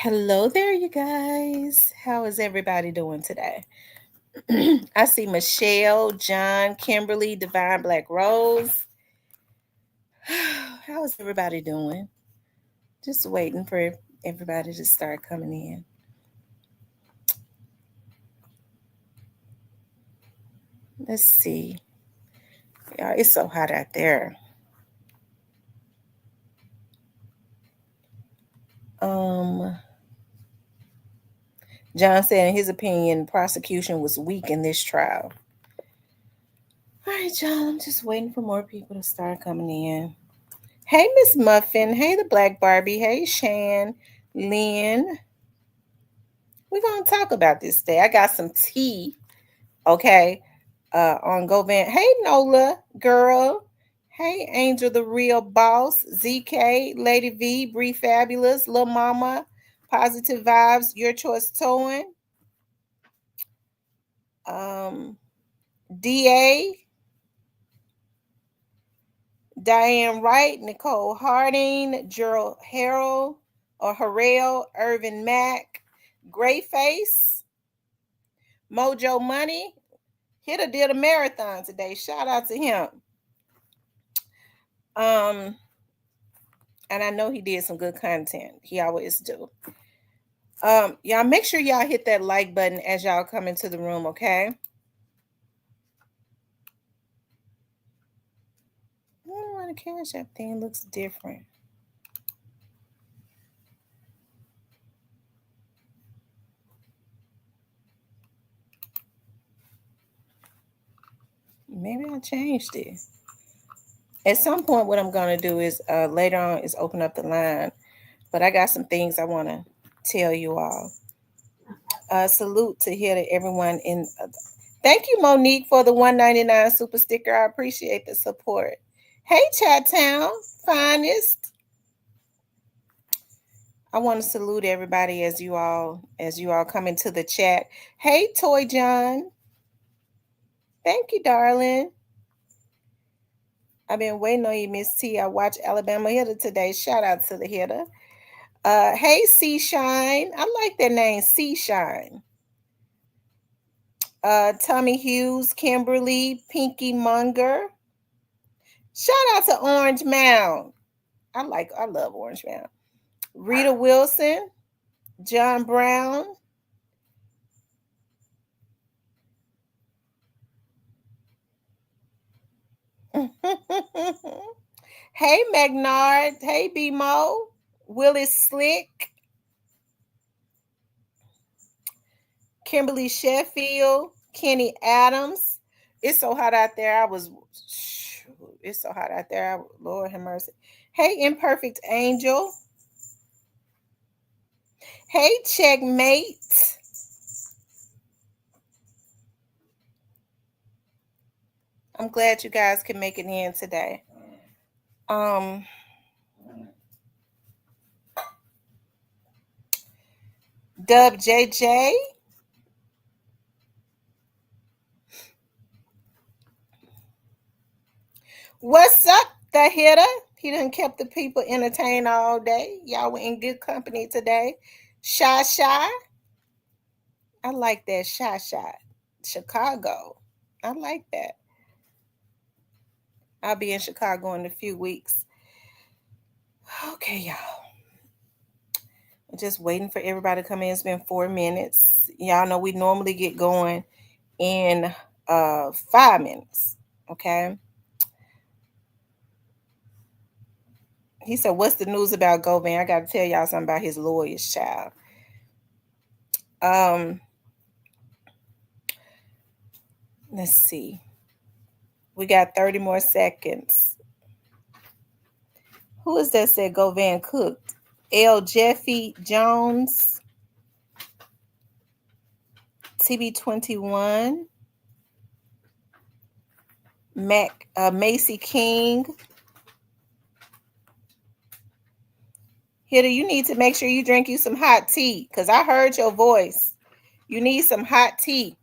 Hello there, you guys. How is everybody doing today? I see Michelle, John, Kimberly, Divine Black Rose. How is everybody doing? Just waiting for everybody to start coming in. Let's see. Yeah, it's so hot out there. Um, John said, in his opinion, prosecution was weak in this trial. All right, John, I'm just waiting for more people to start coming in. Hey, Miss Muffin. Hey, the Black Barbie. Hey, Shan, Lynn. We're going to talk about this today. I got some tea, okay, on Govan. Hey, Nola, girl. Hey, Angel, the real boss. ZK, Lady V, Bree Fabulous, Lil Mama, Positive Vibes, Your Choice Towing. DA, Diane Wright, Nicole Harding, Gerald Harrell, or Harrell, Irvin Mack, Grayface, Mojo Money. Hitter did a marathon today. Shout out to him. And I know he did some good content. He always do. Y'all make sure y'all hit that like button as y'all come into the room, okay? I don't know why the Cash App thing looks different. Maybe I changed it. At some point, what I'm going to do is later on is open up the line. But I got some things I want to tell you all. Salute to here to everyone in. Thank you, Monique, for the $1.99 super sticker. I appreciate the support. Hey, Chat Town, finest. I want to salute everybody as you all come into the chat. Hey, Toy John. Thank you, darling. I've been waiting on you, Miss T. I watched Alabama Hitter today. Shout out to the hitter. Hey, Sea Shine. I like that name, Sea Shine. Tommy Hughes, Kimberly, Pinky Munger. Shout out to Orange Mound. I love Orange Mound. Rita Wilson, John Brown. Hey, Magnard. Hey, B-Mo. Willis Slick. Kimberly Sheffield. Kenny Adams. It's so hot out there. It's so hot out there. Lord have mercy. Hey, Imperfect Angel. Hey, Checkmate. I'm glad you guys can make it in today. Dub JJ. What's up, the hitter? He done kept the people entertained all day. Y'all were in good company today. Shy. I like that. Shy. Chicago. I like that. I'll be in Chicago in a few weeks. Okay, y'all. I'm just waiting for everybody to come in. It's been 4 minutes. Y'all know we normally get going in 5 minutes. Okay. He said, what's the news about Govan? I got to tell y'all something about his lawyer's child. Let's see. We got 30 more seconds. Who is that said Govan cooked? L. Jeffy Jones. TB21. Macy King. Hitter, you need to make sure you drink you some hot tea because I heard your voice. You need some hot tea.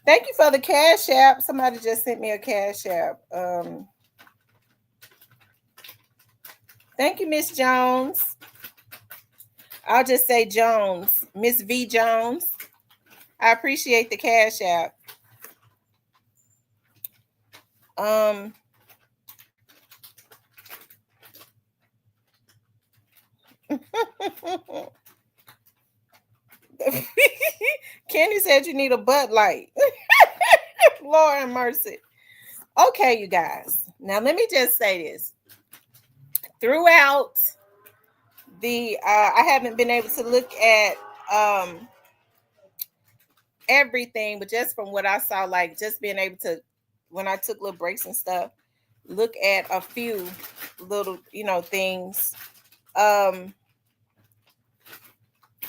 Thank you for the Cash App. Somebody just sent me a Cash App. Thank you, Miss Jones. I'll just say Jones, Miss V Jones. I appreciate the cash app. Kenny said you need a Bud Light. Lord have mercy. Okay, you guys. Now let me just say this. Throughout the I haven't been able to look at everything, but just from what I saw, like just being able to, when I took little breaks and stuff, look at a few little, things.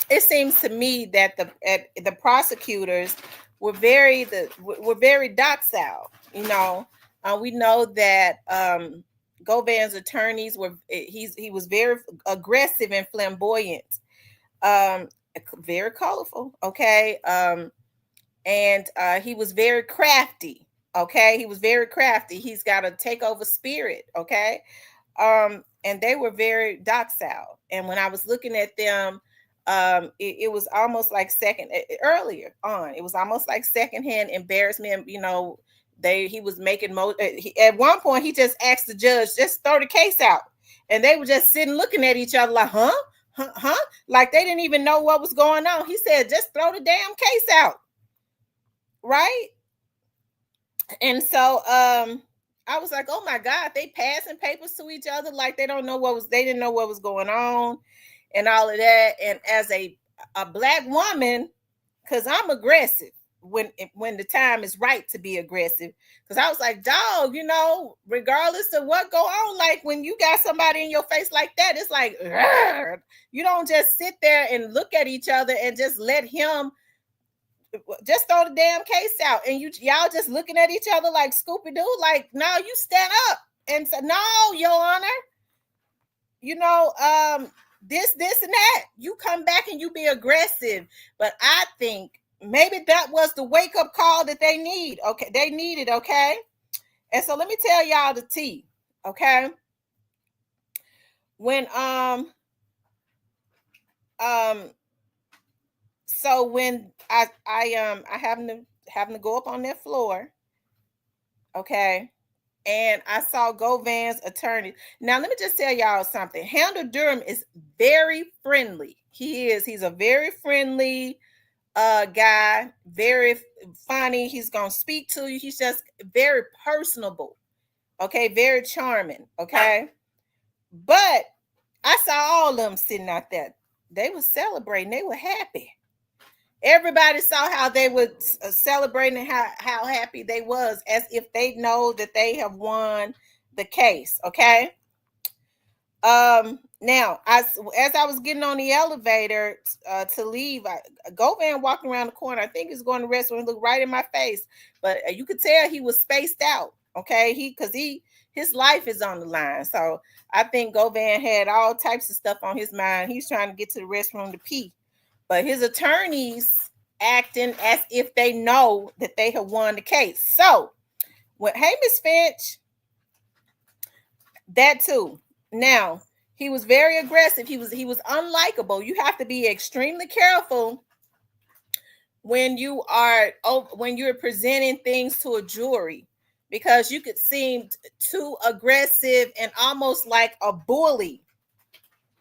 It seems to me that the prosecutors were very docile. We know that Govan's attorneys he was very aggressive and flamboyant, very colorful. Okay. And he was very crafty. Okay, he was very crafty. He's got a takeover spirit. Okay. And they were very docile. And when I was looking at them, it was almost like earlier on, it was almost like secondhand embarrassment. He was making at one point he just asked the judge, just throw the case out, and they were just sitting looking at each other like, huh, like they didn't even know what was going on. He said, just throw the damn case out, right? And so I was like, oh my God, they passing papers to each other like they didn't know what was going on and all of that. And as a black woman, because I'm aggressive when the time is right to be aggressive, because I was like, dog, regardless of what go on, like when you got somebody in your face like that, it's like, you don't just sit there and look at each other and just let him just throw the damn case out, and y'all just looking at each other like Scooby-Doo. Like, no, you stand up and say, no, Your Honor, this and that. You come back and you be aggressive. But I think maybe that was the wake-up call that they need. Okay, they needed, okay? And so let me tell y'all the tea, okay? When so when I having to go up on that floor, okay, and I saw Govan's attorney. Now let me just tell y'all something. Handler Durham is very friendly. He's a very friendly guy, very funny. He's gonna speak to you. He's just very personable, okay, very charming, okay. But I saw all of them sitting out there. They were celebrating. They were happy. Everybody saw how they were celebrating, how happy they was, as if they know that they have won the case. Okay. Now, as I was getting on the elevator to leave, Govan walking around the corner. I think he's going to the restaurant. He looked right in my face, but you could tell he was spaced out. Okay, his life is on the line. So I think Govan had all types of stuff on his mind. He's trying to get to the restroom to pee. But his attorneys acting as if they know that they have won the case. So, hey, Miss Finch, that too. Now, he was very aggressive. He was unlikable. You have to be extremely careful when you're presenting things to a jury, because you could seem too aggressive and almost like a bully.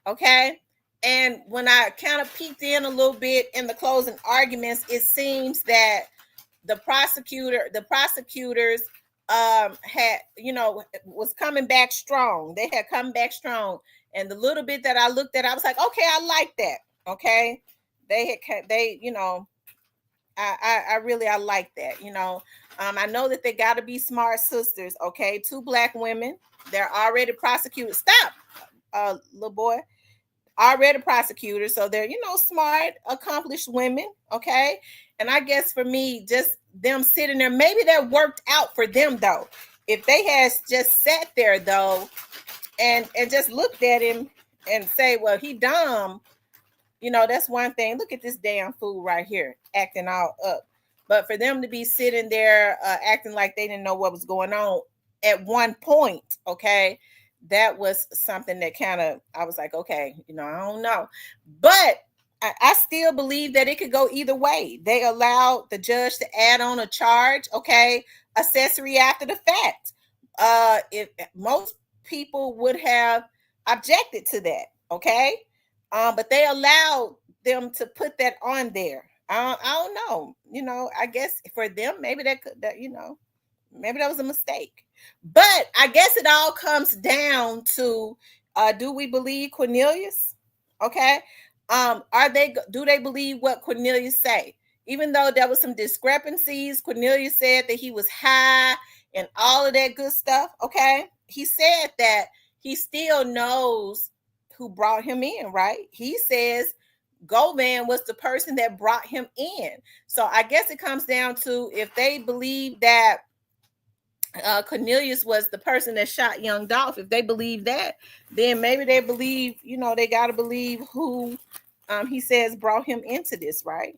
Okay. And when I kind of peeked in a little bit in the closing arguments, it seems that the prosecutors had, was coming back strong. They had come back strong. And the little bit that I looked at, I was like, okay, I like that. Okay. I like that. I know that they got to be smart sisters. Okay. 2 black women. They're already prosecuted. Stop, little boy. Already prosecutors, so they're smart, accomplished women. Okay. And I guess for me, just them sitting there, maybe that worked out for them though. If they had just sat there though and just looked at him and say, well, he dumb, that's one thing. Look at this damn fool right here acting all up. But for them to be sitting there acting like they didn't know what was going on at one point, okay, that was something that kind of, I was like, okay, I don't know. But I still believe that it could go either way. They allowed the judge to add on a charge, okay, accessory after the fact. If most people would have objected to that, okay, but they allowed them to put that on there. I don't know. I guess for them, maybe maybe that was a mistake. But I guess it all comes down to, do we believe Cornelius? Okay. Do they believe what Cornelius say? Even though there was some discrepancies, Cornelius said that he was high and all of that good stuff. Okay. He said that he still knows who brought him in, right? He says Govan was the person that brought him in. So I guess it comes down to, if they believe that Cornelius was the person that shot young Dolph, if they believe that, then maybe they believe, they got to believe who he says brought him into this, right?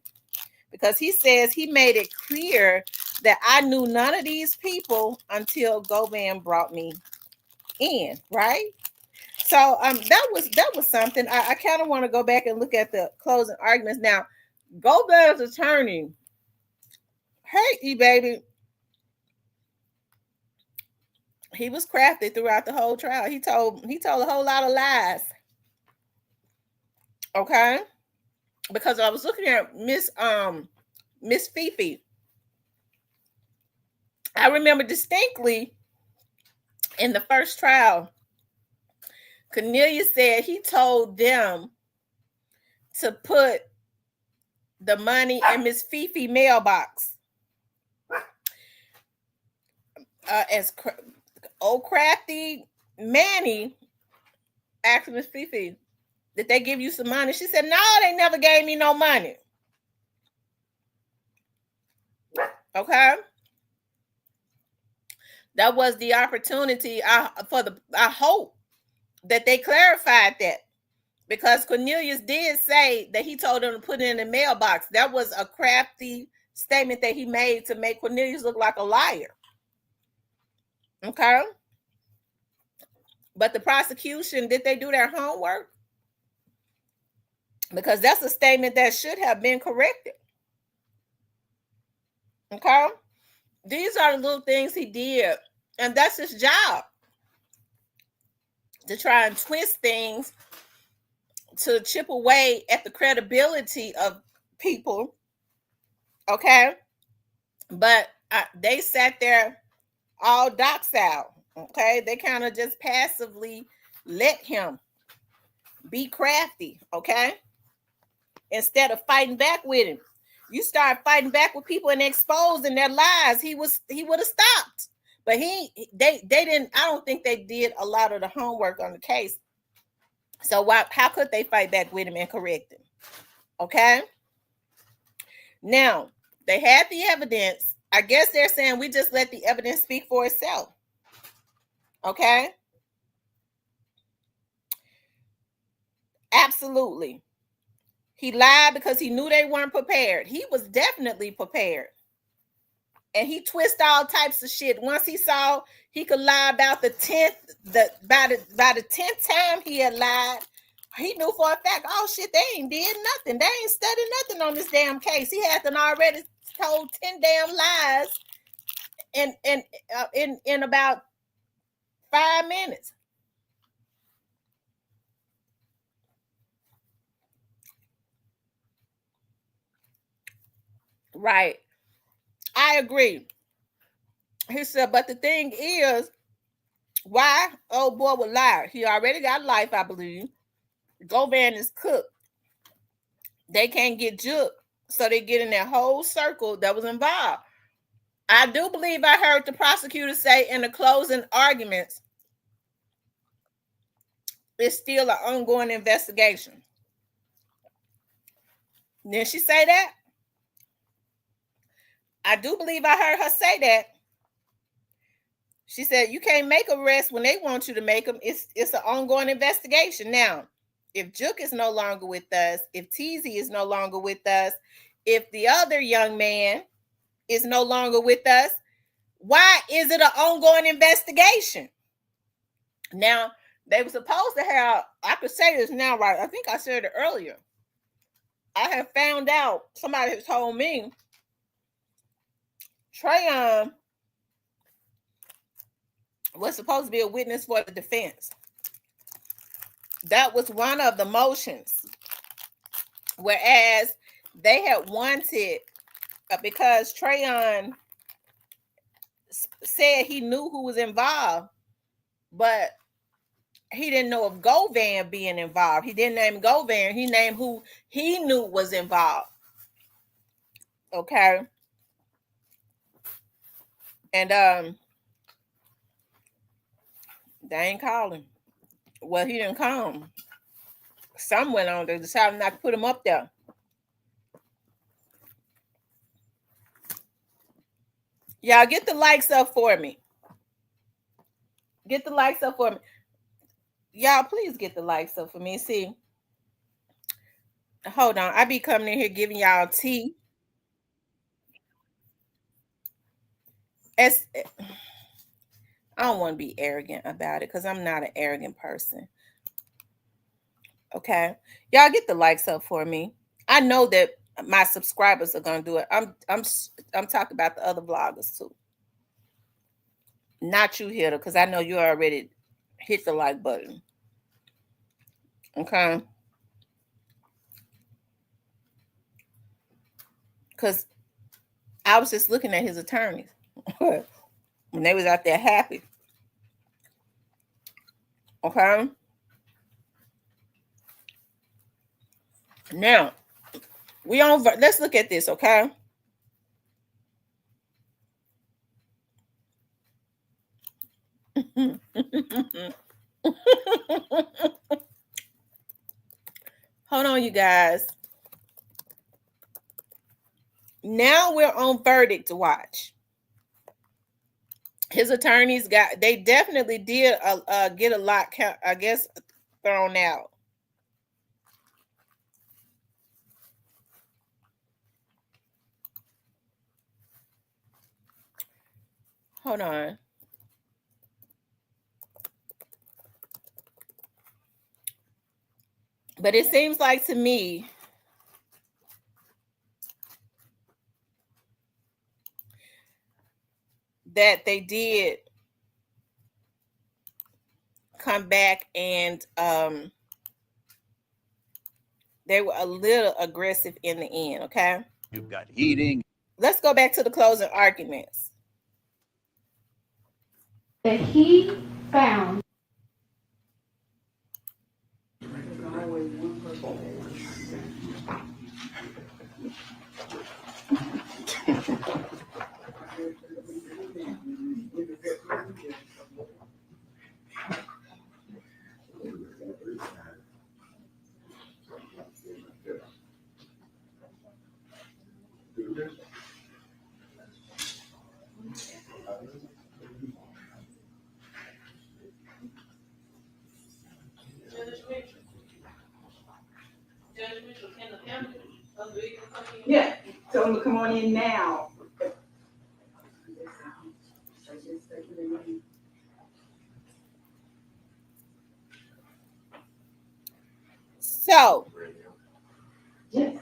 Because he says he made it clear that I knew none of these people until Govan brought me in, right? So that was something. I kind of want to go back and look at the closing arguments. Now, Govan's attorney, hey, E-Baby, he was crafty throughout the whole trial. He told a whole lot of lies. Okay? Because I was looking at Miss Fifi. I remember distinctly in the first trial, Cornelius said he told them to put the money in Miss Fifi mailbox. As old crafty Manny asked Miss Fifi, did they give you some money? She said, no, they never gave me no money. Okay? That was the opportunity. I hope that they clarified that, because Cornelius did say that he told them to put it in the mailbox. That was a crafty statement that he made to make Cornelius look like a liar. Okay? But the prosecution, did they do their homework? Because that's a statement that should have been corrected. Okay? These are the little things he did, and that's his job, to try and twist things to chip away at the credibility of people. Okay? But they sat there all docile. Okay? They kind of just passively let him be crafty. Okay? Instead of fighting back with him. You start fighting back with people and exposing their lies, he would have stopped. But they didn't. I don't think they did a lot of the homework on the case. So how could they fight back with him and correct him? Okay. Now, they had the evidence. I guess they're saying we just let the evidence speak for itself. Okay. Absolutely. He lied because he knew they weren't prepared. He was definitely prepared. And he twisted all types of shit. Once he saw he could lie about the 10th, by the 10th time he had lied, he knew for a fact, oh shit, they ain't did nothing. They ain't studied nothing on this damn case. He had already told 10 damn lies in about 5 minutes. Right. I agree. He said, but the thing is, why old boy would lie? He already got life, I believe. Govan is cooked. They can't get juked, so they get in that whole circle that was involved. I do believe I heard the prosecutor say in the closing arguments, it's still an ongoing investigation. Didn't she say that? I do believe I heard her say that. She said, you can't make arrests when they want you to make them. It's an ongoing investigation. Now, if Juk is no longer with us, if Teasy is no longer with us, if the other young man is no longer with us, why is it an ongoing investigation? Now, they were supposed to have, I could say this now, right? I think I said it earlier. I have found out, somebody has told me, Trayon was supposed to be a witness for the defense. That was one of the motions. Whereas they had wanted, because Trayon said he knew who was involved, but he didn't know of Govan being involved. He didn't name Govan. He named who he knew was involved. Okay. And they ain't calling. Well, he didn't come. Some went on. They decided not to put him up there. Y'all get the likes up for me. Get the likes up for me. Y'all, please get the likes up for me. See, hold on. I be coming in here giving y'all tea. I don't want to be arrogant about it because I'm not an arrogant person. Okay, y'all get the likes up for me. I know that my subscribers are gonna do it. I'm talking about the other vloggers too. Not you, Hitter, because I know you already hit the like button. Okay. Because I was just looking at his attorneys when they was out there happy. Okay. Now, let's look at this, okay? Hold on, you guys. Now we're on verdict to watch. His attorneys they definitely did get a lot, I guess, thrown out. Hold on. But it seems like to me that they did come back and they were a little aggressive in the end, okay? You've got eating. Let's go back to the closing arguments. That he found yeah, tell them to come on in now. So, Yes.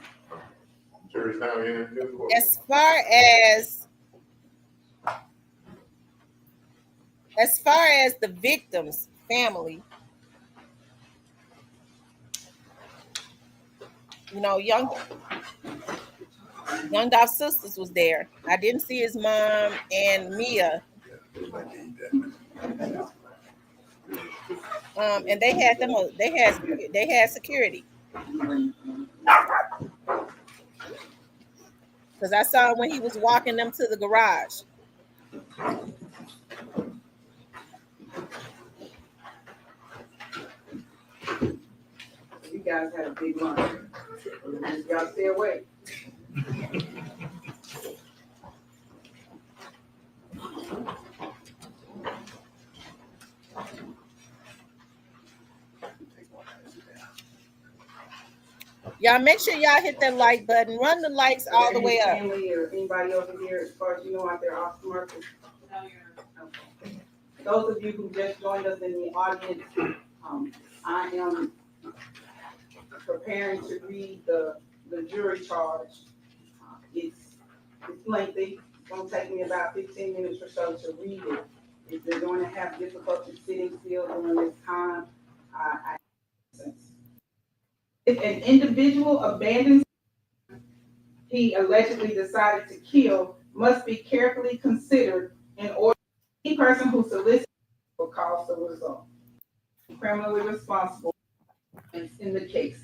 as far as the victim's family, you know, Young Dolph's sisters was there. I didn't see his mom and Mia. And they had them. They had security. Because I saw him when he was walking them to the garage. You guys had a big lunch. Y'all stay away. Y'all make sure y'all hit that like button. Run the likes all the way up. Family or anybody over here, as far as you know, out there off the market. those of you who just joined us in the audience, I am preparing to read the jury charge. It's lengthy. It's going to take me about 15 minutes or so to read it. If they're going to have difficulty sitting still during this time, if an individual abandons, he allegedly decided to kill, must be carefully considered in order any person who solicits will cause the result. Criminally responsible in the case.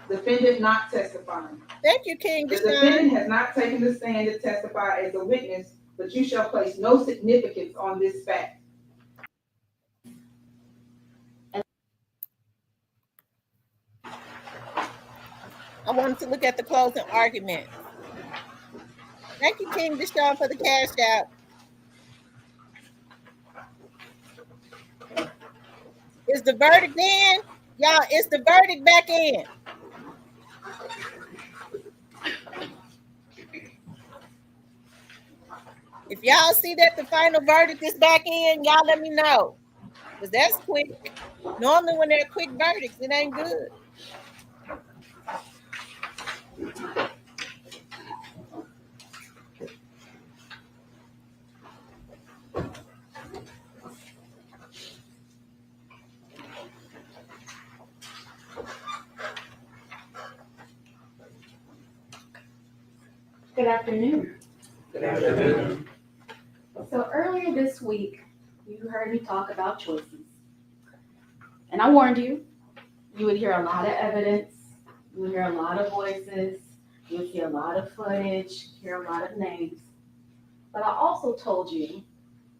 Defendant not testifying. Thank you, King The Deshaun. defendant has not taken the stand to testify as a witness, but you shall place no significance on this fact. I wanted to look at the closing argument. Thank you, King Deshaun, for the cash out. Is the verdict in? Y'all, is the verdict back in? If y'all see that the final verdict is back in, y'all let me know. Because that's quick. Normally when they're quick verdicts, it ain't good. Good afternoon. Good afternoon. So earlier this week, you heard me talk about choices. And I warned you, you would hear a lot of evidence, you would hear a lot of voices, you would see a lot of footage, hear a lot of names. But I also told you,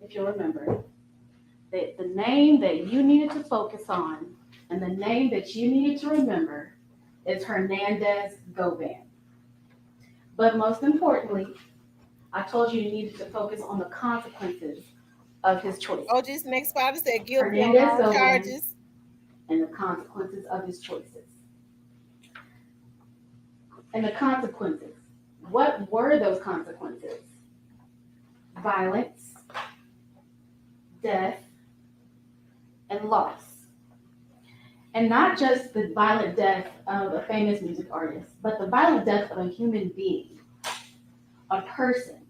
if you'll remember, that the name that you needed to focus on and the name that you needed to remember is Hernandez Govan. But most importantly, I told you needed to focus on the consequences of his choices. OG's next father said guilty on Hernandez all Govan charges. and the consequences of his choices. And the consequences. What were those consequences? Violence, death, and loss. And not just the violent death of a famous music artist, but the violent death of a human being, a person,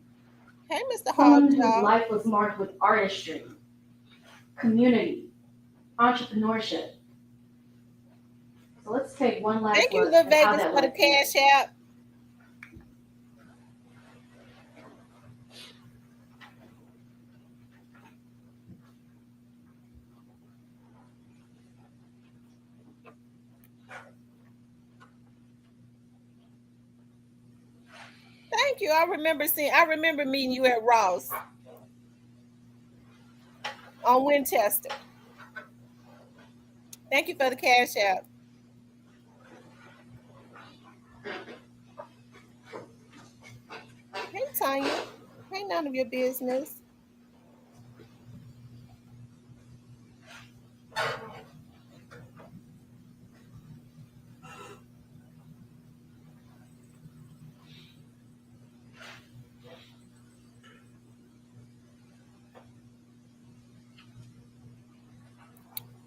Hey, Mr. someone whose Hogjaw. life was marked with artistry, community, entrepreneurship. So let's take one last Thank you, look Lil at how Vegas, that for the went. cash out. Thank you. I remember meeting you at Ross on Winchester. Thank you for the cash out. Hey, Tanya. Ain't none of your business.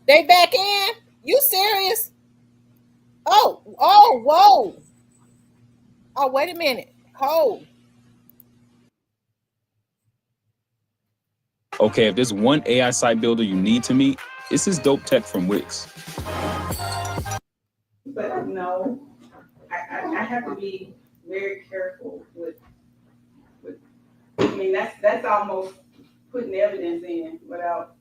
They back in? You serious? Oh, whoa. Oh, wait a minute. Hold. Okay, if there's one AI site builder you need to meet, it's this dope tech from Wix. But no, I have to be very careful with I mean, that's almost putting evidence in without,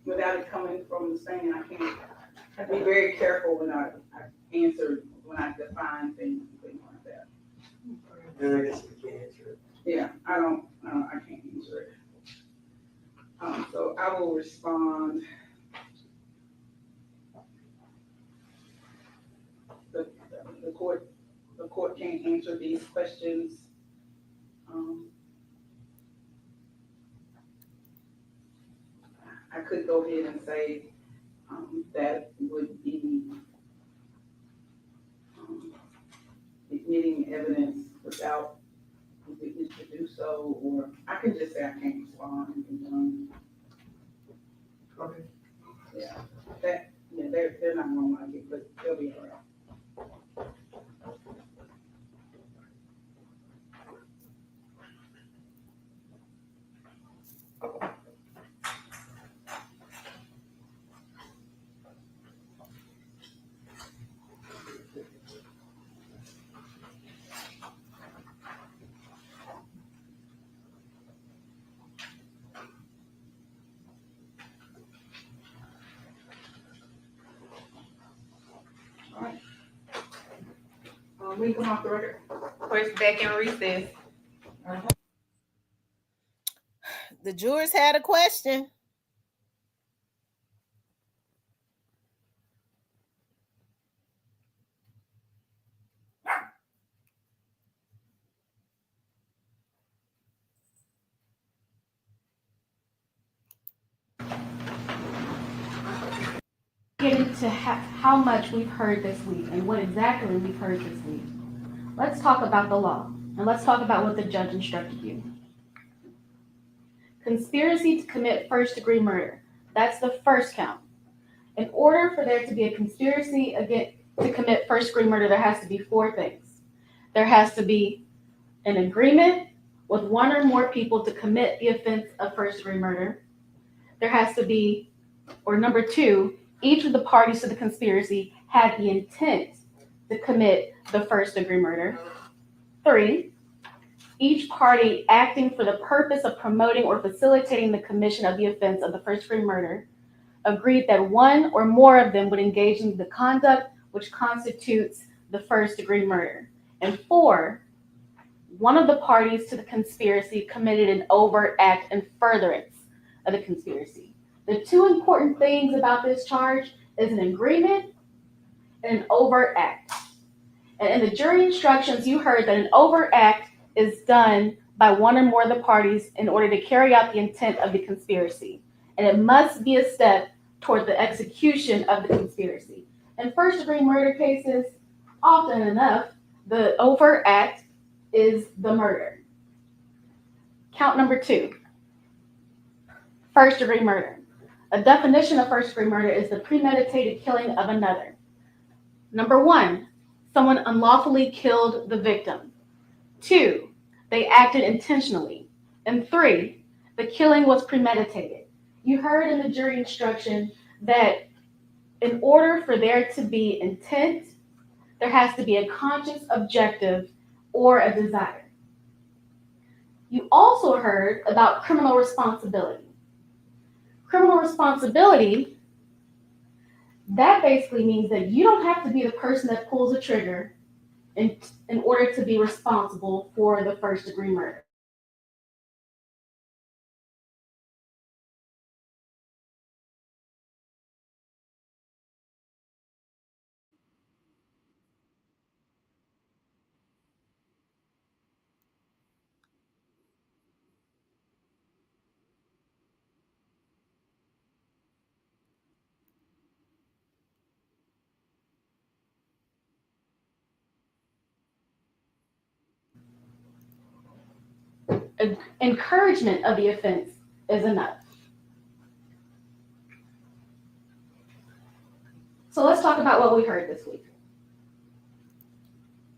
without it coming from the stand. I have to be very careful when I answer, when I define things and things like that. And I guess we can't answer it. Yeah, I can't answer it. So I will respond. The court can't answer these questions. I could go ahead and say that would be admitting evidence without witness to do so, or I can just say I can't respond and be done. Okay. Yeah, they're not gonna like it, but they'll be all right. We come off the record. Course back in recess. The jurors had a question. Get into how much we've heard this week and what exactly we've heard this week. Let's talk about the law, and let's talk about what the judge instructed you. Conspiracy to commit first-degree murder. That's the first count. In order for there to be a conspiracy to commit first-degree murder, there has to be four things. There has to be an agreement with one or more people to commit the offense of first-degree murder. There has to be, or number two, each of the parties to the conspiracy had the intent to commit the first-degree murder. 3, each party acting for the purpose of promoting or facilitating the commission of the offense of the first-degree murder agreed that one or more of them would engage in the conduct which constitutes the first-degree murder. And 4, one of the parties to the conspiracy committed an overt act in furtherance of the conspiracy. The two important things about this charge is an agreement and an overt act. And in the jury instructions, you heard that an overt act is done by one or more of the parties in order to carry out the intent of the conspiracy. And it must be a step toward the execution of the conspiracy. In first-degree murder cases, often enough, the overt act is the murder. Count number 2, first-degree murder. A definition of first-degree murder is the premeditated killing of another. Number 1, someone unlawfully killed the victim. 2, they acted intentionally. And 3, the killing was premeditated. You heard in the jury instruction that in order for there to be intent, there has to be a conscious objective or a desire. You also heard about criminal responsibility. Criminal responsibility, that basically means that you don't have to be the person that pulls the trigger in order to be responsible for the first-degree murder. Encouragement of the offense is enough. So let's talk about what we heard this week.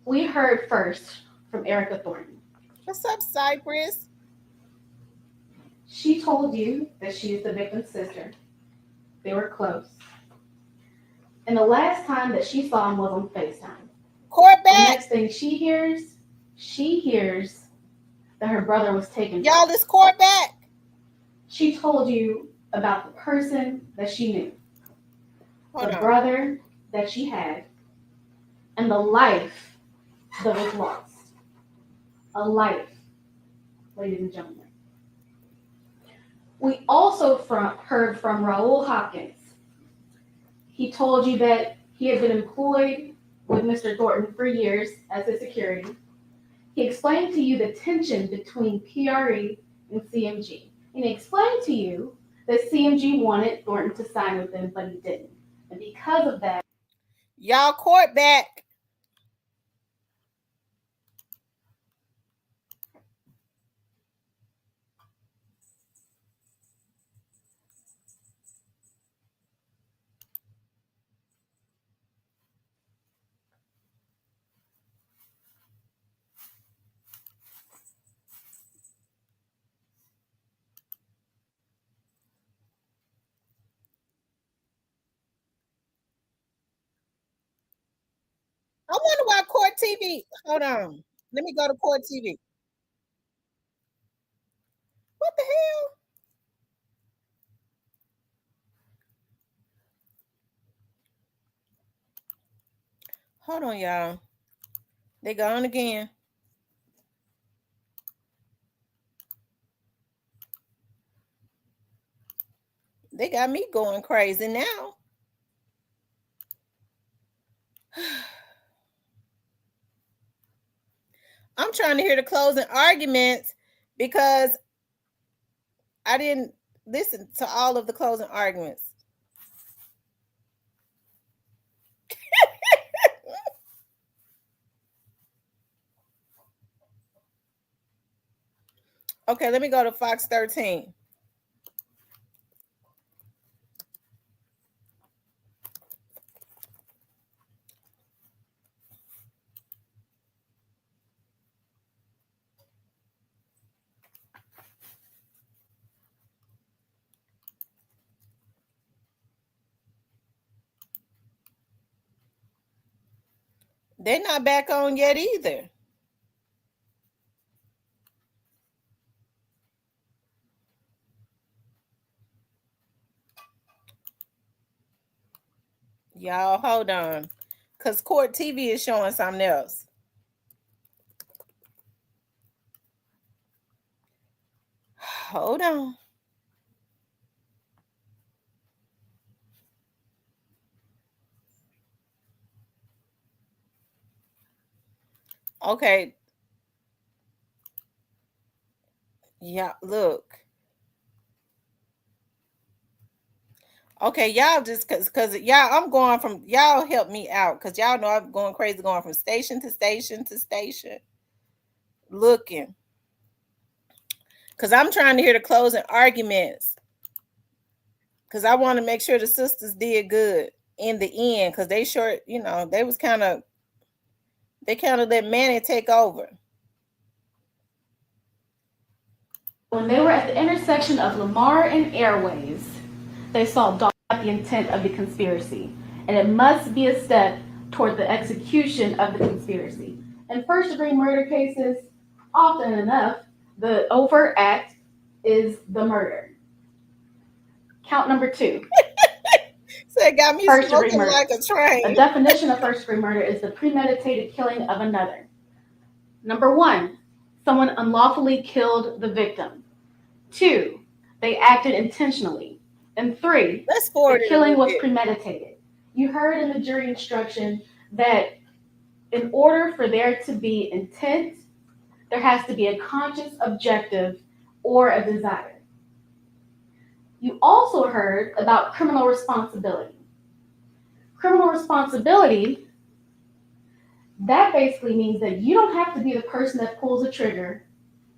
We heard first from Erica Thornton. What's up, Cypress? She told you that she is the victim's sister. They were close. And the last time that she saw him was on FaceTime. Court The back. next thing she hears that her brother was taken. Y'all, this court back. She told you about the person that she knew, Hold the on. brother that she had, and the life that was lost. A life, ladies and gentlemen. We also heard from Raul Hopkins. He told you that he had been employed with Mr. Thornton for years as his security. He explained to you the tension between PRE and CMG. And he explained to you that CMG wanted Thornton to sign with them, but he didn't. And because of that, Y'all, court back. I wonder why Court TV. Hold on. Let me go to Court TV. What the hell? Hold on, y'all. They gone again. They got me going crazy now. I'm trying to hear the closing arguments because I didn't listen to all of the closing arguments. Okay, let me go to Fox 13. They're not back on yet either. Y'all, hold on. Because Court TV is showing something else. Hold on. Okay. Yeah, look. Okay, y'all just cause y'all, I'm going from y'all help me out because y'all know I'm going crazy, going from station to station to station, looking. Cause I'm trying to hear the closing arguments. Cause I want to make sure the sisters did good in the end. Cause they short, they was they kind of let Manny take over. When they were at the intersection of Lamar and Airways, they saw Dawn at the intent of the conspiracy, and it must be a step toward the execution of the conspiracy. In first-degree murder cases, often enough, the overt act is the murder. Count number 2. So it got me First-degree smoking murder. like a train. A definition of first-degree murder is the premeditated killing of another. Number 1, someone unlawfully killed the victim. 2, they acted intentionally. And 3, the killing was premeditated. You heard in the jury instruction that in order for there to be intent, there has to be a conscious objective or a desire. You also heard about criminal responsibility. Criminal responsibility, that basically means that you don't have to be the person that pulls the trigger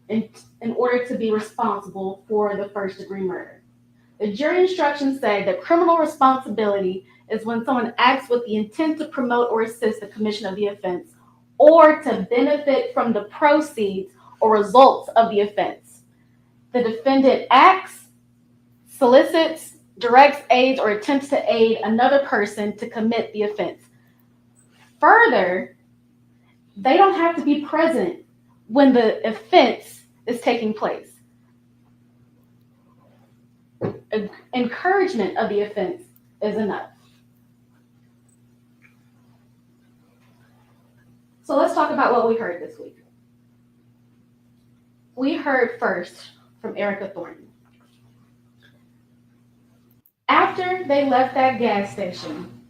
in order to be responsible for the first-degree murder. The jury instructions say that criminal responsibility is when someone acts with the intent to promote or assist the commission of the offense or to benefit from the proceeds or results of the offense. The defendant acts, solicits, directs, aids, or attempts to aid another person to commit the offense. Further, they don't have to be present when the offense is taking place. Encouragement of the offense is enough. So let's talk about what we heard this week. We heard first from Erica Thornton. After they left that gas station,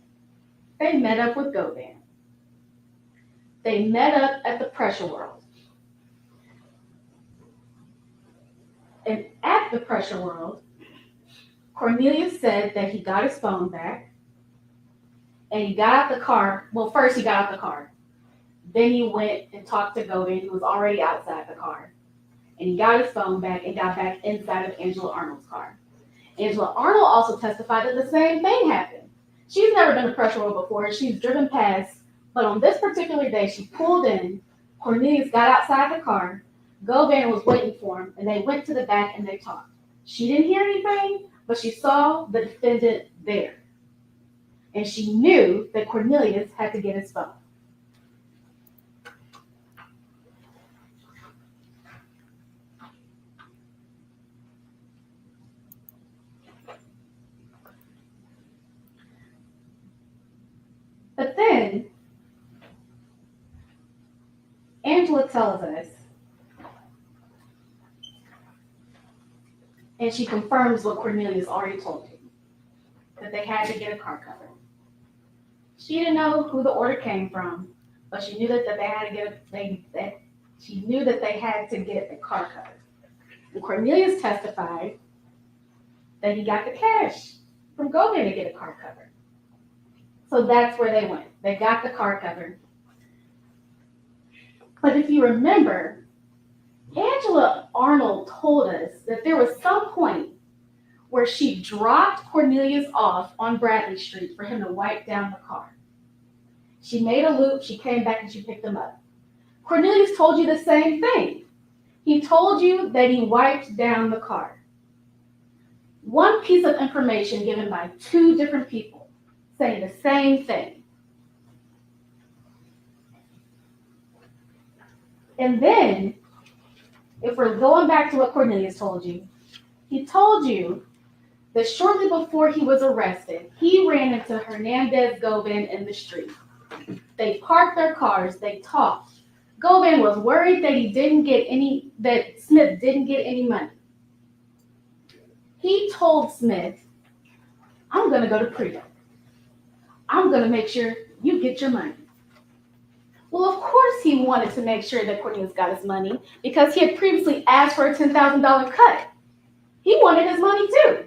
they met up with Govan. They met up at the Pressure World. And at the Pressure World, Cornelius said that he got his phone back and he got out the car. Well, first he got out the car. Then he went and talked to Govan, who was already outside the car. And he got his phone back and got back inside of Angela Arnold's car. Angela Arnold also testified that the same thing happened. She's never been to Pressure World before. She's driven past, but on this particular day, she pulled in. Cornelius got outside the car. Govan was waiting for him, and they went to the back and they talked. She didn't hear anything, but she saw the defendant there. And she knew that Cornelius had to get his phone. tells us, and she confirms what Cornelius already told you, that they had to get a car cover. She didn't know who the order came from, but she knew that they had to get she knew that they had to get a car cover. And Cornelius testified that he got the cash from Govan to get a car cover. So that's where they went. They got the car cover. But if you remember, Angela Arnold told us that there was some point where she dropped Cornelius off on Bradley Street for him to wipe down the car. She made a loop, she came back and she picked him up. Cornelius told you the same thing. He told you that he wiped down the car. One piece of information given by two different people saying the same thing. And then, if we're going back to what Cornelius told you, he told you that shortly before he was arrested, he ran into Hernandez Govan in the street. They parked their cars, they talked. Govan was worried that Smith didn't get any money. He told Smith, I'm gonna go to prison. I'm gonna make sure you get your money. Well, of course he wanted to make sure that Cornelius got his money because he had previously asked for a $10,000 cut. He wanted his money too.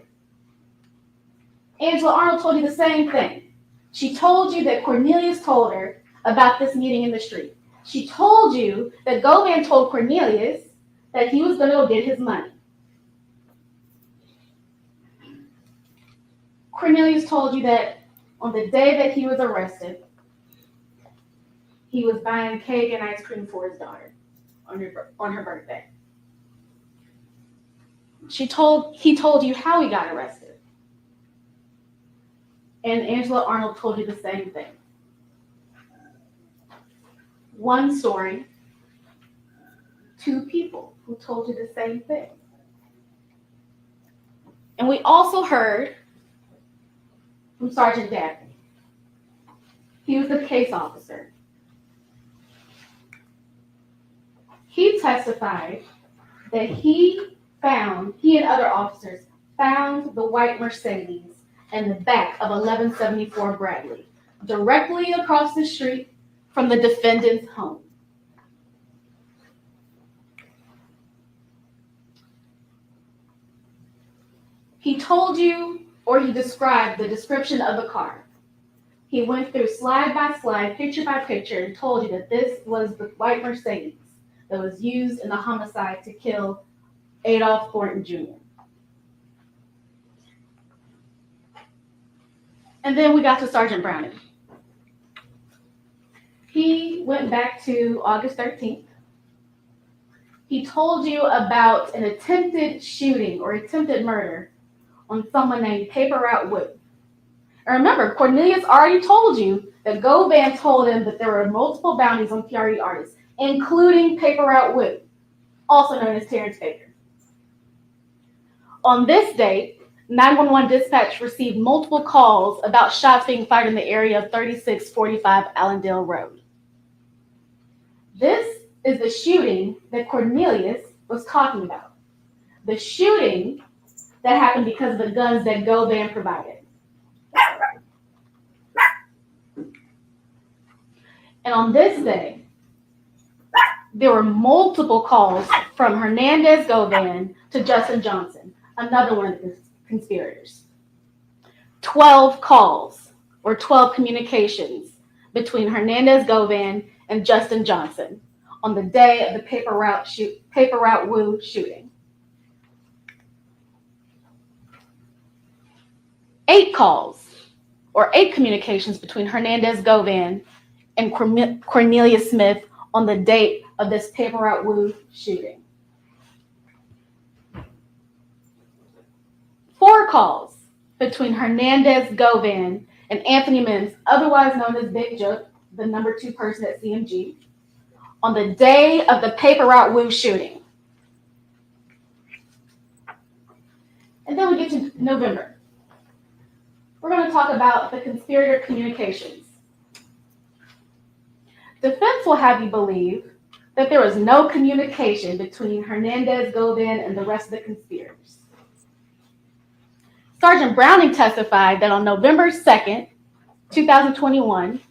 Angela Arnold told you the same thing. She told you that Cornelius told her about this meeting in the street. She told you that Govan told Cornelius that he was going to go get his money. Cornelius told you that on the day that he was arrested, he was buying cake and ice cream for his daughter on her birthday. He told you how he got arrested. And Angela Arnold told you the same thing. One story, two people who told you the same thing. And we also heard from Sergeant Dabney. He was the case officer. He testified that he and other officers found the white Mercedes in the back of 1174 Bradley, directly across the street from the defendant's home. He told you, or he described the description of the car. He went through slide by slide, picture by picture, and told you that this was the white Mercedes that was used in the homicide to kill Adolph Thornton Jr. And then we got to Sergeant Browning. He went back to August 13th. He told you about an attempted shooting or attempted murder on someone named Paper Route Wood. And remember, Cornelius already told you that Govan told him that there were multiple bounties on PRE artists, including Paper Route Wood, also known as Terrence Baker. On this date, 911 dispatch received multiple calls about shots being fired in the area of 3645 Allendale Road. This is the shooting that Cornelius was talking about. The shooting that happened because of the guns that Govan provided. And on this day, there were multiple calls from Hernandez Govan to Justin Johnson, another one of the conspirators. 12 calls or 12 communications between Hernandez Govan and Justin Johnson on the day of the Paper Route Woo shooting. 8 calls or 8 communications between Hernandez Govan and Cornelius Smith on the date of this Paper Route Woo shooting. 4 calls between Hernandez Govan and Anthony Mims, otherwise known as Big Joke, the number 2 person at CMG, on the day of the Paper Route Woo shooting. And then we get to November. We're going to talk about the conspirator communications. Defense will have you believe that there was no communication between Hernandez Govan and the rest of the conspirators. Sergeant Browning testified that on November 2nd, 2021,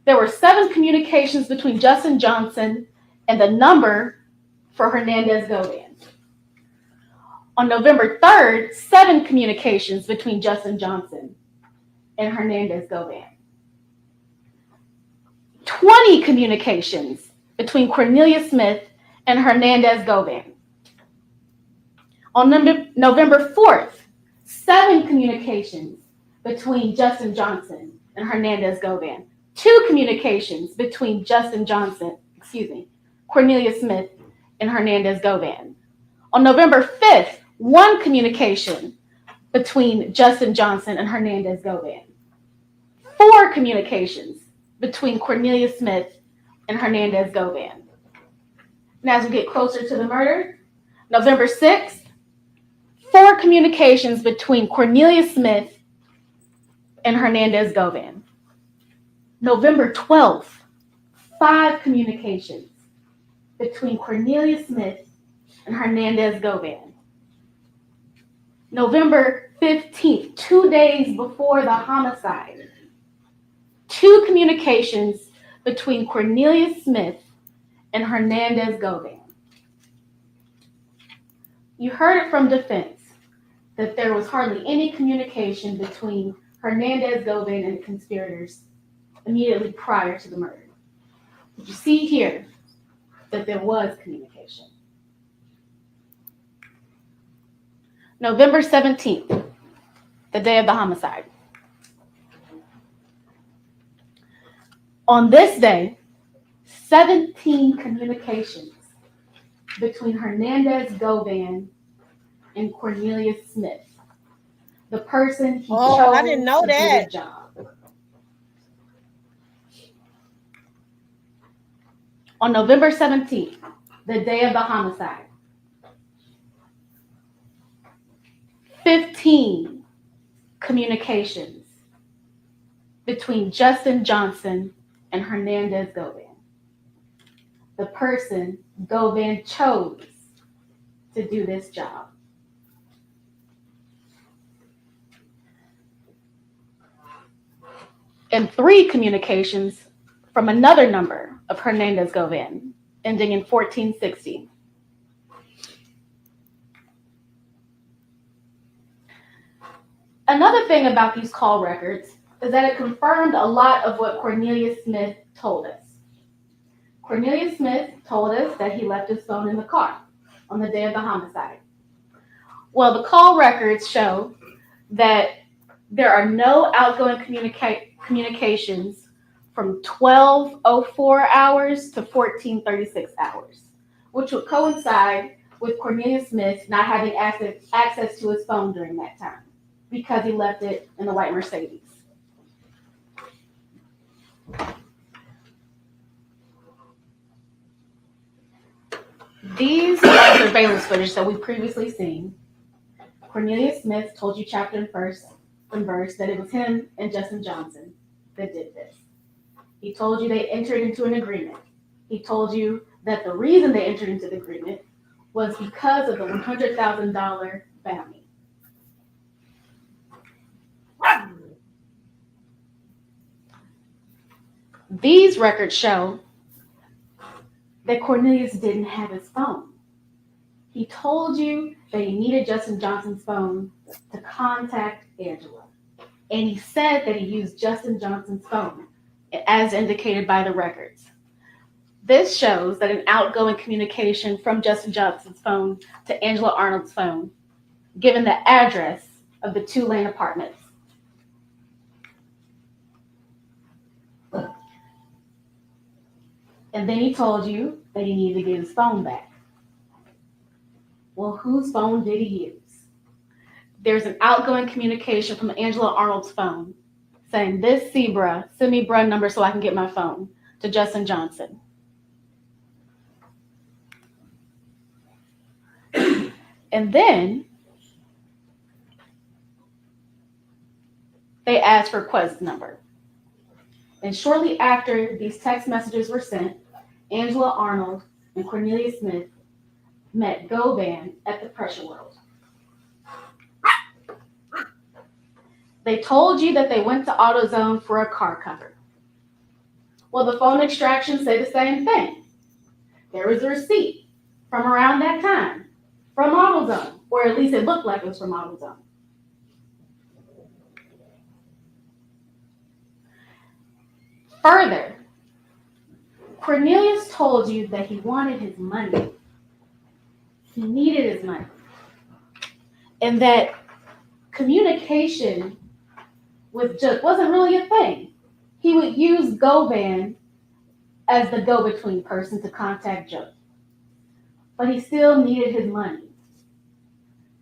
there were 7 communications between Justin Johnson and the number for Hernandez Govan. On November 3rd, 7 communications between Justin Johnson and Hernandez Govan. 20 communications between Cornelia Smith and Hernandez Govan. On November 4th, 7 communications between Justin Johnson and Hernandez Govan. 2 communications between Cornelia Smith and Hernandez Govan. On November 5th, 1 communication between Justin Johnson and Hernandez Govan. 4 communications between Cornelia Smith and Hernandez Govan. And as we get closer to the murder, November 6th, 4 communications between Cornelia Smith and Hernandez Govan. November 12th, 5 communications between Cornelia Smith and Hernandez Govan. November 15th, 2 days before the homicide, 2 communications between Cornelia Smith and Hernandez Govan. You heard it from defense that there was hardly any communication between Hernandez Govan and the conspirators immediately prior to the murder. But you see here that there was communication. November 17th, the day of the homicide. On this day, 17 communications between Hernandez Govan and Cornelia Smith, the person he chose I didn't know to that. do the job. On November 17th, the day of the homicide, 15 communications between Justin Johnson and Hernandez Govan, the person Govan chose to do this job. And 3 communications from another number of Hernandez Govan, ending in 1460. Another thing about these call records is that it confirmed a lot of what Cornelia Smith told us. Cornelia Smith told us that he left his phone in the car on the day of the homicide. Well, the call records show that there are no outgoing communications from 12:04 hours to 14:36 hours, which would coincide with Cornelia Smith not having access to his phone during that time because he left it in the white Mercedes. These are surveillance footage that we've previously seen. Cornelia Smith told you chapter and verse that it was him and Justin Johnson that did this. He told you they entered into an agreement. He told you that the reason they entered into the agreement was because of the $100,000 bounty. These records show that Cornelius didn't have his phone. He told you that he needed Justin Johnson's phone to contact Angela. And he said that he used Justin Johnson's phone, as indicated by the records. This shows that an outgoing communication from Justin Johnson's phone to Angela Arnold's phone, given the address of the 2-lane apartments. And then he told you that he needed to get his phone back. Well, whose phone did he use? There's an outgoing communication from Angela Arnold's phone saying, "This Zebra, send me bruh number so I can get my phone," to Justin Johnson. And then they asked for Quest's number. And shortly after these text messages were sent, Angela Arnold and Cornelia Smith met Govan at the Pressure World. They told you that they went to AutoZone for a car cover. Well, the phone extractions say the same thing. There was a receipt from around that time from AutoZone, or at least it looked like it was from AutoZone. Further, Cornelius told you that he wanted his money. He needed his money. And that communication with Jook wasn't really a thing. He would use Govan as the go-between person to contact Jook. But he still needed his money.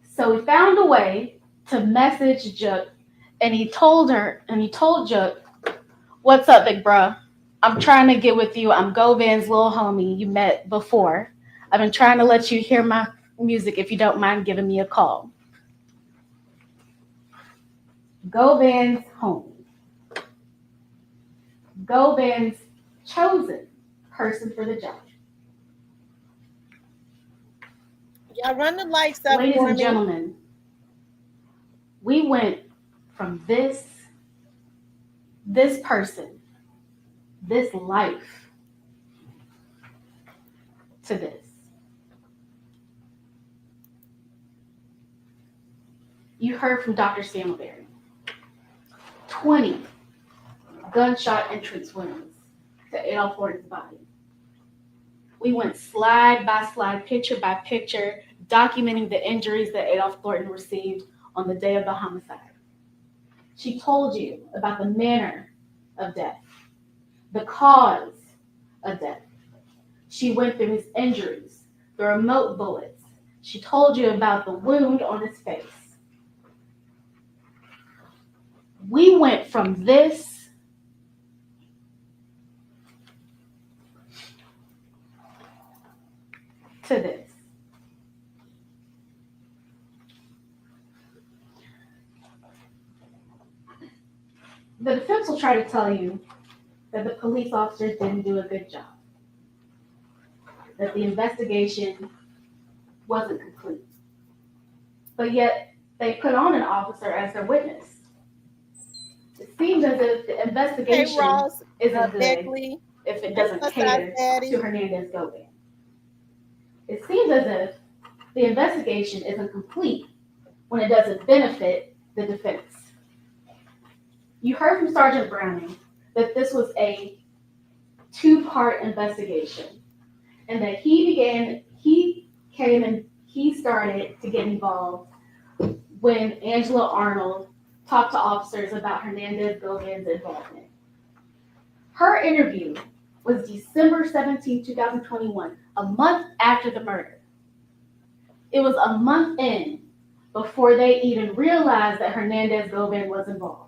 So he found a way to message Jook, and he told Jook, "What's up, big bruh? I'm trying to get with you. I'm Govan's little homie you met before. I've been trying to let you hear my music if you don't mind giving me a call." Govan's homie. Govan's chosen person for the job. Y'all run the lights up Ladies for and me. gentlemen, we went from this person, this life, to this. You heard from Dr. Sandleberry. 20 gunshot entrance wounds to Adolph Horton's body. We went slide by slide, picture by picture, documenting the injuries that Adolph Thornton received on the day of the homicide. She told you about the manner of death, the cause of death. She went through his injuries, the remote bullets. She told you about the wound on his face. We went from this to this. The defense will try to tell you that the police officers didn't do a good job, that the investigation wasn't complete. But yet, they put on an officer as their witness. It seems as if the investigation Ross, isn't good Beckley, if it doesn't what's cater up, Daddy? to Hernandez Govan. It seems as if the investigation isn't complete when it doesn't benefit the defense. You heard from Sergeant Browning that this was a two-part investigation, and that he came and he started to get involved when Angela Arnold talked to officers about Hernandez Govan's involvement. Her interview was December 17, 2021, a month after the murder. It was a month in before they even realized that Hernandez Govan was involved.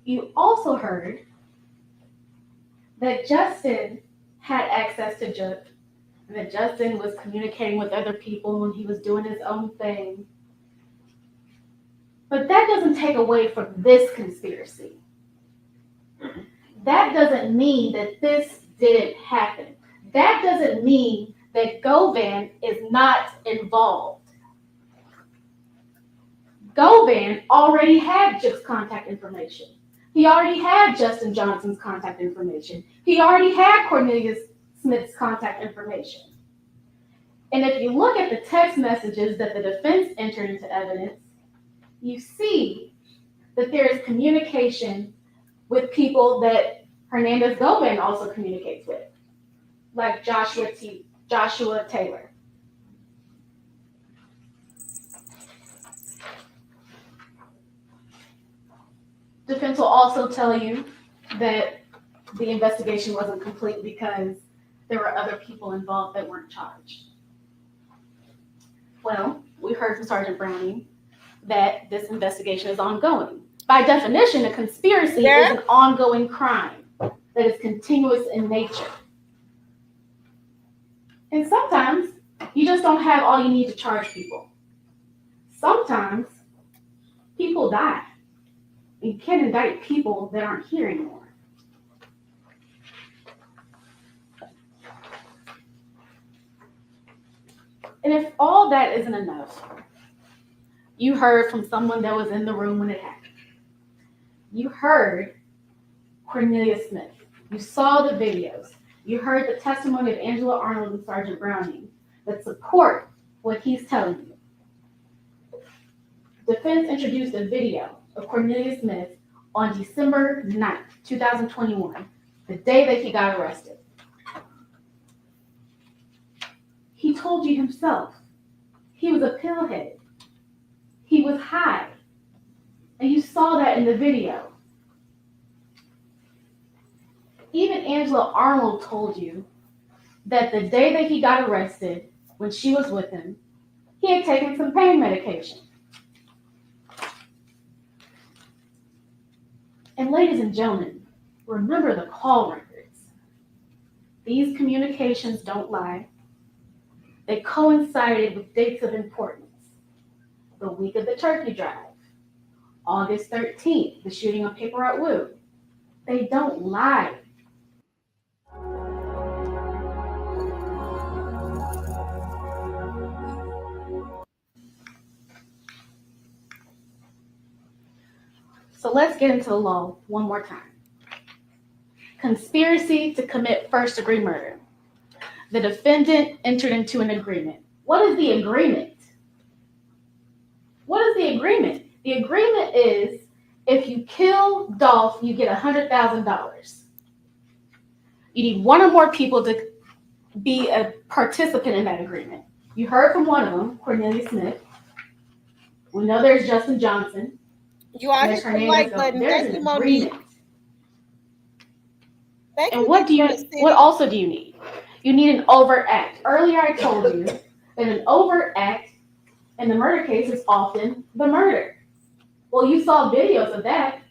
You also heard that Justin had access to Jook, and that Justin was communicating with other people and he was doing his own thing. But that doesn't take away from this conspiracy. That doesn't mean that this didn't happen. That doesn't mean that Govan is not involved. Govan already had Jook's contact information. He already had Justin Johnson's contact information. He already had Cornelius Smith's contact information. And if you look at the text messages that the defense entered into evidence, you see that there is communication with people that Hernandez Govan also communicates with, like Joshua Taylor. Defense will also tell you that the investigation wasn't complete because there were other people involved that weren't charged. Well, we heard from Sergeant Browning that this investigation is ongoing. By definition, a conspiracy is an ongoing crime that is continuous in nature. And sometimes you just don't have all you need to charge people. Sometimes people die. You can't indict people that aren't here anymore. And if all that isn't enough, you heard from someone that was in the room when it happened. You heard Cornelia Smith. You saw the videos. You heard the testimony of Angela Arnold and Sergeant Browning that support what he's telling you. Defense introduced a video of Cornelia Smith on December 9th, 2021, the day that he got arrested. He told you himself he was a pillhead. He was high. And you saw that in the video. Even Angela Arnold told you that the day that he got arrested, when she was with him, he had taken some pain medication. And ladies and gentlemen, remember the call records. These communications don't lie. They coincided with dates of importance. The week of the turkey drive, August 13th, the shooting on Paper Route Woo. They don't lie. So let's get into the law one more time. Conspiracy to commit first-degree murder. The defendant entered into an agreement. What is the agreement? What is the agreement? The agreement is if you kill Dolph, you get $100,000. You need one or more people to be a participant in that agreement. You heard from one of them, Cornelia Smith. We know there's Justin Johnson. You all hit the like button. There's Thank an you, Monique. agreement. Thank And you, what also do you need? You need an overt act. Earlier I told you that an overt act in the murder case is often the murder. Well, you saw videos of that.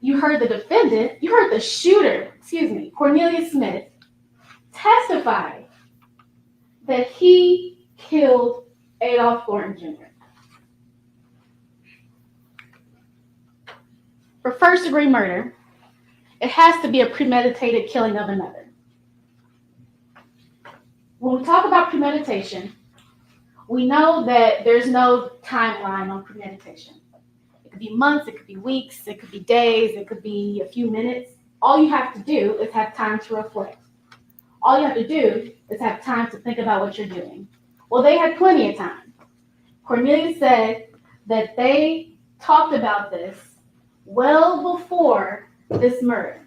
You heard the defendant, you heard the shooter, Cornelia Smith, testify that he killed Adolph Thornton Jr. For first-degree murder, it has to be a premeditated killing of another. When we talk about premeditation, we know that there's no timeline on premeditation. It could be months, it could be weeks, it could be days, it could be a few minutes. All you have to do is have time to reflect. All you have to do is have time to think about what you're doing. Well, they had plenty of time. Cornelia said that they talked about this well before this murder.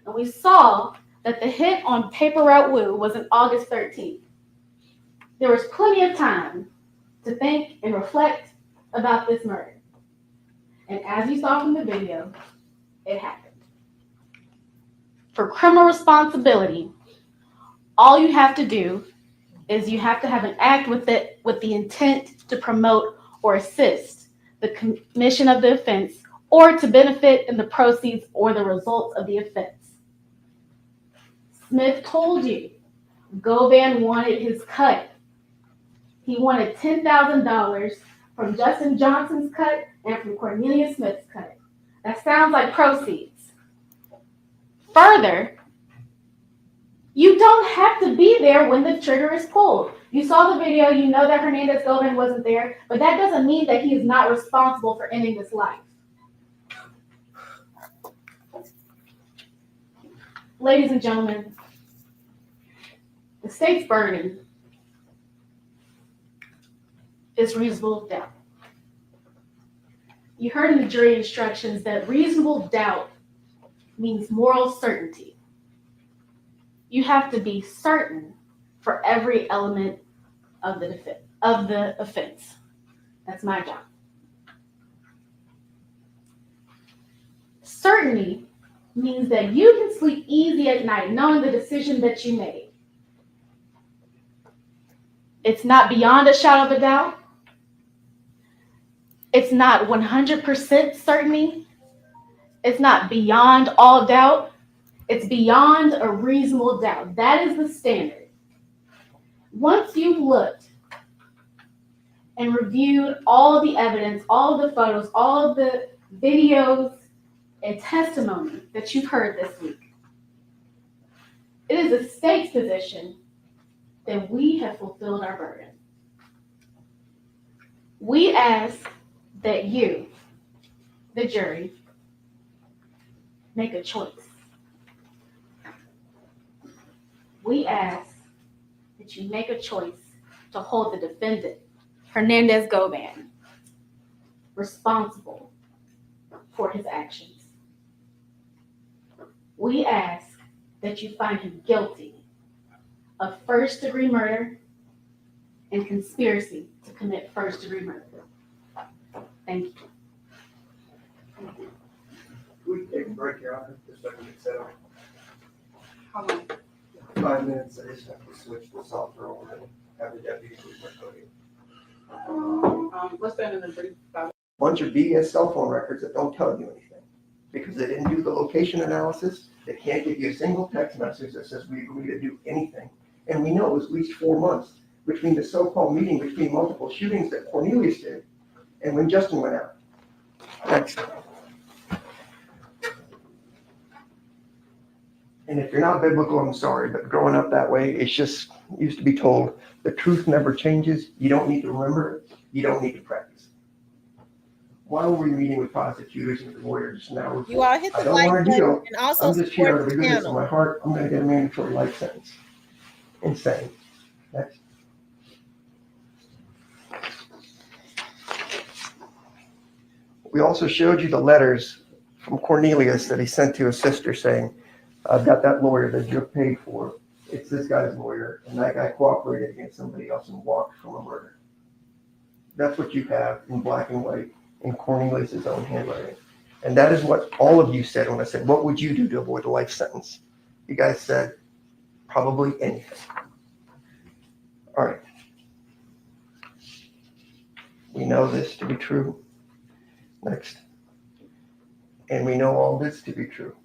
And we saw that the hit on Paper Route Woo was on August 13th. There was plenty of time to think and reflect about this murder. And as you saw from the video, it happened. For criminal responsibility, all you have to do is you have to have an act with the intent to promote or assist the commission of the offense or to benefit in the proceeds or the results of the offense. Smith told you Govan wanted his cut. He wanted $10,000 from Justin Johnson's cut and from Cornelia Smith's cut. That sounds like proceeds. Further, you don't have to be there when the trigger is pulled. You saw the video, you know that Hernandez Govan wasn't there, but that doesn't mean that he is not responsible for ending this life. Ladies and gentlemen, the state's burden is reasonable doubt. You heard in the jury instructions that reasonable doubt means moral certainty. You have to be certain for every element of the offense. That's my job. Certainty means that you can sleep easy at night knowing the decision that you made. It's not beyond a shadow of a doubt. It's not 100% certainty. It's not beyond all doubt. It's beyond a reasonable doubt. That is the standard. Once you've looked and reviewed all the evidence, all the photos, all the videos and testimony that you've heard this week. It is the state's position that we have fulfilled our burden. We ask that you, the jury, make a choice. We ask that you make a choice to hold the defendant, Hernandez-Govan, responsible for his actions. We ask that you find him guilty of first-degree murder and conspiracy to commit first-degree murder. Thank you. Can we take a break, Your Honor, just so I can get set up? How long? 5 minutes, I just have to switch the software over and have the deputy switch my coding. What's that in the brief about? Bunch of BS cell phone records that don't tell you anything. Because they didn't do the location analysis, they can't give you a single text message that says we agree to do anything. And we know it was at least 4 months between the so-called meeting between multiple shootings that Cornelius did and when Justin went out. Next. And if you're not biblical, I'm sorry, but growing up that way, it's just used to be told the truth never changes. You don't need to remember it. You don't need to practice. While we're meeting with prosecutors and lawyers now, You all hit I the don't like want to button deal. and also I'm just here out support of the the goodness of channel. my heart. I'm going to get a mandatory life sentence. Insane. Next. We also showed you the letters from Cornelius that he sent to his sister saying, I've got that lawyer that you paid for. It's this guy's lawyer, and that guy cooperated against somebody else and walked from a murder. That's what you have in black and white in Cornelius' own handwriting. And that is what all of you said when I said, what would you do to avoid a life sentence? You guys said, probably anything. All right. We know this to be true. Next. And we know all this to be true.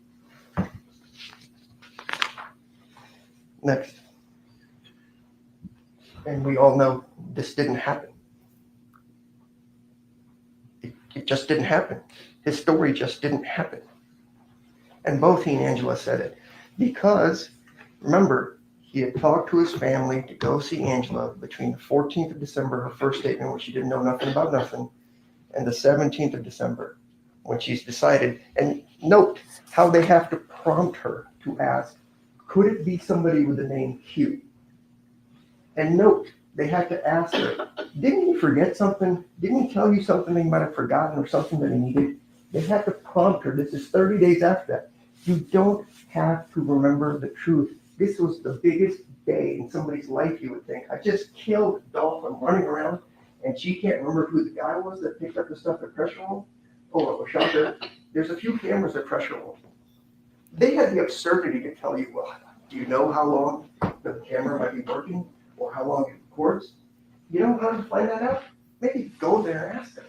Next. And we all know this didn't happen. It just didn't happen. His story just didn't happen. And both he and Angela said it. Because, remember, he had talked to his family to go see Angela between the 14th of December, her first statement, where she didn't know nothing about nothing, and the 17th of December, when she's decided. And note how they have to prompt her to ask, could it be somebody with the name Q? And note, they had to ask her, didn't he forget something? Didn't he tell you something he might have forgotten or something that he needed? They had to prompt her. This is 30 days after that. You don't have to remember the truth. This was the biggest day in somebody's life, you would think. I just killed Dolph. I'm running around, and she can't remember who the guy was that picked up the stuff at Pressure Room. Oh, it was shot there. There's a few cameras at Pressure Room. They had the absurdity to tell you, well, do you know how long the camera might be working or how long it records? You know how to find that out? Maybe go there and ask them.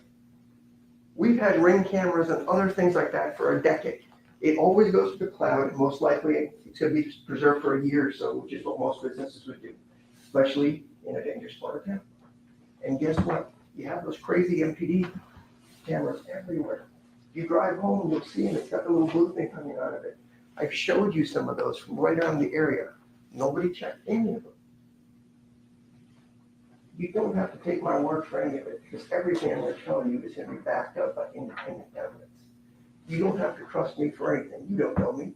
We've had Ring cameras and other things like that for a decade. It always goes to the cloud, and most likely it's going to be preserved for a year or so, which is what most businesses would do, especially in a dangerous part of town. And guess what? You have those crazy MPD cameras everywhere. You drive home, you'll see them. It's got the little blue thing coming out of it. I've showed you some of those from right around the area. Nobody checked any of them. You don't have to take my word for any of it, because everything I'm going to tell you is going to be backed up by independent evidence. You don't have to trust me for anything. You don't know me.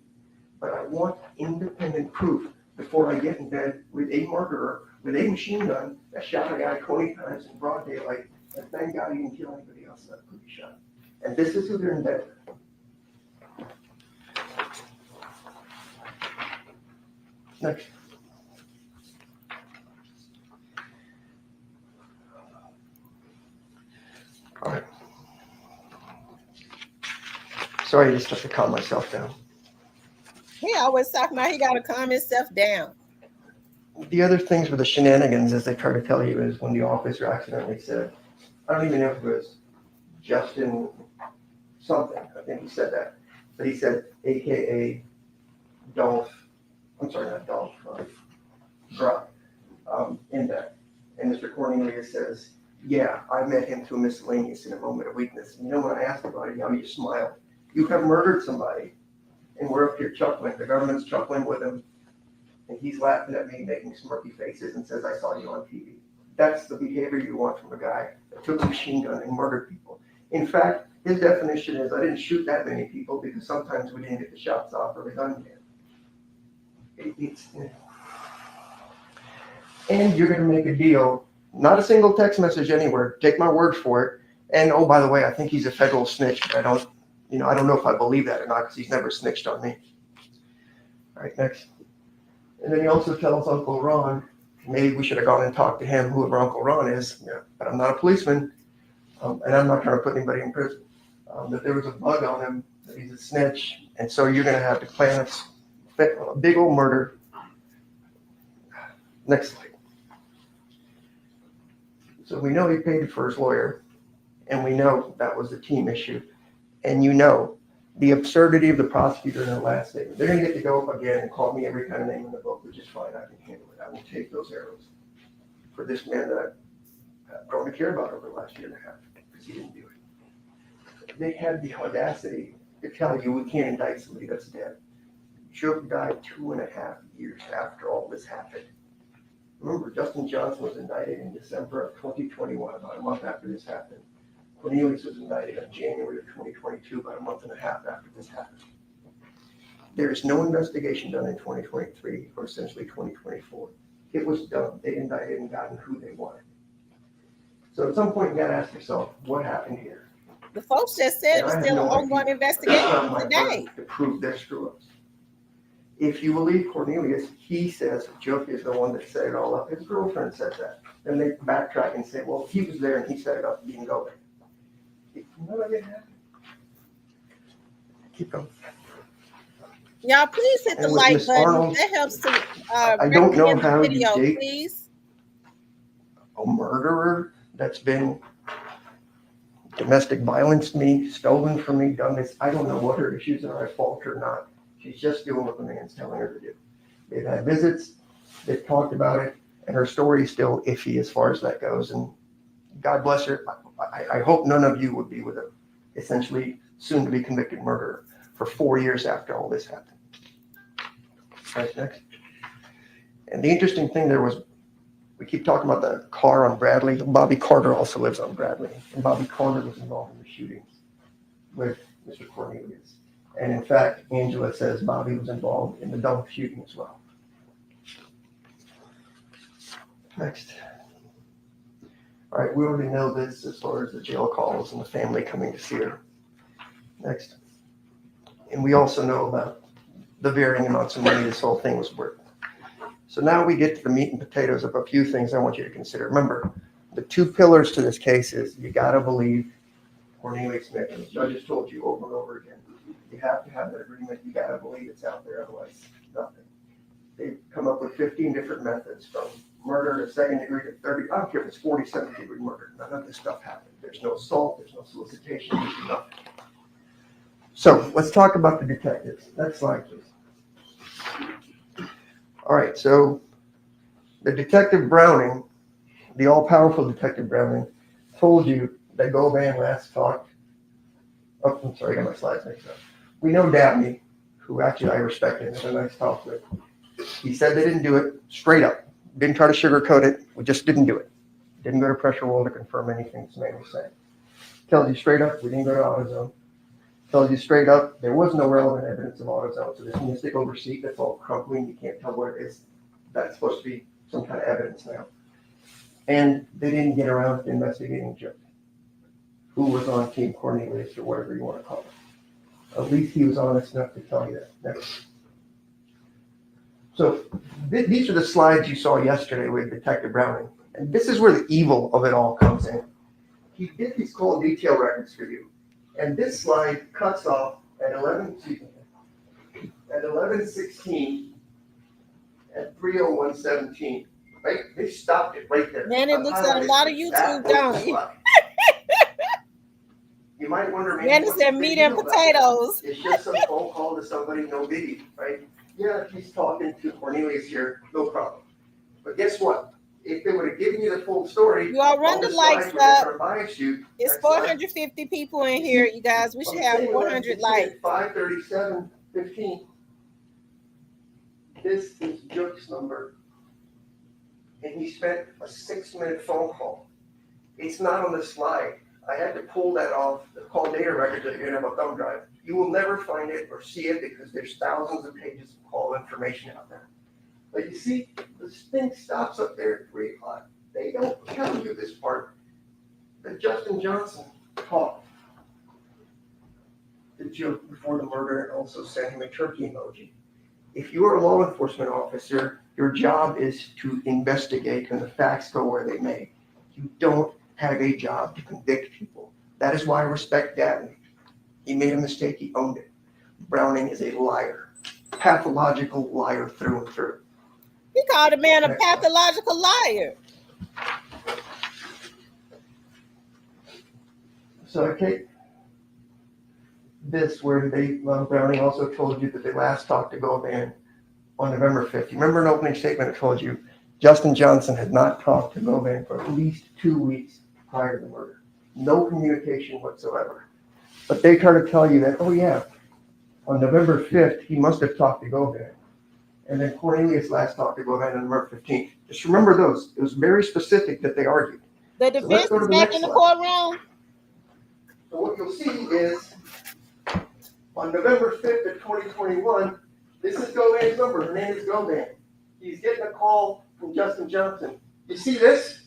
But I want independent proof before I get in bed with a murderer with a machine gun that shot a guy 20 times in broad daylight, and thank God he didn't kill anybody else that could be shot. And this is who they're in bed with. Next. All right. Sorry, I just have to calm myself down. He always talking about he got to calm himself down. The other things with the shenanigans, as they try to tell you, is when the officer accidentally said, I don't even know if it was Justin something, I think he said that, but he said AKA Dolph, I'm sorry, not Dolph, Brock, in that. And Mr. Cornelius says, Yeah, I met him through miscellaneous in a moment of weakness. And you know, when I asked about it, you smile. You have murdered somebody, and we're up here chuckling. The government's chuckling with him, and he's laughing at me, making smirky faces, and says, "I saw you on TV." That's the behavior you want from a guy that took a machine gun and murdered people. In fact, his definition is, I didn't shoot that many people because sometimes we didn't get the shots off or the gun jammed. And you're going to make a deal. Not a single text message anywhere. Take my word for it. And oh, by the way, I think he's a federal snitch. But I don't know if I believe that or not because he's never snitched on me. All right, next. And then he also tells Uncle Ron, maybe we should have gone and talked to him, whoever Uncle Ron is. Yeah, but I'm not a policeman, and I'm not trying to put anybody in prison. That there was a bug on him, that he's a snitch, and so you're going to have to plan a big old murder. Next slide. So we know he paid for his lawyer, and we know that was a team issue. And you know the absurdity of the prosecutor in their last statement. They're going to get to go up again and call me every kind of name in the book, which is fine. I can handle it. I will take those arrows for this man that I've grown to care about over the last year and a half because he didn't do it. They had the audacity to tell you we can't indict somebody that's dead. Joe died 2.5 years after all this happened. Remember, Justin Johnson was indicted in December of 2021, about a month after this happened. Cornelius was indicted in January of 2022, about a month and a half after this happened. There is no investigation done in 2023 or essentially 2024. It was done. They indicted and gotten who they wanted. So at some point, you got to ask yourself, what happened here? The folks just said it's still an ongoing investigation today. To prove their screw-ups. If you believe Cornelius, he says Jook is the one that set it all up. His girlfriend said that. Then they backtrack and say, well, he was there and he set it up. He didn't go there. None of it happened. Keep going. Y'all, please hit the like Ms. button. Arnold, That helps to I don't know recommend the how video, you date please. a murderer that's been domestic violenced me, stolen from me, done this. I don't know what her issues are at fault or not. She's just doing what the man's telling her to do. They've had visits, they've talked about it, and her story is still iffy as far as that goes. And God bless her. I hope none of you would be with a essentially soon to be convicted murderer for 4 years after all this happened. Right, next. And the interesting thing there was, we keep talking about the car on Bradley. Bobby Carter also lives on Bradley. And Bobby Carter was involved in the shootings with Mr. Cornelius. And in fact, Angela says Bobby was involved in the Dunk shooting as well. Next. All right, we already know this as far as the jail calls and the family coming to see her. Next. And we also know about the varying amounts of money this whole thing was worth. So now we get to the meat and potatoes of a few things I want you to consider. Remember, the two pillars to this case is you got to believe Cornelius Smith. And the judges told you over and over again, you have to have that agreement. You got to believe it's out there, otherwise nothing. They've come up with 15 different methods from murder to second degree to 30. I don't care if it's 47th degree murder. None of this stuff happened. There's no assault. There's no solicitation. There's nothing. So let's talk about the detectives. Next slide, please. All right. So the Detective Browning, the all-powerful Detective Browning, told you that Govan last talked. Oh, I'm sorry. I got my slides mixed up. We know Dabney, who actually I respect and had a nice talk with. He said they didn't do it straight up. Didn't try to sugarcoat it. We just didn't do it. Didn't go to pressure wall to confirm anything this man was saying. Tells you straight up, we didn't go to AutoZone. Tells you straight up, there was no relevant evidence of AutoZone. So this mystical receipt that's all crumbling, you can't tell what it is. That's supposed to be some kind of evidence now. And they didn't get around to investigating Joe, who was on Team Cornelius or whatever you want to call it. At least he was honest enough to tell you that. Next. So these are the slides you saw yesterday with Detective Browning. And this is where the evil of it all comes in. He did these call detail records for you. And this slide cuts off at 11:16 at 3:01:17. Right? They stopped it right there. Man, it looks like a lot of YouTube, don't it? You might wonder, man, it's that meat and potatoes. It's just some phone call to somebody, no biggie, right? Yeah, he's talking to Cornelius here, no problem. But guess what? if they would have given you the full story, You all run all the the lights slides would have up. turned bias you. It's Next slide. 450 people in here, you guys. We should I'm have saying, 400 lights. 537:15. This is Jook's number, and he spent a 6-minute phone call. It's not on the slide. I had to pull that off the call data records that you're gonna have a thumb drive. You will never find it or see it because there's thousands of pages of call information out there. But you see, this thing stops up there at 3 o'clock. They don't tell you this part. That Justin Johnson talked to Jook before the murder and also sent him a turkey emoji. If you are a law enforcement officer, your job is to investigate and the facts go where they may. You don't have a job to convict people. That is why I respect Dabney. He made a mistake, he owned it. Browning is a liar, pathological liar through and through. He called a man a pathological liar. So I take this where Browning also told you that they last talked to Govan on November 5th. You remember an opening statement that told you Justin Johnson had not talked to Govan for at least 2 weeks prior to the murder. No communication whatsoever. But they try to tell you that, oh yeah, on November 5th, he must have talked to Govan. And then Cornelius last talked to Govan on November 15th. Just remember those. It was very specific that they argued. The defense is back in the courtroom. So what you'll see is on November 5th of 2021, this is Govan's number. Her name is Govan. He's getting a call from Justin Johnson. You see this?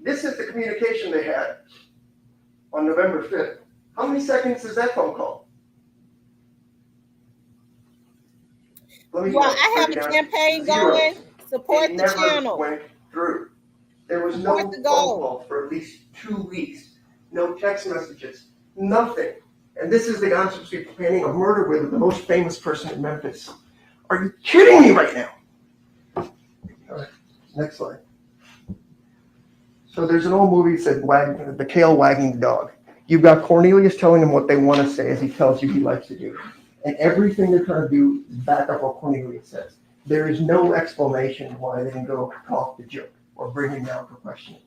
This is the communication they had on November 5th. How many seconds is that phone call? Well, I have a campaign going. Support the channel. Went through. There was no phone call for at least 2 weeks. No text messages. Nothing. And this is the guy I'm supposed to be planning a murder with the most famous person in Memphis. Are you kidding me right now? All right, next slide. So there's an old movie that said the tail wagging the dog. You've got Cornelius telling him what they want to say as he tells you he likes to do. And everything they're trying to do is back up what Cornelius says. There is no explanation why they didn't go talk to Joe or bring him down for questioning.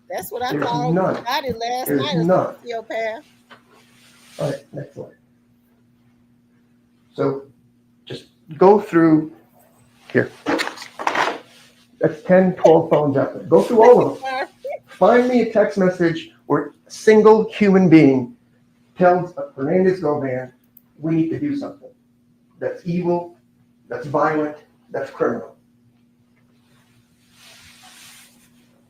That's what I There's thought none. about it last There's night. none. Sociopath. All right, next slide. So just go through here. That's 10, 12 phones out there. Go through all of them. Find me a text message where a single human being tells Hernandez Govan, we need to do something. That's evil, that's violent, that's criminal.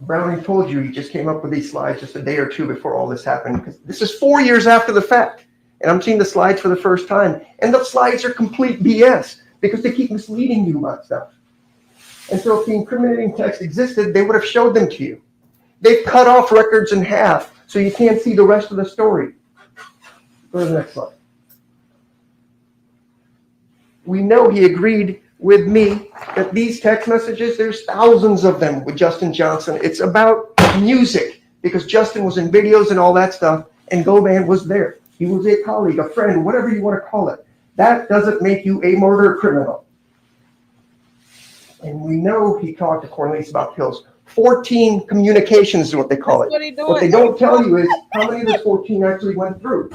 Browning told you he just came up with these slides just a day or two before all this happened, because this is 4 years after the fact. And I'm seeing the slides for the first time. And the slides are complete BS because they keep misleading you about stuff. And so if the incriminating text existed, they would have showed them to you. They've cut off records in half so you can't see the rest of the story. Go to the next slide. We know he agreed with me that these text messages, there's thousands of them with Justin Johnson. It's about music because Justin was in videos and all that stuff, and Govan was there. He was a colleague, a friend, whatever you want to call it. That doesn't make you a murder criminal. And we know he talked to Cornelius about pills. 14 communications is what they call it. What they don't tell you is how many of those 14 actually went through.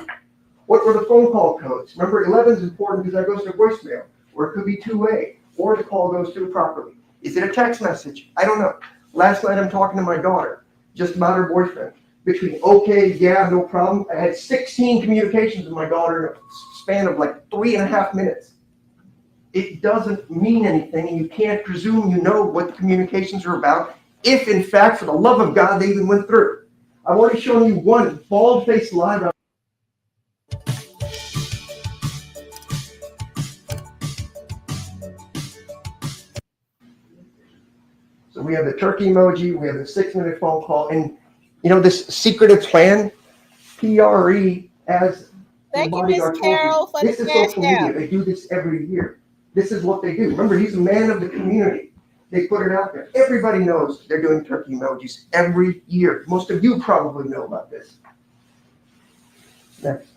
What were the phone call codes? Remember, 11 is important because that goes to voicemail, or it could be two-way, or the call goes through properly. Is it a text message? I don't know. Last night I'm talking to my daughter just about her boyfriend. Between okay, yeah, no problem, I had 16 communications with my daughter in a span of like 3.5 minutes. It doesn't mean anything, and you can't presume you know what the communications are about if, in fact, for the love of God, they even went through. I've already shown you one bald-faced lie. So we have the turkey emoji, we have the 6-minute phone call, and you know this secretive plan, PRE, as Thank you, Miss Carol, for the this is social media. They do this every year. This is what they do. Remember, he's a man of the community. They put it out there. Everybody knows they're doing turkey emojis every year. Most of you probably know about this. Next.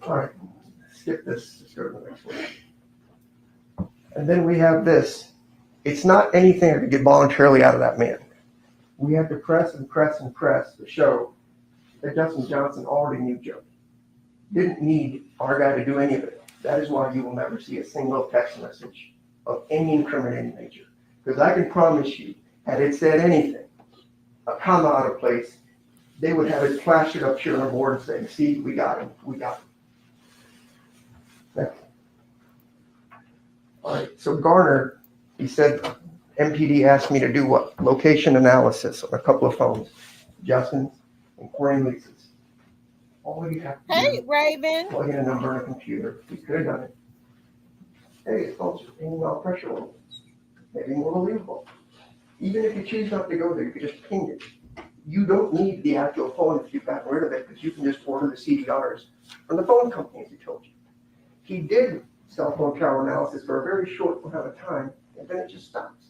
All right, skip this. Let's go to the next one. And then we have this. It's not anything I could get voluntarily out of that man. We had to press and press and press to show that Justin Johnson already knew Joe. Didn't need our guy to do any of it. That is why you will never see a single text message of any incriminating nature. Because I can promise you, had it said anything, a comma out of place, they would have it plastered up here on the board saying, see, we got him, we got him. Next. All right, so Garner, he said, MPD asked me to do what? Location analysis on a couple of phones, Justin's and Cornelius's. All you have to Hey, do, Raven. plug in a number on a computer. We could have done it. Hey, his phone's pinging off pressure levels. Maybe more believable. Even if you choose not to go there, you could just ping it. You don't need the actual phone if you've gotten rid of it, because you can just order the CDRs from the phone company, as he told you. He did cell phone tower analysis for a very short amount of time, and then it just stops.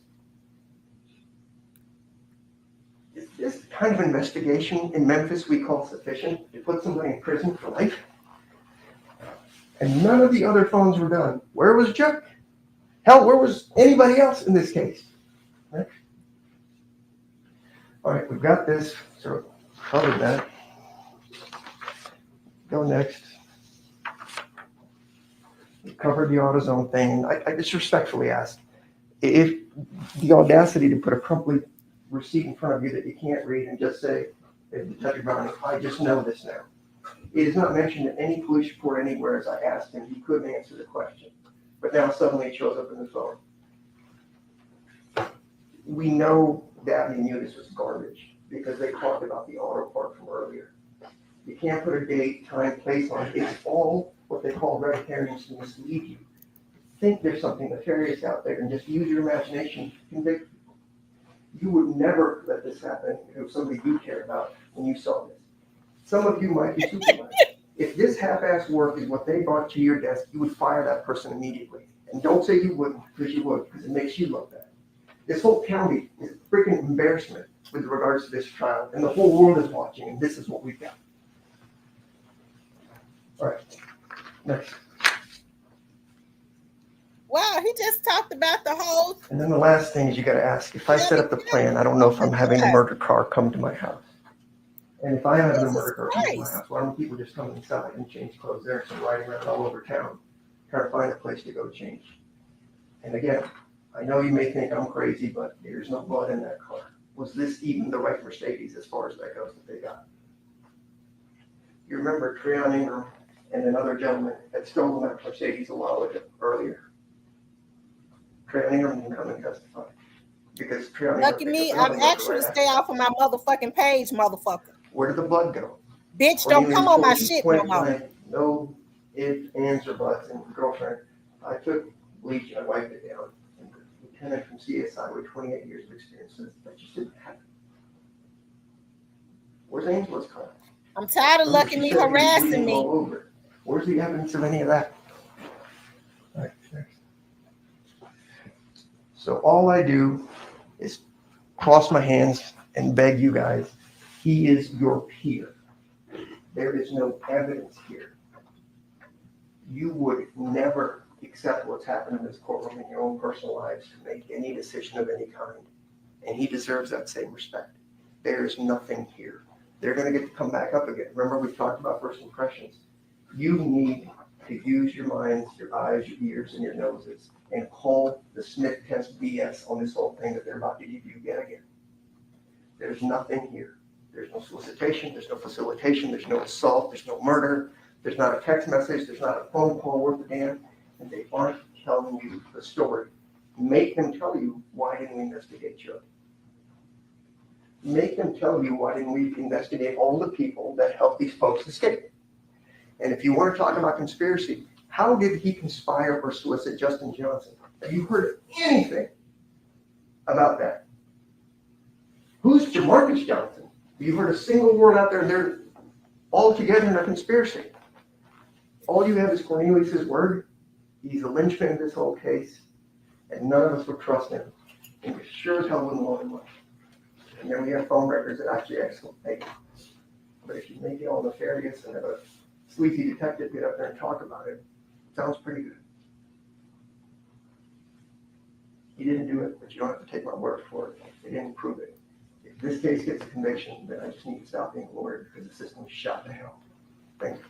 Is this kind of investigation in Memphis we call sufficient to put somebody in prison for life? And none of the other phones were done. Where was Chuck? Hell, where was anybody else in this case? Right? All right, we've got this, so covered that. Go next. We covered the AutoZone thing. I just respectfully ask, if the audacity to put a complete receipt in front of you that you can't read and just say, Detective Brown, I just know this now. It is not mentioned in any police report anywhere. As I asked him, he couldn't answer the question. But now suddenly it shows up in the phone. We know Dabney knew this was garbage because they talked about the auto part from earlier. You can't put a date, time, place on it. It's all what they call red herrings to mislead you. Think there's something nefarious out there and just use your imagination to convict people. You would never let this happen if it was somebody you cared about when you saw this. Some of you might be supervisors. If this half-assed work is what they brought to your desk, you would fire that person immediately. And don't say you wouldn't, because you would, because it makes you look bad. This whole county is a freaking embarrassment with regards to this trial, and the whole world is watching, and this is what we've got. All right, next. Wow, he just talked about the whole. And then the last thing is you got to ask, if I set up the plan, I don't know if I'm having the murder car come to my house. And if I have the murder car come to my house, why don't people just come inside and change clothes there instead of riding around all over town trying to find a place to go change? And again, I know you may think I'm crazy, but there's no blood in that car. Was this even the right Mercedes as far as that goes that they got? You remember Treon Ingram and another gentleman had stolen that Mercedes a while earlier. Treon Ingram didn't come and testify because Treon Lucky me, I've actually stay off of my motherfucking page, motherfucker. Where did the blood go? Bitch, don't come on my shit no more. No ifs, ands, or buts. And girlfriend, I took bleach and I wiped it down. And the lieutenant from CSI with 28 years of experience says that just didn't happen. Where's Angela's car? I'm tired of Lucky me harassing me. All over. Where's the evidence of any of that? All right, next. So all I do is cross my hands and beg you guys, he is your peer. There is no evidence here. You would never accept what's happened in this courtroom in your own personal lives to make any decision of any kind. And he deserves that same respect. There is nothing here. They're going to get to come back up again. Remember, we talked about first impressions. You need to use your minds, your eyes, your ears, and your noses and call the Smith test BS on this whole thing that they're about to give you yet again. There's nothing here. There's no solicitation, there's no facilitation, there's no assault, there's no murder, there's not a text message, there's not a phone call worth a damn, and they aren't telling you the story. Make them tell you, why didn't we investigate Chuck? Make them tell you, why didn't we investigate all the people that helped these folks escape? And if you want to talk about conspiracy, how did he conspire or solicit Justin Johnson? Have you heard anything about that? Who's Jamarcus Johnson? Have you heard a single word out there? They're all together in a conspiracy. All you have is Cornelius's word. He's the linchpin of this whole case, and none of us would trust him. And we sure as hell wouldn't loan him money. And then we have phone records that actually exculpate him. But if you make it all nefarious and have a sleazy detective get up there and talk about it, it sounds pretty good. He didn't do it, but you don't have to take my word for it. They didn't prove it. If this case gets a conviction, then I just need to stop being a lawyer because the system is shot to hell. Thank you.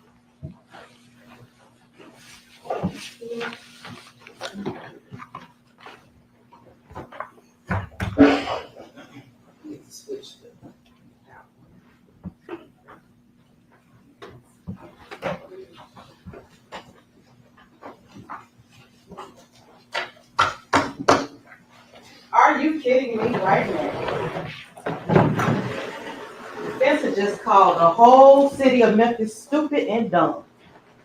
Are you kidding me right now? Spencer just called the whole city of Memphis stupid and dumb.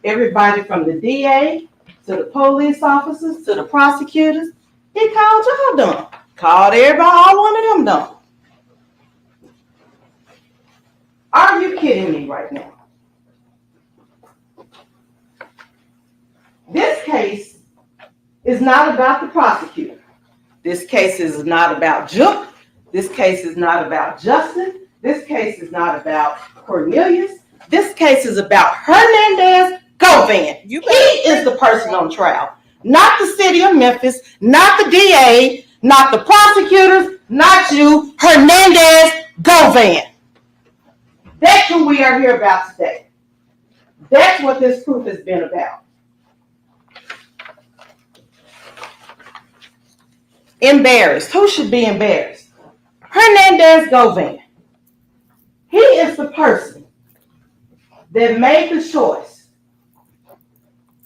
Everybody from the DA to the police officers to the prosecutors, he called y'all dumb. Called everybody, all one of them dumb. Are you kidding me right now? This case is not about the prosecutor. This case is not about Juke. This case is not about Justin. This case is not about Cornelius. This case is about Hernandez Govan. He is the person on trial, not the city of Memphis, not the DA, not the prosecutors, not you, Hernandez Govan. That's who we are here about today. That's what this proof has been about. Embarrassed. Who should be embarrassed? Hernandez Govan. He is the person that made the choice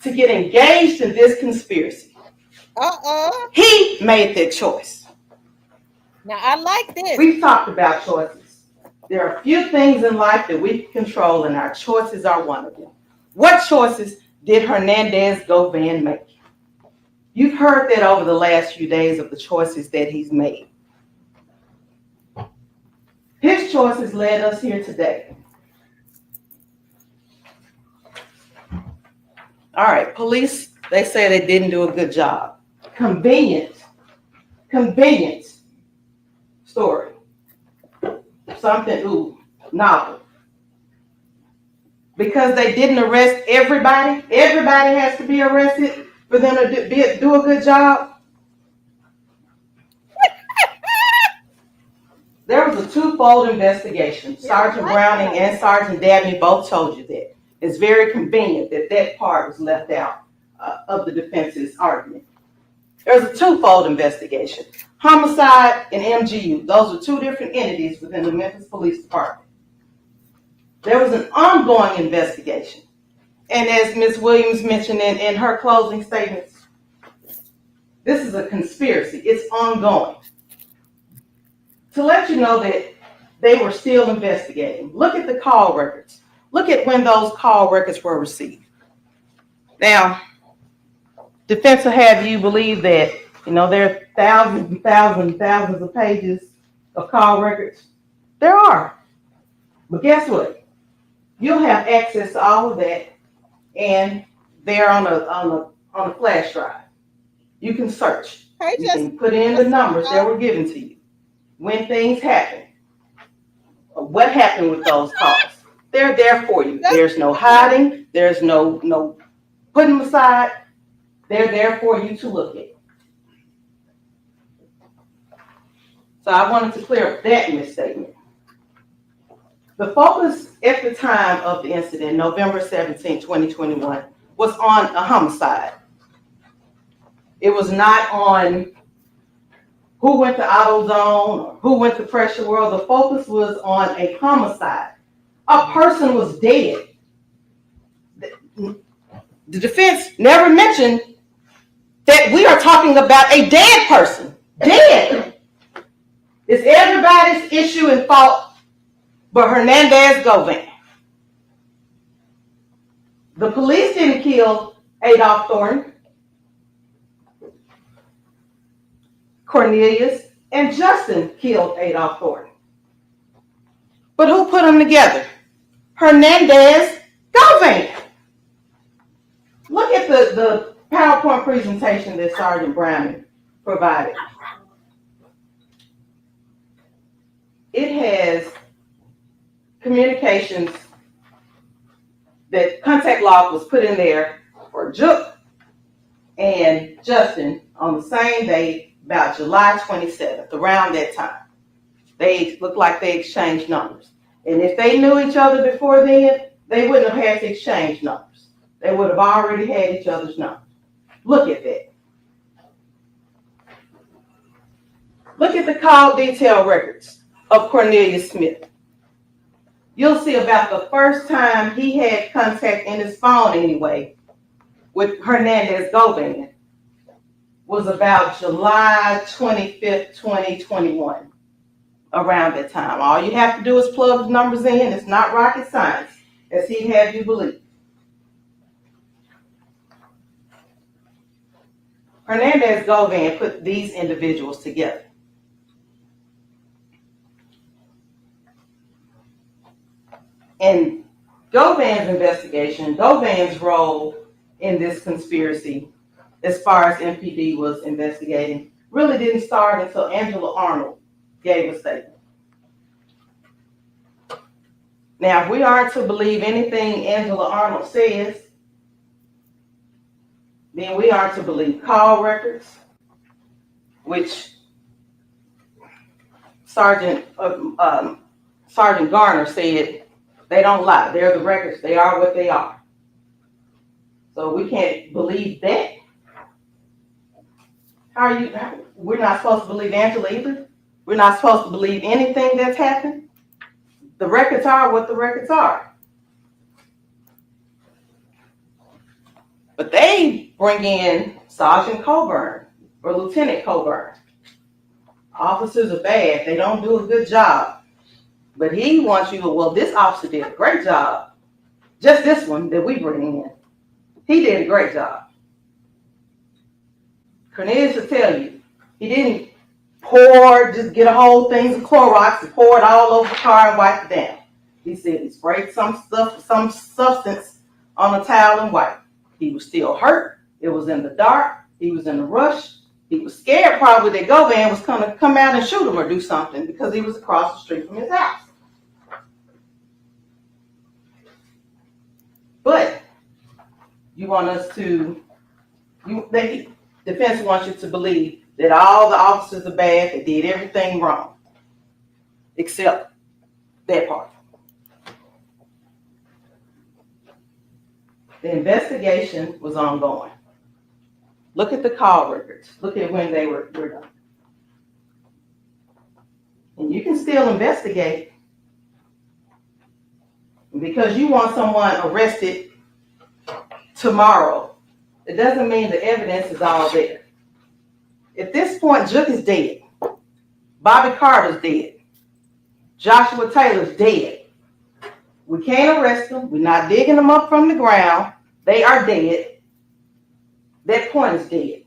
to get engaged in this conspiracy. He made that choice. Now, I like this. We've talked about choices. There are a few things in life that we can control, and our choices are one of them. What choices did Hernandez Govan make? You've heard that over the last few days of the choices that he's made. His choices led us here today. All right, police, they say they didn't do a good job. Convenient story. Something, novel. Because they didn't arrest everybody has to be arrested for them to do a good job. There was a twofold investigation. Sergeant Browning and Sergeant Dabney both told you that. It's very convenient that that part was left out of the defense's argument. There's a twofold investigation. Homicide and MGU. Those are two different entities within the Memphis Police Department. There was an ongoing investigation. And as Ms. Williams mentioned in her closing statements, this is a conspiracy. It's ongoing. To let you know that they were still investigating, look at the call records. Look at when those call records were received. Now, defense will have you believe that, there are thousands and thousands and thousands of pages of call records. There are. But guess what? You'll have access to all of that, and they're on a flash drive. You can search. You can put in the numbers that were given to you. When things happen, what happened with those calls. They're there for you. There's no hiding. There's no putting them aside. They're there for you to look at. So I wanted to clear up that misstatement. The focus at the time of the incident, November 17, 2021, was on a homicide. It was not on who went to AutoZone or who went to Pressure World. The focus was on a homicide. A person was dead. The defense never mentioned that we are talking about a dead person. Dead. It's everybody's issue and fault but Hernandez Govan. The police didn't kill Adolph Thornton. Cornelius and Justin killed Adolph Thornton. But who put them together? Hernandez Govan. Look at the PowerPoint presentation that Sergeant Browning provided. It has communications that contact log was put in there for Juke and Justin on the same day about July 27th, around that time. They looked like they exchanged numbers. And if they knew each other before then, they wouldn't have had to exchange numbers. They would have already had each other's numbers. Look at that. Look at the call detail records of Cornelius Smith. You'll see about the first time he had contact in his phone anyway with Hernandez Govan was about July 25th, 2021. Around that time. All you have to do is plug the numbers in. It's not rocket science, as he'd have you believe. Hernandez Govan put these individuals together. And Govan's investigation, Govan's role in this conspiracy, as far as MPD was investigating, really didn't start until Angela Arnold gave a statement. Now, if we are to believe anything Angela Arnold says, then we are to believe call records, which Sergeant Garner said they don't lie. They're the records. They are what they are. So we can't believe that. We're not supposed to believe Angela either. We're not supposed to believe anything that's happened. The records are what the records are. But they bring in Sergeant Coburn or Lieutenant Coburn. Officers are bad. They don't do a good job. But he wants you to, well, this officer did a great job. Just this one that we bring in. He did a great job. Cornelius will tell you, he didn't just get a whole thing of Clorox and pour it all over the car and wipe it down. He said he sprayed some substance on a towel and wiped. He was still hurt. It was in the dark. He was in a rush. He was scared probably that Govan was going to come out and shoot him or do something because he was across the street from his house. But you want us to, defense wants you to believe that all the officers are bad, they did everything wrong, except that part. The investigation was ongoing. Look at the call records. Look at when they were done. And you can still investigate. And because you want someone arrested tomorrow, it doesn't mean the evidence is all there. At this point, Jook is dead. Bobby Carter's dead. Joshua Taylor's dead. We can't arrest them. We're not digging them up from the ground. They are dead. That point is dead.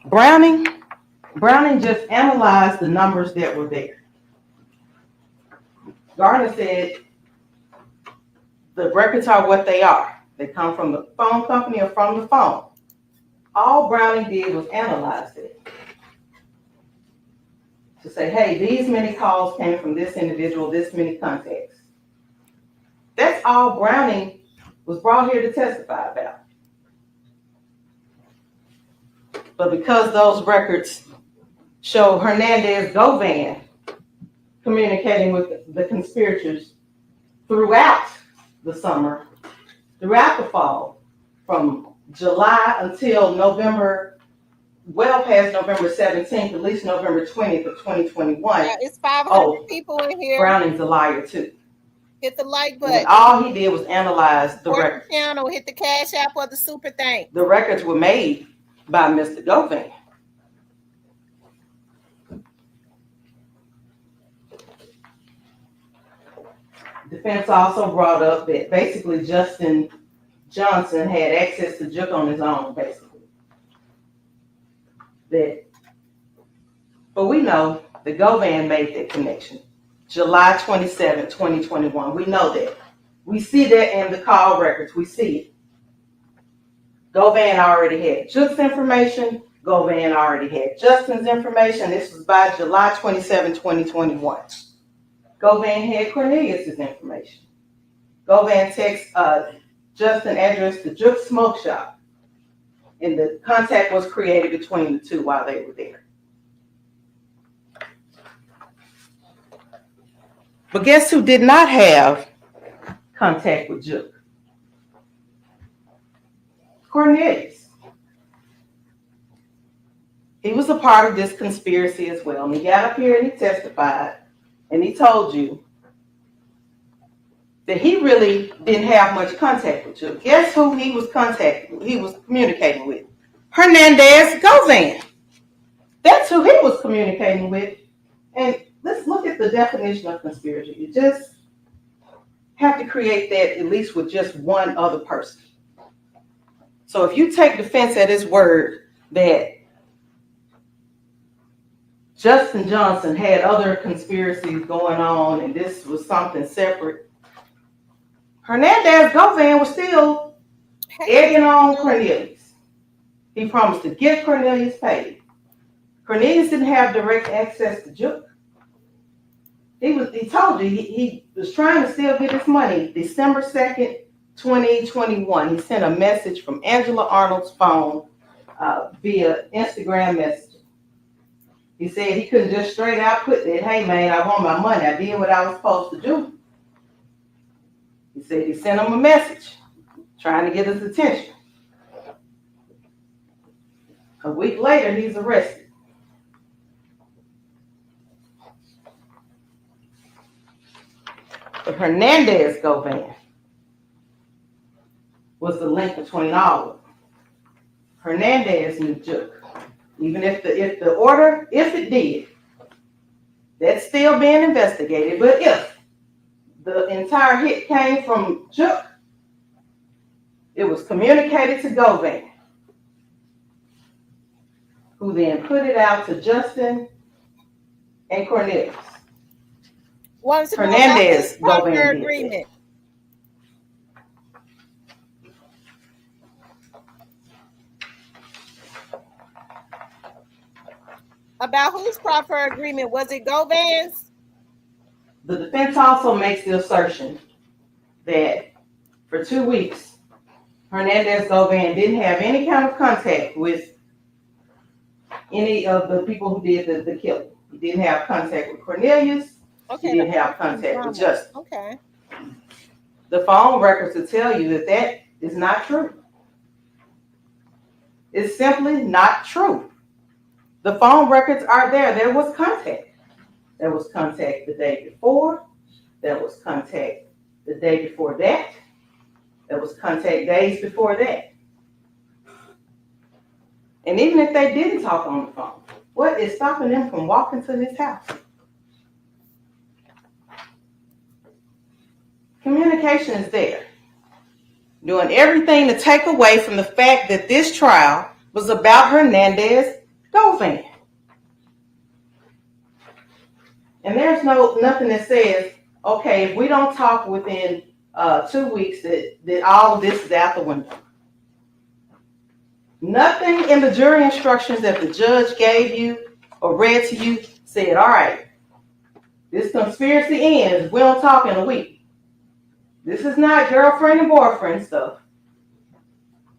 Browning just analyzed the numbers that were there. Garner said the records are what they are. They come from the phone company or from the phone. All Browning did was analyze it. To say, hey, these many calls came from this individual, this many contacts. That's all Browning was brought here to testify about. But because those records show Hernandez Govan communicating with the conspirators throughout the summer, throughout the fall, from July until November, well past November 17th, at least November 20th of 2021. Yeah, it's 500 people in here. Browning's a liar too. Hit the like button. And all he did was analyze the records. Channel, hit the Cash App or the Super Thank. The records were made by Mr. Govan. Defense also brought up that basically Justin Johnson had access to Jook on his own, basically. But we know that Govan made that connection. July 27, 2021. We know that. We see that in the call records. We see it. Govan already had Jook's information. Govan already had Justin's information. This was by July 27, 2021. Govan had Cornelius's information. Govan texts Justin addressed the Juke Smoke Shop, and the contact was created between the two while they were there. But guess who did not have contact with Juke? Cornelius. He was a part of this conspiracy as well. And he got up here and he testified, and he told you that he really didn't have much contact with Juke. Guess who he was communicating with? Hernandez Govan. That's who he was communicating with. And let's look at the definition of conspiracy. You just have to create that at least with just one other person. So if you take defense at his word that Justin Johnson had other conspiracies going on and this was something separate, Hernandez Govan was still egging on Cornelius. He promised to get Cornelius paid. Cornelius didn't have direct access to Juke. He told you he was trying to still get his money. December 2nd, 2021, he sent a message from Angela Arnold's phone via Instagram messaging. He said he couldn't just straight out put that, hey man, I want my money. I did what I was supposed to do. He said he sent him a message trying to get his attention. A week later, he's arrested. But Hernandez Govan was the link between all of them. Hernandez knew Juke. Even if the order, if it did, that's still being investigated. But if the entire hit came from Juke, it was communicated to Govan, who then put it out to Justin and Cornelius. Hernandez Govan agreement. About whose proper agreement? Was it Govan's? The defense also makes the assertion that for 2 weeks, Hernandez Govan didn't have any kind of contact with any of the people who did the killing. He didn't have contact with Cornelius. Okay, he didn't have contact with Justin. Okay. The phone records will tell you that that is not true. It's simply not true. The phone records are there. There was contact. There was contact the day before. There was contact the day before that. There was contact days before that. And even if they didn't talk on the phone, what is stopping them from walking to his house? Communication is there. Doing everything to take away from the fact that this trial was about Hernandez Govan. And there's nothing that says, okay, if we don't talk within 2 weeks, that all of this is out the window. Nothing in the jury instructions that the judge gave you or read to you said, all right, this conspiracy ends if we don't talk in a week. This is not girlfriend and boyfriend stuff.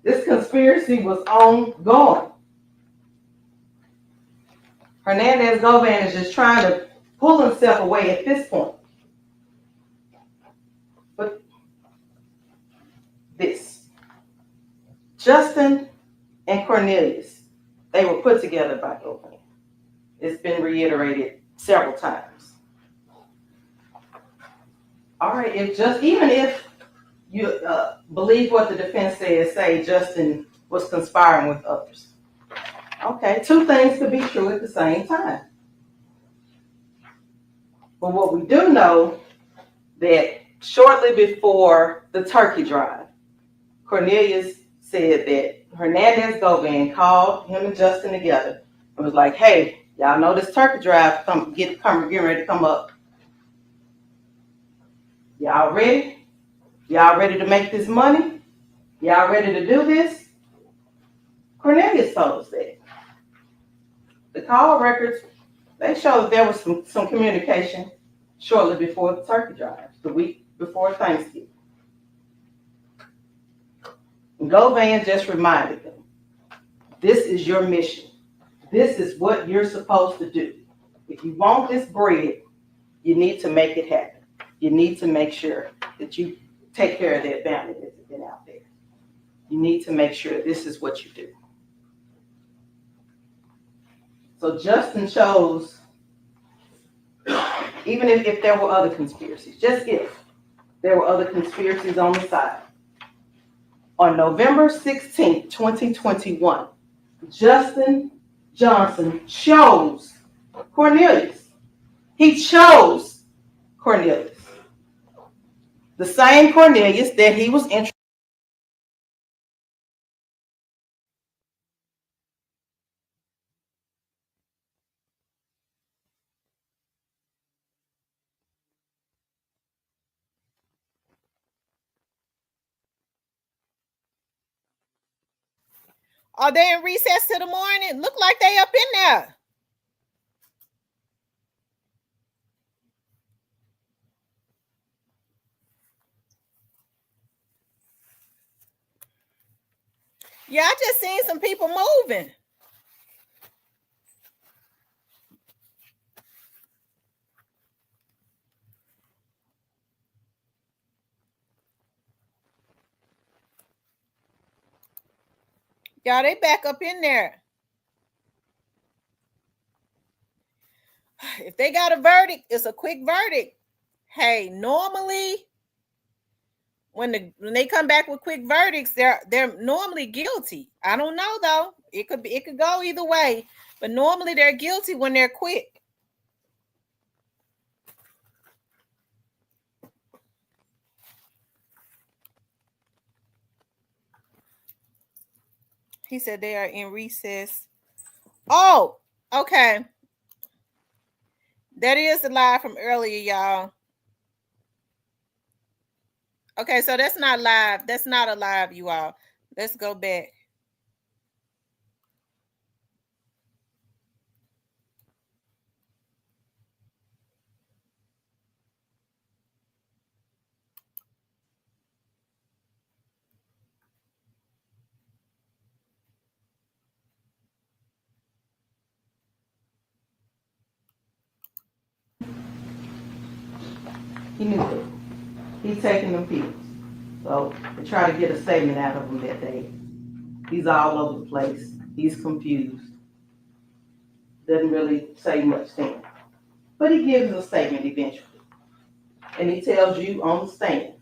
This conspiracy was ongoing. Hernandez Govan is just trying to pull himself away at this point. But this, Justin and Cornelius, they were put together by Govan. It's been reiterated several times. All right, even if you believe what the defense says, say Justin was conspiring with others. Okay, 2 things could be true at the same time. But what we do know that shortly before the turkey drive, Cornelius said that Hernandez Govan called him and Justin together and was like, hey, y'all know this turkey drive getting ready to come up. Y'all ready? Y'all ready to make this money? Y'all ready to do this? Cornelius told us that. The call records, they show that there was some communication shortly before the turkey drive, the week before Thanksgiving. And Govan just reminded them, this is your mission. This is what you're supposed to do. If you want this bread, you need to make it happen. You need to make sure that you take care of that family that's been out there. You need to make sure this is what you do. So Justin chose, even if there were other conspiracies, just if there were other conspiracies on the side. On November 16th, 2021, Justin Johnson chose Cornelius. He chose Cornelius. The same Cornelius that he was interested. Are they in recess till the morning? Look like they up in there. Yeah, I just seen some people moving. Y'all, they back up in there. If they got a verdict, it's a quick verdict. Hey, normally when they come back with quick verdicts, they're normally guilty. I don't know though. It could go either way, but normally they're guilty when they're quick. He said they are in recess. Oh, okay. That is the live from earlier, y'all. Okay, so that's not live. That's not a live, you all. Let's go back. He knew it. He's taking them pills. So they try to get a statement out of him that day. He's all over the place. He's confused. Doesn't really say much then. But he gives a statement eventually. And he tells you on the stand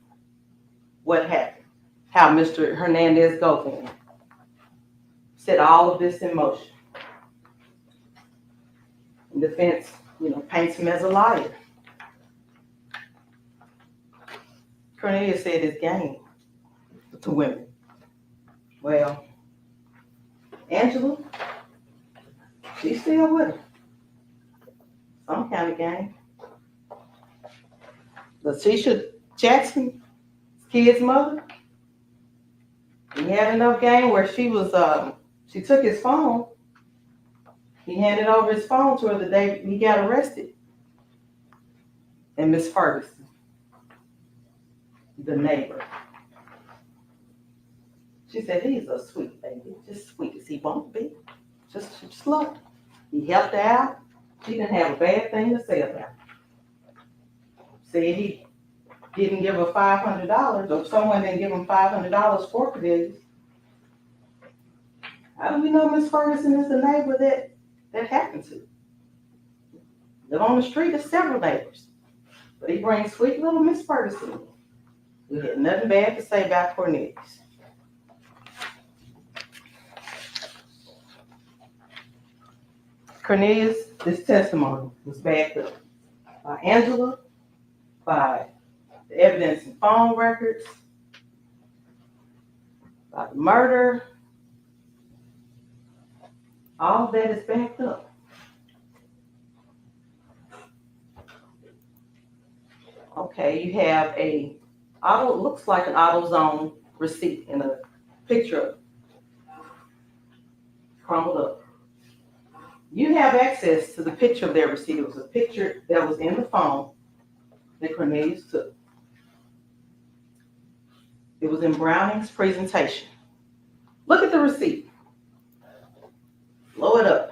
what happened. How Mr. Hernandez Govan set all of this in motion. And defense, paints him as a liar. Cornelius said it's game to women. Well, Angela, she's still with him. Some kind of game. Letitia Jackson, his kid's mother, he had enough game where she took his phone. He handed over his phone to her the day he got arrested. And Miss Ferguson, the neighbor, she said, he's a sweet baby, just sweet as he won't be. Just slow. He helped her out. She didn't have a bad thing to say about him. Said he didn't give her $500, or someone didn't give him $500 for Cornelius. How do we know Miss Ferguson is the neighbor that happened to? Live on the street, there's several neighbors. But he brings sweet little Miss Ferguson. We had nothing bad to say about Cornelius. Cornelius, this testimony was backed up by Angela, by the evidence and phone records, by the murder. All of that is backed up. Okay, you have looks like an AutoZone receipt in a picture of it, crumbled up. You have access to the picture of their receipt. It was a picture that was in the phone that Cornelius took. It was in Browning's presentation. Look at the receipt. Blow it up.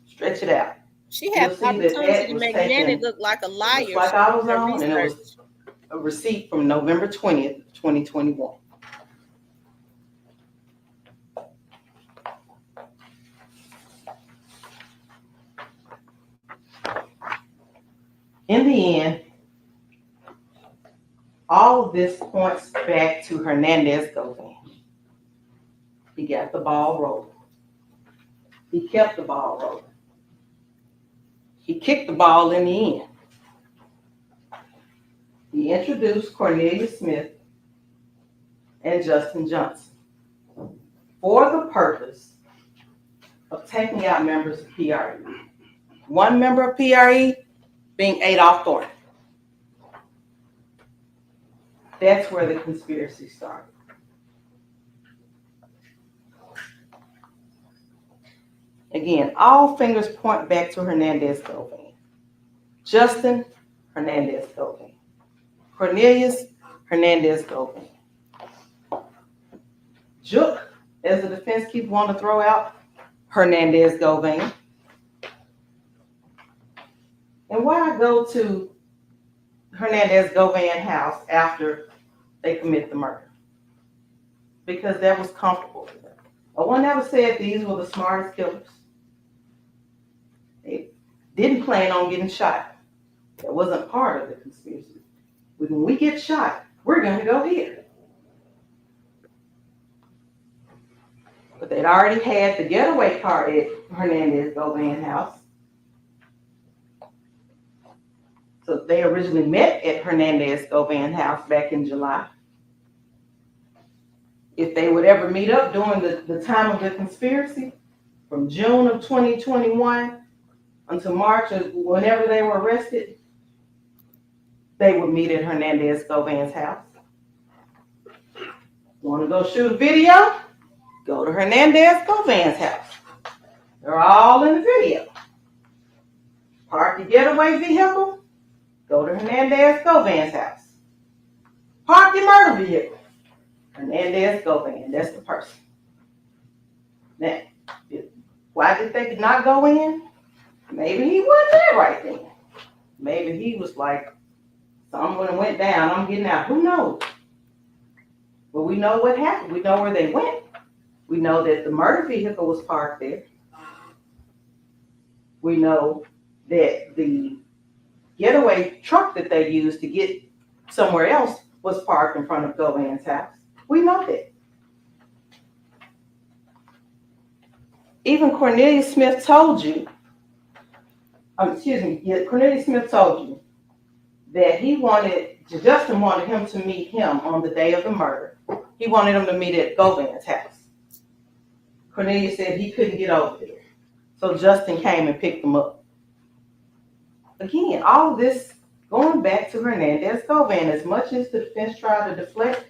Stretch it out. She had You'll an see that opportunity that to was make Nanny taken look like a liar. just like She I did was her on, and it was research. a receipt from November 20th, 2021. In the end, all of this points back to Hernandez Govan. He got the ball rolling. He kept the ball rolling. He kicked the ball in the end. He introduced Cornelia Smith and Justin Johnson for the purpose of taking out members of PRE. One member of PRE being Adolph Thornton. That's where the conspiracy started. Again, all fingers point back to Hernandez Govan. Justin, Hernandez Govan. Cornelius, Hernandez Govan. Juke, as the defense keeps wanting to throw out, Hernandez Govan. And why I go to Hernandez Govan house after they commit the murder? Because that was comfortable for them. No one ever said these were the smartest killers. They didn't plan on getting shot. That wasn't part of the conspiracy. When we get shot, we're going to go here. But they'd already had the getaway car at Hernandez Govan house. So they originally met at Hernandez Govan house back in July. If they would ever meet up during the time of the conspiracy, from June of 2021 until March of whenever they were arrested, they would meet at Hernandez Govan's house. Want to go shoot a video? Go to Hernandez Govan's house. They're all in the video. Park the getaway vehicle? Go to Hernandez Govan's house. Park your murder vehicle? Hernandez Govan, that's the person. Now, why did they not go in? Maybe he wasn't there right then. Maybe he was like, someone went down, I'm getting out. Who knows? But we know what happened. We know where they went. We know that the murder vehicle was parked there. We know that the getaway truck that they used to get somewhere else was parked in front of Govan's house. We know that. Even Cornelia Smith told you, Cornelia Smith told you that Justin wanted him to meet him on the day of the murder. He wanted him to meet at Govan's house. Cornelia said he couldn't get over there. So Justin came and picked him up. Again, all of this going back to Hernandez Govan. As much as the defense tried to deflect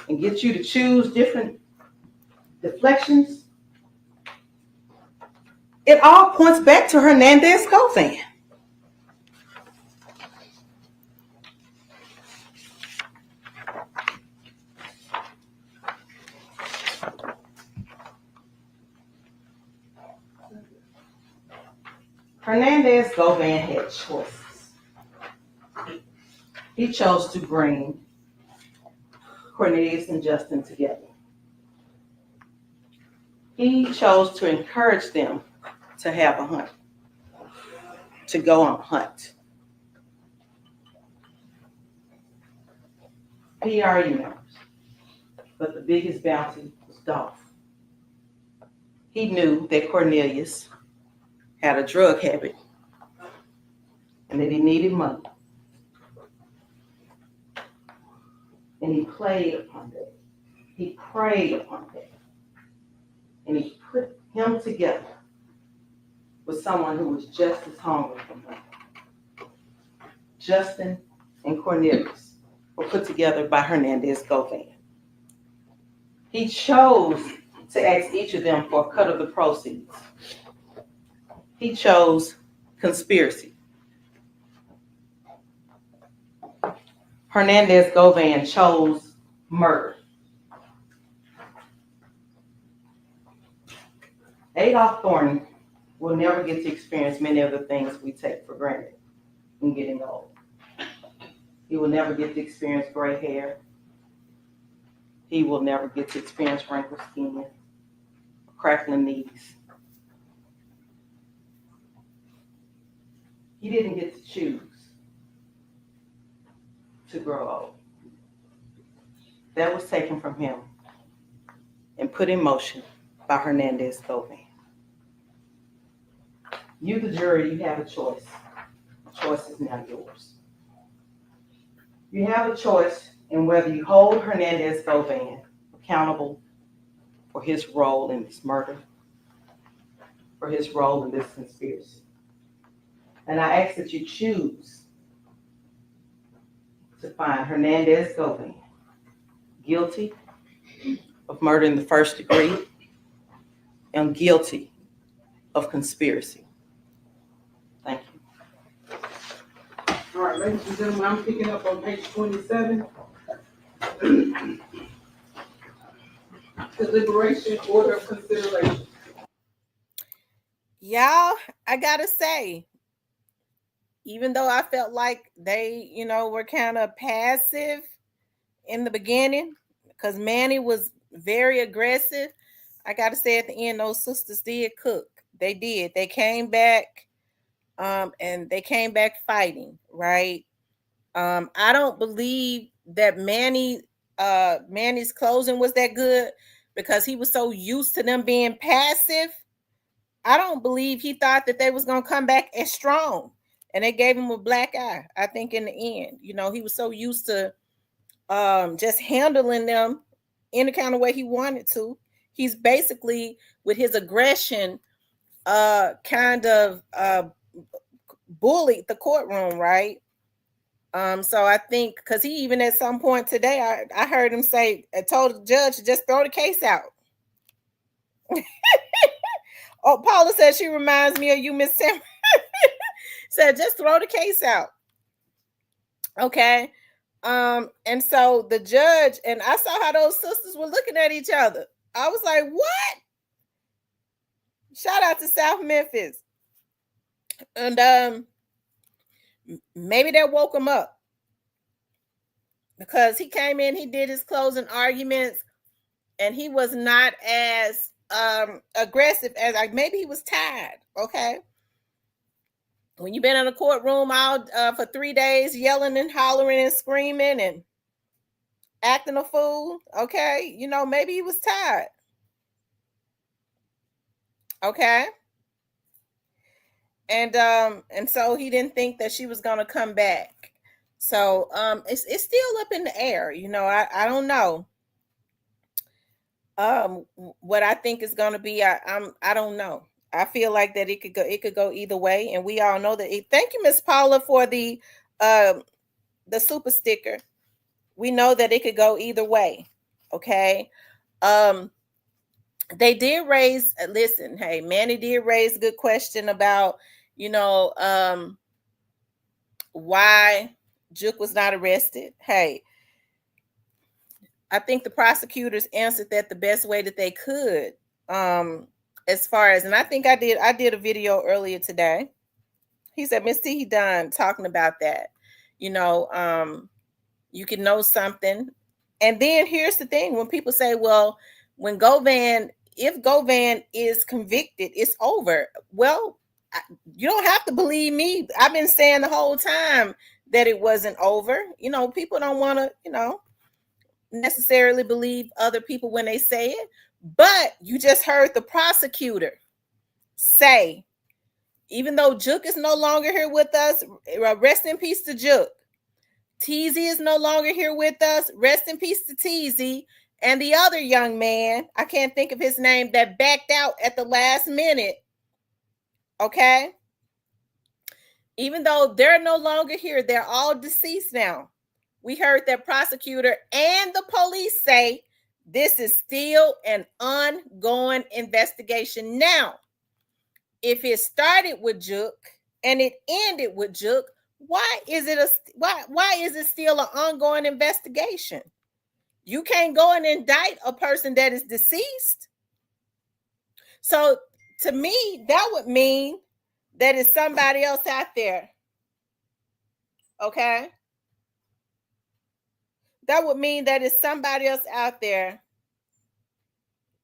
and get you to choose different deflections, it all points back to Hernandez Govan. Hernandez Govan had choices. He chose to bring Cornelius and Justin together. He chose to encourage them to have a hunt, to go on a hunt. PRE members, but the biggest bounty was Dolph. He knew that Cornelius had a drug habit and that he needed money. And he played upon that. He preyed upon that. And he put him together with someone who was just as hungry for him. Justin and Cornelius were put together by Hernandez Govan. He chose to ask each of them for a cut of the proceeds. He chose conspiracy. Hernandez Govan chose murder. Adolph Thornton will never get to experience many of the things we take for granted in getting old. He will never get to experience gray hair. He will never get to experience wrinkled skin, crackling knees. He didn't get to choose to grow old. That was taken from him and put in motion by Hernandez-Govan. You, the jury, you have a choice. The choice is now yours. You have a choice in whether you hold Hernandez-Govan accountable for his role in this murder, for his role in this conspiracy. And I ask that you choose to find Hernandez-Govan guilty of murder in the first degree and guilty of conspiracy. Thank you. All right, ladies and gentlemen, I'm picking up on page 27. Deliberation, order of consideration. Y'all, I gotta say, even though I felt like they, were kind of passive in the beginning, because Manny was very aggressive, I gotta say at the end, those sisters did cook. They did. They came back, and they came back fighting, right? I don't believe that Manny's closing was that good because he was so used to them being passive. I don't believe he thought that they was going to come back as strong, and they gave him a black eye. I think in the end, he was so used to just handling them in the kind of way he wanted to. He's basically, with his aggression, kind of bullied the courtroom, right? So I think, because he even at some point today, I heard him say, I told the judge to just throw the case out. Oh, Paula said she reminds me of you, Miss Tim. Said just throw the case out. Okay. And so the judge, and I saw how those sisters were looking at each other. I was like, what? Shout out to South Memphis. And maybe that woke him up, because he came in, he did his closing arguments, and he was not as aggressive as maybe he was tired. Okay. When you've been in a courtroom out for 3 days, yelling and hollering and screaming and acting a fool, okay, maybe he was tired. Okay. And so he didn't think that she was gonna come back. So it's still up in the air. I don't know. What I think is gonna be, I don't know. I feel like that it could go either way, and we all know that. Thank you, Miss Paula, for the super sticker. We know that it could go either way. Okay. They did raise. Listen, hey, Manny did raise a good question about why Juke was not arrested. Hey, I think the prosecutors answered that the best way that they could. As far as, and I think I did a video earlier today. He said, Miss T, he done talking about that. You can know something. And then here's the thing. When people say, well, if Govan is convicted, it's over. Well, you don't have to believe me. I've been saying the whole time that it wasn't over. People don't want to, necessarily believe other people when they say it. But you just heard the prosecutor say, even though Juke is no longer here with us, rest in peace to Juke. Teasy is no longer here with us, rest in peace to Teasy. And the other young man, I can't think of his name, that backed out at the last minute. Okay? Even though they're no longer here, they're all deceased now. We heard that prosecutor and the police say this is still an ongoing investigation. Now, if it started with Juke and it ended with Juke, why is it still an ongoing investigation? You can't go and indict a person that is deceased. So to me, that would mean that it's somebody else out there. Okay? That would mean that it's somebody else out there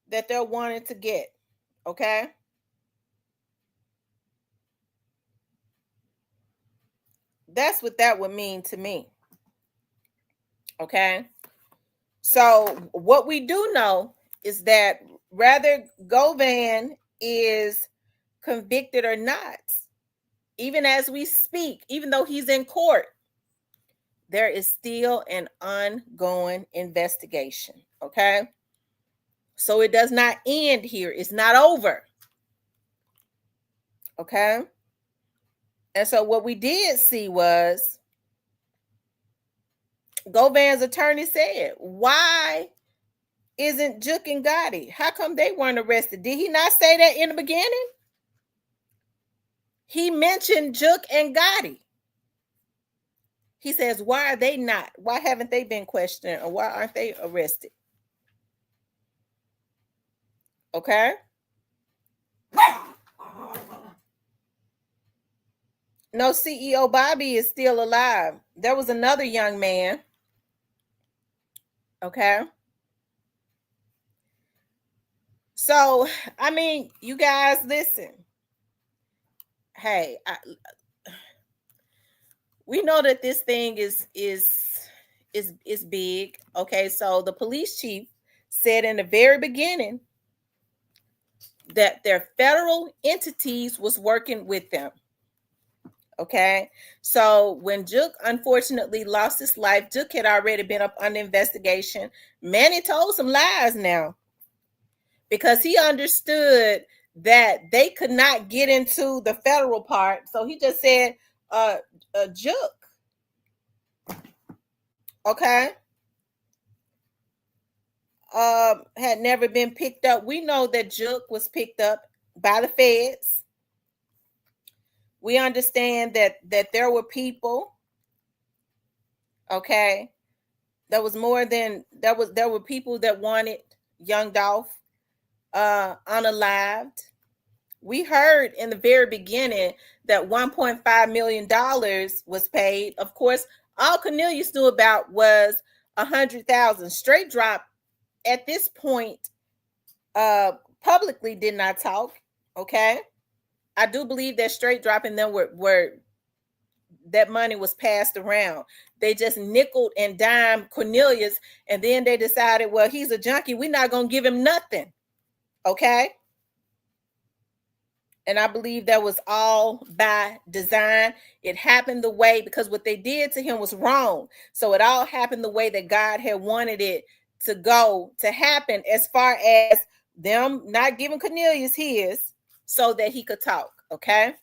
that they're wanting to get. Okay? That's what that would mean to me. Okay? So what we do know is that whether Govan is convicted or not, even as we speak, even though he's in court, there is still an ongoing investigation. Okay? So it does not end here. It's not over. Okay? And so what we did see was Govan's attorney said, why isn't Juk and Gotti? How come they weren't arrested? Did he not say that in the beginning? He mentioned Juk and Gotti. He says, why are they not? Why haven't they been questioned? Or why aren't they arrested? Okay? No, CEO Bobby is still alive. There was another young man. Okay? So, I mean, you guys listen. Hey, we know that this thing is big. Okay, so the police chief said in the very beginning that their federal entities was working with them. Okay, so when Juk unfortunately lost his life, Juk had already been up under investigation. Manny told some lies now because he understood that they could not get into the federal part. So he just said, Juk. Okay. Had never been picked up. We know that Juk was picked up by the feds. We understand that there were people. Okay. There were people that wanted young Dolph unalived. We heard in the very beginning that $1.5 million was paid. Of course, all Cornelius knew about was $100,000. Straight Drop at this point publicly did not talk. Okay. I do believe that Straight Drop and them were that money was passed around. They just nickeled and dimed Cornelius, and then they decided, well, he's a junkie. We're not going to give him nothing. Okay. And I believe that was all by design. It happened the way, because what they did to him was wrong. So it all happened the way that God had wanted it to happen, as far as them not giving Cornelius his so that he could talk. Okay.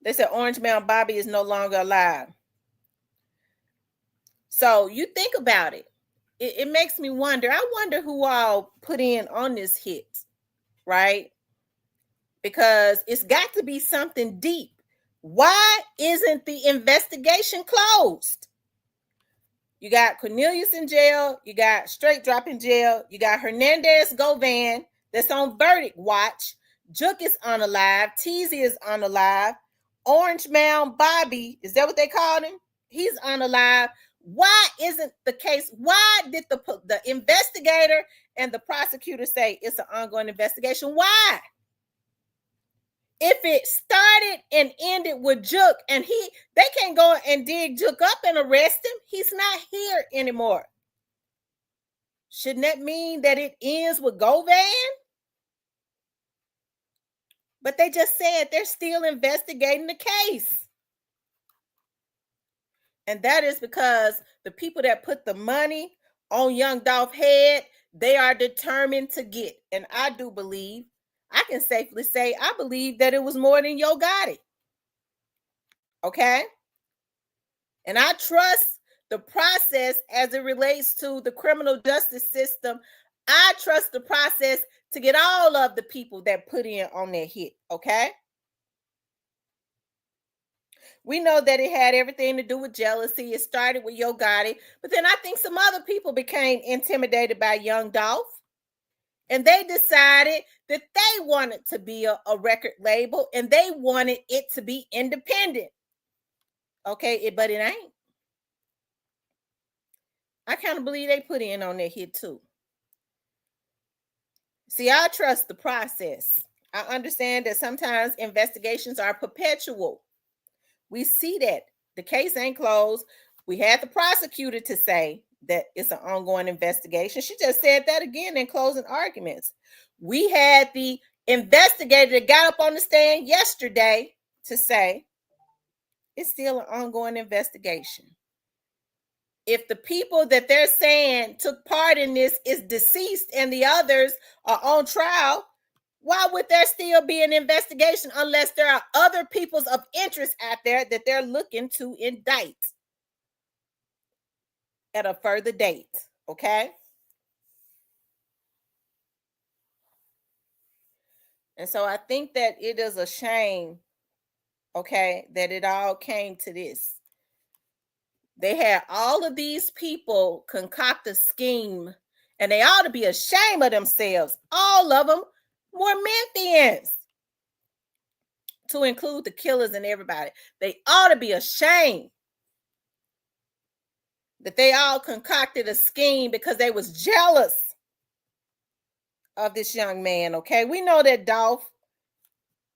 They said Orange Man Bobby is no longer alive. So you think about it. It makes me wonder. I wonder who all put in on this hit, right? Because it's got to be something deep. Why isn't the investigation closed? You got Cornelius in jail. You got Straight Drop in jail. You got Hernandez Govan that's on verdict watch. Juk is unalive. Teasy is unalive. Orange Mound Bobby, is that what they called him? He's unalive. Why isn't the case? Why did the investigator and the prosecutor say it's an ongoing investigation? Why? If it started and ended with Juk, and they can't go and dig Juk up and arrest him. He's not here anymore. Shouldn't that mean that it ends with Govan? But they just said they're still investigating the case. And that is because the people that put the money on young Dolph head, they are determined to get. And I do believe, I can safely say, I believe that it was more than Yo Gotti. Okay? And I trust the process as it relates to the criminal justice system. I trust the process to get all of the people that put in on their hit. Okay? We know that it had everything to do with jealousy. It started with Yo Gotti, but then I think some other people became intimidated by young Dolph. And they decided that they wanted to be a record label and they wanted it to be independent. Okay, but it ain't. I kind of believe they put in on that hit too. See, I trust the process. I understand that sometimes investigations are perpetual. We see that. The case ain't closed. We had the prosecutor to say that it's an ongoing investigation. She just said that again in closing arguments. We had the investigator that got up on the stand yesterday to say it's still an ongoing investigation. If the people that they're saying took part in this is deceased and the others are on trial, why would there still be an investigation unless there are other peoples of interest out there that they're looking to indict at a further date? Okay. And so I think that it is a shame, okay, that it all came to this. They had all of these people concoct a scheme, and they ought to be ashamed of themselves. All of them were Memphians, to include the killers and everybody. They ought to be ashamed that they all concocted a scheme because they was jealous of this young man. Okay, we know that Dolph.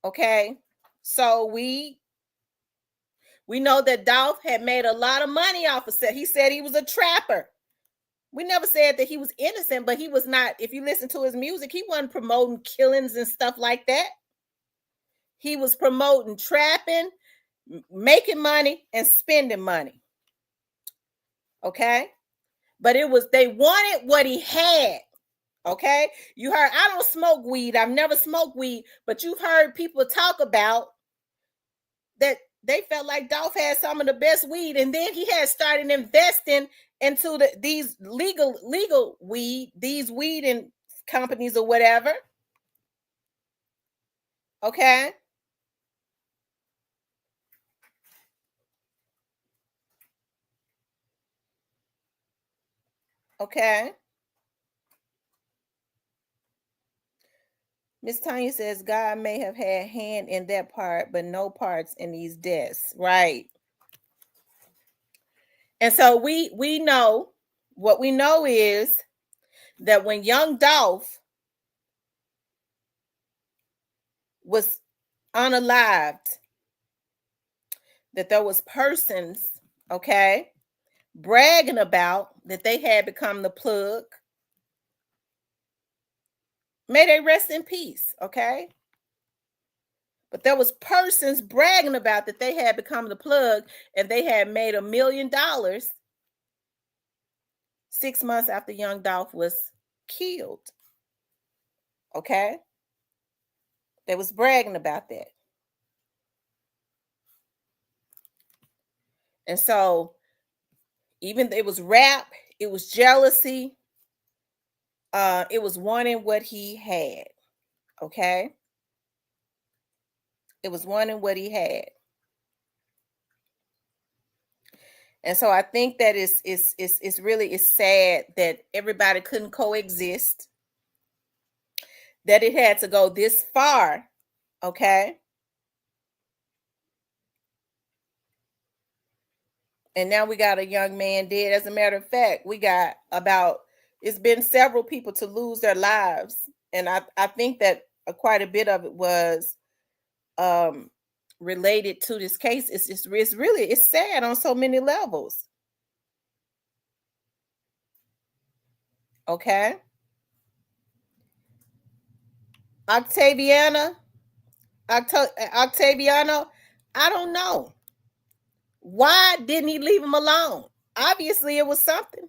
Okay, so we know that Dolph had made a lot of money off of it. He said he was a trapper. We never said that he was innocent, but he was not. If you listen to his music, he wasn't promoting killings and stuff like that. He was promoting trapping, making money, and spending money. Okay, but they wanted what he had. Okay, you heard, I don't smoke weed. I've never smoked weed, but you've heard people talk about that they felt like Dolph had some of the best weed, and then he had started investing into these legal weed, these weeding companies or whatever. Okay. Okay. Miss Tanya says God may have had hand in that part, but no parts in these deaths. Right. And so we know, what we know is that when young Dolph was unalived, that there was persons, okay, bragging about that they had become the plug. May they rest in peace, okay? But there was persons bragging about that they had become the plug and they had made $1 million 6 months after young Dolph was killed. Okay? They was bragging about that. And so even it was rap, it was jealousy, it was wanting what he had. Okay? It was wanting what he had. And so I think that it's really sad that everybody couldn't coexist, that it had to go this far. Okay? And now we got a young man dead. As a matter of fact, we got it's been several people to lose their lives. And I think that quite a bit of it was related to this case. It's sad on so many levels. Okay. Octaviano, I don't know. Why didn't he leave him alone? Obviously, it was something.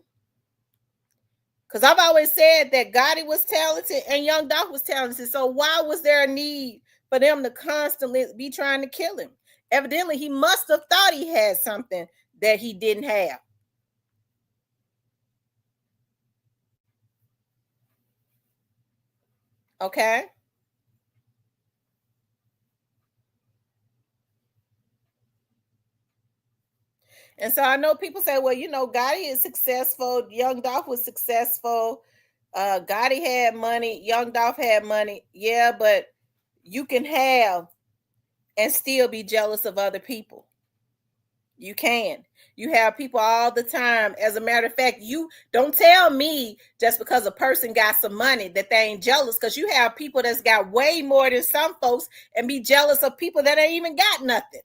Because I've always said that Gotti was talented and Young Dolph was talented. So why was there a need for them to constantly be trying to kill him? Evidently, he must have thought he had something that he didn't have. Okay. And so I know people say, well, Gotti is successful. Young Dolph was successful. Gotti had money, Young Dolph had money. Yeah, but you can have and still be jealous of other people. You can. You have people all the time. As a matter of fact, you don't tell me just because a person got some money that they ain't jealous, because you have people that's got way more than some folks and be jealous of people that ain't even got nothing.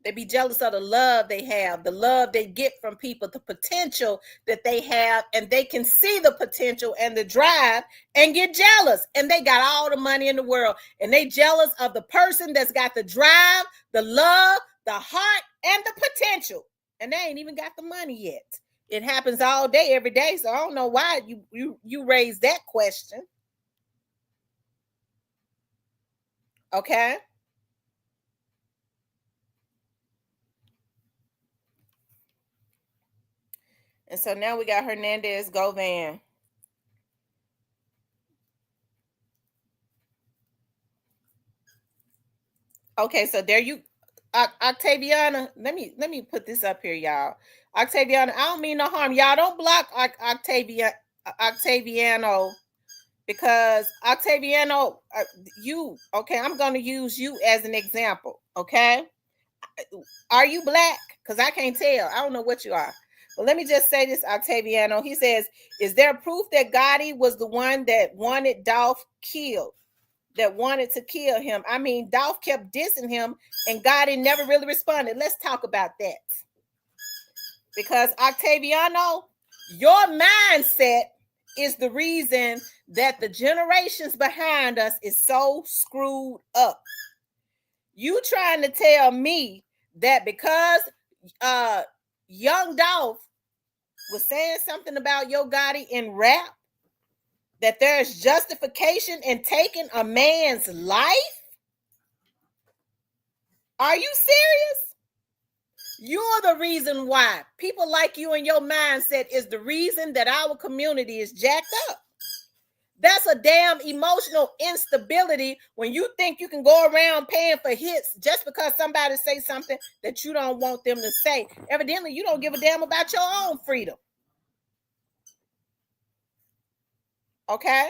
They be jealous of the love they have, the love they get from people, the potential that they have, and they can see the potential and the drive and get jealous. And they got all the money in the world, and they jealous of the person that's got the drive, the love, the heart, and the potential. And they ain't even got the money yet. It happens all day, every day. So I don't know why you raised that question. Okay. And so now we got Hernandez Govan. Okay, so there you, Octaviana. Let me put this up here, y'all. Octaviana, I don't mean no harm. Y'all don't block Octaviano, because Octaviano, you okay? I'm gonna use you as an example. Okay, are you black? Because I can't tell. I don't know what you are. But let me just say this, Octaviano. He says, "Is there proof that Gotti was the one that wanted Dolph killed?" That wanted to kill him. I mean, Dolph kept dissing him and Gotti never really responded. Let's talk about that. Because Octaviano, your mindset is the reason that the generations behind us is so screwed up. You trying to tell me that because Young Dolph was saying something about Yo Gotti in rap, that there's justification in taking a man's life? Are you serious? You're the reason why. People like you and your mindset is the reason that our community is jacked up. That's a damn emotional instability when you think you can go around paying for hits just because somebody say something that you don't want them to say. Evidently, you don't give a damn about your own freedom. Okay?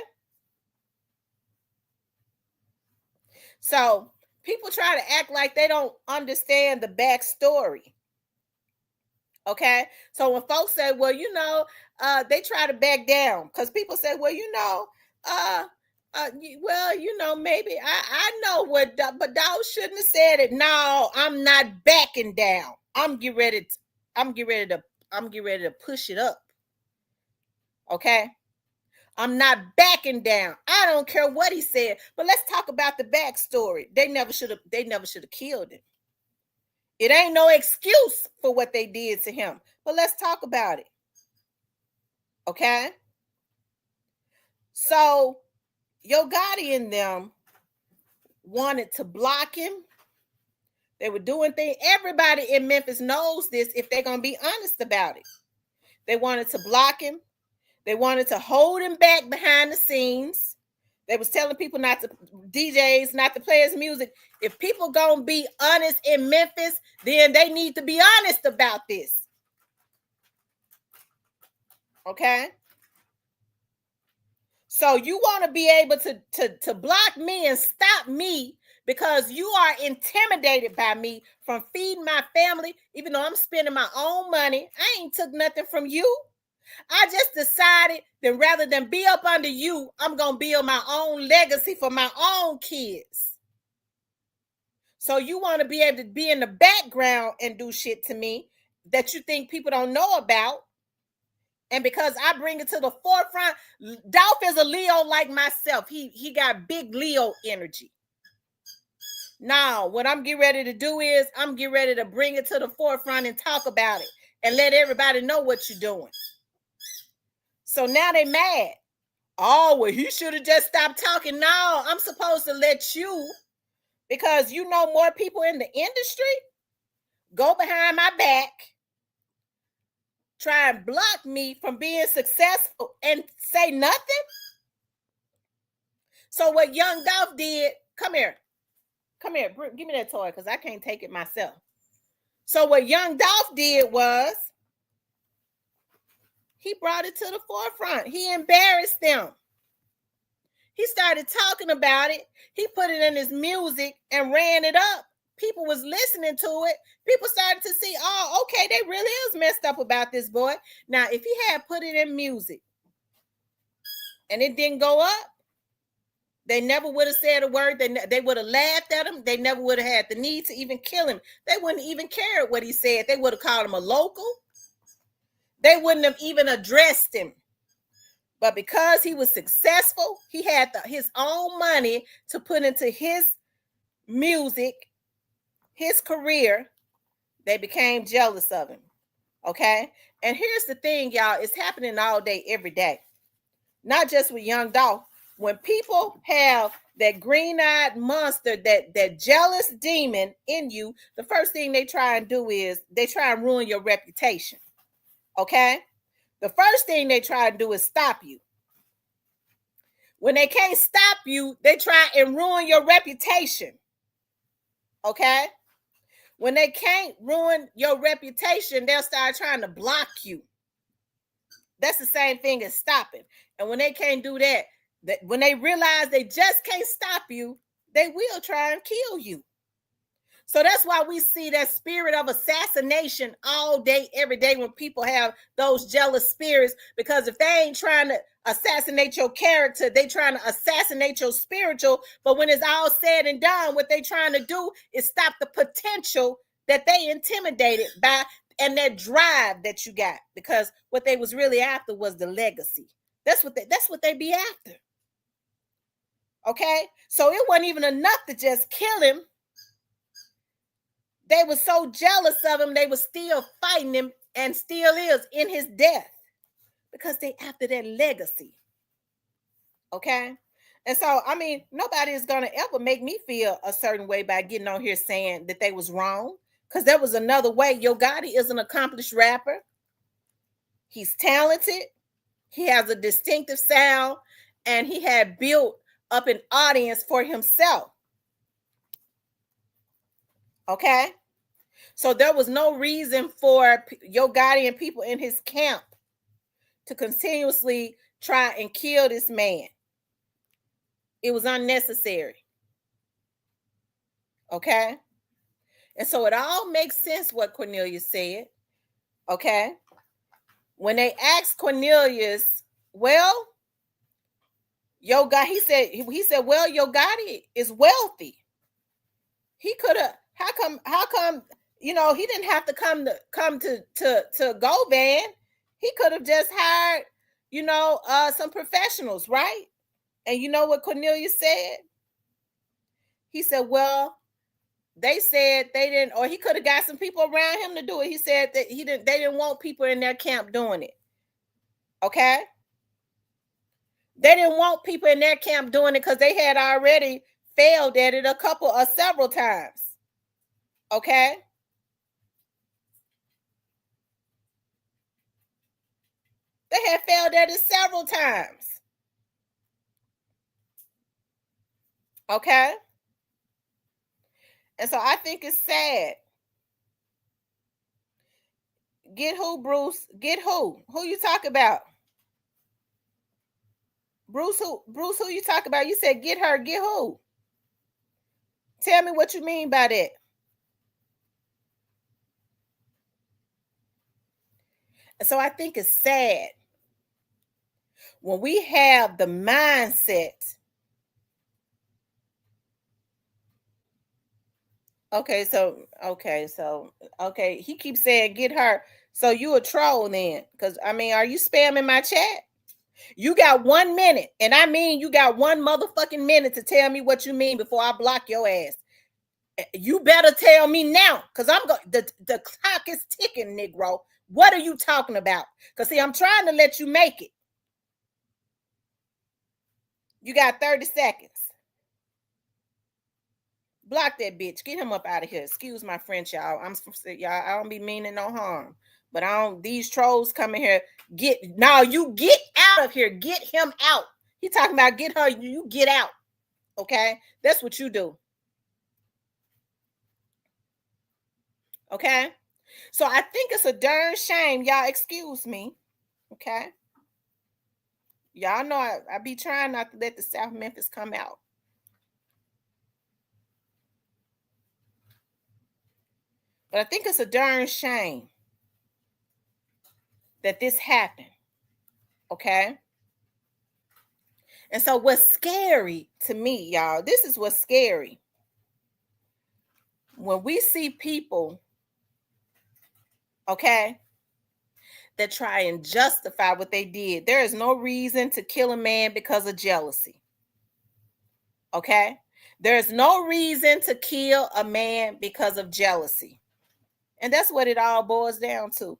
So people try to act like they don't understand the backstory. Okay, so when folks say, well, they try to back down because people say, well, maybe I know what, but Dawg shouldn't have said it. No, I'm not backing down. I'm getting ready to push it up. Okay, I'm not backing down. I don't care what he said, but let's talk about the backstory. They never should have killed him. It ain't no excuse for what they did to him. But let's talk about it. Okay? So, Yo Gotti and them wanted to block him. They were doing things. Everybody in Memphis knows this if they're going to be honest about it. They wanted to block him. They wanted to hold him back behind the scenes. They was telling people DJs not to play his music. If people gonna be honest in Memphis, then they need to be honest about this. Okay? So you want to be able to block me and stop me because you are intimidated by me from feeding my family, even though I'm spending my own money. I ain't took nothing from you. I just decided that rather than be up under you, I'm going to build my own legacy for my own kids. So you want to be able to be in the background and do shit to me that you think people don't know about. And because I bring it to the forefront, Dolph is a Leo like myself. He got big Leo energy. Now, what I'm getting ready to do is I'm getting ready to bring it to the forefront and talk about it and let everybody know what you're doing. So now they mad. Oh, well, he should have just stopped talking. No, I'm supposed to let you, because you know more people in the industry, go behind my back, try and block me from being successful and say nothing. So what Young Dolph did, come here, give me that toy because I can't take it myself. So what Young Dolph did was He brought it to the forefront. He embarrassed them. He started talking about it. He put it in his music and ran it up. People was listening to it. People started to see, oh, okay, they really is messed up about this boy. Now, if he had put it in music and it didn't go up, they never would have said a word. They would have laughed at him. They never would have had the need to even kill him. They wouldn't even care what he said. They would have called him a local. They wouldn't have even addressed him. But because he was successful, he had his own money to put into his music, his career, they became jealous of him. Okay? And here's the thing, y'all. It's happening all day, every day. Not just with Young Dolph. When people have that green-eyed monster, that jealous demon in you, the first thing they try and do is they try and ruin your reputation. Okay? The first thing they try and do is stop you. When they can't stop you, they try and ruin your reputation. Okay? When they can't ruin your reputation, they'll start trying to block you. That's the same thing as stopping. And when they can't do that, when they realize they just can't stop you, they will try and kill you. So that's why we see that spirit of assassination all day, every day when people have those jealous spirits, because if they ain't trying to assassinate your character, they trying to assassinate your spiritual. But when it's all said and done, what they trying to do is stop the potential that they intimidated by and that drive that you got, because what they was really after was the legacy. That's what they be after. Okay? So it wasn't even enough to just kill him. They were so jealous of him, they were still fighting him and still is in his death because they after that legacy. Okay? And so, I mean, nobody is going to ever make me feel a certain way by getting on here saying that they was wrong, because there was another way. Yo Gotti is an accomplished rapper. He's talented. He has a distinctive sound, and he had built up an audience for himself. Okay? So there was no reason for Yo Gotti and people in his camp to continuously try and kill this man. It was unnecessary. Okay? And so it all makes sense what Cornelius said. Okay? When they asked Cornelius, well, Yo Gotti, he said, well, Yo Gotti is wealthy. He could have, how come, he didn't have to come to Govan. He could have just hired, some professionals, right? And you know what Cornelius said? He said, well, they said they didn't, or he could have got some people around him to do it. He said that they didn't want people in their camp doing it. Okay? They didn't want people in their camp doing it because they had already failed at it several times. Okay? They had failed at it several times. Okay? And so I think it's sad. Get who, Bruce? Get who? Who you talk about? Bruce, who you talk about? You said get her, get who? Tell me what you mean by that. And so I think it's sad when we have the mindset. Okay, he keeps saying get her. So you a troll then? Because are you spamming my chat? You got 1 minute, and I mean you got 1 motherfucking minute to tell me what you mean before I block your ass. You better tell me now, because the clock is ticking, Negro. What are you talking about? Because see, I'm trying to let you make it. You got 30 seconds. Block that bitch. Get him up out of here. Excuse my French, y'all. I don't be meaning no harm. But these trolls coming here. You get out of here. Get him out. He talking about get her. You get out. Okay? That's what you do. Okay? So I think it's a darn shame. Y'all excuse me. Okay. Y'all know I be trying not to let the South Memphis come out. But I think it's a darn shame that this happened. Okay. And so what's scary to me, y'all, this is what's scary. When we see people, okay, that try and justify what they did, there is no reason to kill a man because of jealousy. Okay? There's no reason to kill a man because of jealousy. And that's what it all boils down to.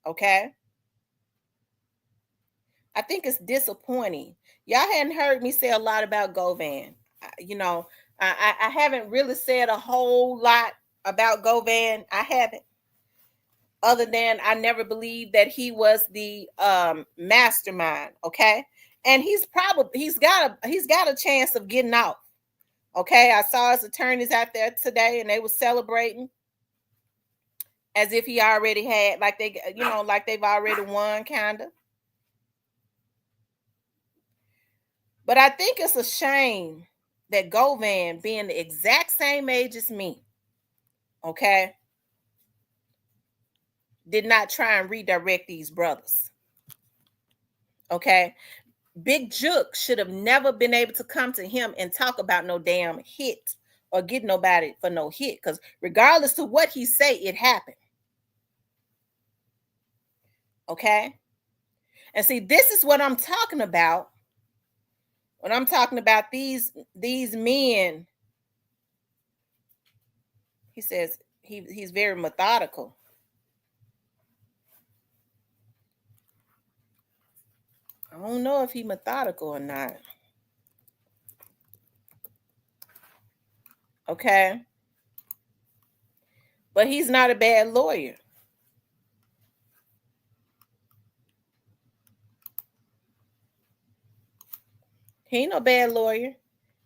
Okay? I think it's disappointing. Y'all hadn't heard me say a lot about Govan. You know, I haven't really said a whole lot about Govan. I haven't. Other than I never believed that he was the mastermind. Okay? And he's got a chance of getting out. Okay, I saw his attorneys out there today and they were celebrating as if he already had, like they've already won, kind of. But I think it's a shame that Govan, being the exact same age as me, okay, did not try and redirect these brothers. Okay. Big Jook should have never been able to come to him and talk about no damn hit or get nobody for no hit, because regardless of what he say, it happened. Okay. And see, this is what I'm talking about when I'm talking about these men. He says he's very methodical. I don't know if he's methodical or not. Okay. But he's not a bad lawyer. He ain't no bad lawyer.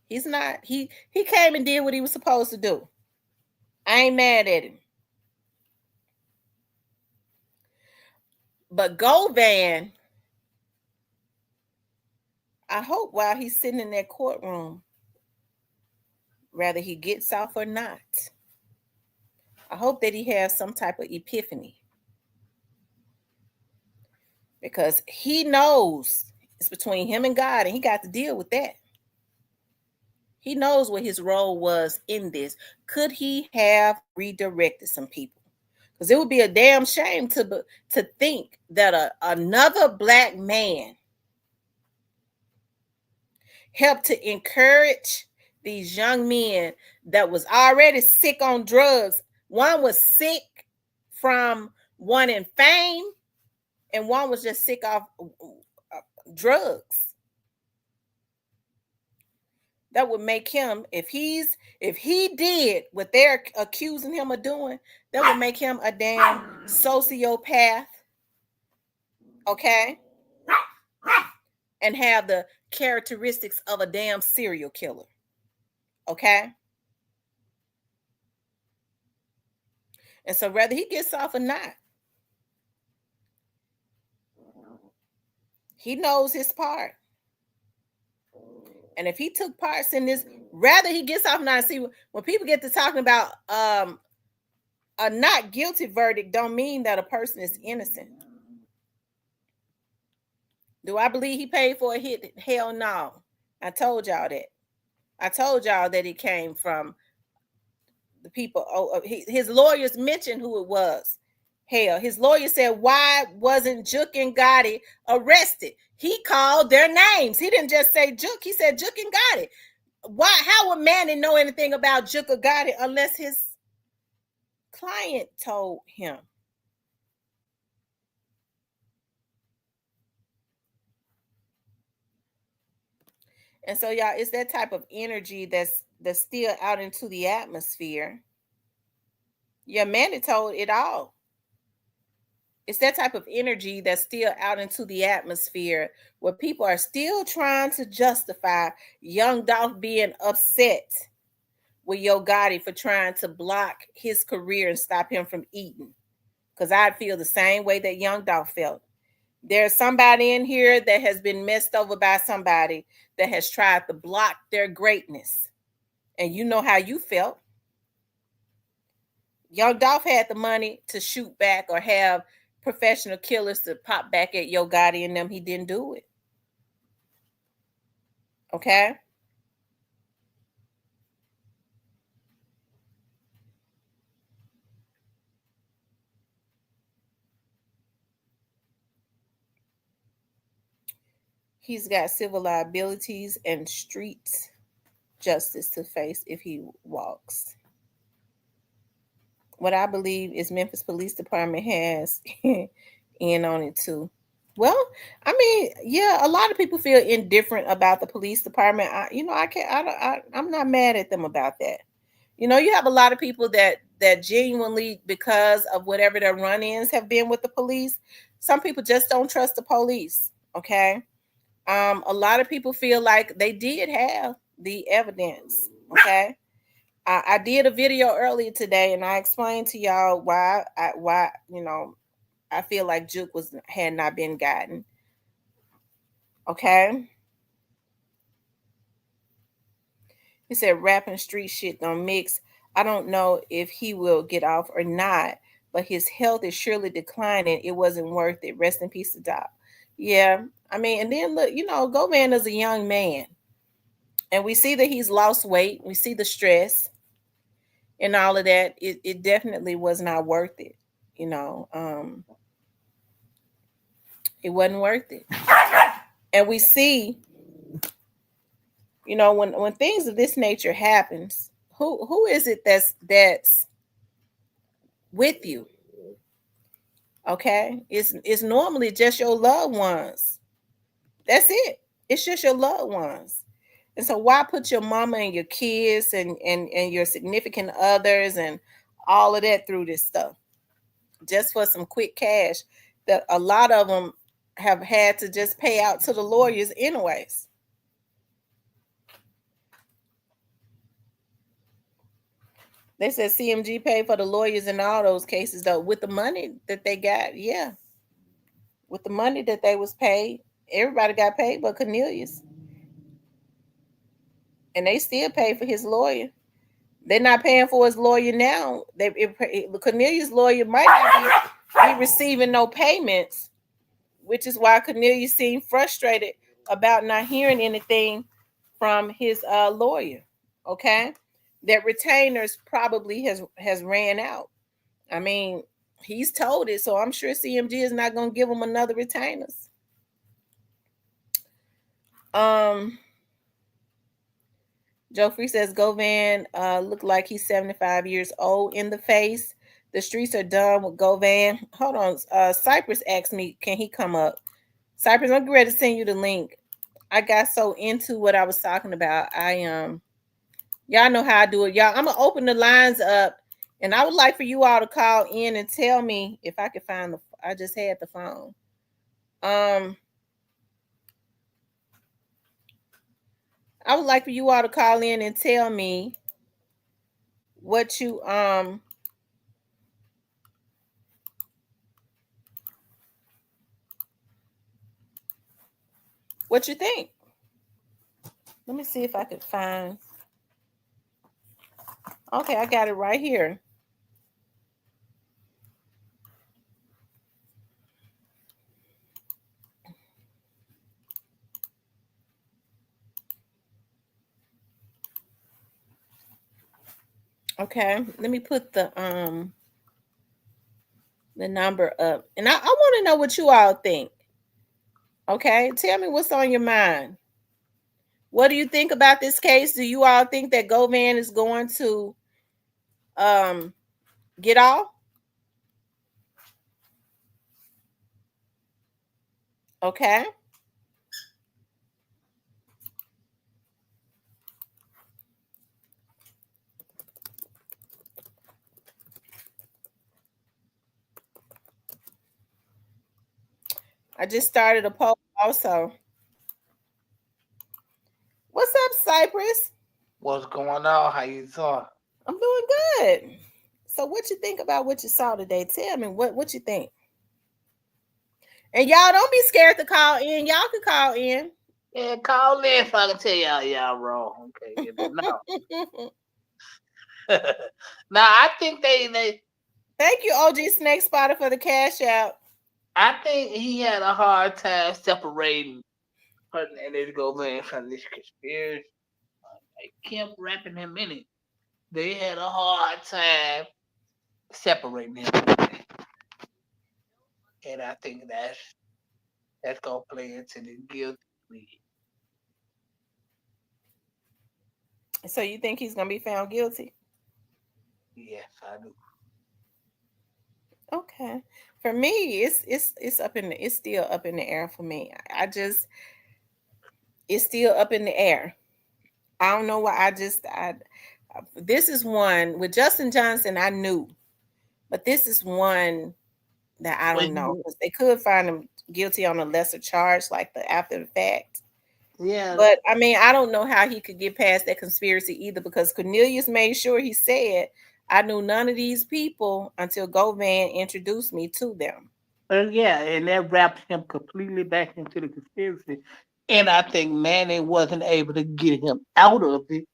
He's not. He came and did what he was supposed to do. I ain't mad at him. But Govan, I hope while he's sitting in that courtroom, whether he gets off or not, I hope that he has some type of epiphany. Because he knows it's between him and God, and he got to deal with that. He knows what his role was in this. Could he have redirected some people? Because it would be a damn shame to think that another black man helped to encourage these young men that was already sick on drugs. One was sick from wanting fame, and one was just sick off drugs. That would make him, if he did what they're accusing him of doing, that would make him a damn sociopath. Okay? And have the characteristics of a damn serial killer. Okay? And so whether he gets off or not, he knows his part. And if he took parts in this, rather he gets off or not. See, when people get to talking about a not guilty verdict, don't mean that a person is innocent. Do I believe he paid for a hit? Hell no. I told y'all that. I told y'all that it came from the people. His lawyers mentioned who it was. Hell, his lawyer said, why wasn't Jook and Gotti arrested? He called their names. He didn't just say Jook. He said Jook and Gotti. Why? How would Manny know anything about Jook or Gotti unless his client told him? And so, y'all, it's that type of energy that's still out into the atmosphere. Yeah, Manny told it all. It's that type of energy that's still out into the atmosphere where people are still trying to justify Young Dolph being upset with Yo Gotti for trying to block his career and stop him from eating. Because I'd feel the same way that Young Dolph felt. There's somebody in here that has been messed over by somebody that has tried to block their greatness. And you know how you felt. Young Dolph had the money to shoot back or have professional killers to pop back at Yo Gotti and them. He didn't do it. Okay? He's got civil liabilities and street justice to face if he walks. What I believe is Memphis Police Department has in on it too. Well, I mean, yeah, a lot of people feel indifferent about the police department. I'm not mad at them about that. You know, you have a lot of people that genuinely, because of whatever their run-ins have been with the police, some people just don't trust the police. Okay. A lot of people feel like they did have the evidence. Okay. I did a video earlier today, and I explained to y'all why I feel like Juke had not been gotten. Okay. He said rap and street shit don't mix. I don't know if he will get off or not, but his health is surely declining. It wasn't worth it. Rest in peace, Doc. Yeah. I mean, and then look, Govan is a young man. And we see that he's lost weight. We see the stress and all of that. It definitely was not worth it. It wasn't worth it. And we see, when things of this nature happens, who is it that's with you? Okay, it's normally just your loved ones. That's it. It's just your loved ones. And so why put your mama and your kids and your significant others and all of that through this stuff just for some quick cash that a lot of them have had to just pay out to the lawyers anyways? They said CMG paid for the lawyers in all those cases, though, with the money that they got. Yeah. With the money that they was paid, everybody got paid but Cornelius. And they still pay for his lawyer. They're not paying for his lawyer now. Cornelius' lawyer might not be receiving no payments, which is why Cornelius seemed frustrated about not hearing anything from his lawyer. Okay? That retainers probably has ran out. I mean, he's told it, so I'm sure CMG is not going to give him another retainers. Joe Free says Govan look like he's 75 years old in the face. The streets are done with Govan. Hold on. Cypress asked me, can he come up? Cypress, I'm ready to send you the link. I got so into what I was talking about. Y'all know how I do it. Y'all, I'm gonna open the lines up, and I would like for you all to call in and tell me if I could find I just had the phone. I would like for you all to call in and tell me what you think. Let me see if I could find. Okay, I got it right here. Okay, let me put the number up. And I want to know what you all think. Okay, tell me what's on your mind. What do you think about this case? Do you all think that Govan is going to get off? Okay. I just started a poll also. What's up, Cypress? What's going on? How you doing? I'm doing good. So what you think about what you saw today? Tell me what you think. And y'all don't be scared to call in. Y'all can call in. Yeah, call in so I can tell y'all wrong. Okay, no. Now I think they. Thank you, OG Snake Spotter, for the cash out. I think he had a hard time separating her and this government from this conspiracy. They kept wrapping him in it. They had a hard time separating him. And I think that's gonna play into the guilty plea. So you think he's gonna be found guilty? Yes, I do. Okay. For me, it's up in it's still up in the air for me. It's still up in the air. I don't know why. This is one with Justin Johnson. I knew, but this is one that I don't know, because they could find him guilty on a lesser charge, like the after the fact. Yeah. But I mean, I don't know how he could get past that conspiracy either, because Cornelius made sure he said, I knew none of these people until Govan introduced me to them. Yeah, and that wrapped him completely back into the conspiracy. And I think Manning wasn't able to get him out of it.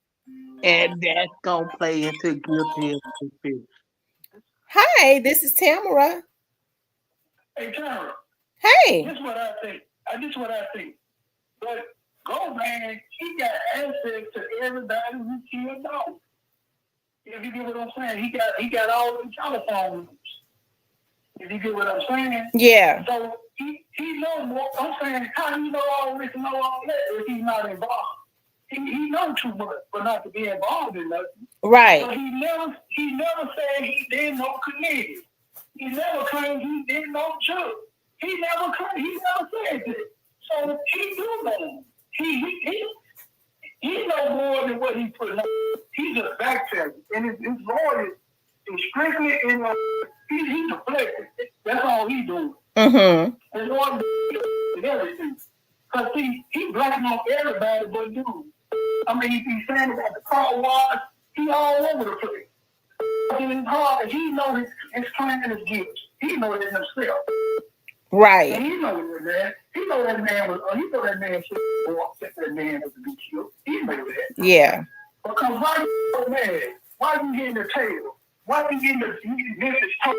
And that's going to play into guilty of conspiracy. Hi, this is Tamara. Hey, Tamara. Hey. This is what I think. But Govan, he got access to everybody who killed dogs. If you get what I'm saying, he got all the telephone numbers. If you get what I'm saying? Yeah. So he knows more. I'm saying, how do you know all this and know all that if he's not involved? He knows too much for not to be involved in nothing. Right. But he never said he didn't know Cornelius. He never claimed he didn't know Chuck. He never said that. So he do know. He know more than what he put up. He's a backtracker, and his lawyer is strictly in. He's deflecting. That's all he doing. Mm-hmm. His lawyer and everything. Cause he blacking on everybody but dude. I mean, he's saying about the car wash. He all over the place. In his heart, he know his client is guilty. He know it himself. Right. And he know that. He know that man was. He know that man should walk that man was to be killed. He know that. Yeah. Because why you so mad? Why you getting the tail? Why you getting the message told?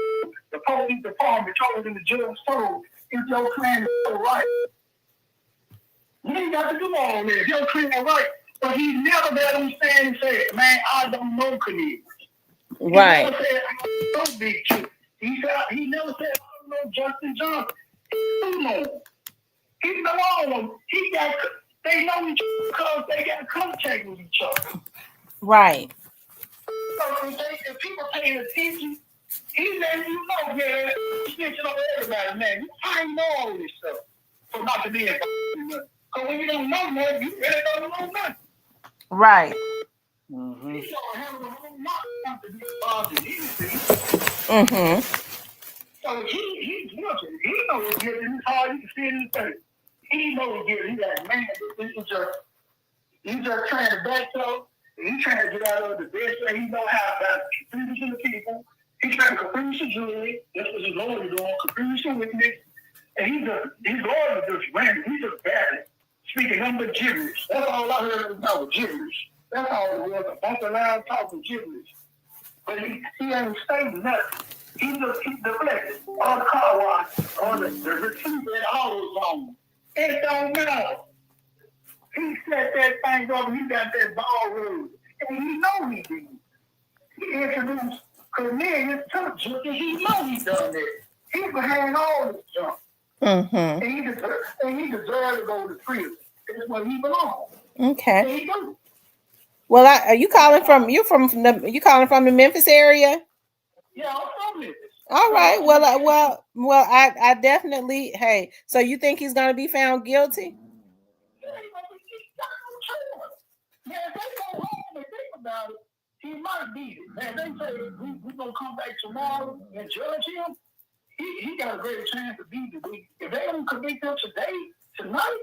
The police department told and the judge told if your client is so right. You ain't got to do all that. Your client right. But he never got him stand and say, man, I don't know Cornelius. Right. He never said, I don't know Big Chief. He never said, I don't know Justin Johnson. He knows. He know all of them. They know each other because they got contact with each other. Right. So if people paying attention, he letting you know, man, snitching on everybody, man. I ain't know all this stuff for not to be involved in nothing. Because when you don't know nothing, you really don't know nothing. Right. Mm-hmm. He don't have a whole lot to be involved in anything. Mm-hmm. So he's guilty. He knows he's guilty. It's hard to see it in his face. He knows he's guilty. He's like, man, he's just trying to backtalk. He's trying to get out of the best way he know how about confusing the people. He's trying to confuse the jury. That's what his lawyer is doing, confuse the witness. And his lawyer is just random. He's just bad. Speaking number gibberish. That's all I heard about was gibberish. That's all it was. A bunch of loud talking gibberish. But he ain't saying nothing. He deflected on the car wash, on the receiver and all those on. It don't matter. He set that thing up and he got that ball rolling. And he know he did. He introduced Cornelius to the judge and he know he done that. He's behind all this junk. Mm-hmm. And he deserves to go to prison. That's where he belongs. Okay. There you go. Well, are you calling from the Memphis area? Yeah, I'm from Memphis. All right. Well, I definitely. Hey, so you think he's gonna be found guilty? Man, if they go home and think about it, he might beat it. Man, they say we're going to come back tomorrow and judge him. He got a greater chance to beat it. If they don't convict him tonight,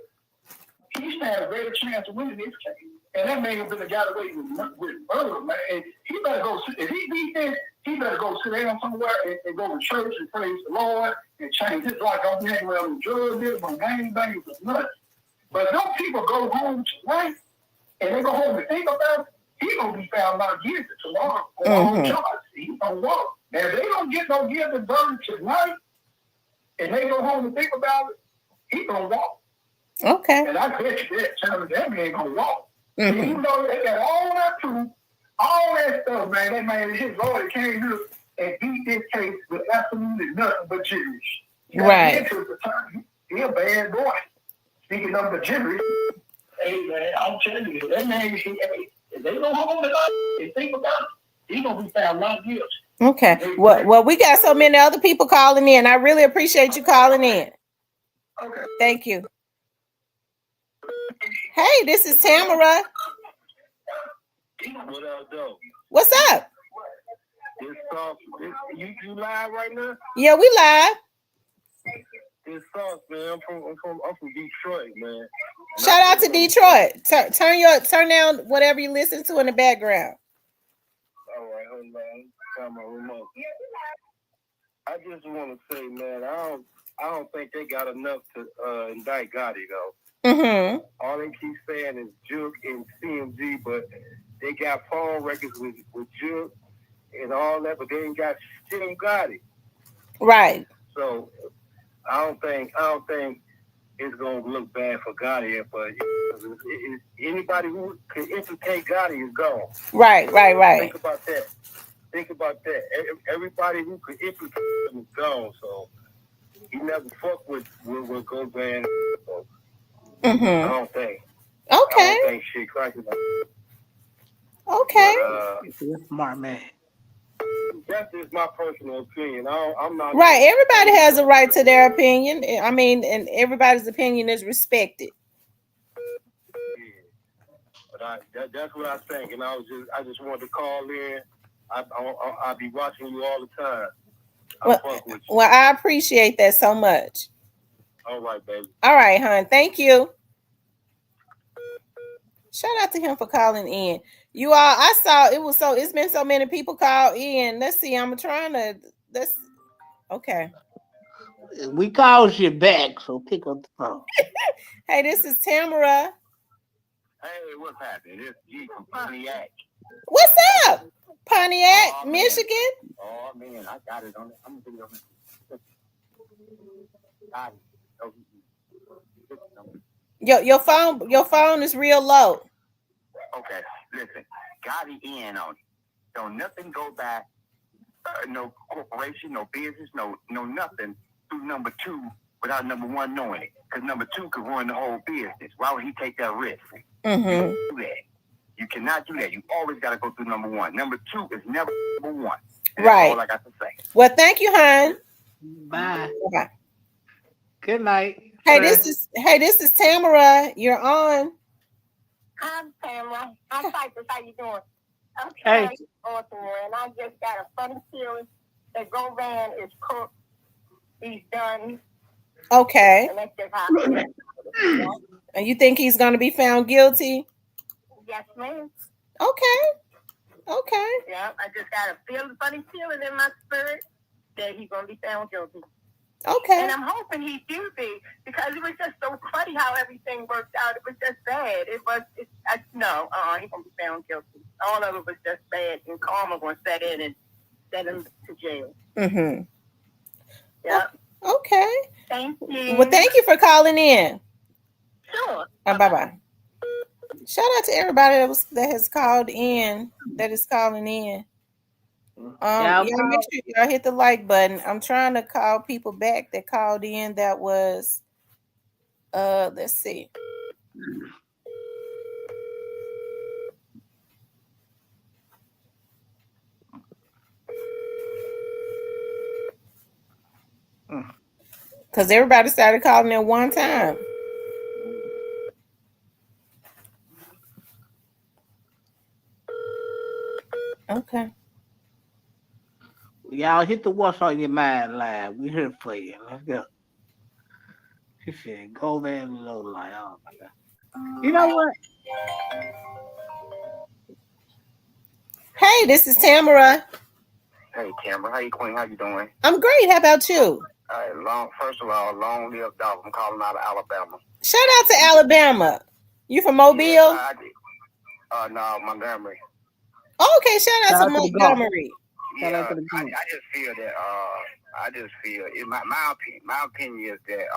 he stand a greater chance of winning this case. And that man has been got away with murder, man. And he better go. If he beat this, he better go sit down somewhere and go to church and praise the Lord and change his life. Don't be hanging around with drug dealers, on gang bangers, or nothing. But those people go home tonight and they go home and think about it. He gonna be found not guilty tomorrow on all charges. He gonna walk. Now if they don't get no guilty verdict tonight and they go home and think about it, he gonna walk. Okay. And I bet you that man ain't gonna walk. Even though they got all that proof, all that stuff, man, that man, his lawyer came here and beat this case with absolutely nothing but gibberish. Right. He a bad boy. Speaking of the gibberish, hey, man, I'm telling you, that man, if they go home tonight and think about it, he gonna be found not guilty. Okay. Well, we got so many other people calling in. I really appreciate you calling in. Okay. Thank you. Hey, this is Tamara. What up, though? What's up? You live right now? Yeah, we live. It's sauce, man. I'm from Detroit, man. Shout out to Detroit. Turn down whatever you listen to in the background. All right, hold on. Find my remote. I just want to say, man, I don't think they got enough to indict Gotti though. Mm-hmm. All they keep saying is Juke and CMG, but they got phone records with Juke and all that, but they ain't got shit on Gotti. Right. So I don't think it's gonna look bad for Gotti, but anybody who can implicate Gotti is gone. Right. Think about that. Everybody who could implicate him is gone. So he never fucked with Gozan. So I don't think. Okay. I don't think shit cracking up. Okay. But, Smart man. that's just my personal opinion. I'm not Right. Everybody has a right to their opinion. I mean, and everybody's opinion is respected. But that's what I think, and I just wanted to call in. I'll be watching you all the time. Well, I appreciate that so much. All right, baby. All right, hon. Thank you. Shout out to him for calling in. You all, I saw it's been so many people call in. Let's see. Okay. We called you back, so pick up the phone. Hey, this is Tamara. Hey, what's happening? It's G from Pontiac. What's up? Pontiac, Michigan. Oh man, I got it on it. I'm gonna put it on it. Your phone is real low. Okay, listen. Got it in on it. Don't nothing go back. No corporation, no business, no nothing through number two without number one knowing it. Because number two could ruin the whole business. Why would he take that risk? Mm-hmm. You cannot do that. You always got to go through number one. Number two is never number one. And right. That's all I got to say. Well, thank you, hon. Bye. Bye. Good night. Hey, this is Tamara. You're on. I'm Tamara. I'm Cypress. How you doing? I'm Hey. trying and I just got a funny feeling that Govan is cooked. He's done. Okay. And that's just how I feel. And you think he's going to be found guilty? Yes, ma'am. Okay. Yeah, I just got a funny feeling in my spirit that he's going to be found guilty. Okay. And I'm hoping he do be, because it was just so funny how everything worked out. It was just bad. He's going to be found guilty. All of it was just bad, and karma going to set in and send him to jail. Mm-hmm. Yeah. Okay. Thank you. Well, thank you for calling in. Sure. Bye-bye. Shout out to everybody that has called in, that is calling in. Y'all make sure y'all hit the like button. I'm trying to call people back that called in. That was, let's see. Because everybody started calling at one time. Okay. Y'all hit the What's on Your Mind live. We here for you. Let's go. She said, go there and low light. Oh my God. You know what? Hey, this is Tamara. Hey, Tamara. Hey, Queen. How you doing? I'm great. How about you? First of all, long live dog. I'm calling out of Alabama. Shout out to Alabama. You from Mobile? Yes, no, Montgomery. Okay, shout out Shout to out to the Gulf. Montgomery. Shout out to the I Gulf. just feel that my opinion is that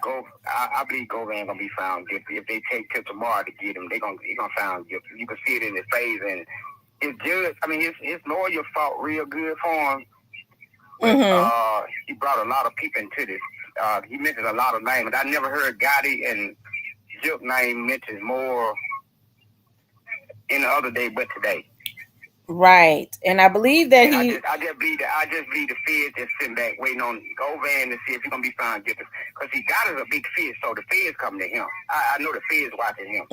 I believe Govan gonna be found guilty. If they take till tomorrow to get him, he gonna found guilty. You can see it in his face, and his judge. I mean, his lawyer fought real good for him. But, he brought a lot of people into this. He mentioned a lot of names. I never heard Gotti and Jilk name mentioned more in the other day, but today. Right, and I believe that he. I just believe the feds just sitting back waiting on Govan to see if he's gonna be found guilty. Because he got us a big fish, so the feds coming to him. I know the feds watching him.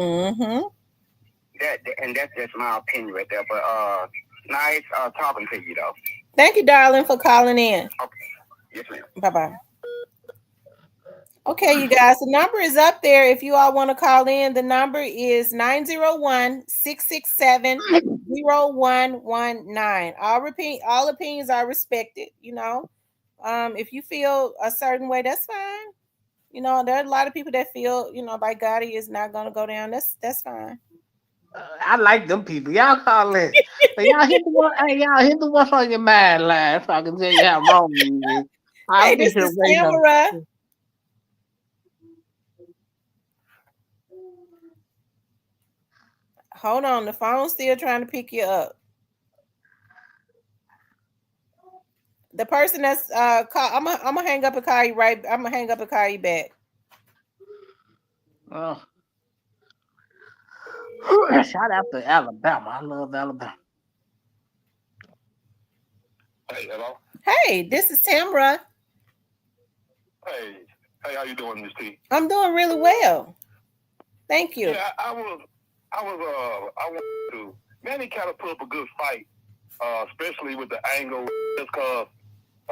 That's my opinion right there. But nice talking to you though. Thank you, darling, for calling in. Okay. Yes, ma'am. Bye-bye. Okay, you guys, the number is up there. If you all want to call in, the number is 901-667-0119. All opinions are respected, you know. If you feel a certain way, that's fine. You know, there are a lot of people that feel, you know, like Gotti is not going to go down. That's fine. I like them people. Y'all call in. Y'all hit the what's on your mind line so I can tell you how wrong you is. Hey, this is Tamara. Hold on, the phone's still trying to pick you up. The person that's call, I'm gonna hang up and call you right. I'm gonna hang up and call you back. Oh. Shout out to Alabama. I love Alabama. Hey, hello. Hey, this is Tamara. Hey, how you doing, Miss T? I'm doing really well. Thank you. Yeah, I wanted to. Manny kind of put up a good fight, especially with the angle, just because,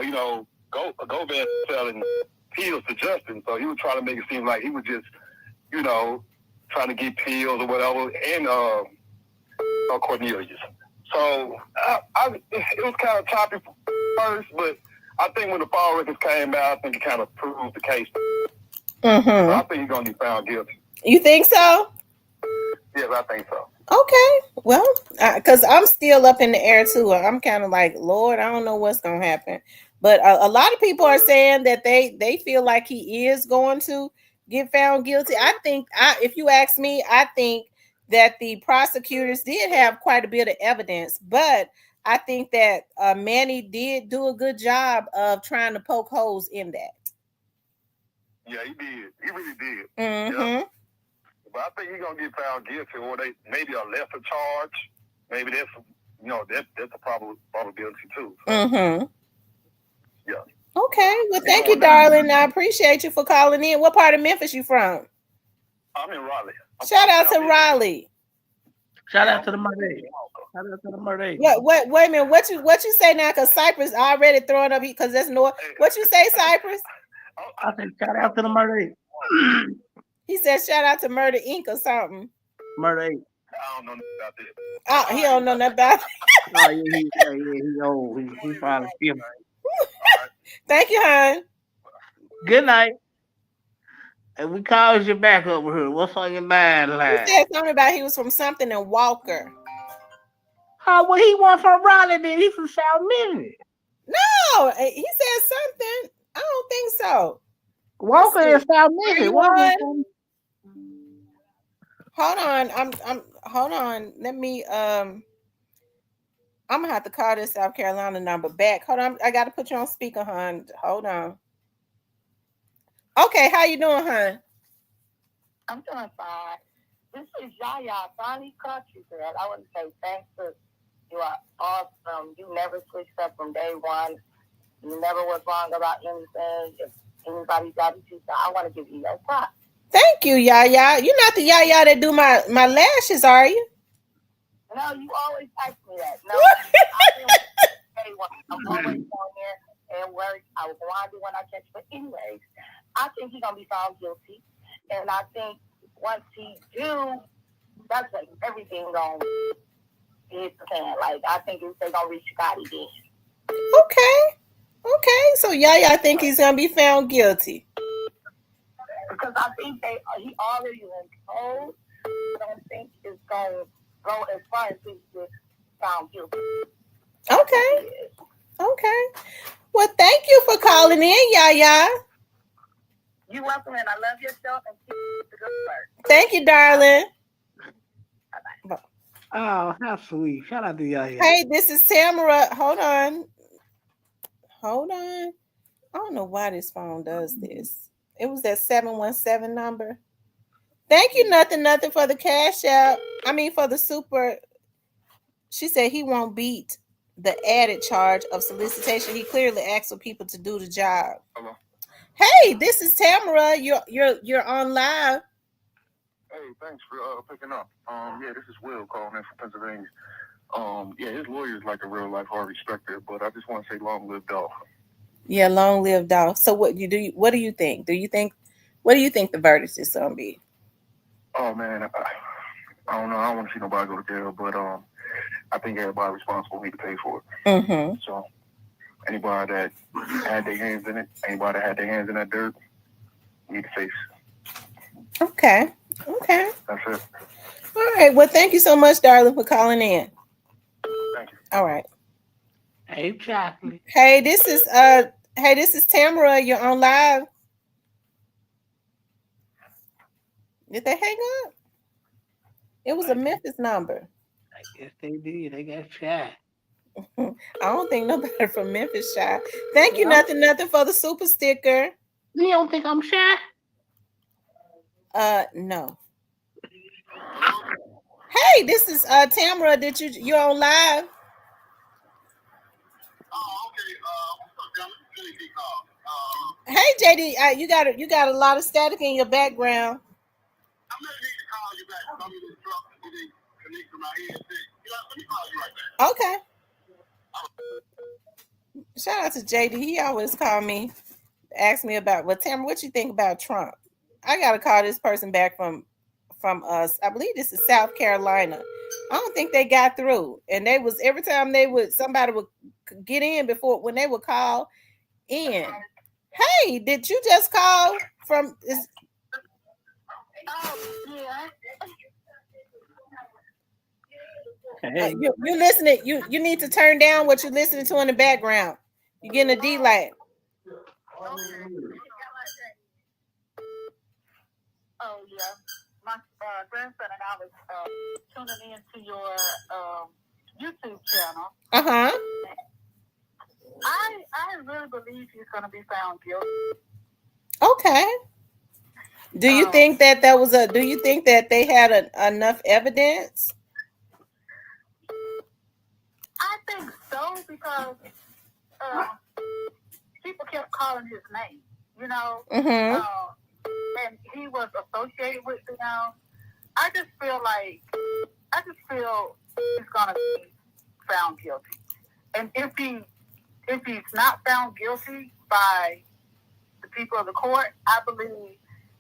you know, Govan selling pills to Justin, so he was trying to make it seem like he was just, you know, trying to get pills or whatever, and Cornelius. So it was kind of choppy first, but I think when the fall records came out, I think it kind of proved the case. So I think he's going to be found guilty. You think so? Yes, I think so. Okay, well, because I'm still up in the air too. I'm kind of like, Lord, I don't know what's going to happen. But a lot of people are saying that they feel like he is going to get found guilty. I think, if you ask me, I think that the prosecutors did have quite a bit of evidence, but I think that Manny did do a good job of trying to poke holes in that. Yeah, he did. He really did. Yeah. But I think he's gonna get found guilty, or they maybe a lesser charge. Maybe that's a probability too. So. Yeah. Okay. Well, thank you, darling. I appreciate you for calling in. What part of Memphis you from? I'm in Raleigh. Shout out to Raleigh. Shout out to the Murray. Shout out to the Murray. Wait a minute. What you say now? Because Cypress already throwing up because that's north. What you say, Cypress? I said shout out to the Murray. He said shout out to Murder Inc. or something. Murray. I don't know nothing about this. Oh, he don't know nothing about it. Oh, yeah, he's old. He's probably still. Thank you, hon. Good night. And we called you back over here. What's on your mind, lad? He said something about he was from something in Walker. Oh, well, he wasn't from Raleigh, then. He's from South Memphis. No, he said something. I don't think so. Walker is South Memphis. Hold on. Hold on. Let me I'm gonna have to call this South Carolina number back. Hold on. I gotta put you on speaker, hon. Hold on. Okay, how you doing, hon? I'm doing fine. This is Yaya. I finally caught you, girl. I want to say thanks for you are awesome. You never switched up from day one. You never was wrong about anything. If anybody got you, so I want to give you your props. Thank you, Yaya. You're not the Yaya that do my lashes, are you? No, you always ask me that. No, I'm always on there and work. I will grind it when I catch. But anyways, I think he's gonna be found guilty, and I think once he do, that's when everything gonna. hit the fan. Like, I think they're going to reach Scotty then. Okay. So Yaya think he's gonna be found guilty. Because I think he already was told. I don't think it's going to go as far as he was found guilty. Okay. Well, thank you for calling in, Yaya. You're welcome, and I love your show and keep the good work. Thank you, darling. Bye-bye. Oh, how sweet. Shout out to Yaya. Hey, this is Tamara. Hold on. I don't know why this phone does this. It was that 717 number. Thank you, nothing for the cash out. I mean, for the super. She said he won't beat the added charge of solicitation. He clearly asked for people to do the job. Hello. Hey, this is Tamara. You're on live. Hey, thanks for picking up. Yeah, this is Will calling in from Pennsylvania. Yeah, his lawyer is like a real life Harvey Specter, but I just want to say long live Dolph. Yeah, long live Dolph. So what do you think? What do you think the verdict is gonna be? Oh man, I don't know. I don't want to see nobody go to jail, but I think everybody responsible need to pay for it. Mm-hmm. So anybody that had their hands in it, anybody that had their hands in that dirt, need to face. Okay. That's it. All right. Well, thank you so much, darling, for calling in. Thank you. All right. Hey, chocolate. Hey, this is Tamara. You're on live. Did they hang up? It was a Memphis number. I guess they did. They got shot. I don't think nobody from Memphis shot. Thank you, nothing for the super sticker. You don't think I'm shy? No. Hey, this is Tamara. You're on live? Oh, okay. What's up, John? Hey, JD, you got a lot of static in your background. I'm gonna need to call you back. I'm in the truck and then connect to my headset. Let me call you right back. Okay. Shout out to JD. He always call me, ask me about, well, Tamara, what you think about Trump? I gotta call this person back from us. I believe this is South Carolina. I don't think they got through. And they was every time somebody would get in when they would call in. Hey, did you just call from is Yeah. you listening? You need to turn down what you're listening to in the background. You're getting a delay. Oh yeah, my grandson and I was tuning into your YouTube channel. I really believe he's going to be found guilty. Okay. Do you think that Do you think that they had enough evidence? I think so because people kept calling his name, and he was associated with them. I just feel he's gonna be found guilty, and if he's not found guilty by the people of the court, I believe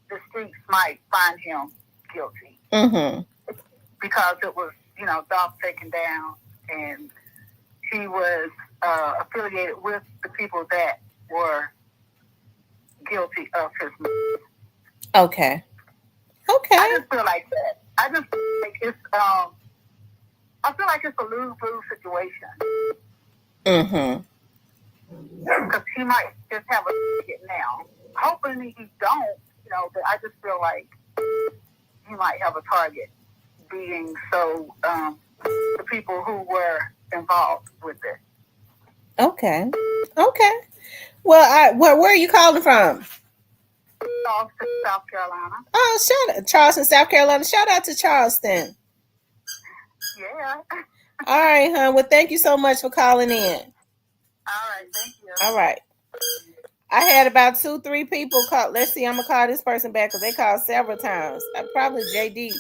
the streets might find him guilty because it was Dolph taken down and he was affiliated with the people that were guilty of his murder. Okay. I just feel like that. I just feel like it's a lose-lose situation. Because he might just have a ticket now. Hopefully he don't, but I just feel like he might have a target being the people who were involved with it. Okay. Well, where are you calling from? Charleston, South Carolina. Oh, Charleston, South Carolina. Shout out to Charleston. Yeah. All right, hon. Well, thank you so much for calling in. All right, thank you. All right. I had about 2-3 people call. Let's see, I'm gonna call this person back because they called several times. Probably JD.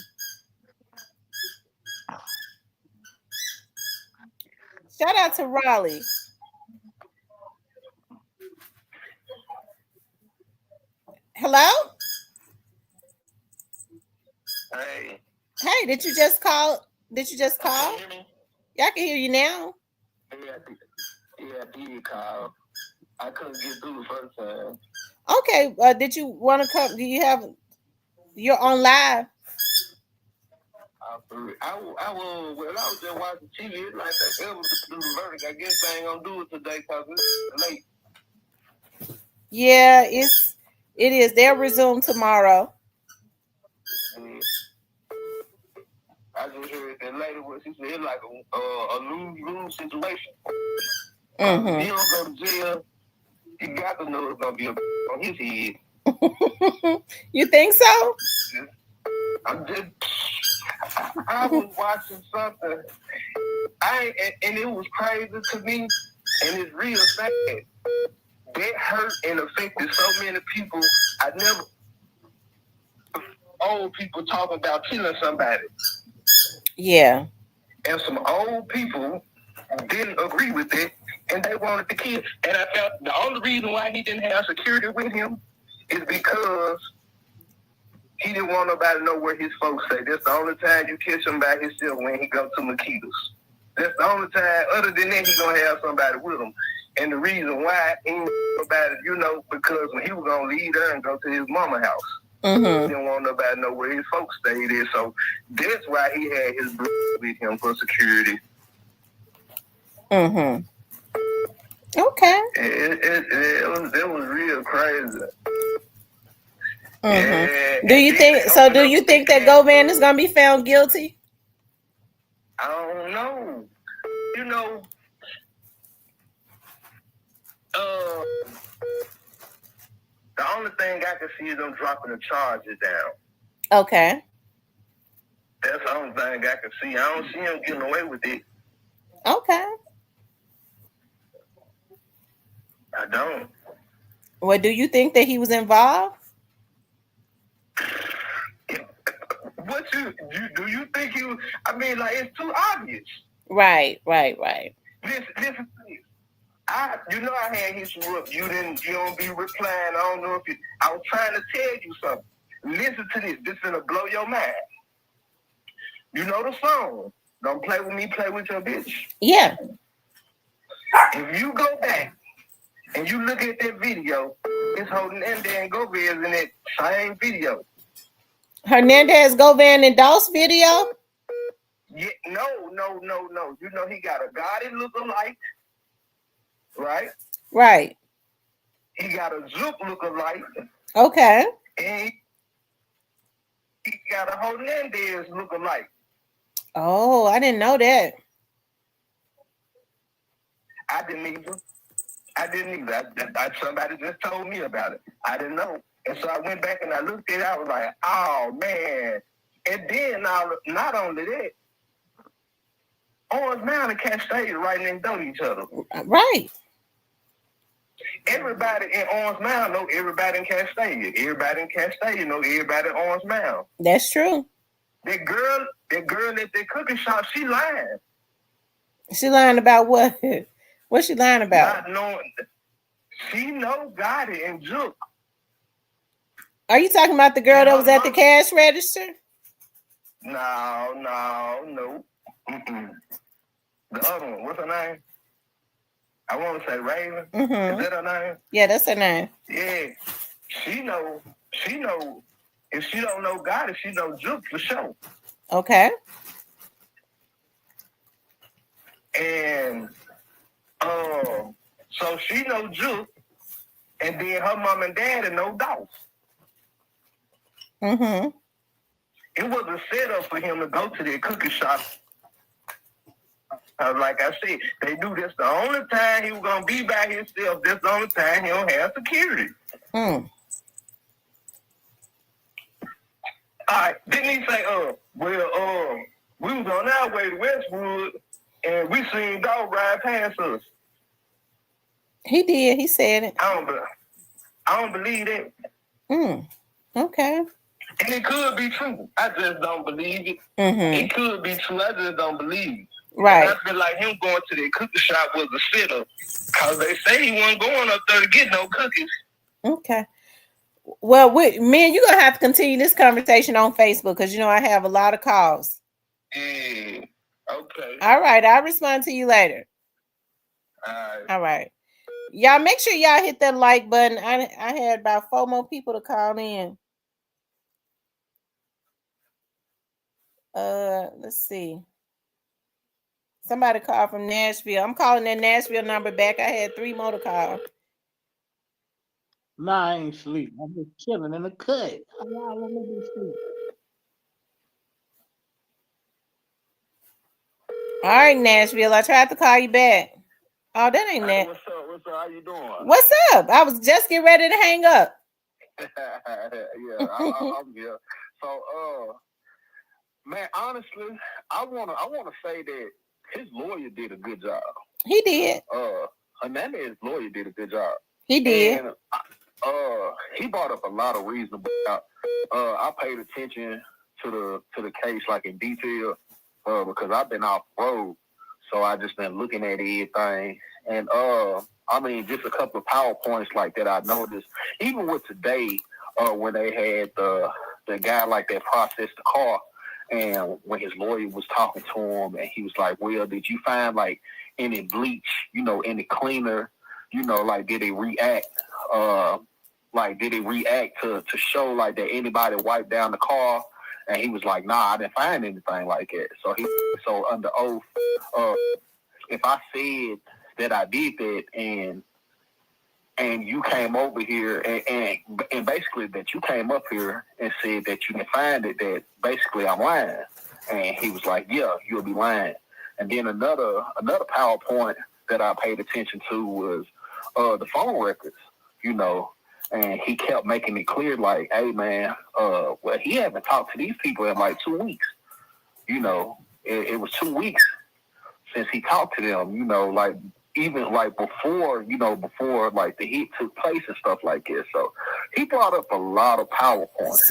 Shout out to Raleigh. Hello? Hey. Hey, did you just call? Can you hear me? Y'all can hear you now. Yeah, I did call. I couldn't get through the first time. Okay. Did you want to come? Do you have? You're on live. I was just watching TV. It's like they ever do the verdict. I guess they ain't gonna do it today because it's late. Yeah, it is. They'll resume tomorrow. I just heard that lady what she said. It's like a lose-lose situation. Mm-hmm. If he don't go to jail, he got to know it's gonna be on his head. You think so? I was watching something. And it was crazy to me, and it's real sad. That hurt and affected so many people. I never old people talking about killing somebody. Yeah. And some old people didn't agree with it, and they wanted to kill. And I felt the only reason why he didn't have security with him is because he didn't want nobody to know where his folks say. That's the only time you catch him by himself when he go to Makita's. That's the only time. Other than that, he gonna have somebody with him. And the reason why ain't nobody, because when he was gonna leave there and go to his mama house, he didn't want nobody to know where his folks stayed at. So that's why he had his brother with him for security. Mm-hmm. Okay. It was real crazy. Mm-hmm. Yeah. Do you think that Govan is gonna be found guilty? I don't know. The only thing I can see is them dropping the charges down. Okay. That's the only thing I can see. I don't see him getting away with it. Okay. I don't. Well, do you think that he was involved? Do you think he was? I mean, like, it's too obvious. Right. Listen to this. I had his rook. You don't be replying. I don't know if I was trying to tell you something. Listen to this. This is gonna blow your mind. You know the song. Don't play with me, play with your bitch. Yeah. If you go back and you look at that video, it's holding and then Gomez in that same video. Hernandez Govan and Doss video? Yeah, no. He got a Gotti look-alike, right? Right. He got a Zook look-alike. Okay. And he got a Hernandez look-alike. Oh, I didn't know that. I didn't either. Somebody just told me about it. I didn't know. And so I went back and I looked at it. I was like, oh, man. And then, not only that, Orange Mound and Cascade right next door to each other. Right. Everybody in Orange Mound know everybody in Cascade. Everybody in Cascade know everybody in Orange Mound. That's true. That girl at the cookie shop, she lying. She lying about what? What's she lying about? Not knowing. She know Gotti and Zook. Are you talking about the girl that was at the cash register? No. The other one, what's her name? I want to say Raven. Mm-hmm. Is that her name? Yeah, that's her name. Yeah. She know. If she don't know Gotti, she know Zook for sure. Okay. And so she know Zook, and then her mom and dad know Doss. Mm-hmm. It was a setup for him to go to their cookie shop. Like I said, they knew that's the only time he was gonna be by himself. That's the only time he don't have security. Mm. All right. Didn't he say, we was on our way to Westwood and we seen dog ride past us? He did. He said it. I don't believe that. Okay. And it could be true. I just don't believe it. Mm-hmm. It could be true. I just don't believe it. Right. And I feel like him going to the cookie shop was a setup. Because they say he wasn't going up there to get no cookies. Okay. Well, man, you're going to have to continue this conversation on Facebook because, I have a lot of calls. Yeah. Okay. All right, I'll respond to you later. All right. Y'all make sure y'all hit that like button. I had about 4 more people to call in. Let's see. Somebody called from Nashville. I'm calling that Nashville number back. I had 3 more to call. Nah, I ain't sleep. I'm just chilling in the cut. How y'all want me to sleep? All right, Nashville. I tried to call you back. Oh, that ain't that. What's up? What's up? How you doing? What's up? I was just getting ready to hang up. Yeah, I'm here. So, man, honestly, I wanna say that his lawyer did a good job. He did. Hernandez's lawyer did a good job. He did. And, he brought up a lot of reasonable. I paid attention to the case like in detail, because I've been off road, so I just been looking at everything. And I mean, just a couple of PowerPoints like that I noticed. Even with today, when they had the guy like that process the car, and when his lawyer was talking to him, and he was like, "Well, did you find like any bleach, any cleaner, like did it react? Like did it react to show like that anybody wiped down the car?" And he was like, "Nah, I didn't find anything like that." So under oath, if I said that I did that, and you came over here and basically that you came up here and said that you didn't find it, that basically I'm lying. And he was like, "Yeah, you'll be lying." And then another PowerPoint that I paid attention to was the phone records, and he kept making it clear, like, "Hey, man, well, he hasn't talked to these people in like 2 weeks. It was 2 weeks since he talked to them, like even like before like the hit took place and stuff like this." So he brought up a lot of PowerPoints.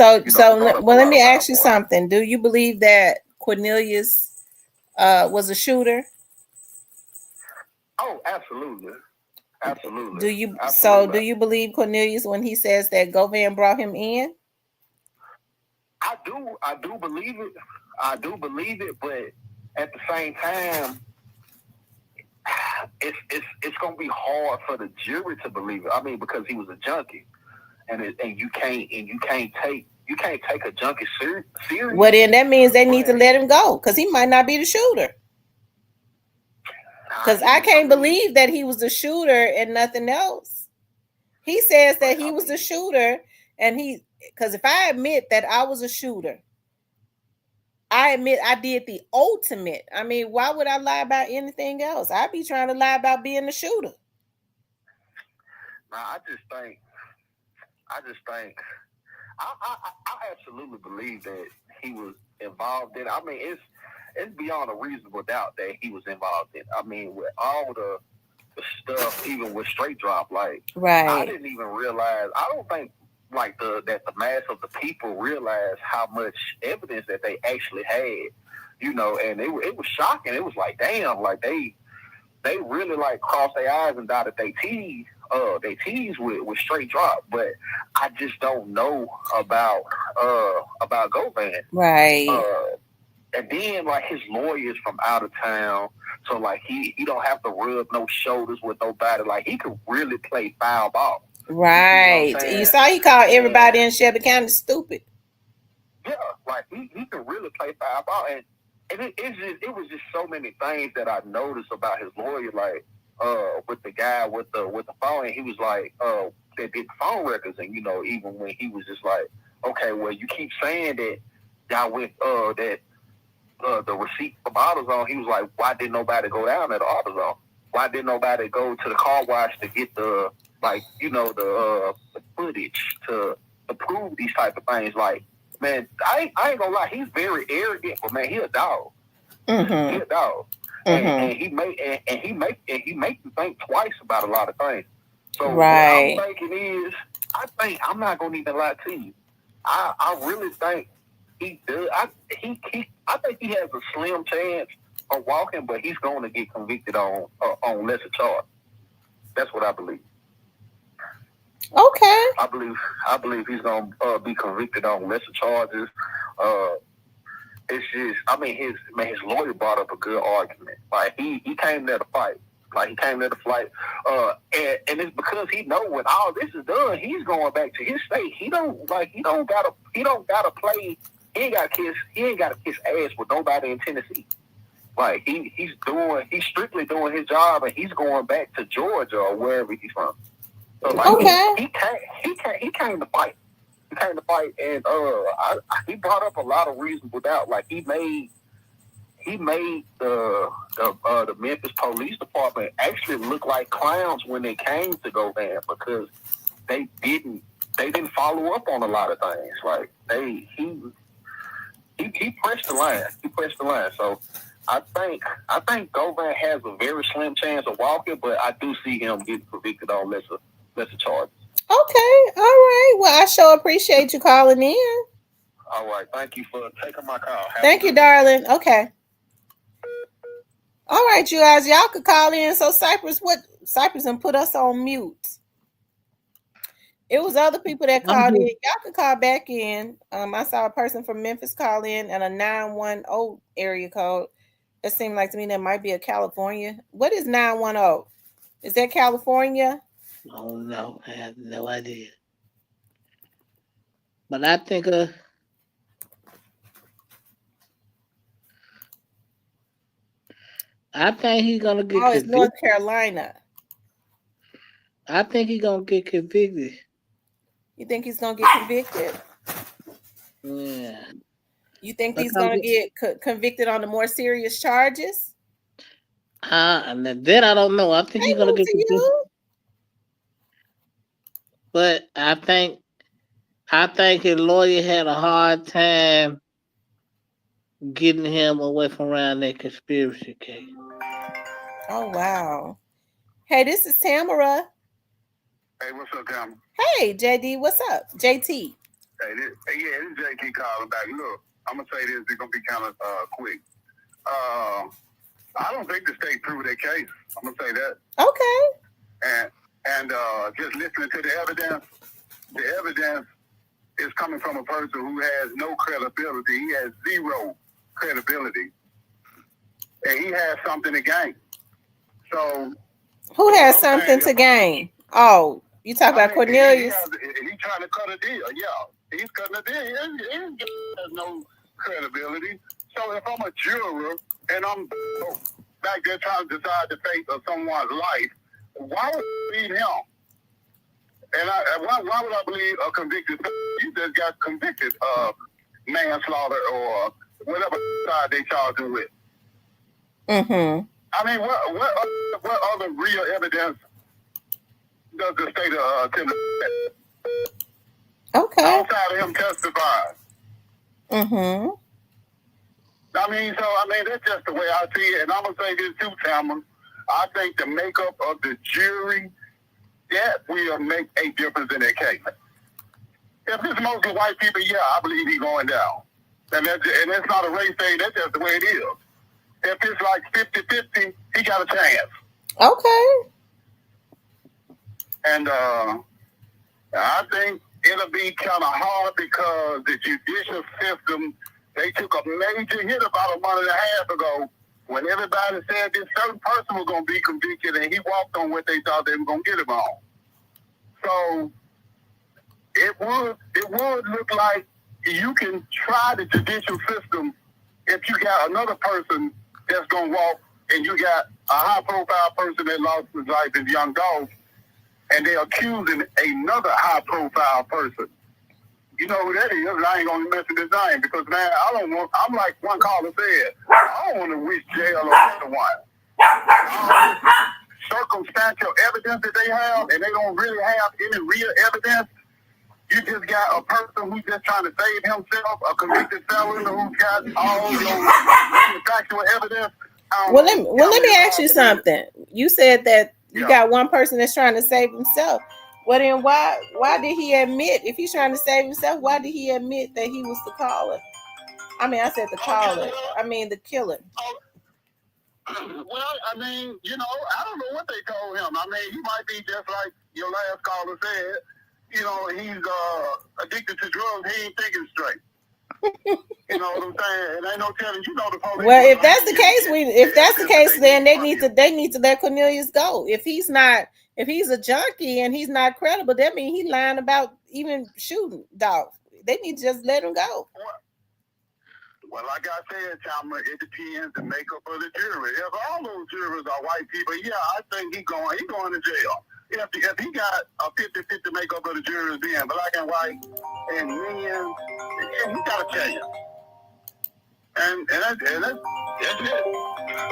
Let me ask you something. Do you believe that Cornelius was a shooter? Oh, absolutely. Absolutely. Do you believe Cornelius when he says that Govan brought him in? I do believe it. I do believe it, but at the same time, it's gonna be hard for the jury to believe it. I mean, because he was a junkie, and you can't take a junkie serious. Well, then that means they need to let him go because he might not be the shooter. Because I can't believe that he was the shooter and nothing else. He says that he was the shooter, and because if I admit that I was a shooter, I admit I did the ultimate. I mean, why would I lie about anything else? I'd be trying to lie about being the shooter. I absolutely believe that he was involved in it. I mean, it's beyond a reasonable doubt that he was involved in it. I mean, with all the stuff, even with straight drop, like, right. I didn't even realize. I don't think like that the mass of the people realized how much evidence that they actually had, and it was shocking. It was like, damn, like they really like crossed their I's and dotted their T's. They tease with straight drop, but I just don't know about Govan. Right. And then like his lawyer's from out of town, so like he don't have to rub no shoulders with nobody. Like he could really play foul ball. Right. You saw he called everybody in Shelby County stupid. Yeah, like he could really play foul ball, and it was just so many things that I noticed about his lawyer, like with the guy with the phone. And he was like, they did the phone records, and even when he was just like, okay, well, you keep saying that y'all went the receipt for AutoZone. He was like, why didn't nobody go down at AutoZone? Why didn't nobody go to the car wash to get the footage to prove these type of things? Like, man, I ain't gonna lie, he's very arrogant, but man, he a dog. Mm-hmm. He a dog. Mm-hmm. And he makes you think twice about a lot of things. So right. What I'm thinking is, I'm not gonna even lie to you. I really think he does. I think he has a slim chance of walking, but he's going to get convicted on lesser charge. That's what I believe. Okay. I believe he's going to be convicted on lesser charges. it's just, I mean, his lawyer brought up a good argument. Like he came there to fight. Like he came there to fight. And it's because he know when all this is done, he's going back to his state. He don't gotta play. He ain't gotta kiss ass with nobody in Tennessee. Like he's strictly doing his job, and he's going back to Georgia or wherever he's from. So like he came to fight. He came to fight, and he brought up a lot of reasonable doubt. Like he made the Memphis Police Department actually look like clowns when they came to go there because they didn't follow up on a lot of things. Like he pressed the line. He pressed the line. So I think Govan has a very slim chance of walking, but I do see him getting convicted on lesser charges. Okay, all right. Well, I sure appreciate you calling in. All right, thank you for taking my call. Thank you, darling. Okay. All right, you guys, y'all could call in. So Cypress and put us on mute. It was other people that called in. Y'all could call back in. I saw a person from Memphis call in and a 910 area code. It seemed like to me that might be a California. What is 910? Is that California? Oh no, I have no idea. But I think he's gonna get convicted. It's North Carolina. I think he's gonna get convicted. You think he's gonna get convicted? Yeah. You think he's gonna get convicted on the more serious charges? And then I don't know. I think he's gonna get convicted. But I think his lawyer had a hard time getting him away from around that conspiracy case. Oh, wow. Hey, this is Tamara. Hey, what's up, Tamara? Hey, JD, what's up? JT. Hey, this is JT calling back. Look, I'm going to say this. It's going to be kind of quick. I don't think the state proved their case. I'm going to say that. Okay. And just listening to the evidence is coming from a person who has no credibility. He has zero credibility. And he has something to gain. So who has something to gain? Oh, you talk about Cornelius? He's trying to cut a deal. Yeah, he's cutting a deal. He has no credibility. So if I'm a juror and I'm back there trying to decide the fate of someone's life, why would I believe him? And why would I believe a convicted? You just got convicted of manslaughter or whatever side they charged him with. Mm-hmm. I mean, what other real evidence does the state of Tennessee? Okay. Outside of him testifying. Mm-hmm. That's just the way I see it. And I'm gonna say this too, Tamara. I think the makeup of the jury, that will make a difference in that case. If it's mostly white people, yeah, I believe he's going down. And that's not a race thing, that's just the way it is. If it's like 50-50, he got a chance. Okay. And I think it'll be kind of hard because the judicial system, they took a major hit about a month and a half ago when everybody said this certain person was going to be convicted and he walked on what they thought they were going to get him on. So it would look like you can try the judicial system if you got another person that's going to walk and you got a high-profile person that lost his life as young dog and they're accusing another high-profile person. You know who that is? I ain't going to mention his name because, man, I'm like one caller said, I don't want to wish jail on anyone. Circumstantial evidence that they have, and they don't really have any real evidence. You just got a person who's just trying to save himself, a convicted felon who's got all your factual evidence. Well, let me ask you something. You said that you got one person that's trying to save himself. Well, then why did he admit, if he's trying to save himself, why did he admit that he was the caller? I mean, I said the caller. I mean, the killer. Well, I mean, I don't know what they told him. I mean, he might be just like your last caller said. He's addicted to drugs. He ain't thinking straight. You know what I'm saying? It ain't no telling. You know the police. Well, if that's the case, then they need to let Cornelius go. If he's a junkie and he's not credible, that means he's lying about even shooting Dolph. They need to just let him go. Well, like I said, Chalmer, it depends the makeup of the jury. If all those jurors are white people, yeah, I think he going to jail. If he got a 50-50 makeup of the jurors being black and white and Indians, yeah, he got a chance. And that's it.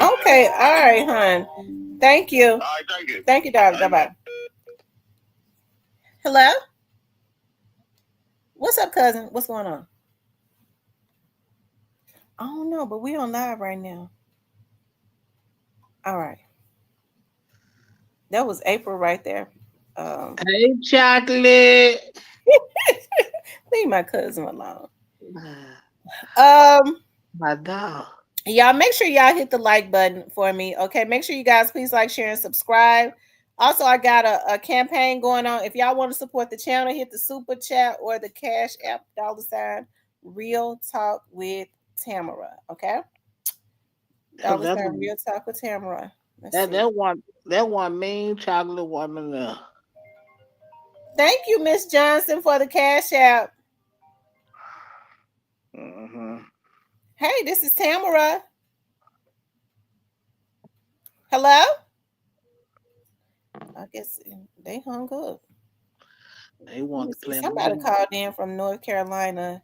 Okay, all right, hon. Thank you. All right, thank you. Thank you, darling. Bye-bye. Hello? What's up, cousin? What's going on? I don't know, but we on live right now. All right. That was April right there. Hey, chocolate. Leave my cousin alone. My dog. Y'all make sure y'all hit the like button for me. Okay, make sure you guys please like, share, and subscribe. Also, I got a campaign going on. If y'all want to support the channel, hit the super chat or the Cash App $ Real Talk with Tamara. Okay, $ Real Talk with Tamara. That one mean chocolate woman there. Thank you, Miss Johnson, for the Cash App. Mm-hmm. Hey, this is Tamara. Hello? I guess they hung up. They want to play. Somebody called in from North Carolina.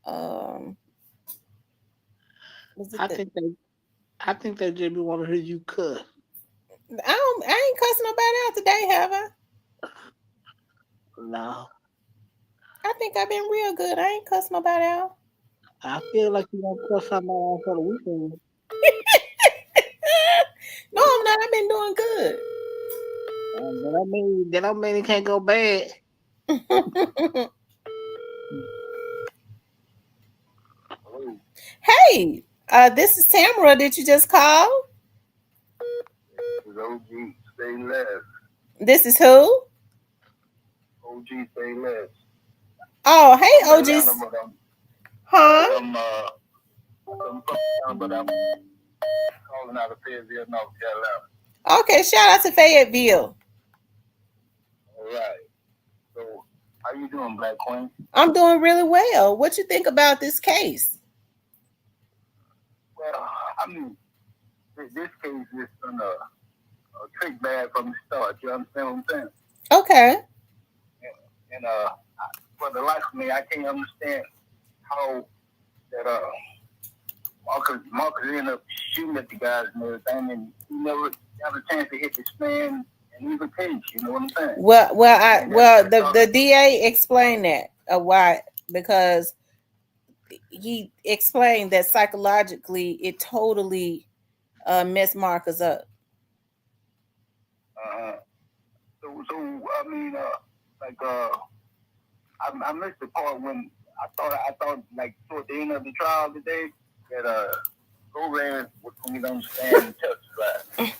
I think they just want to hear you cuss. I ain't cussing nobody out today, have I? No. I think I've been real good. I ain't cussing nobody out. I feel like you want to cuss somebody out for the weekend. No, I'm not. I've been doing good. That don't mean it can't go bad. Hey, this is Tamara. Did you just call? OG, stay left. This is who? OG, stay left. Oh, hey, OG. Huh? But I'm calling out of Fayetteville, North Carolina. Okay, shout out to Fayetteville. All right. So, how you doing, Black Queen? I'm doing really well. What you think about this case? Well, I mean, this case is on a trick bag from the start. You understand what I'm saying? Okay. And for the life of me, I can't understand how that Marcus ended up shooting at the guys and everything, and he never got a chance to hit this man and even case. You know what I'm saying? Well, the DA explained that why, because he explained that psychologically it totally messed Marcus up. So I mean, I missed the part when I thought like toward the end of the trial today that Goran was going to understand and testify.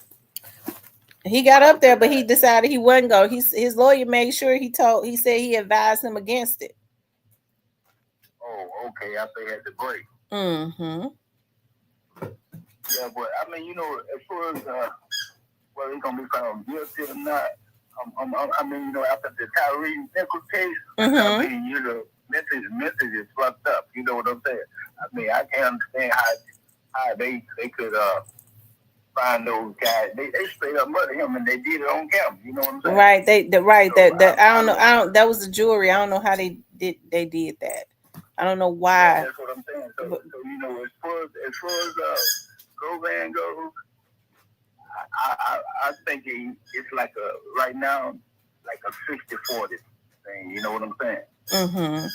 He got up there, but he decided he wasn't going. His lawyer made sure he said he advised him against it. Oh, okay. I think had to break. Mm-hmm. Yeah, but I mean, you know, as far as whether he's gonna be found guilty or not, I mean, you know, after the Tyree Nichols case, I mean, you know, message is fucked up. You know what I'm saying? I mean, I can't understand how they could find those guys. They straight up murdered him, and they did it on camera. You know what I'm saying? Right. I don't know. That was the jury. I don't know how they did that. I don't know why. Yeah, that's what I'm saying. So you know, as far as Govan goes, I think it's like right now like a 60-40 thing. You know what I'm saying? Mm-hmm.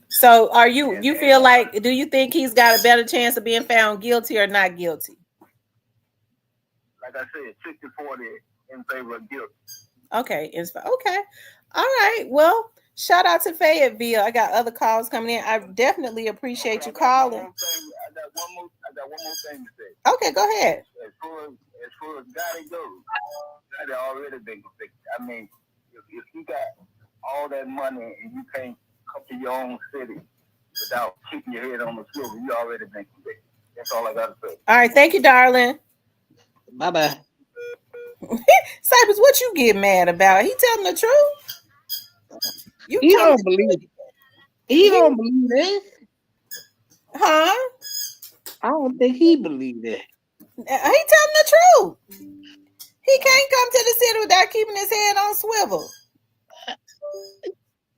So you feel like, do you think he's got a better chance of being found guilty or not guilty? Like I said, 60-40 in favor of guilty. Okay. Okay. All right. Well, shout out to Fayetteville. I got other calls coming in. I definitely appreciate you calling. I got one more thing to say. Okay, go ahead. As far as Gotti goes, Gotti already been convicted. I mean, if you got all that money and you can't come to your own city without keeping your head on the swivel, you already been convicted. That's all I got to say. All right, thank you, darling. Bye-bye. Cypress, what you get mad about? He telling the truth? He don't believe. He don't believe this. Huh? I don't think he believe that. He telling the truth. He can't come to the city without keeping his head on swivel.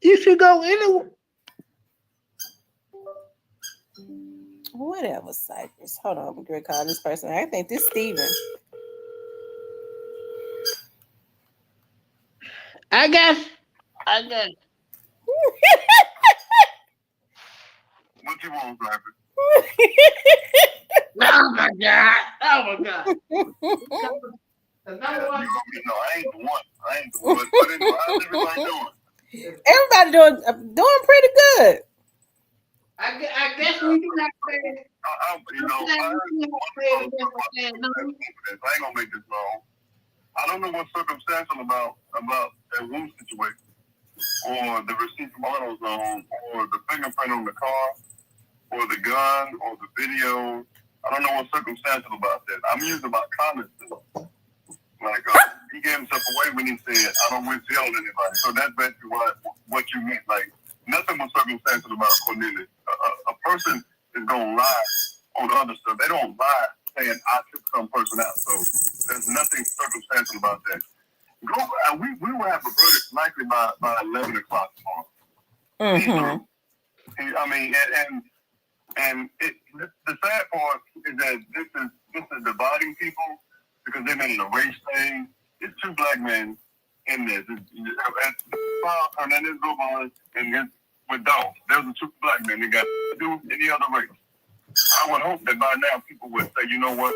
You should go anywhere. Whatever, Cypress. Hold on, I'm gonna call this person. I think this Steven. I got. What you want, Cypress? Oh my God! No, I ain't the one. But anyway, how's everybody doing? Everybody doing pretty good. I guess we do not say. I ain't gonna make this long. I don't know what's circumstantial about that room situation, or the receipt from AutoZone, or the fingerprint on the car, or the gun, or the video. I don't know what's circumstantial about that. I'm using about common sense. Like he gave himself away when he said, "I don't wish jail on anybody." So that's basically what you meant. Like nothing was circumstantial about Cornelius. A person is gonna lie on other stuff. They don't lie saying I took some person out. So there's nothing circumstantial about that. We will have a verdict likely by 11 o'clock tomorrow. Mm-hmm. I mean, the sad part is that this is dividing people because they made it a race thing. It's two black men in this. Hernandez Gomez and with Dolph. There's the two black men that got to do any other race. I would hope that by now people would say, you know what,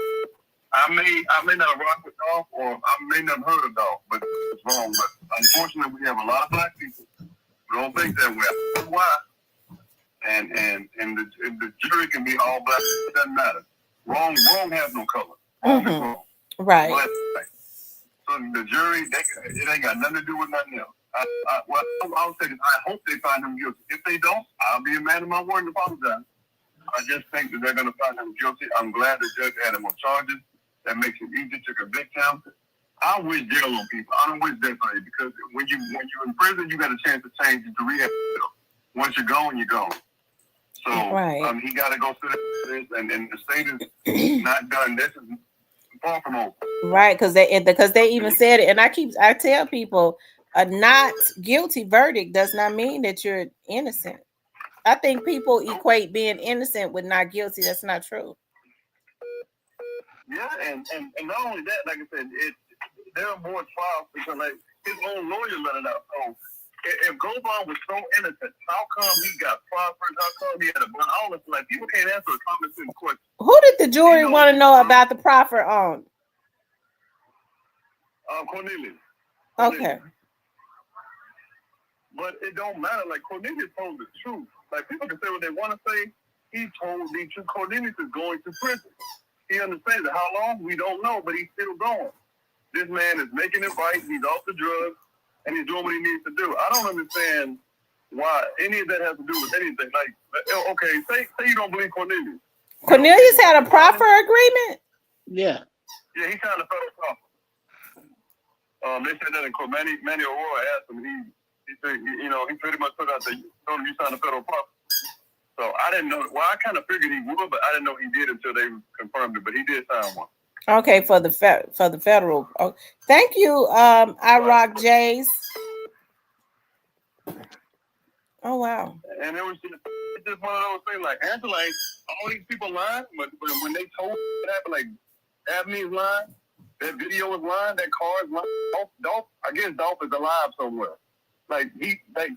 I may not rock with Dolph, or I may not have heard of Dolph, but it's wrong. But unfortunately, we have a lot of black people who don't think that way. That's why. And the jury can be all black. It doesn't matter. Wrong has no color. Wrong is wrong. Right. So the jury, it ain't got nothing to do with nothing else. I'll say this. I hope they find him guilty. If they don't, I'll be a man of my word and apologize. I just think that they're going to find him guilty. I'm glad the judge added more charges. That makes it easier to convict him. I wish jail on people. I don't wish death on you because when you're in prison, you got a chance to change into rehab. Once you're gone, you're gone. So he got to go through this, and the state is not done. This is far from over. Right, because they even said it, and I tell people a not guilty verdict does not mean that you're innocent. I think people equate being innocent with not guilty. That's not true. Yeah, and not only that, like I said, there are more trials because like his own lawyer let it out. So if Govan was so innocent, how come he got proffered? How come he had a bun? All this, like people can't answer a common sense question. Who did the jury want to know about the proffer on? Cornelius. Okay. But it don't matter. Like Cornelius told the truth. Like people can say what they want to say. He told the truth. Cornelius is going to prison. He understands it. How long? We don't know, but he's still going. This man is making it right. He's off the drugs, and he's doing what he needs to do. I don't understand why any of that has to do with anything. Like, okay, say you don't believe Cornelius. Cornelius had a proffer agreement? Yeah. Yeah, he signed a federal proffer. They said that in court. Manny Aurora asked him. He said, he pretty much put out that told him you signed a federal proffer. So I didn't know. Well, I kind of figured he would, but I didn't know he did until they confirmed it. But he did sign one. Okay, for the federal. Oh, thank you, I Rock Jays. Oh wow. And it was just one of those things. Like Angela, all these people lying, but when they told it happened, like Abney's lying, that video is lying, that car is lying. Dolph, I guess Dolph is alive somewhere. Like these lying.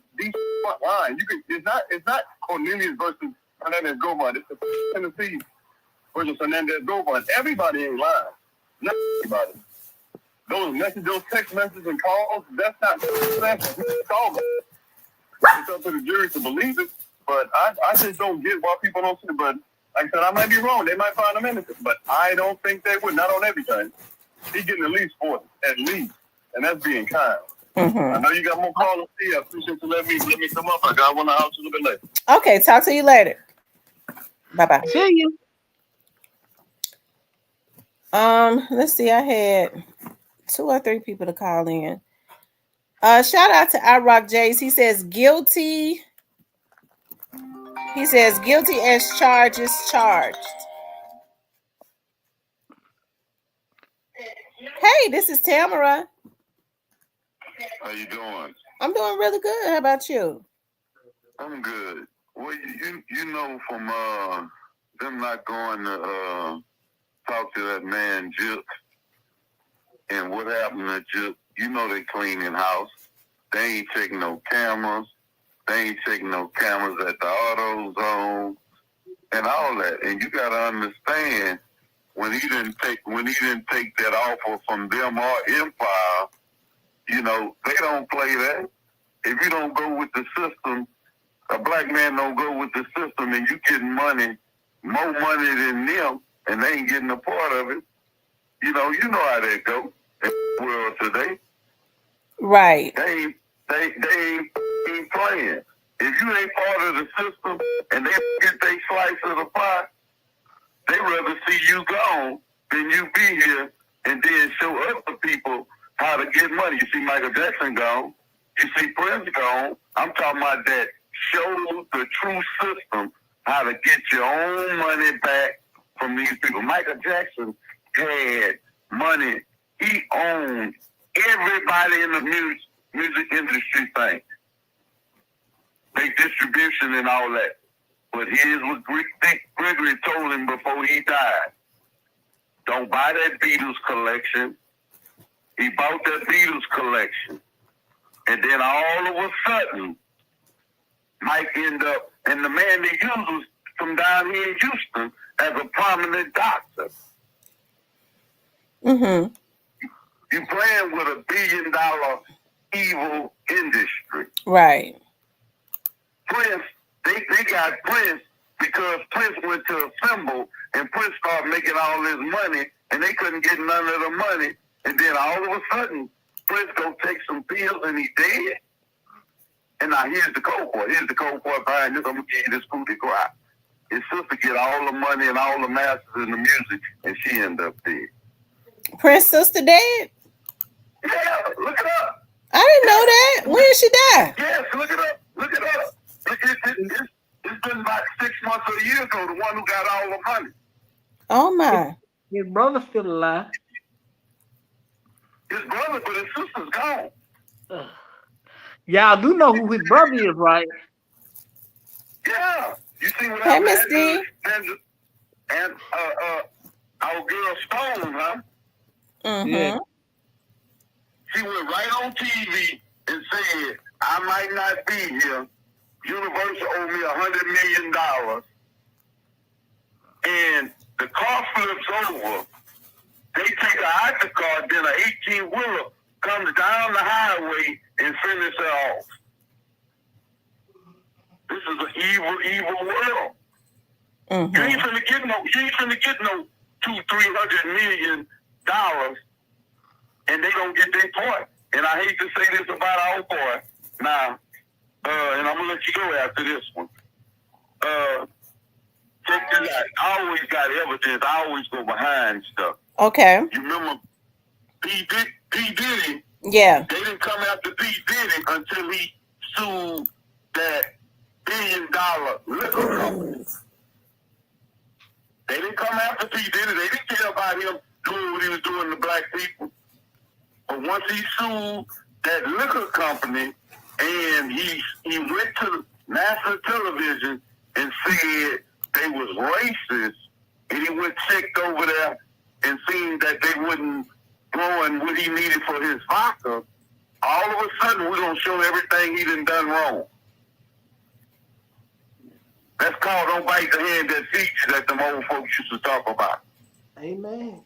It's not Cornelius versus Hernandez Gomez. It's the Tennessee versus Hernandez Gomez. Everybody ain't lying. Not everybody. Those messages, those text messages and calls, that's not called. It's up to the jury to believe it. But I just don't get why people don't see it. But like I said, I might be wrong. They might find him innocent. But I don't think they would. Not on everything. He's getting at least 40. At least. And that's being kind. Mm-hmm. I know you got more callers here. I appreciate you let me come up. I got one to house a little bit later. Okay, talk to you later. Bye-bye. See you. Let's see. I had 2 or 3 people to call in. Shout out to iRock Jays. He says guilty. He says guilty as charges charged. Hey, this is Tamara. How you doing? I'm doing really good. How about you? I'm good. Well, you know from them not going to talk to that man Jip and what happened to Jip. You know they cleaning house. They ain't checking no cameras. They ain't checking no cameras at the auto zone and all that. And you gotta understand when he didn't take that offer from them or Empire, you know, they don't play that. If you don't go with the system, a black man don't go with the system and you getting money, more money than them, and they ain't getting a part of it. You know how that go in the world today. Right. They ain't playing. If you ain't part of the system and they get their slice of the pie, they rather see you gone than you be here and then show other people how to get money. You see Michael Jackson gone. You see Prince gone. I'm talking about that. Show the true system how to get your own money back from these people. Michael Jackson had money. He owned everybody in the music industry thing. They distribution and all that. But here's what Gregory told him before he died. Don't buy that Beatles collection. He bought that Beatles collection. And then all of a sudden, Mike ended up, and the man they used was from down here in Houston as a prominent doctor. Mm-hmm. You're playing with $1 billion evil industry. Right. Prince, they got Prince because Prince went to a symbol and Prince started making all this money and they couldn't get none of the money. And then all of a sudden, Prince go take some pills and he dead. And now here's the cold part. Here's the cold part behind this. I'm going to give you this food to cry. His sister get all the money and all the masters in the music and she end up dead. Prince's sister dead? Yeah, look it up. I didn't know that. When did she die? Yes, look it up. Look it up. It's been about 6 months or a year ago, the one who got all the money. Oh, my. His brother's still alive. His brother, but his sister's gone. Y'all do know who his brother is, right? Yeah. You see what Hey, happened? Miss D. And our girl Stone, huh? Mm-hmm. Yeah. She went right on TV and said, I might not be here. Universal owe me $100 million. And the car flips over. They take her out the car, then an 18-wheeler comes down the highway and finish her off. This is an evil, evil world. Mm-hmm. You ain't finna get no $200-300 million, and they gonna get their part. And I hate to say this about our boy now, and I'm gonna let you go after this one. Check this out. I always got evidence. I always go behind stuff. Okay. You remember P. Diddy? Yeah. They didn't come after P. Diddy until he sued that $1 billion liquor company. They didn't come after P. Diddy. They didn't care about him doing what he was doing to black people. But once he sued that liquor company and he went to national television and said they was racist, and he went checked over there and seen that they wasn't growing what he needed for his vodka, all of a sudden we're going to show everything he done wrong. That's called don't bite the hand that feeds you that the old folks used to talk about. Amen.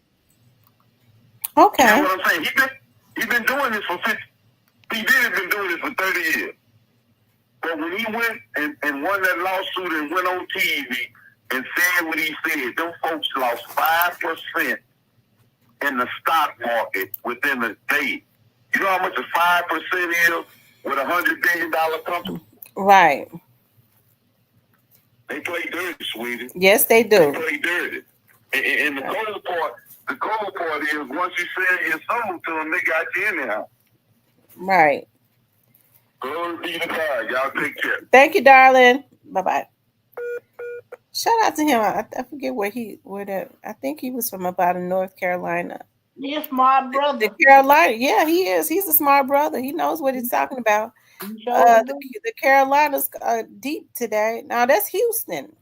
Okay. You know what I'm saying? He been doing this for 50. He did been doing this for 30 years. But when he went and won that lawsuit and went on TV and said what he said, them folks lost 5% in the stock market within a day. You know how much a 5% is with $100 billion company? Right. They play dirty, sweetie. Yes, they do. They play dirty. And the cold part is once you sell your soul to them, they got you in there. Right. Glory be to God. Y'all take care. Thank you, darling. Bye-bye. Shout out to him. I forget I think he was from about in North Carolina. Yes, my brother. The Carolina. Yeah, he is. He's a smart brother. He knows what he's talking about. The Carolinas deep today. Now that's Houston.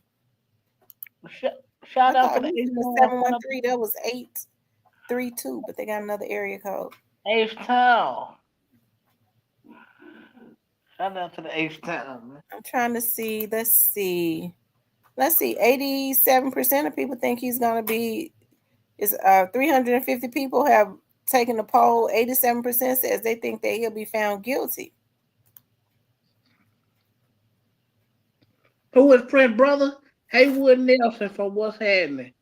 Shout out to the 713. That was 832, but they got another area code. H-Town. Shout out to the H-Town. I'm trying to see. Let's see. 87% of people think he's gonna be. 350 people have taken the poll. 87% says they think that he'll be found guilty. Who is Prince brother? Haywood Nelson from What's Happening.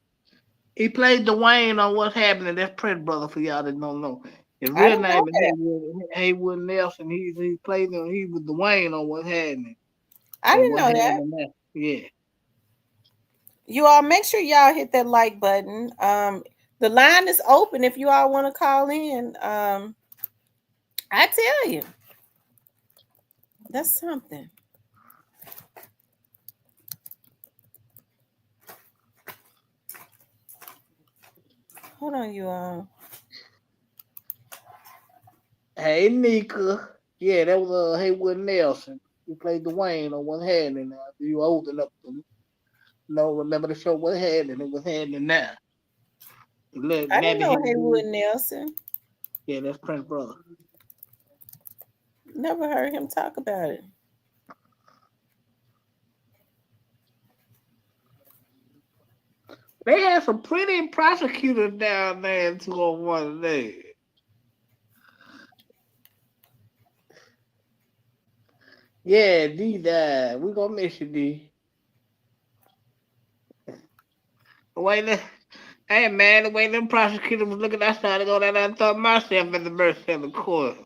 He played Dwayne on What's Happening. That's Prince brother for y'all that don't know. His real name is Haywood Nelson. He played him. He was Dwayne on What's Happening. I didn't know that. Yeah. You all make sure y'all hit that like button. The line is open if you all want to call in. I tell you, that's something. Hold on, you all. Hey, Nika. Yeah, that was Haywood Nelson. He played Dwayne on What's Happening now. You old enough to remember the show What's Happening? It was happening now. I didn't know Haywood Nelson. Yeah, that's Prince brother. Never heard him talk about it. They had some pretty prosecutors down there in 201 today. Yeah, D died. We gonna miss you, D. Hey man, the way them prosecutors was looking outside to go down there, I thought myself at the mercy of the court.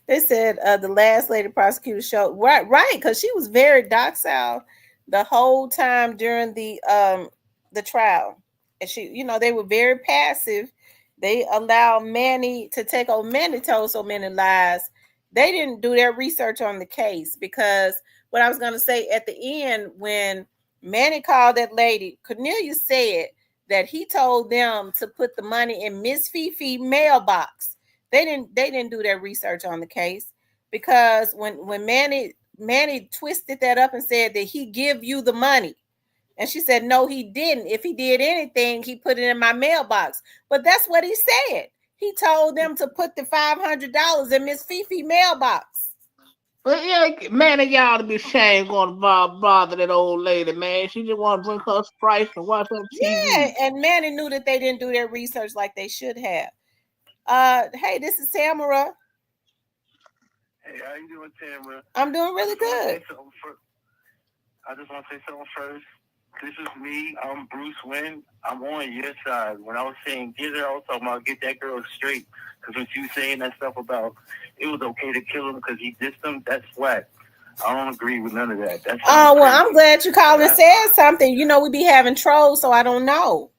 They said the last lady prosecutor showed right, because she was very docile the whole time during the trial, and she, they were very passive. They allowed Manny to take over. Manny told so many lies. They didn't do their research on the case, because what I was going to say at the end, when Manny called that lady, Cornelia said that he told them to put the money in Miss Fifi's mailbox. They didn't do their research on the case, because when Manny twisted that up and said that he give you the money, and she said no, he didn't. If he did anything, he put it in my mailbox. But that's what he said. He told them to put the $500 in Miss Fifi's mailbox. But yeah, man, y'all to be ashamed going to bother that old lady, man. She just want to drink her Sprite and watch her TV. Yeah, and Manny knew that they didn't do their research like they should have. Hey, this is Tamara. Hey, how you doing, Tamara? I'm doing really good. I just want to say something first. This is me. I'm Bruce Wayne. I'm on your side. When I was saying get her, I was talking about get that girl straight. Because when she was saying that stuff about it was okay to kill him because he dissed him, that's whack. I don't agree with none of that. That's well, I'm glad you called and said something. We be having trolls, so I don't know.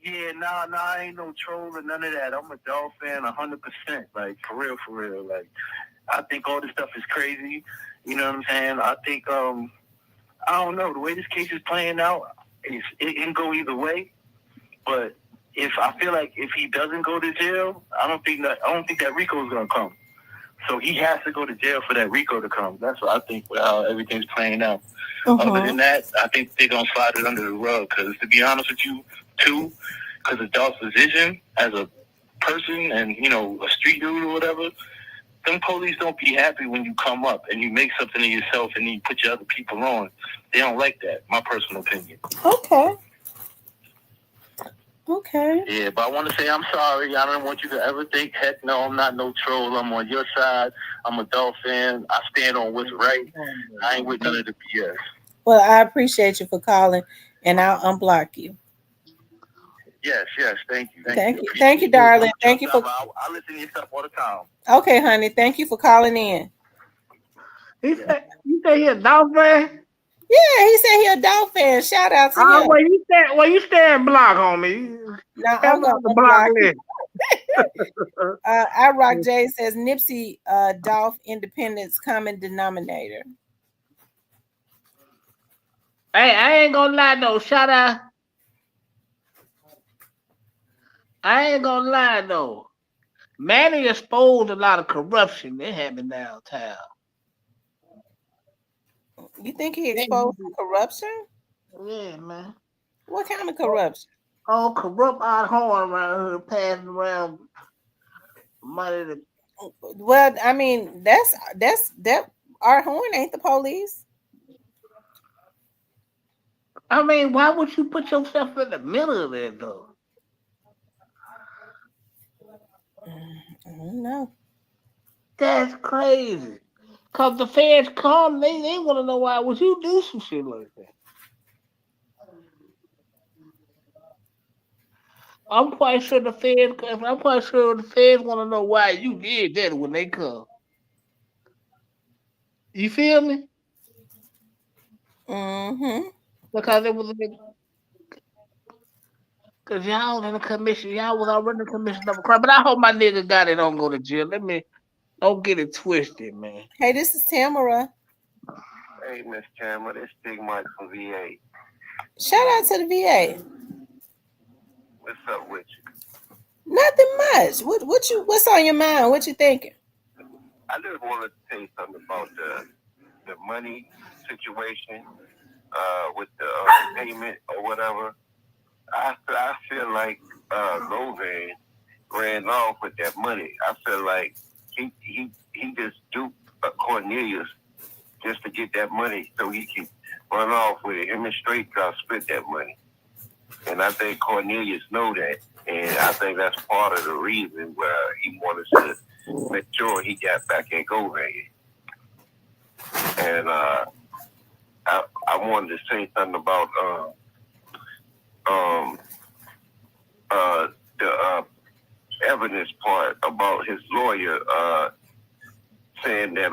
Yeah, nah, I ain't no troll or none of that. I'm a dog fan 100%. Like, for real. Like, I think all this stuff is crazy. You know what I'm saying? I think, I don't know. The way this case is playing out, it can go either way. But I feel like if he doesn't go to jail, I don't think that RICO is gonna come. So he has to go to jail for that RICO to come. That's what I think. How everything's playing out. Other than that, I think they're gonna slide it under the rug. Because to be honest with you, too, because of Dolph's position as a person and a street dude or whatever, them police don't be happy when you come up and you make something of yourself and you put your other people on. They don't like that. My personal opinion. Okay. Yeah, but I want to say I'm sorry. I don't want you to ever think, heck no, I'm not no troll. I'm on your side. I'm a Dolph fan. I stand on what's right. I ain't with none of the BS. Well, I appreciate you for calling, and I'll unblock you. Yes, thank you. Thank you, darling. Thank you for. I listen to your stuff all the time. Okay, honey. Thank you for calling in. You say he a dog fan? Yeah, he said he a dog fan. Shout out to him. You staying block, homie? Now Tell I'm me gonna on the block unblock list. I Rock J says Nipsey Dolph Independence common denominator. Hey, I ain't gonna lie though. Shout out. I ain't gonna lie though. Manny exposed a lot of corruption that happened downtown. You think he exposed corruption? Yeah, man. What kind of corruption? Oh, corrupt out horn around here passing around money to. Well, I mean, that our horn ain't the police. I mean, why would you put yourself in the middle of that though? I don't know. That's crazy. Cause the feds come, they want to know why would you do some shit like that. I'm quite sure the feds want to know why you did that when they come. You feel me? Mm-hmm. Because it was because y'all in the commission, y'all was already in the commission of a crime. But I hope my nigga got it don't go to jail. Don't get it twisted, man. Hey, this is Tamara. Hey, Miss Tamara, this Big Mike from VA. Shout out to the VA. What's up with you? Nothing much. What's on your mind? What you thinking? I just wanted to tell you something about the money situation with the payment or whatever. I feel like Logan ran off with that money. I feel like he just duped Cornelius just to get that money so he can run off with it. Him and Straight Drop split that money. And I think Cornelius know that. And I think that's part of the reason where he wanted to make sure he got back in Govan. And I wanted to say something about the evidence part about his lawyer saying that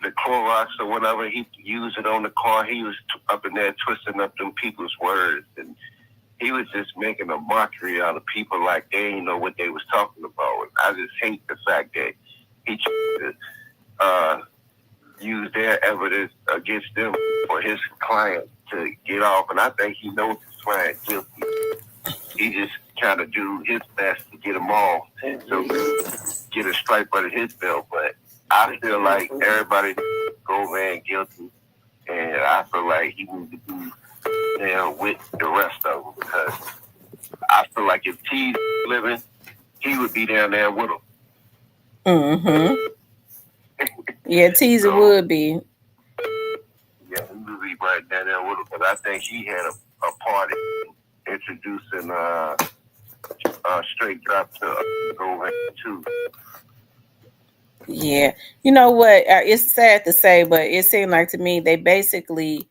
the Clorox or whatever, he used it on the car. He was up in there twisting up them people's words, and he was just making a mockery out of people like they didn't know what they was talking about. And I just hate the fact that he tried to use their evidence against them for his client to get off. And I think he knows his client guilty. He just trying to do his best to get him off so get a stripe under his belt. But I feel like everybody go man guilty, and I feel like he needs to be there with the rest of them, because I feel like if T living, he would be down there with him. Mm-hmm. Yeah, Teaser would be. Yeah, he would be right down there with him, because I think he had a part in introducing Straight Drop to go too. Yeah, you know what? It's sad to say, but it seemed like to me they basically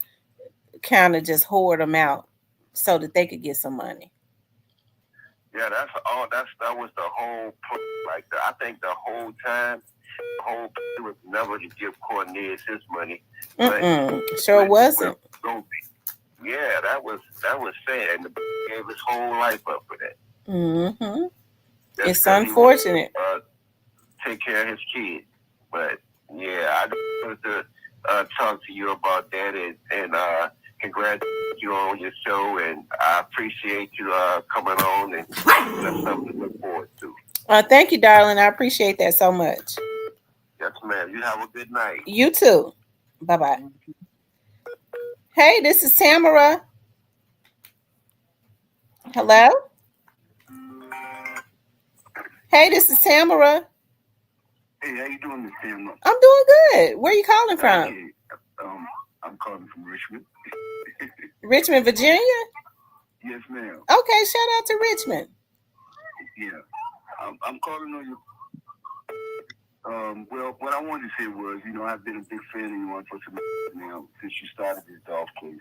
kind of just hoard them out so that they could get some money. Yeah, that was the whole point. Like I think the whole time, the whole point was never to give Cornelius his money. Sure wasn't. Yeah, that was sad, and the gave his whole life up for that. Mm-hmm. It's unfortunate. Take care of his kids, but yeah, I just wanted to talk to you about that, and congratulate you on your show, and I appreciate you coming on, and that's something to look forward to. Thank you, darling. I appreciate that so much. Yes, ma'am. You have a good night. You too. Bye-bye. Hey, this is Tamara. Hello? Hey, this is Tamara. Hey, how you doing, Miss Tamara? I'm doing good. Where are you calling from? Okay. I'm calling from Richmond. Richmond, Virginia? Yes, ma'am. Okay, shout out to Richmond. Yeah. I'm calling on you. Well, what I wanted to say was, I've been a big fan of you on social media now since you started this golf case.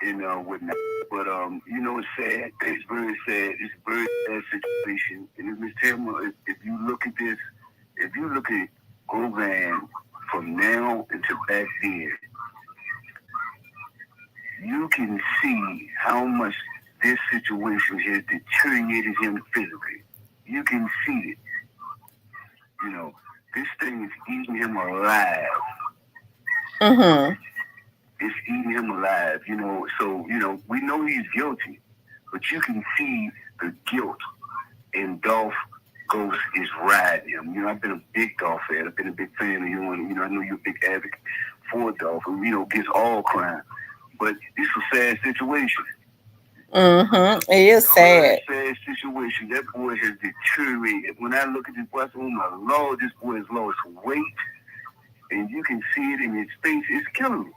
and whatnot. But it's sad. It's very sad. It's a very sad situation. And Ms. Thelma, if you look at this, if you look at Govan from now until back then, you can see how much this situation has deteriorated him physically. You can see it. This thing is eating him alive. Mm-hmm. It's eating him alive, So, we know he's guilty, but you can see the guilt and Dolph Ghost is riding him. I've been a big Dolph fan. I've been a big fan of you, and, I know you're a big advocate for Dolph, and, against all crime. But it's a sad situation. Mm-hmm. It is sad. Sad situation. That boy has deteriorated. When I look at this boy, I say, oh my Lord, this boy has lost weight, and you can see it in his face. It's killing me.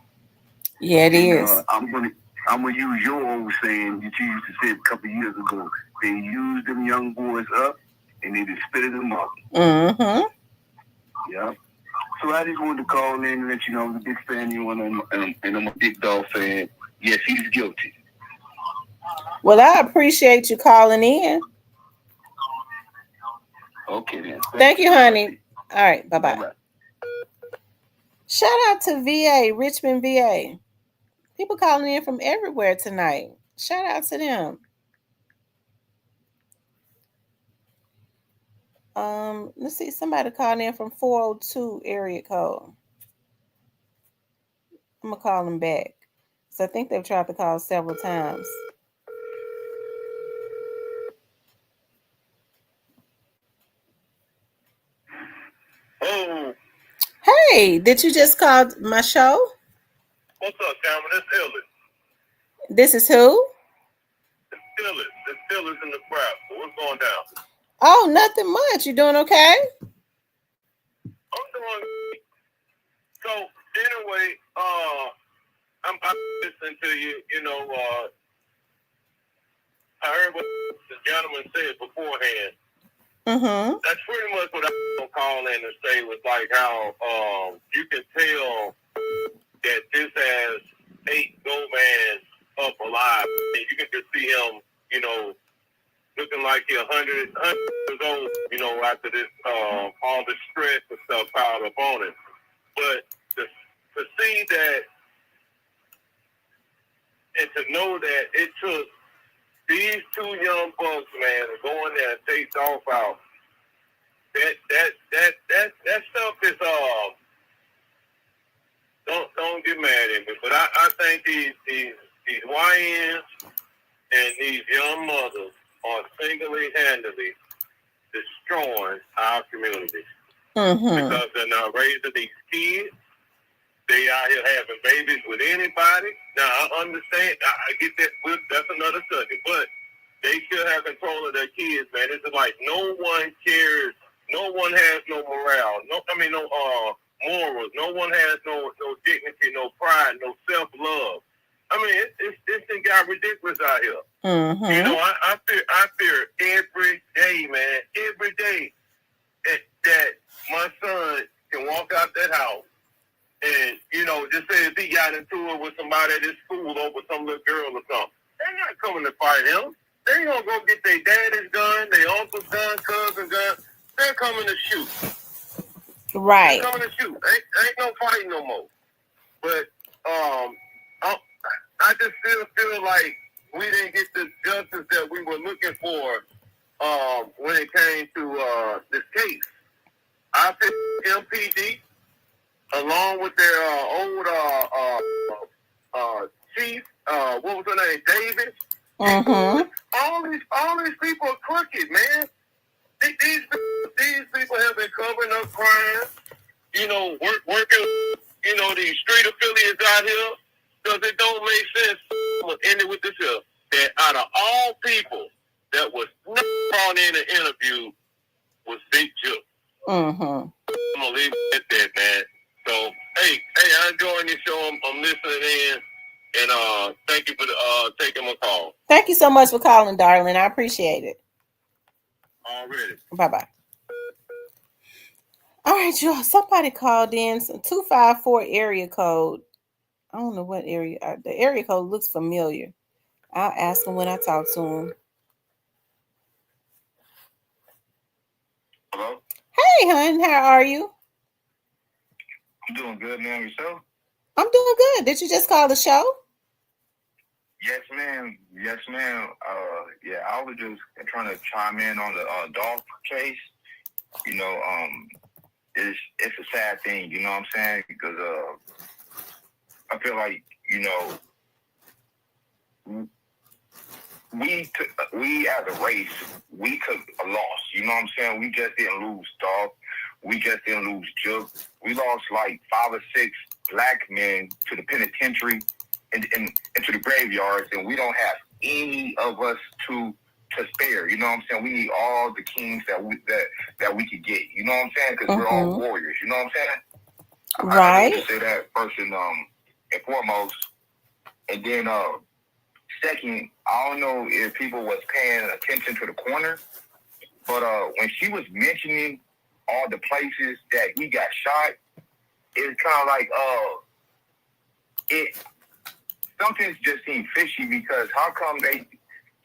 Yeah, it is. I'm gonna use your old saying that you used to say a couple of years ago. They used them young boys up, and they just spitted them up. Mm-hmm. Yeah. So I just wanted to call in and let you know I was a big fan of you, and I'm a big Dolph fan. Yes, he's guilty. Well, I appreciate you calling in. Okay, then. Thank you, honey. All right, bye-bye. Shout out to VA, Richmond, VA. People calling in from everywhere tonight. Shout out to them. Let's see. Somebody calling in from 402 area code. I'm gonna call them back. So I think they've tried to call several times. Oh. Hey, did you just call my show? What's up, Cameron? This Illis. This is who? It's Illis in the crowd. What's going down? Oh, nothing much. You doing okay? I'm doing. So anyway, I'm listening to you. I heard what the gentleman said beforehand. Mm-hmm. That's pretty much what I was gonna call in and say was like how you can tell that this has 8 Govan up alive. And you can just see him, looking like he's 100 years old, after this all the stress and stuff piled up on him. But to see that and to know that it took these 2 young bucks, man, to go in there and take Dolph out, that stuff is don't get mad at me, but I think these YNs and these young mothers are single-handedly destroying our community. Mm-hmm. Because they're not raising these kids. They out here having babies with anybody. Now, I understand. I get that. That's another subject. But they still have control of their kids, man. It's like no one cares. No one has no morale. No morals. No one has no dignity, no pride, no self-love. I mean, this thing got ridiculous out here. Mm-hmm. I fear every day, man. Every day that my son can walk out that house and, just say if he got into it with somebody at his school over some little girl or something, they're not coming to fight him. They're going to go get their daddy's gun, their uncle's gun, cousin's gun. They're coming to shoot. Right. They're coming to shoot. Ain't no fighting no more. But I just feel like we didn't get the justice that we were looking for when it came to this case. I think MPD, along with their old chief, what was her name, Davis. Mm-hmm. All these people are crooked, man. These people have been covering up crimes, working, these street affiliates out here, because it don't make sense. I'm going to end it with this here, that out of all people that was brought in and interviewed was Big Joe. Mm-hmm. I'm going to leave it at that, man. So, hey, I'm enjoying this show. I'm listening in, and thank you for taking my call. Thank you so much for calling, darling. I appreciate it. Already. Bye-bye. All right, y'all. Somebody called in, some 254 area code. I don't know what area. The area code looks familiar. I'll ask him when I talk to him. Hello? Hey, hon, how are you? I'm doing good, ma'am. Yourself? I'm doing good. Did you just call the show? Yes, ma'am. Yes, ma'am. Yeah, I was just trying to chime in on the dog case. You know, it's a sad thing. You know what I'm saying? Because I feel like, you know, we as a race, we took a loss. You know what I'm saying? We just didn't lose Dog. We just didn't lose Jug. We lost like 5 or 6 black men to the penitentiary and to the graveyards, and we don't have any of us to spare. You know what I'm saying? We need all the kings that we could get. You know what I'm saying? Because we're all warriors. You know what I'm saying? Right. I just say that first and foremost, and then second, I don't know if people was paying attention to the corner, but when she was mentioning all the places that he got shot, it's kind of like something just seemed fishy, because how come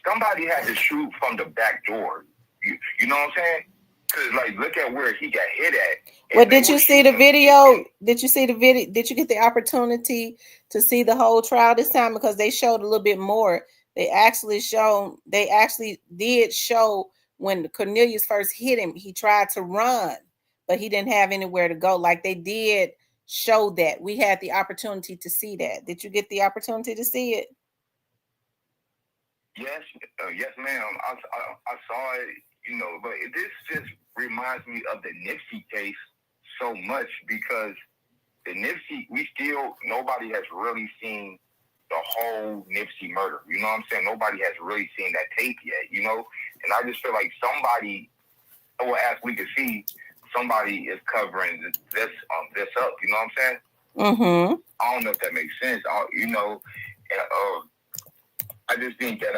somebody had to shoot from the back door? You know what I'm saying? Because like, look at where he got hit at. Well, did you see the video? Did you see the video? Did you get the opportunity to see the whole trial this time? Because they showed a little bit more. They actually did show when Cornelius first hit him, he tried to run, but he didn't have anywhere to go. Like, they did show that. We had the opportunity to see that. Did you get the opportunity to see it? Yes, yes, ma'am. I saw it, you know, but this just reminds me of the Nipsey case so much, because the Nipsey, nobody has really seen the whole Nipsey murder. You know what I'm saying? Nobody has really seen that tape yet, you know? And I just feel like somebody, or as we can see, somebody is covering this up. You know what I'm saying? Mm-hmm. I don't know if that makes sense. You know, I just think that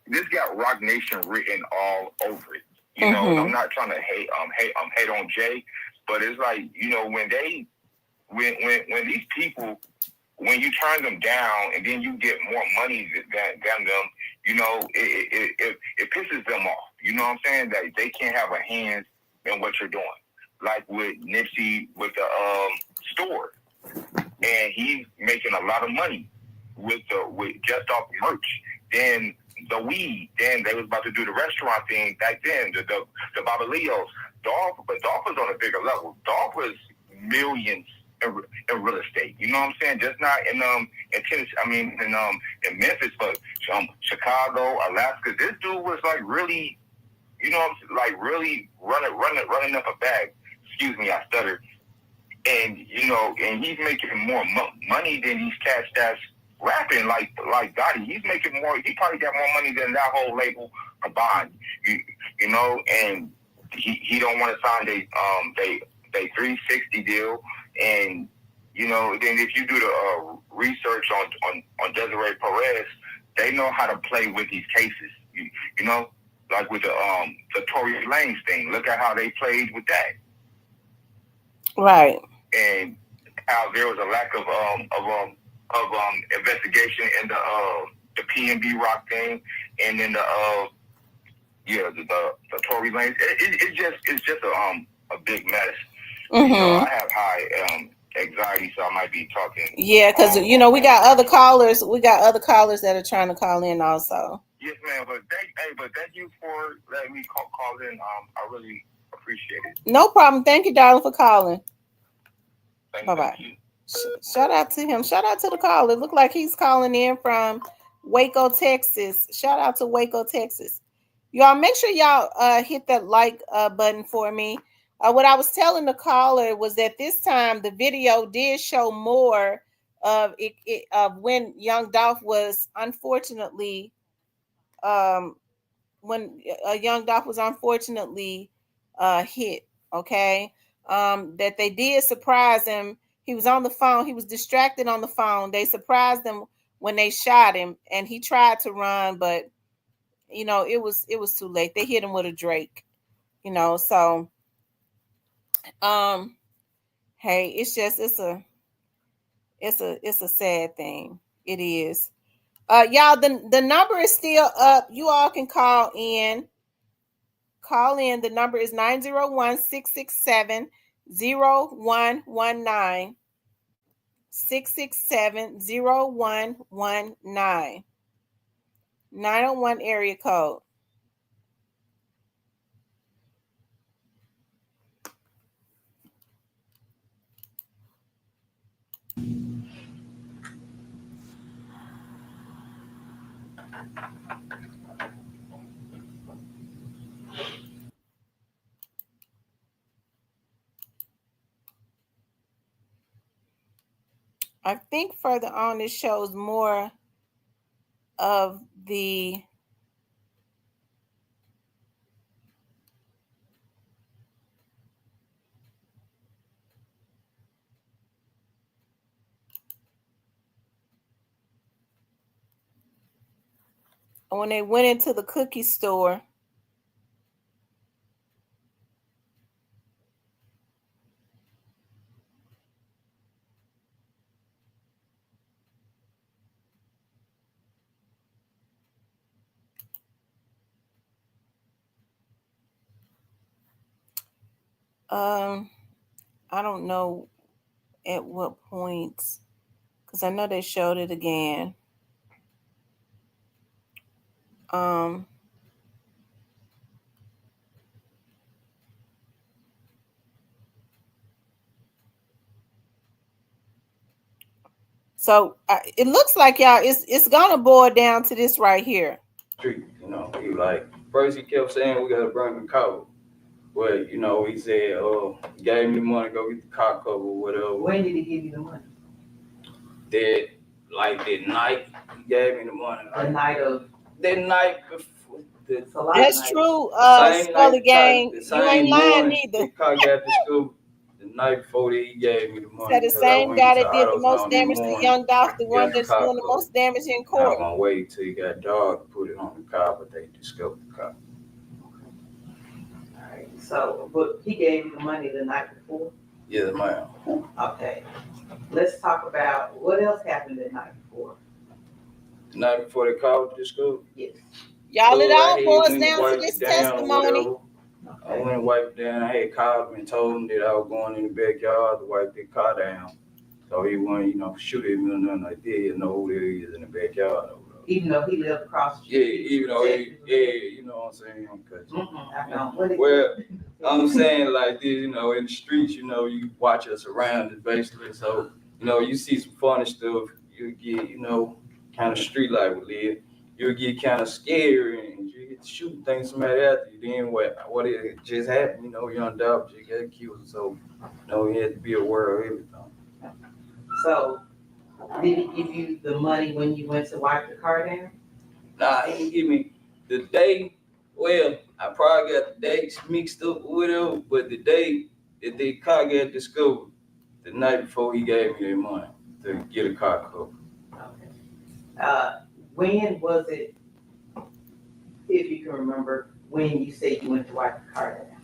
this got Rock Nation written all over it. You know, and I'm not trying to hate on Jay, but it's like, you know, when these people, when you turn them down and then you get more money than them, you know, it pisses them off. You know what I'm saying? That they can't have a hand in what you're doing. Like with Nipsey with the store, and he's making a lot of money with just off merch. Then the weed. Then they was about to do the restaurant thing back then. The Babaleos. Dolph was on a bigger level. Dolph was millions in real estate. You know what I'm saying? Just not in Tennessee. I mean in Memphis, but Chicago, Alaska. This dude was like really, you know, like really running up a bag. Excuse me, I stuttered. And you know, and he's making more money than these cats that's rapping like Gotti. He's making more. He probably got more money than that whole label combined. You know, and he don't want to sign they 360 deal. And you know, then if you do the research on Desiree Perez, they know how to play with these cases. You know, like with the Tory Lanez thing. Look at how they played with that. Right. And how there was a lack of investigation in the PNB Rock thing, and then the Tory Lanez. It's just a big mess. You know, I have high anxiety, so I might be talking. Yeah, because you know we got other callers. We got other callers that are trying to call in also. Yes, ma'am. But thank you for letting me call in. I really appreciate it. No problem. Thank you, darling, for calling. Bye-bye. You. Shout out to him. Shout out to the caller. It looked like he's calling in from Waco, Texas. Shout out to Waco, Texas. Y'all make sure y'all hit that like button for me. What I was telling the caller was that this time the video did show more of it of when young Dolph was unfortunately hit. Okay. That they did surprise him. He was on the phone. He was distracted on the phone. They surprised him when they shot him, and he tried to run, but you know, it was too late. They hit him with a Drake, you know. So, hey, it's It's a sad thing. It is. Y'all, the number is still up. You all can call in. Call in. The number is 901-667-0119. 667-0119. 901 area code. I think further on it shows more of the when they went into the cookie store. I don't know at what points, because I know they showed it again. So it looks like y'all, it's gonna boil down to this right here. Street, you know, he like first he kept saying we gotta bring the car. Well, you know, he said, "Oh, he gave me the money, go get the car cover, or whatever." When did he give you the money? That night, he gave me the money. The night of. That night before. That's night. true. Same Scully night, gang, the you same ain't lying morning, neither. the car got to school. The night before that, he gave me the money. Said the same guy that did the most damage to Young Dolph, the one that's doing the most damage in I was court. gonna wait till he got dark to put it on the car, but they discovered the car. Alright, so, but he gave you the money the night before? Yes, ma'am. Okay. Let's talk about what else happened the night before. The night before they called to the school? Yes. Y'all, it all I boils went down to wiped this it down, testimony. whatever. I went and wiped it down. I had called him and told him that I was going in the backyard to wipe the car down. So he wouldn't, shoot at me or nothing like that. He know who there is in the backyard. Even though he lived across the Yeah, street. even though you know what I'm saying? I know. Well, I'm saying like this, in the streets, you watch us around it basically. So, you see some funny stuff, you get, kind of street life we live. You'll get kind of scary and you get to shooting things somebody after you. Then what it just happened, Young Dolph just got killed. So, you had to be aware of everything. So, did he give you the money when you went to wipe the car down? Nah, he didn't give me the day. Well, I probably got the dates mixed up with him, but the day that the car got discovered, the night before he gave me their money to get a car cover. Okay. When was it, if you can remember, when you said you went to wipe the car down?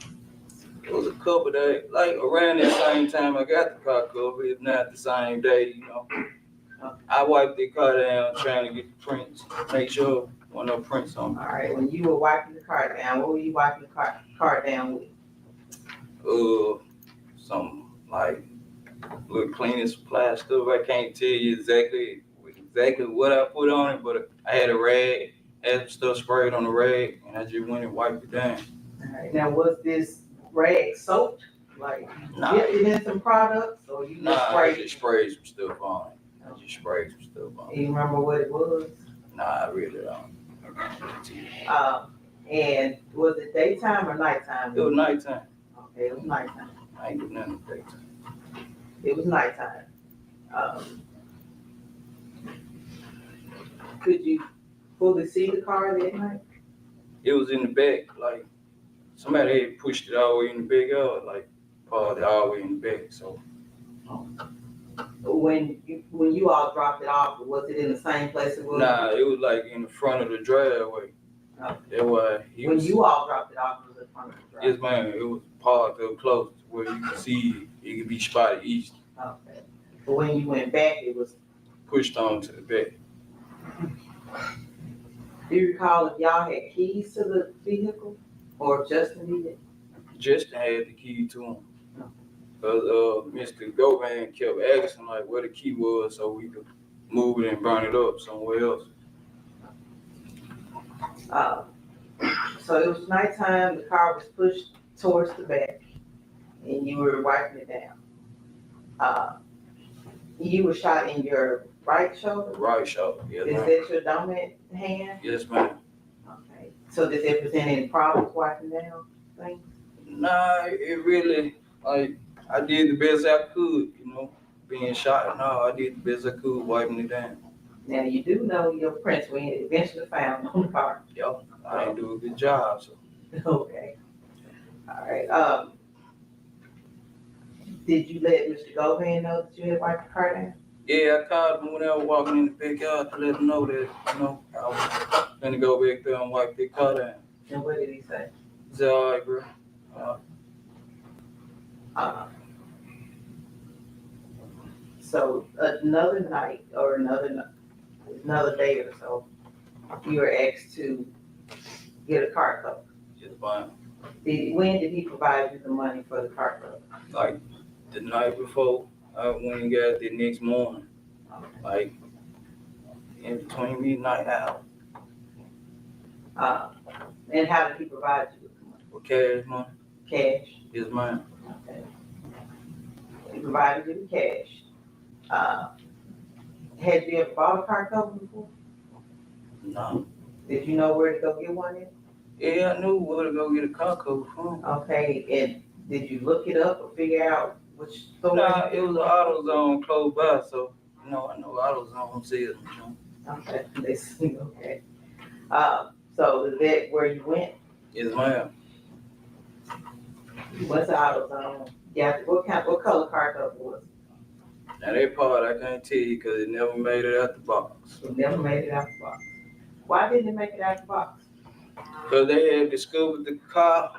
It was a couple days, like around that same time I got the car cover, if not the same day, Okay. I wiped the car down trying to get the prints, make sure there were no prints on it. All right, when you were wiping the car down, what were you wiping the car down with? Some like little cleaning supply stuff. I can't tell you exactly what I put on it, but I had a rag, had some stuff sprayed on the rag, and I just went and wiped it down. All right, now was this rag soaked? Like, Nah. dipped it in some products, or you just I just sprayed some stuff on it. You remember what it was? Nah, I really don't. And was it daytime or nighttime? It was nighttime. Okay, it was nighttime. I ain't do nothing daytime. It was nighttime. Could you fully see the car that night? It was in the back, like somebody had pushed it all the way in the backyard, like parked it all the way in the back. So when you all dropped it off, was it in the same place it was? nah, it was like in the front of the driveway. Okay. That why When you all dropped it off, it was in front of the driveway? Yes, ma'am. It was parked up close where you could see it could be spotted east. Okay. But when you went back, it was. Pushed on to the back. Do you recall if y'all had keys to the vehicle or Justin did? Justin had the key to him. Because Mr. Govan kept asking like where the key was so we could move it and burn it up somewhere else. So it was nighttime, the car was pushed towards the back, and you were wiping it down. You were shot in your right shoulder? Right shoulder, yes, Is ma'am. that your dominant hand? Yes, ma'am. Okay. So did that present any problems wiping down things? Nah, it really, like, I did the best I could, you know, being shot. No, I did the best I could wiping it down. Now, you do know your prints were eventually found on the car. Yo, I ain't do a good job, so. Okay. All right. Did you let Mr. Govan know that you had wiped the car down? Yeah, I called him when I was walking in the backyard to let him know that, you know, I was gonna go back there and wipe the car down. And what did he say? He said, all right, bro. So another night or another day or so, you were asked to get a car cover. Just fine. When did he provide you the money for the car cover? Like the night before, I went and got it the next morning. Like in between midnight hour. And how did he provide you with the money? With cash money. Cash. Yes, ma'am. Okay. He provided you with cash. Had you ever bought a car cover before? No. Did you know where to go get one in? Yeah, I knew where to go get a car cover from. Okay, and did you look it up or figure out which store? Nah, it was an AutoZone close by, so you know I know AutoZone sells them. Okay, okay. So is that where you went? Yes, ma'am. What's the AutoZone? Yeah, what color car cover was it? Now that part I can't tell you because it never made it out the box. It never made it out the box. Why didn't it make it out the box? Because they had discovered the car,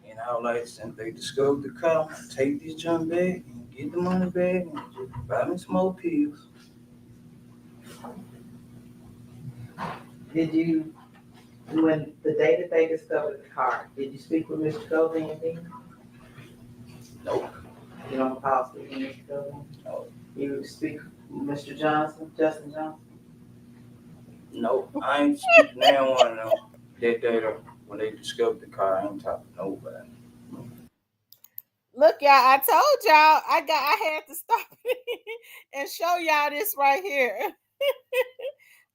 and I was like, since they discovered the car, take this junk back and get the money back and just buy me some more pills. Did you, when the day that they discovered the car, did you speak with Mr. Govan then? Nope. You don't recall speaking with Mr. Govan? No. You speak with Mr. Johnson, Justin Johnson? Nope. I ain't speaking to one of them that day when they discovered the car. I ain't talking to nobody. Look, y'all, I told y'all I had to stop and show y'all this right here.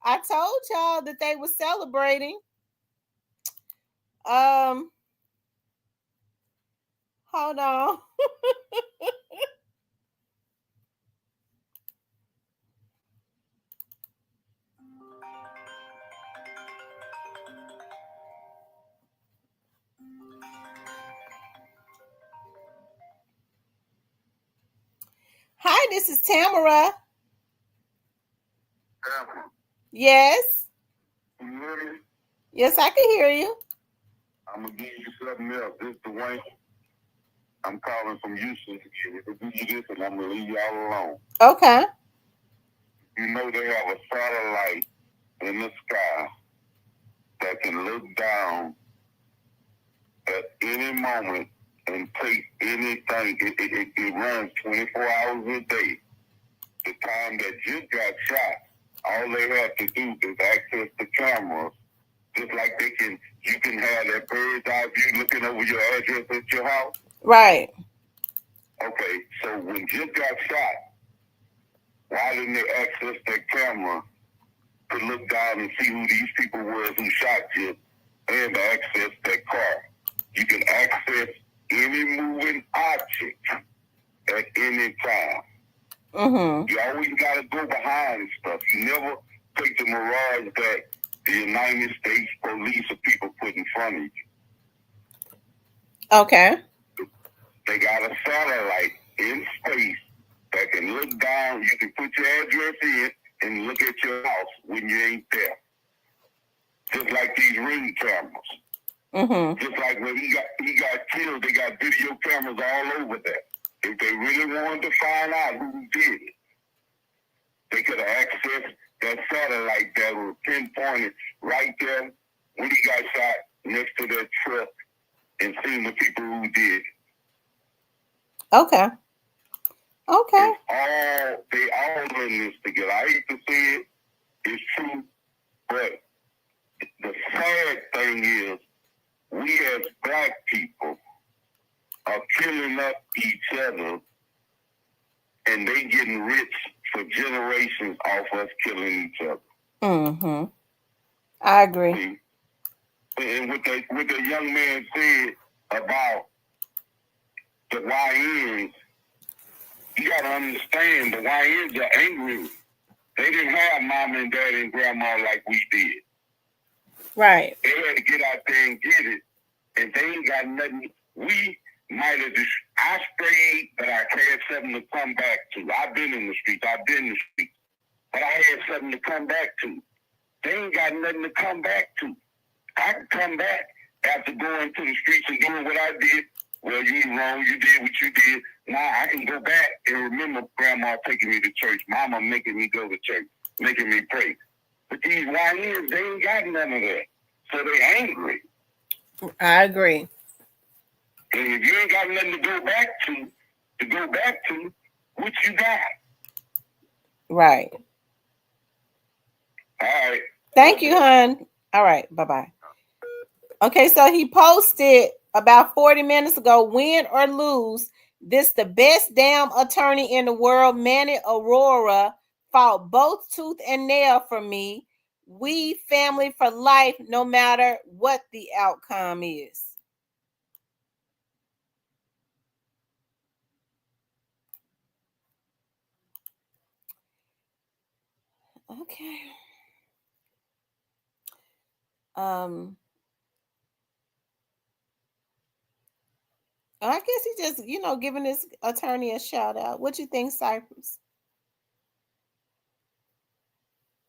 I told y'all that they were celebrating. Hold on. Hi, this is Tamara. Yes. Can you hear me? Yes, I can hear you. I'm gonna give you something else. This is Dwayne. I'm calling from Houston. We'll give you this, and I'm gonna leave y'all alone. Okay. You know they have a satellite in the sky that can look down at any moment and take anything. It runs 24 hours a day. The time that you got shot, all they have to do is access the cameras. Just like you can have that bird's eye view looking over your address at your house. Right. Okay, so when Jip got shot, why didn't they access that camera to look down and see who these people were who shot Jip and to access that car? You can access any moving object at any time. Mm-hmm. You always got to go behind stuff. You never take the mirage that the United States police or people put in front of you. Okay. They got a satellite in space that can look down. You can put your address in and look at your house when you ain't there. Just like these ring cameras. Mm-hmm. Just like when he got killed, they got video cameras all over there. If they really wanted to find out who did it, They could have accessed that satellite that was pinpointed right there when he got shot next to that truck and seen the people who did. Okay. Okay. They all in this together. I hate to say it, it's true, but the sad thing is we as black people are killing up each other and they getting rich for generations off us killing each other. Mm-hmm. I agree. See? And what the young man said about the YNs, you gotta understand the YNs are angry. They didn't have mom and dad and grandma like we did. Right. They had to get out there and get it. And they ain't got nothing. We might have just, I strayed, but I had something to come back to. I've been in the streets. But I had something to come back to. They ain't got nothing to come back to. I can come back after going to the streets and doing what I did. Well, you wrong. You did what you did. Now I can go back and remember grandma taking me to church, mama making me go to church, making me pray. But these YNs, they ain't got none of that. So they angry. I agree. And if you ain't got nothing to go back to, what you got? Right. All right. Thank you, hon. All right. Bye-bye. Okay, so he posted about 40 minutes ago, win or lose, this the best damn attorney in the world, Manny Aurora, fought both tooth and nail for me. We family for life, no matter what the outcome is. Okay. I guess he just, giving his attorney a shout out. What you think, Cypress?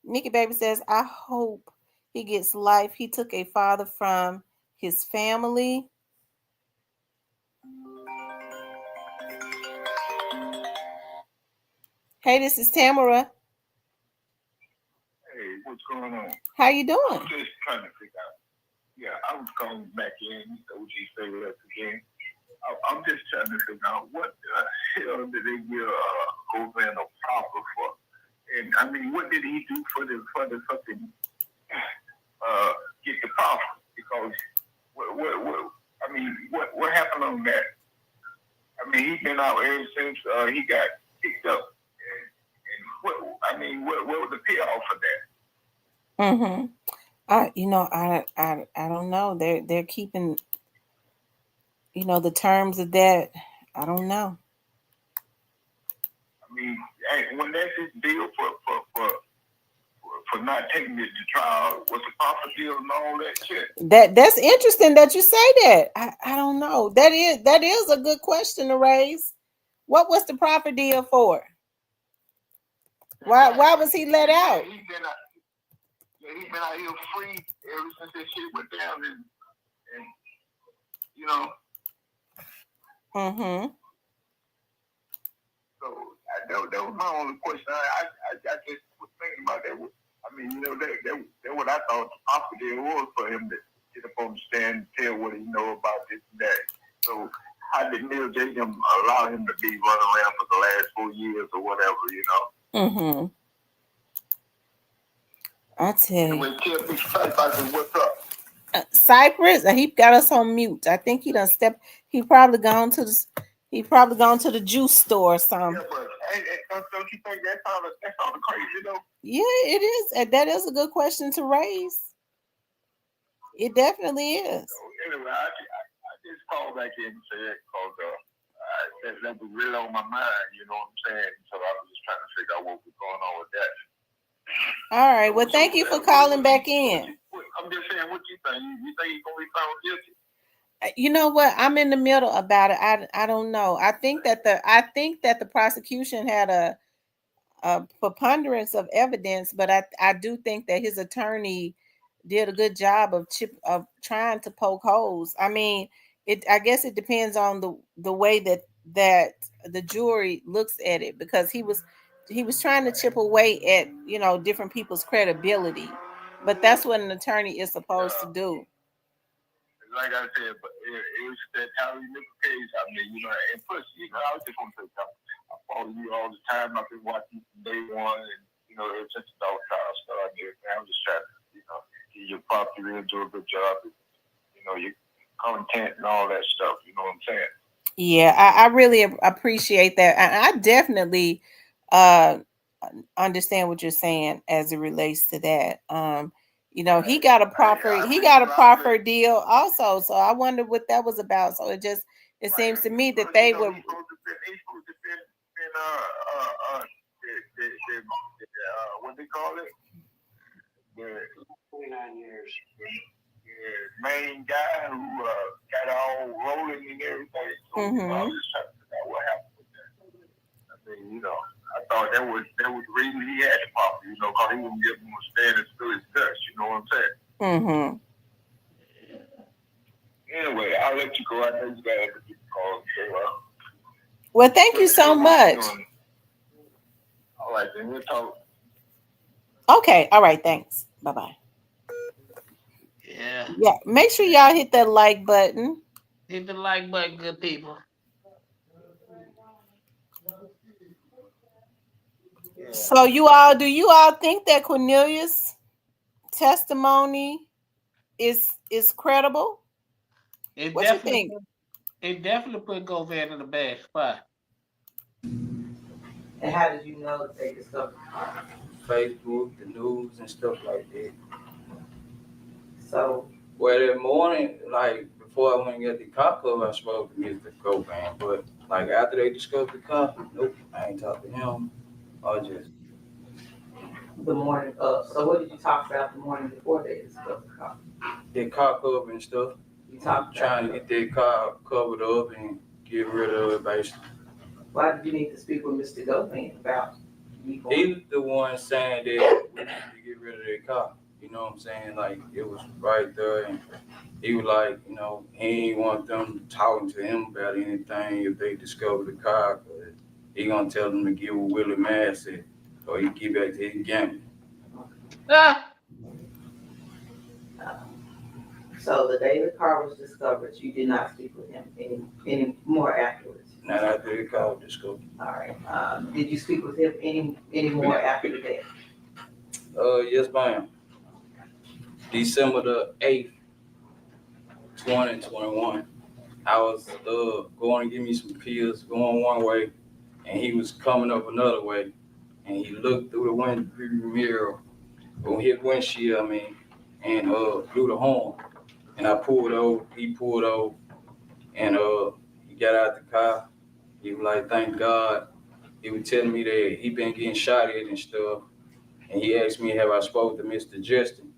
Nikki Baby says, I hope he gets life. He took a father from his family. Hey, this is Tamara. Hey, what's going on? How you doing? I'm just trying to figure out. Yeah, I was calling back in. OG stay with us again. I'm just trying to figure out what the hell did they give Hoseman a proper for? And I mean, what did he do for the fucking get the proper? Because what happened on that? I mean, he's been out ever since he got picked up. And what was the payoff for that? Mm-hmm. I don't know. They're keeping, the terms of that. I don't know. I mean, when that's his deal for not taking it to trial, was the proper deal and all that shit? That's interesting that you say that. I don't know. That is a good question to raise. What was the proper deal for? Why was he let out? He's been out here free ever since that shit went down, and Mm-hmm. So that was my only question. I just was thinking about that. I mean, that what I thought the proper deal was for him to get up on the stand and tell what he know about this and that. So how did Neil Jacob allow him to be running around for the last 4 years or whatever, Mm-hmm. I tell you. When tell me what's up? Cypress, he got us on mute. I think he done stepped. He probably gone to the juice store or something. Yeah, but don't you think that sounded crazy though? Yeah, it is. That is a good question to raise. It definitely is. So anyway, I just called back in and said because that was really on my mind, you know what I'm saying? So I was just trying to figure out what was going on with that. All right. Well, thank you for calling back in. I'm just saying, what you think? You think he's gonna be found guilty? You know what? I'm in the middle about it. I don't know. I think that the prosecution had a preponderance of evidence, but I do think that his attorney did a good job of trying to poke holes. I mean, I guess it depends on the way that the jury looks at it, because he was trying to chip away at, you know, different people's credibility. But that's what an attorney is supposed to do. Like I said, but it was that Tyree Nichols case. I mean, you know, and plus, you know, I was just want to say something. I follow you all the time. I've been watching you from day one, and you know, ever since the dog trial started, everything. I'm just trying to, you know, give your pop, you really do a good job. And, you know, your content and all that stuff. You know what I'm saying? Yeah, I really appreciate that. I definitely uh understand what you're saying as it relates to that. You know, he got a proper deal also. So I wonder what that was about. So it seems to me that they were He's supposed to been what they call it? The 29 years. The main guy who got all rolling and everything. So I was just trying to figure out what happened with that. I mean, you know, I thought that was the reason he had the property, you know, because he wouldn't give him a stand and spill his dust, you know what I'm saying? Anyway, I'll let you go. I know you got to get the call. Well, thank you so much. All right, then we'll talk. Okay, all right, thanks. Bye-bye. Yeah. Yeah, make sure y'all hit that like button. Hit the like button, good people. So do you all think that Cornelius' testimony is credible? What you think? It definitely put Govan in a bad spot. And how did you know that they discovered the car? Facebook, the news, and stuff like that. So, well, that morning, like before I went and got the car cover, I spoke to Mr. Govan. But like after they discovered the car, nope, I ain't talking to him. I just the morning of. So what did you talk about the morning before they discovered the car? the car cover and stuff. You talked trying to get that car covered up and get rid of it, basically. Why did you need to speak with Mr. Govan about? He was the one saying that we need to get rid of that car. You know what I'm saying? Like it was right there, and he was like, you know, he ain't want them talking to him about anything if they discover the car, because he gonna tell them to get with Willie Massey, or he get back to his gambling. So the day the car was discovered, you did not speak with him any more afterwards? Not after the car was discovered. All right. Did you speak with him any more after that? Yes, ma'am. December the 8th, 2021. I was going to give me some pills, going one way, and he was coming up another way. And he looked through the windshield mirror, on his windshield, and blew the horn. And I pulled over, he pulled over, and he got out the car. He was like, thank God. He was telling me that he been getting shot at and stuff. And he asked me, have I spoke to Mr. Justin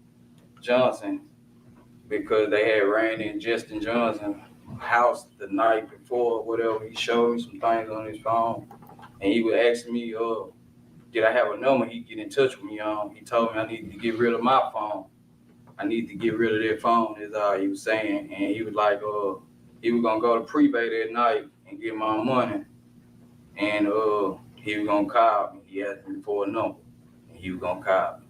Johnson? Because they had ran in Justin Johnson's house the night before, whatever. He showed me some things on his phone. And he was asking me, did I have a number he get in touch with me on? He told me I needed to get rid of my phone. I need to get rid of that phone, is all he was saying. And he was like, he was gonna go to prepay that night and get my money. And he was gonna call me. He asked me for a number. And he was gonna call me.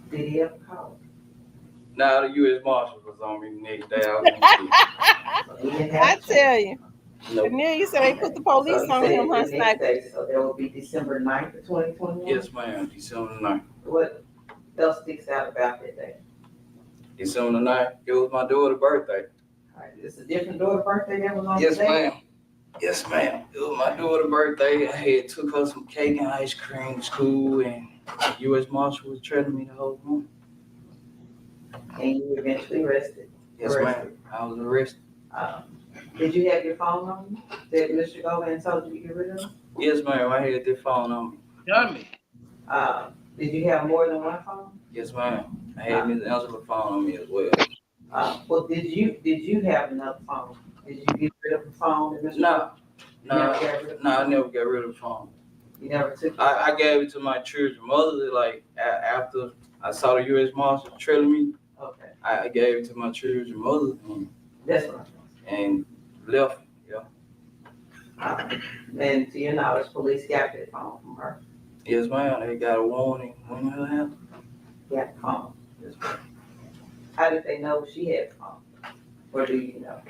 Did he ever call? Now the U.S. Marshal was on me the next day. I tell you. Nope. You said they put the police on him, huh, Sniper? So that will be December 9th of 2021? Yes, ma'am. December 9th. What else sticks out about that day? December 9th, it was my daughter's birthday. All right, it's a different daughter's birthday that was on Yes, the day? ma'am. Yes, ma'am. It was my daughter's birthday. I had took her some cake and ice cream to school, and the U.S. Marshal was trailing me the whole morning. And you were eventually arrested? Yes, ma'am. I was arrested. Did you have your phone on you that Mr. Govan told you to get rid of? Yes, ma'am. I had that phone on me. Tell me. Did you have more than one phone? Yes, ma'am. I had Ms. Angela's phone on me as well. Well, did you have another phone? Did you get rid of the phone that Mr. No, I never got rid of the phone. You never took it? I gave it to my children's mother, like after I saw the U.S. Marshal trailing me. Okay. I gave it to my children's mother That's right. and left. Yeah. And to your knowledge, police got that phone from her. Yes, ma'am. They got a warning when her hand. Got the phone. How did they know she had the phone? Or do you know?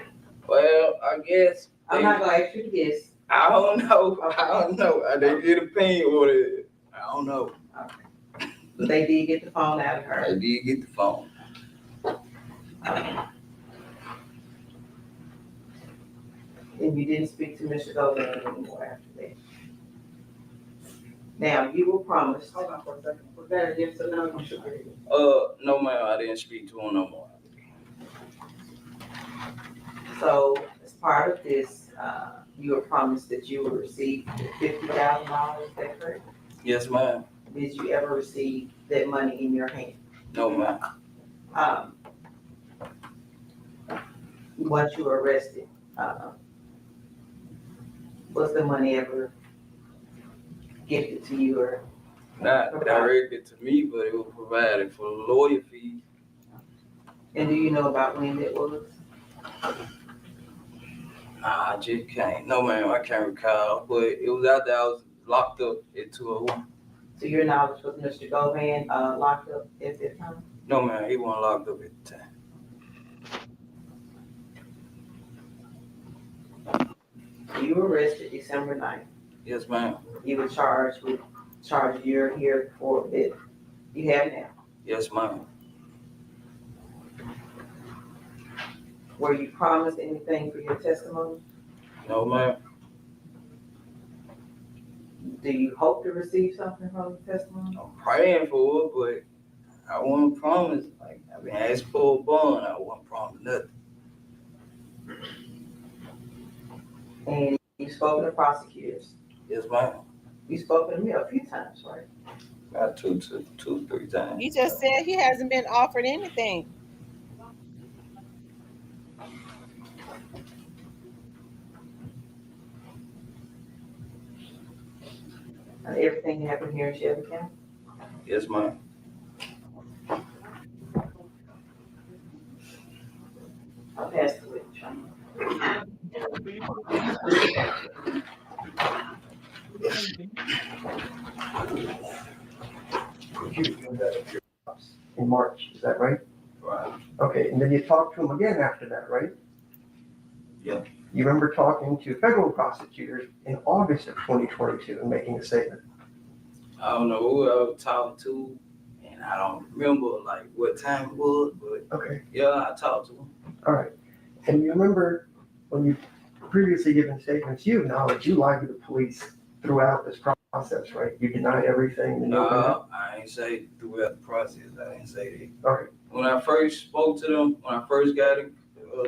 Well, I guess. I'm not gonna ask you to guess. I don't know. I don't know. They get a pin with it. I don't know. Okay. But they did get the phone out of her. They did get the phone. And you didn't speak to Mr. Goldman anymore after that. Now, you were promised. Hold on for a second. Was that a yes or no? No, ma'am. I didn't speak to him no more. So, as part of this, you were promised that you would receive $50,000. Is that correct? Yes, ma'am. Did you ever receive that money in your hand? No, ma'am. Once you were arrested, was the money ever gifted to you or? Not directed to me, but it was provided for lawyer fees. And do you know about when that was? Nah, I just can't. No, ma'am, I can't recall. But it was after I was locked up at 201. To your knowledge, was Mr. Govan locked up at that time? No, ma'am, he wasn't locked up at the time. You were arrested December 9th. Yes, ma'am. You were charged with charges you're here for that you have now. Yes, ma'am. Were you promised anything for your testimony? No, ma'am. Do you hope to receive something from the testimony? I'm praying for it, but I wasn't promised. Like, I've been asked for a bond. I wasn't promised nothing. And you've spoken to prosecutors. Yes, ma'am. You've spoken to me a few times, right? About two, 3 times. He just said he hasn't been offered anything. And everything happened here in Shelby County? Yes, ma'am. I'll pass the witness. In March, is that right? Right. Okay, and then you talked to him again after that, right? Yeah. You remember talking to federal prosecutors in August of 2022 and making a statement? I don't know who I was talking to, and I don't remember like what time it was, but Okay, yeah, I talked to him. all right. And you remember when you previously given statements, you acknowledged you lied to the police throughout this process, right? You denied everything. And I ain't say throughout the process. I didn't say that. all right. When I first spoke to them, when I first got him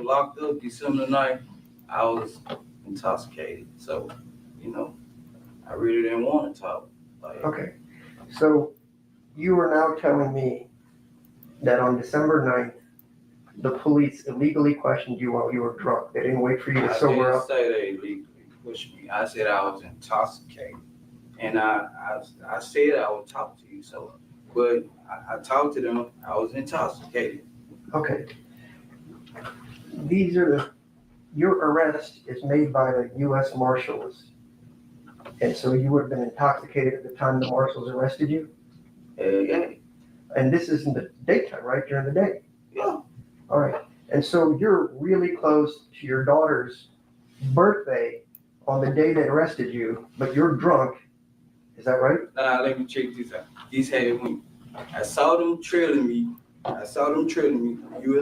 locked up December 9th, I was intoxicated. So, I really didn't want to talk. Okay, so you are now telling me that on December 9th, the police illegally questioned you while you were drunk. They didn't wait for you to sober up. I didn't say they illegally pushed me. I said I was intoxicated. And I said I would talk to you. So, but I talked to them. I was intoxicated. Okay. Your arrest is made by the U.S. Marshals. And so you would have been intoxicated at the time the Marshals arrested you? Yeah. And this is in the daytime, right? During the day? Yeah. All right. And so you're really close to your daughter's birthday on the day they arrested you, but you're drunk. Is that right? Nah, let me check this out. These had me. I saw them trailing me. U.S.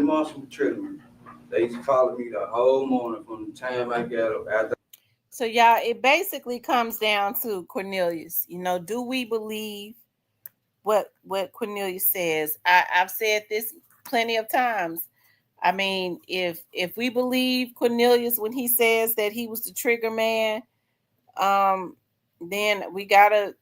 Marshals were trailing me. They followed me the whole morning from the time I got up. After. So y'all, it basically comes down to Cornelius. Do we believe what Cornelius says? I've said this plenty of times. I mean, if we believe Cornelius when he says that he was the trigger man, then we gotta.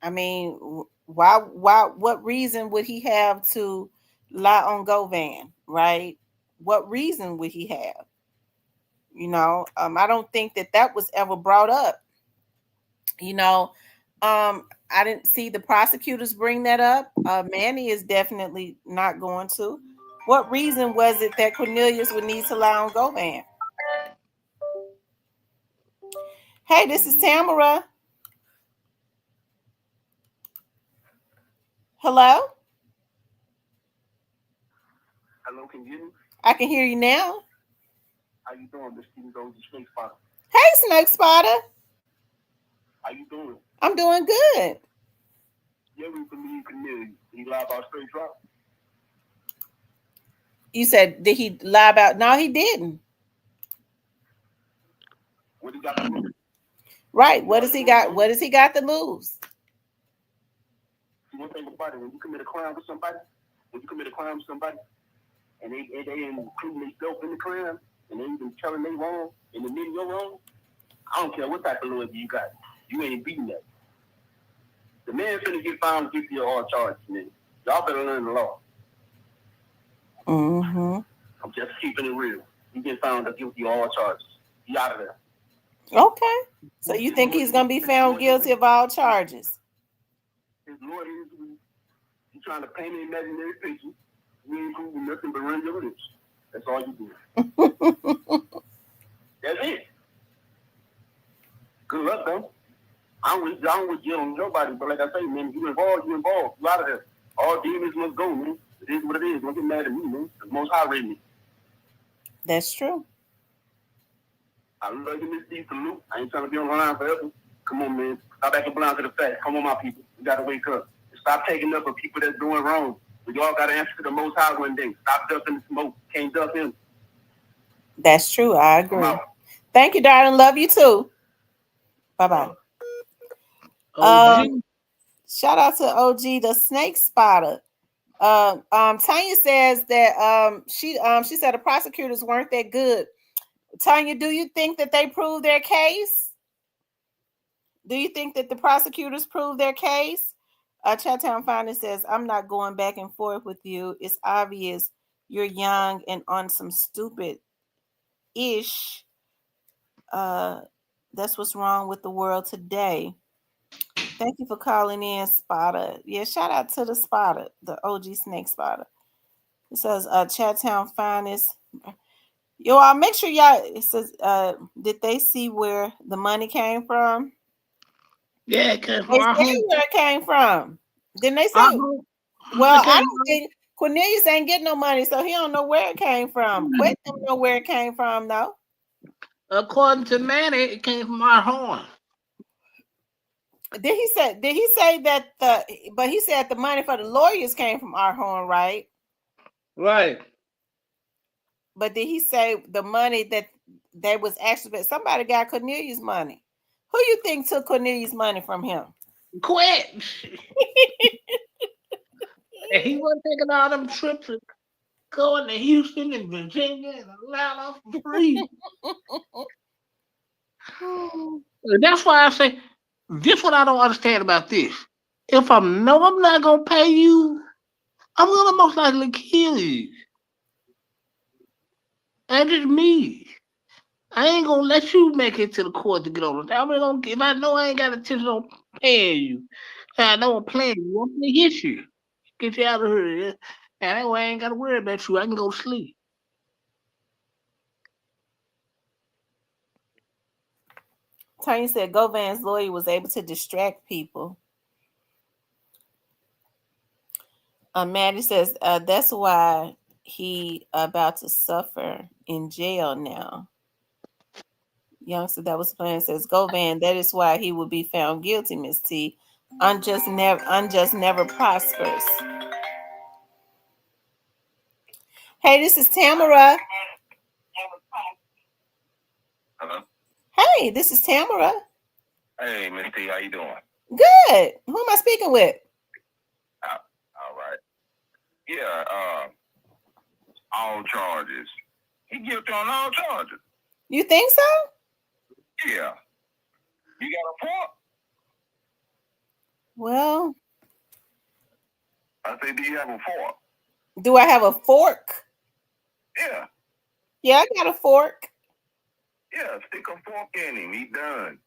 I mean, why? What reason would he have to lie on Govan, right? What reason would he have? I don't think that was ever brought up. I didn't see the prosecutors bring that up. Manny is definitely not going to. What reason was it that Cornelius would need to lie on Govan? Hey, this is Tamara. Hello? Hello, can you hear me? I can hear you now. How you doing, Miss Stevens, the Snake Spotter? Hey, Snake Spotter. How you doing? I'm doing good. You ever believe Cornelius? He lied about straight drop? You said, did he lie about? No, he didn't. What he got to lose? Right. What does he got? What does he got to lose? See, one thing about it, when you commit a crime with somebody, and they including themselves in the crime, and they even telling they wrong, and admitting you're wrong, I don't care what type of lawyer you got. You ain't beating that. The man finna get found guilty of all charges, man. Y'all better learn the law. Mm-hmm. I'm just keeping it real. He get found guilty of all charges. He out of there. Okay. So you think he's going to be found guilty of all charges? His lawyer is you trying to paint an imaginary picture. You ain't proving nothing but run your lips. That's all you do. That's it. Good luck, though. I don't with jail on nobody, but like I say, man, you involved. You out of there. All demons must go, man. It is what it is. Don't get mad at me, man. The Most High raised me. That's true. I love you, Miss D. Salute. I ain't trying to be on the line forever. Come on, man. Stop acting blind to the facts. Come on, my people. We got to wake up. Stop taking up for people that's doing wrong. We all got to answer to the Most High one day. Stop ducking the smoke. Can't duck him. That's true. I agree. Thank you, darling. Love you too. Bye-bye. Shout out to OG, the Snake Spotter. Tanya says that she said the prosecutors weren't that good. Tanya, do you think that they proved their case? Do you think that the prosecutors proved their case? Chattown Finance says, I'm not going back and forth with you. It's obvious you're young and on some stupid ish. That's what's wrong with the world today. Thank you for calling in, Spotter. Yeah, shout out to the Spotter, the OG Snake Spotter. It says Chattown Finest. Yo, I'll make sure y'all, it says, did they see where the money came from? Yeah, it came from They our say home. where it came from. Didn't they say? Well, I don't think Cornelius ain't getting no money, so he don't know where it came from. Quit don't know where it came from, though. According to Manny, it came from our horn. Did he say that but he said the money for the lawyers came from our horn, right? Right. But did he say the money that they was actually somebody got Cornelius' money? Who you think took Cornelius' money from him? Quit. And he wasn't taking all them trips and going to Houston and Virginia and Atlanta for free. That's why I say this what I don't understand about this. If I'm not gonna pay you, I'm gonna most likely kill you. That's just me. I ain't gonna let you make it to the court to get on it. I'm gonna if I know I ain't got intention on paying you, I know I'm playing you, I'm gonna get you. Get you out of here. And that way I ain't gotta worry about you. I can go to sleep. Tanya said Govan's lawyer was able to distract people. Maddie says that's why he about to suffer in jail now. Youngster that was playing says Govan, that is why he will be found guilty, Miss T. Unjust never prospers. Hey, this is Tamara. Hello? Hey, this is Tamara. Hey, Miss T, how you doing? Good. Who am I speaking with? All right. Yeah, all charges. He guilty on all charges. You think so? Yeah. You got a point? Well, I say, do you have a fork? do I have a fork? Yeah. Yeah, I got a fork. Yeah, stick a fork in him. He done.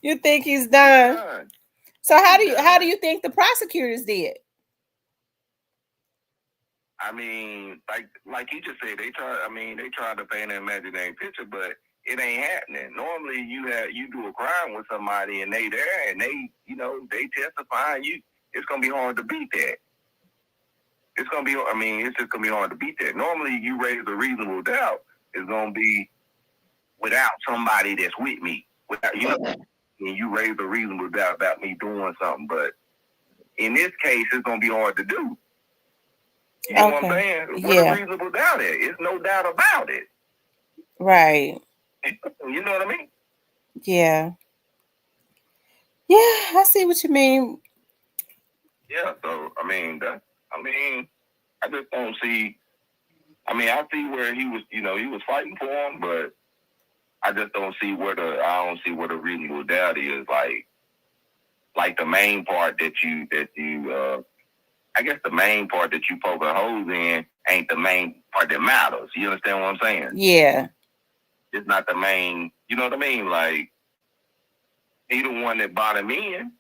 You think he's done? So how do you think the prosecutors did? I mean, like you just said, they tried to paint an imaginary picture, but it ain't happening. Normally, you do a crime with somebody and they there and they, they testify. It's gonna be hard to beat that. It's just gonna be hard to beat that. Normally, you raise a reasonable doubt. It's gonna be without somebody that's with me. Without and you raise a reasonable doubt about me doing something. But in this case, it's gonna be hard to do. You know what I'm saying? What a reasonable doubt is. It's no doubt about it. Right. You know what I mean? Yeah. Yeah, I see what you mean. Yeah, so I just don't see. I see where he was, he was fighting for him, but I just don't see where the reasonable doubt is. Like the main part that you I guess the main part that you poke a hole in ain't the main part that matters. You understand what I'm saying? Yeah. It's not the main. You know what I mean? Like he the one that bought him in.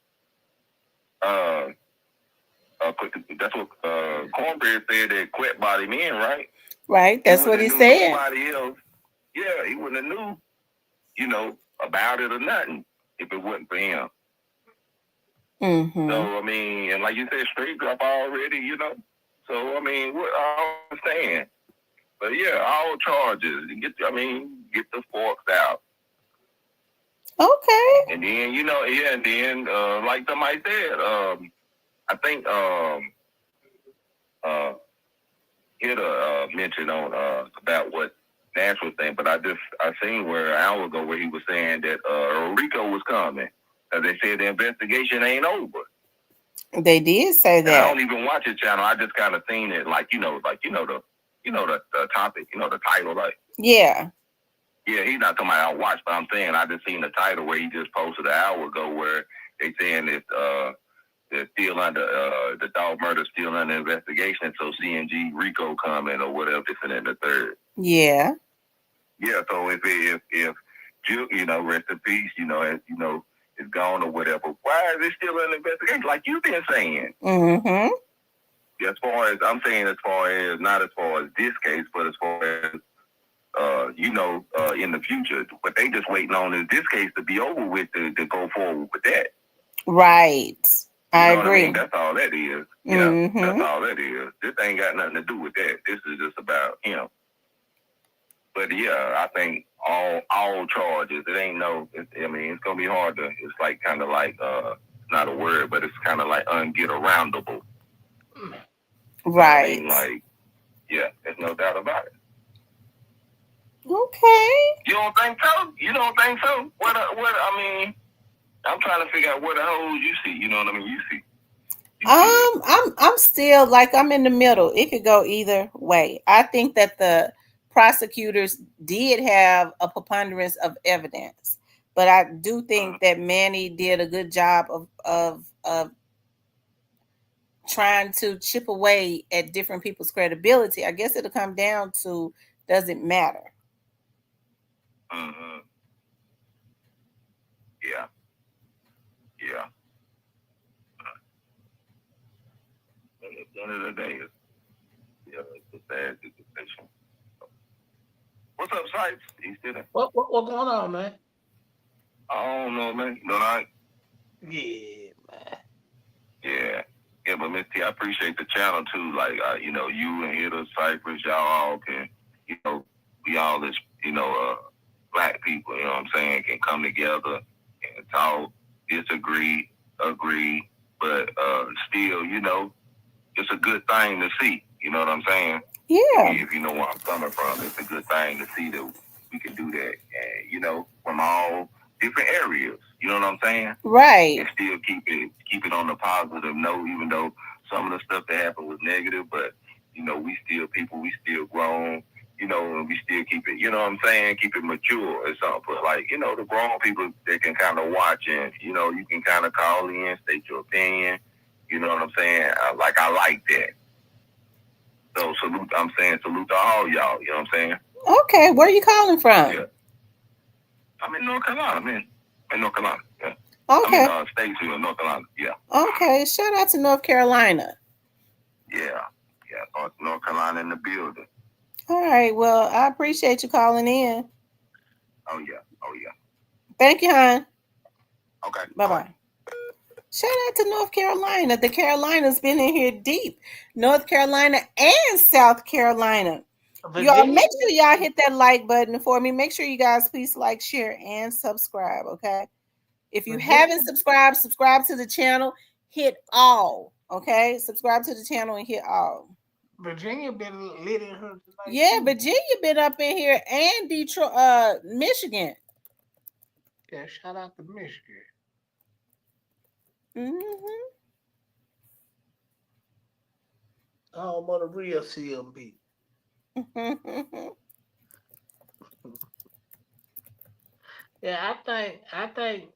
That's what Cornbread said, that Quet bought him in, right? Right. That's what he said. Somebody else, he wouldn't have knew, about it or nothing if it wasn't for him. Mm-hmm. So and like you said, straight up already, So what I understand, but yeah, all charges. Get the forks out. Okay. And then like somebody said, I think hit a mention on about what Nashville thing, but I seen where an hour ago where he was saying that Rico was coming. They said the investigation ain't over. They did say that. And I don't even watch his channel. I just kind of seen it, the topic, the title, like. Yeah. Yeah, he's not talking about I watched, but I'm saying I just seen the title where he just posted an hour ago where they saying that they're still under the dog murder still under investigation, so CNG Rico coming or whatever, this and the third. Yeah. Yeah, so if Juke, rest in peace, is gone or whatever, why is it still an investigation? Like you've been saying. Mm-hmm. As far as I'm saying, not as far as this case, but as far as in the future. What they just waiting on is this case to be over with to go forward with that. Right. I agree. That's all that is. Yeah, mm-hmm. That's all that is. This ain't got nothing to do with that. This is just about him. But yeah, I think all charges. It ain't it's gonna be hard to. It's like kind of like not a word, but it's kind of like unget aroundable. Right. There's no doubt about it. Okay. You don't think so? What I'm trying to figure out what the holes you see. You know what I mean? You see. I'm still like I'm in the middle. It could go either way. I think that the prosecutors did have a preponderance of evidence, but I do think that Manny did a good job of trying to chip away at different people's credibility. I guess it'll come down to, does it matter? Mm-hmm. Yeah. At the end of the day, it's a sad situation. What's up, Sipes? He's still there. What going on, man? I don't know, man. You know what? Yeah, man. Yeah, but Miss T, I appreciate the channel too. Like, you and Hitter, Cypress, y'all all can, we all as, black people, you know what I'm saying, can come together and talk, disagree, agree, but still, it's a good thing to see. You know what I'm saying? Yeah. If you know where I'm coming from, it's a good thing to see that we can do that, and, from all different areas. You know what I'm saying? Right. And still keep it on the positive note, even though some of the stuff that happened was negative, but, we still people, we still grown, and we still keep it, you know what I'm saying? Keep it mature or something. But like, the grown people, they can kind of watch and, you can kind of call in, state your opinion. You know what I'm saying? I like that. So salute to all y'all, you know what I'm saying? Okay, where are you calling from? Yeah. I'm in North Carolina, man. In North Carolina, yeah. Okay. I'm in Statesville, North Carolina, yeah. Okay, shout out to North Carolina. Yeah, North Carolina in the building. All right, well, I appreciate you calling in. Oh yeah. Oh yeah. Thank you, hon. Okay. Bye-bye. Shout out to North Carolina. The Carolinas been in here deep. North Carolina and South Carolina. Y'all Virginia, make sure y'all hit that like button for me. Make sure you guys please like, share, and subscribe. Okay. If you Virginia, haven't subscribed, subscribe to the channel. Hit all. Okay. Subscribe to the channel and hit all. Virginia been lit in her tonight Yeah, too. Virginia been up in here and Detroit, Michigan. Yeah, shout out to Michigan. Mm-hmm. Home of the real CMB. Yeah, I think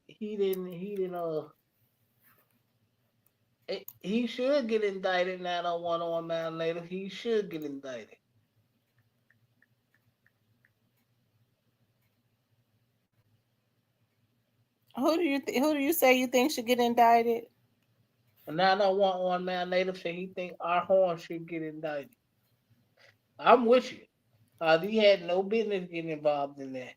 he should get indicted now on 101 man later. He should get indicted. Who do you say you think should get indicted? And now on 101 man later say he think our horn should get indicted. I'm with you. He had no business getting involved in that.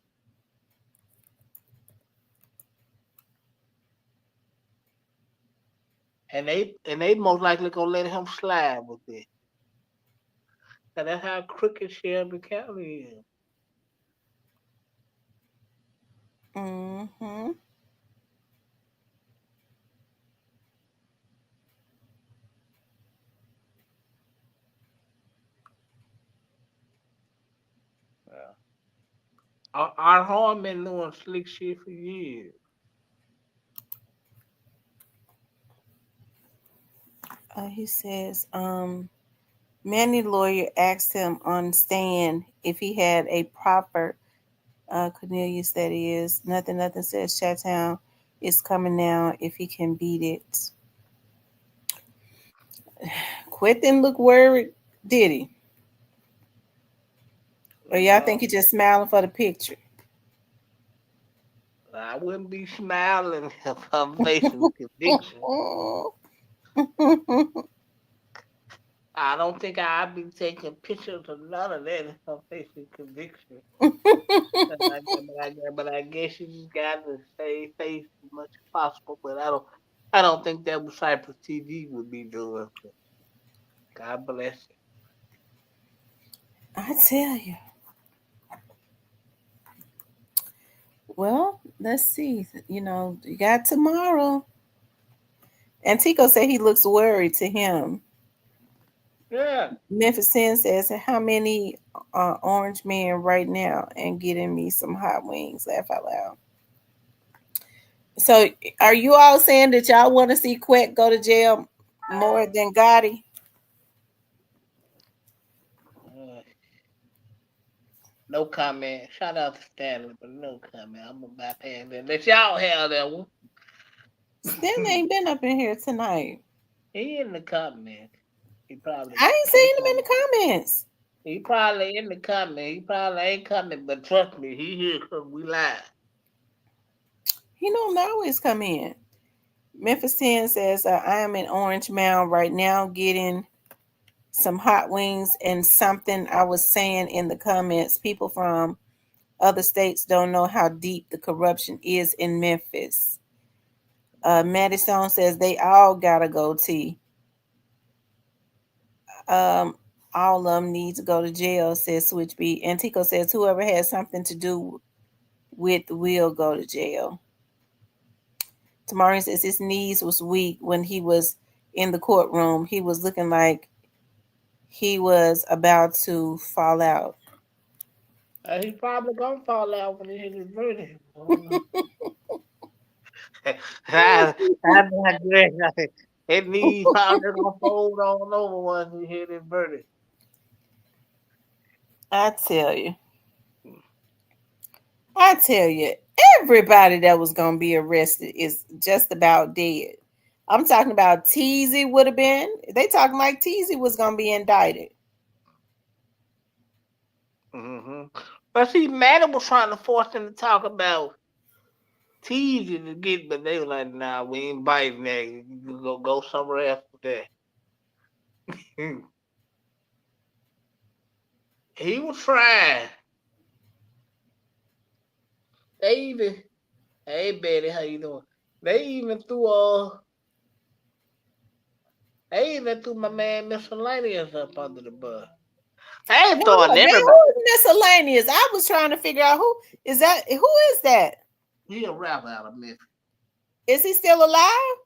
And they most likely gonna let him slide with it. And that's how crooked Shelby County is. Mm-hmm. Yeah. Our horn been doing slick shit for years. He says, Manny lawyer asked him on stand if he had a proper Cornelius, that is. Nothing says Chattown is coming now if he can beat it. Quit didn't look worried, did he? Or y'all think he just smiling for the picture? I wouldn't be smiling if I'm facing conviction. I don't think I'd be taking pictures of none of that if I'm facing conviction. But I guess you just got to stay face as much as possible. But I don't think that what Cypress TV would be doing. God bless you. I tell you. Well, let's see. You got tomorrow. Antico said he looks worried to him. Yeah. Memphis 10 says, how many orange men right now and getting me some hot wings? Laugh out loud. So are you all saying that y'all want to see Quet go to jail more than Gotti? No comment. Shout out to Stanley, but no comment. I'm gonna bypass that. Let y'all have that one. Stanley ain't been up in here tonight. He in the comment. He probably. I ain't seen him in the comments. He probably in the comment. He probably ain't coming, but trust me, he here because we live. He don't always come in. Memphis 10 says, I am in Orange Mound right now getting some hot wings and something I was saying in the comments. People from other states don't know how deep the corruption is in Memphis. Maddie Stone says they all gotta go T. All of them need to go to jail, says Switch B. Antico says whoever has something to do with will go to jail. Tamari says his knees was weak when he was in the courtroom. He was looking like he was about to fall out. He probably gonna fall out when he hit his verdict. I digress. His knees probably gonna fold on over once he hit his verdict. I tell you, everybody that was gonna be arrested is just about dead. I'm talking about Teasy would have been. They talking like Teasy was gonna be indicted. Mm-hmm. But see, Madden was trying to force him to talk about Teasy to get, but they were like, "Nah, we ain't biting that. You go somewhere else with that." He was trying. They even, hey Betty, how you doing? They even threw my man Miscellaneous up under the bus. I ain't Hold throwing up, man. everybody. Who's Miscellaneous? I was trying to figure out who is that. Who is that? He a rapper out of Memphis. Is he still alive?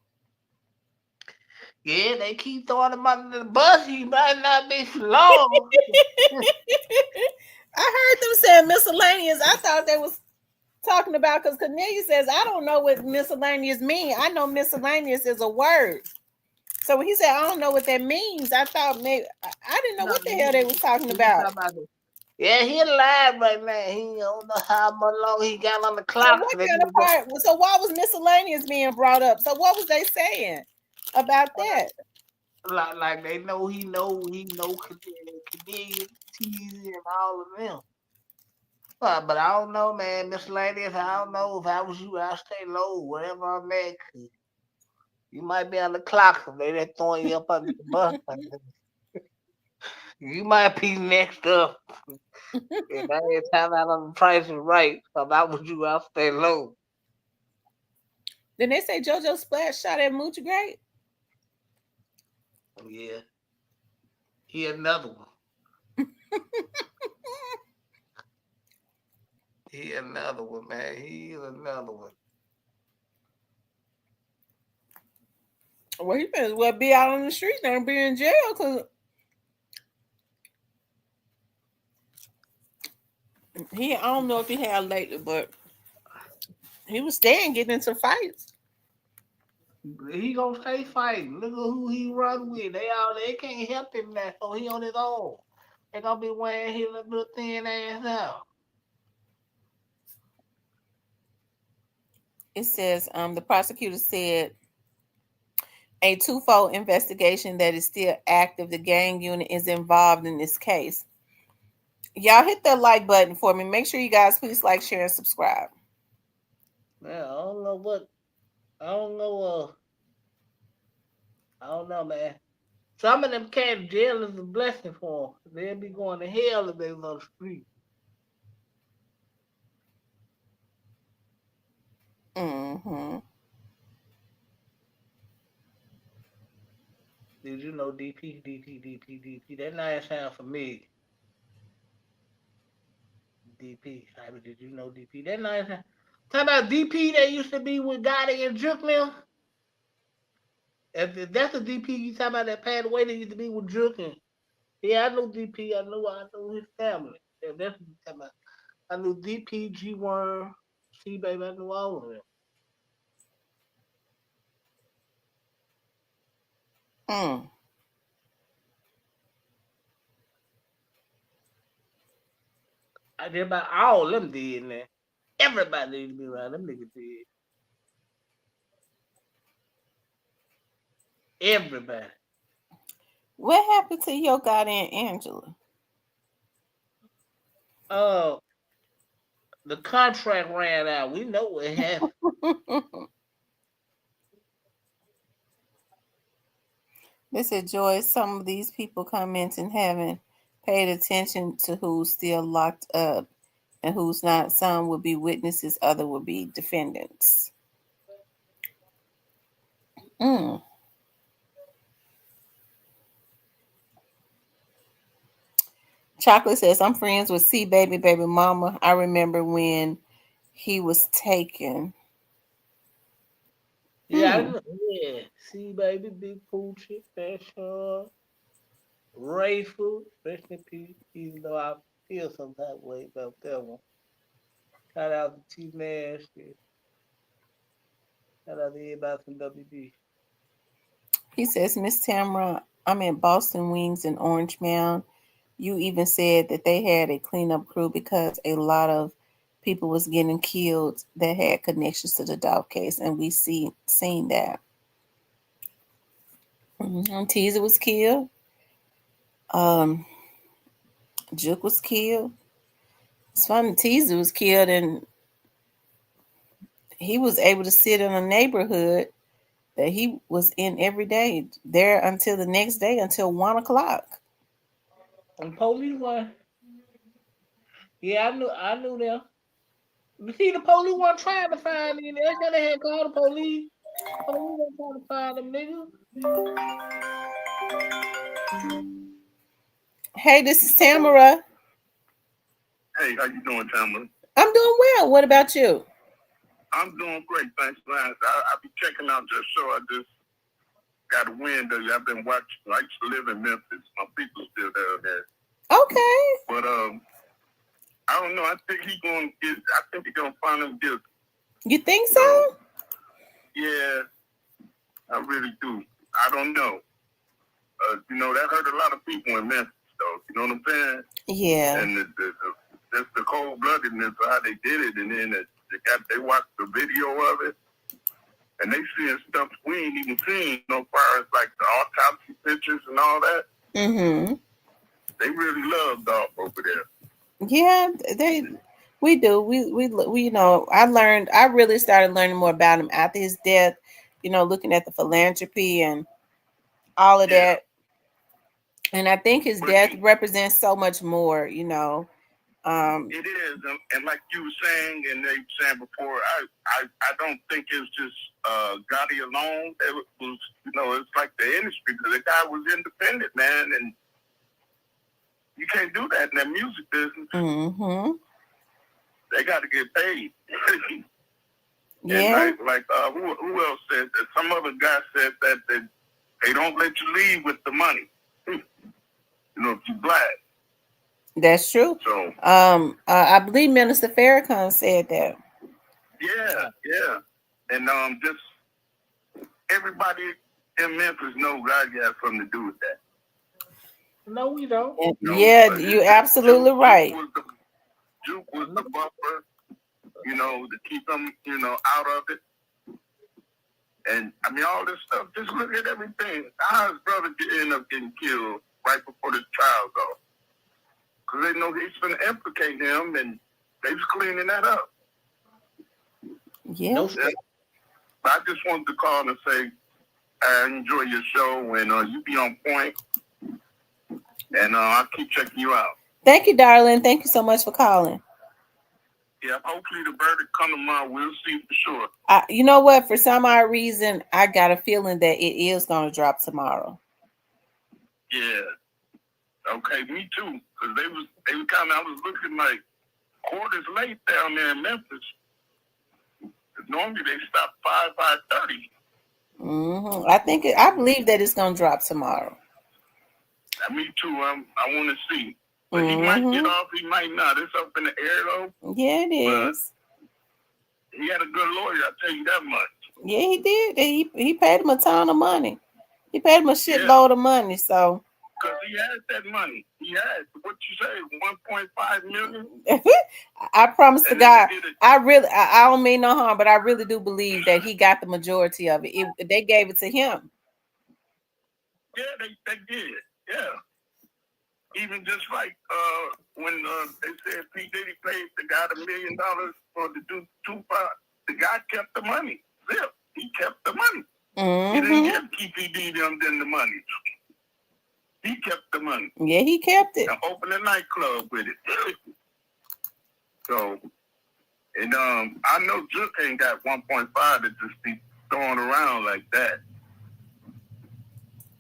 Yeah, they keep throwing him under the bus. He might not be for long. I heard them saying Miscellaneous. I thought they was talking about because Cornelia says I don't know what miscellaneous mean. I know miscellaneous is a word. So when he said I don't know what that means, I thought maybe I didn't know what the hell they was talking about. Yeah, he alive right now. He don't know how much long he got on the So clock. what kind of part? So why was miscellaneous being brought up? So what was they saying about that? Like they know he know comedian, TV, and all of them. But I don't know, man. Miscellaneous, I don't know. If I was you, I'd stay low, whatever I'm at. You might be on the clock, so they just throwing you up under the bus. You might be next up. If I ain't time out on the price is right, so if I was you, I'll stay low. Then they say JoJo Splash shot at Moochie Great. Yeah. He another one. He another one, man. He is another one. Well, he better well be out on the streets and be in jail because I don't know if he had lately, but he was staying getting into fights. He gonna stay fighting. Look at who he run with. They can't help him now, so he on his own. They gonna be wearing his little thin ass out. It says the prosecutor said a twofold investigation that is still active. The gang unit is involved in this case. Y'all hit that like button for me. Make sure you guys please like, share, and subscribe. Man, I don't know what. I don't know. I don't know, man. Some of them cats jail is a blessing for them. They'll be going to hell if they was on the street. Mm-hmm. Did you know DP? That nice sound for me. DP. Did you know DP? That nice sound. Talk about DP that used to be with Gotti and Juke now. If that's the DP you talking about that passed away that used to be with Juke. Yeah, I know DP. I know his family. If that's what you talking about. I knew DP, G1, C Baby. I knew all of them. Mm. I did about all of them did, man. Everybody need to be around them niggas did. Everybody. What happened to your goddamn Angela? The contract ran out. We know what happened. They said, Joy, some of these people commenting haven't paid attention to who's still locked up and who's not. Some will be witnesses, other will be defendants. Mm. Chocolate says, I'm friends with C Baby Baby Mama. I remember when he was taken. Yeah, I know. Yeah. See, baby, Big Poochie, Special, Rayful, rest in peace. Even though I feel some type of way about that one. Shout out to T Nasty. Shout out to everybody from WB. He says, Miss Tamara, I'm at Boston Wings in Orange Mound. You even said that they had a cleanup crew because a lot of people was getting killed that had connections to the Dolph case, and we seen that. Mm-hmm. Teaser was killed. Juke was killed. It's funny, Teaser was killed, and he was able to sit in a neighborhood that he was in every day there until the next day until 1:00. And police one. Yeah, I knew them. You see, the police weren't trying to find him. That's why they had called the police. Police weren't trying to find them niggas. Hey, this is Tamara. Hey, how you doing, Tamara? I'm doing well. What about you? I'm doing great, thanks, Lance. I be checking out your show. I just got a wind of you. I've been watching. I used to live in Memphis. My people still down there. Okay. But I don't know. I think he's gonna find him guilty. You think so? Yeah, I really do. I don't know. You know, that hurt a lot of people in Memphis, though. You know what I'm saying? Yeah. And just the cold-bloodedness of how they did it, and then they watched the video of it, and they seeing stuff we ain't even seen so far as like the autopsy pictures and all that. Mm-hmm. They really love Dolph over there. Yeah, we do. We you know, I really started learning more about him after his death, you know, looking at the philanthropy and all of that. And I think his death represents so much more, you know. It is, and like you were saying, and they were saying before, I don't think it's just Gotti alone. It was, you know, it's like the industry, because the guy was independent, man, and you can't do that in that music business. Mm-hmm. They got to get paid. Yeah. And like who else said that? Some other guy said that they don't let you leave with the money. You know, if you're black. That's true. So, I believe Minister Farrakhan said that. Yeah. And just everybody in Memphis knows I got something to do with that. No, we don't. Yeah, you're absolutely right. Juke was the buffer, you know, to keep them, you know, out of it. And I mean, all this stuff. Just look at everything. How his brother ended up getting killed right before the trial, though. Because they know he's going to implicate him, and they was cleaning that up. Yeah. I just wanted to call and say I enjoy your show, and you be on point, and I'll keep checking you out. Thank you, darling. Thank you so much for calling. Yeah, hopefully the verdict come tomorrow. We'll see for sure. You know what? For some odd reason, I got a feeling that it is going to drop tomorrow. Yeah. Okay, me too. Because they was kind of, I was looking like quarters late down there in Memphis. Normally they stop 5:30. Mm-hmm. I believe that it's going to drop tomorrow. Me too. I want to see. But he might get off, he might not. It's up in the air though. Yeah, it is. He had a good lawyer, I'll tell you that much. Yeah, he did. He paid him a ton of money. He paid him a shitload of money, so. Because he had that money. He had, what you say, 1.5 million? I promise to God, I don't mean no harm, but I really do believe that he got the majority of it. They gave it to him. Yeah, they did. Yeah. Even just like when they said P. Diddy paid the guy $1 million for to do Tupac, the guy kept the money. Zip. He kept the money. He didn't give PPD them the money. He kept the money. Yeah, he kept it. And opened a nightclub with it. So, and I know Juke ain't got 1.5 to just be throwing around like that.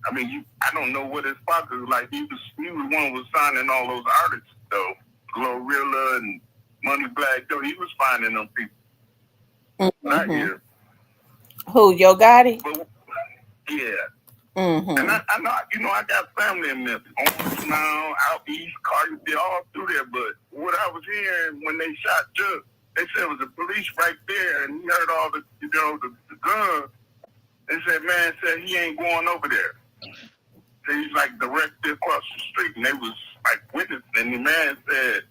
I mean, I don't know what his pocket was like. He was one who was signing all those artists, though. Glorilla and Money Black, though. He was finding them people. Not here. Who, Yo Gotti? Yeah. And I know, you know, I got family in Memphis. Almost now, out east, Carter, they're all through there. But what I was hearing when they shot Juke, they said it was the police right there, and he heard all the, you know, the guns. They said, man, said he ain't going over there. So he's like directly across the street, and they was like witnessing. And the man said,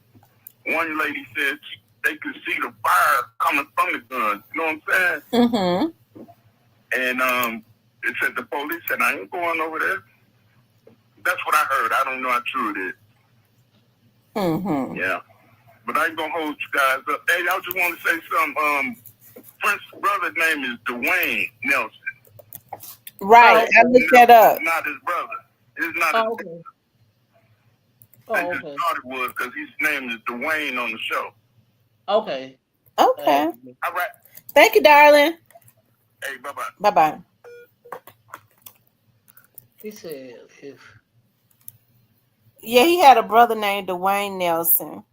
one lady said they could see the fire coming from the guns. You know what I'm saying? And they said the police said, I ain't going over there. That's what I heard. I don't know how true it is. Yeah. But I ain't gonna hold you guys up. Hey, I just want to say something. Prince's brother's name is Dwayne Nelson. Right, I looked that up. It's not his brother. It's not his brother. I just thought it was because his name is Dwayne on the show. Okay. Okay. All right. Thank you, darling. Hey, bye-bye. Bye-bye. He said if Yeah, he had a brother named Dwayne Nelson.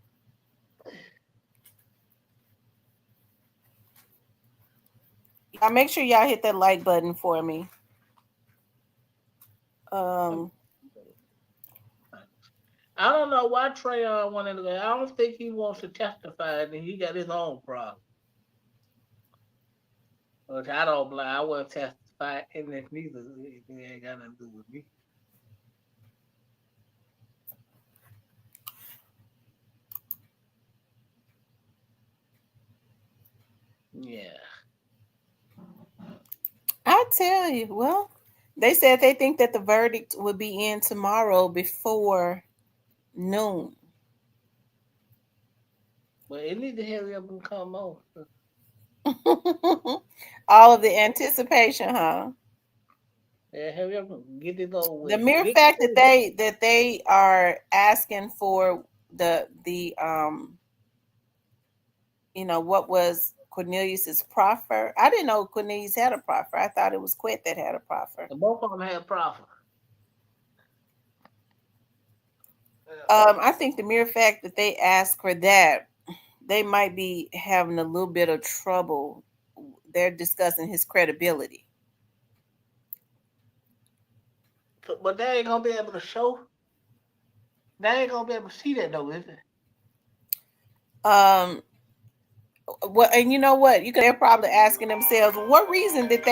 Y'all make sure y'all hit that like button for me. I don't know why Trayon wanted to go. I don't think he wants to testify, and he got his own problem. Which I don't blame. I wouldn't testify in this neither. It ain't got nothing to do with me. Yeah. I tell you, well, they said they think that the verdict would be in tomorrow before noon. But it need to hurry up and come on. All of the anticipation, huh? Yeah, hurry up and get it over with. The mere fact that they are asking for the what was Cornelius's proffer. I didn't know Cornelius had a proffer. I thought it was Quet that had a proffer. Both of them had proffer. I think the mere fact that they asked for that, they might be having a little bit of trouble. They're discussing his credibility. But they ain't gonna be able to show. They ain't gonna be able to see that though, is it? Well, and you know what? They're probably asking themselves, what reason did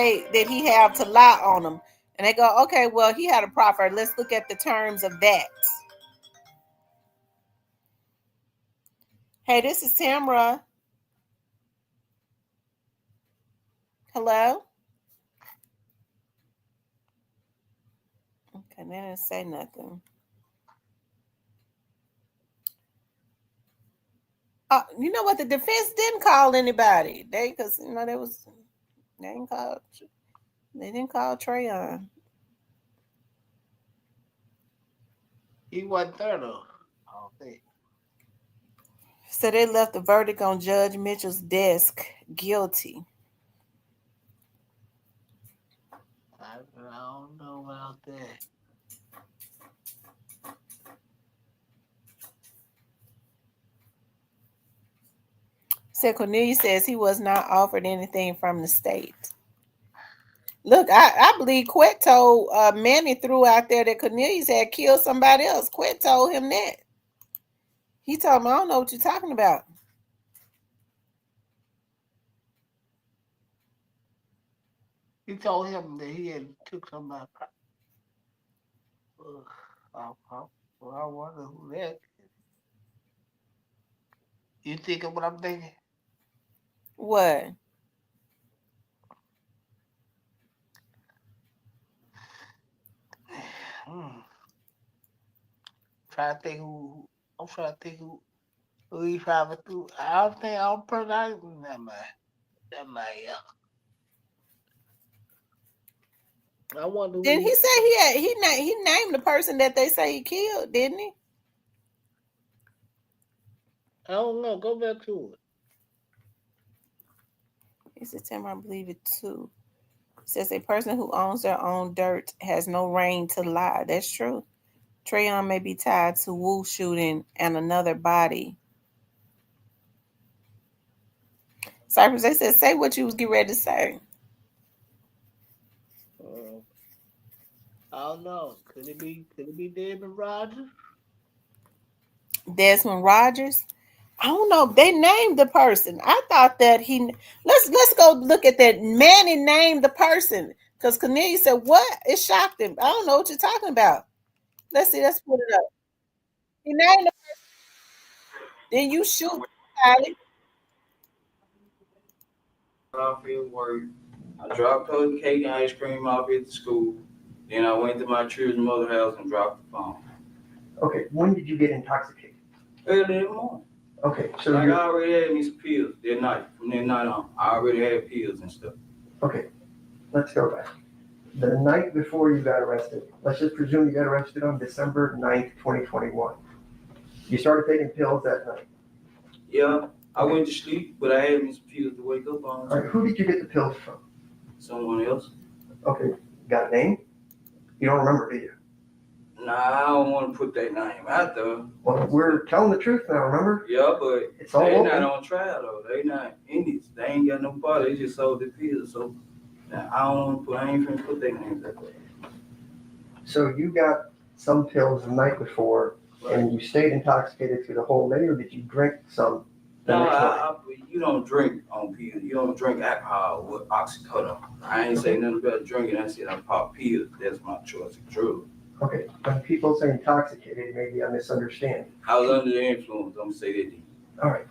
he have to lie on them? And they go, okay, well, he had a proffer. Let's look at the terms of that. Hey, this is Tamra. Hello? Okay, they didn't say nothing. You know what? The defense didn't call anybody. They didn't call Trayon. He wasn't there though. I don't think. So they left the verdict on Judge Mitchell's desk, guilty. I don't know about that. Said Cornelius says he was not offered anything from the state. Look, I believe Quet told Manny threw out there that Cornelius had killed somebody else. Quet told him that. He told him, I don't know what you're talking about. He told him that he had took somebody. I wonder who that is. You thinking what I'm thinking? What? Trying to think who. I'm trying to think who he traveled through. I don't think I'm pronouncing that man. That man, yeah. I wonder. Didn't he say he named the person that they say he killed? Didn't he? I don't know. Go back to it. It's September, I believe it too. It says a person who owns their own dirt has no reign to lie. That's true. Trayon may be tied to Wu shooting and another body. Cypress, they said, say what you was getting ready to say. I don't know. Could it be Desmond Rogers? Desmond Rogers? I don't know. They named the person. I thought that let's go look at that. Manny named the person because Cornelius said, what? It shocked him. I don't know what you're talking about. Let's see. Let's put it up. He named the person. Then you shoot, Kylie. Off at work. I dropped her cake and ice cream off at the school. Then I went to my children's mother's house and dropped the phone. Okay, when did you get intoxicated? Early in the morning. Okay, so like I already had me some pills that night. From that night on, I already had pills and stuff. Okay, let's go back. The night before you got arrested, let's just presume you got arrested on December 9th, 2021. You started taking pills that night. Yeah. I went to sleep, but I had me some pills to wake up on. All right, who did you get the pills from? Someone else. Okay, got a name? You don't remember, do you? Nah, I don't want to put that name out there. Well, we're telling the truth now, remember? Yeah, but It's all they open. not on trial though. They not in this. They ain't got no part. They just sold the pills. So now, I ain't finna put their names out there. So you got some pills the night before, and you stayed intoxicated through the whole day, or did you drink some the No, next morning? you don't drink on pills. You don't drink alcohol with oxycodone. I ain't say nothing about drinking. I said I pop pills. That's my choice of drug. Okay, when people say intoxicated, maybe I misunderstand. I was under the influence. I'm gonna say that. All right.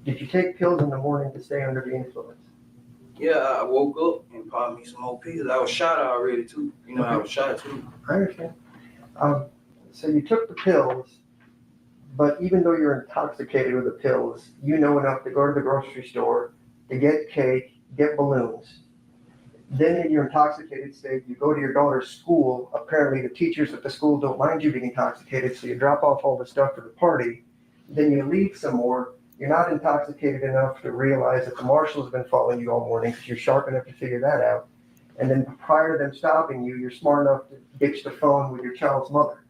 Did you take pills in the morning to stay under the influence? Yeah, I woke up and popped me some more pills. I was shot already too. You know, I was shot too. I understand. So you took the pills, but even though you're intoxicated with the pills, you know enough to go to the grocery store, to get cake, get balloons. Then in your intoxicated state, you go to your daughter's school. Apparently the teachers at the school don't mind you being intoxicated, so you drop off all the stuff for the party. Then you leave some more. You're not intoxicated enough to realize that the marshals have been following you all morning because you're sharp enough to figure that out. And then prior to them stopping you, you're smart enough to ditch the phone with your child's mother.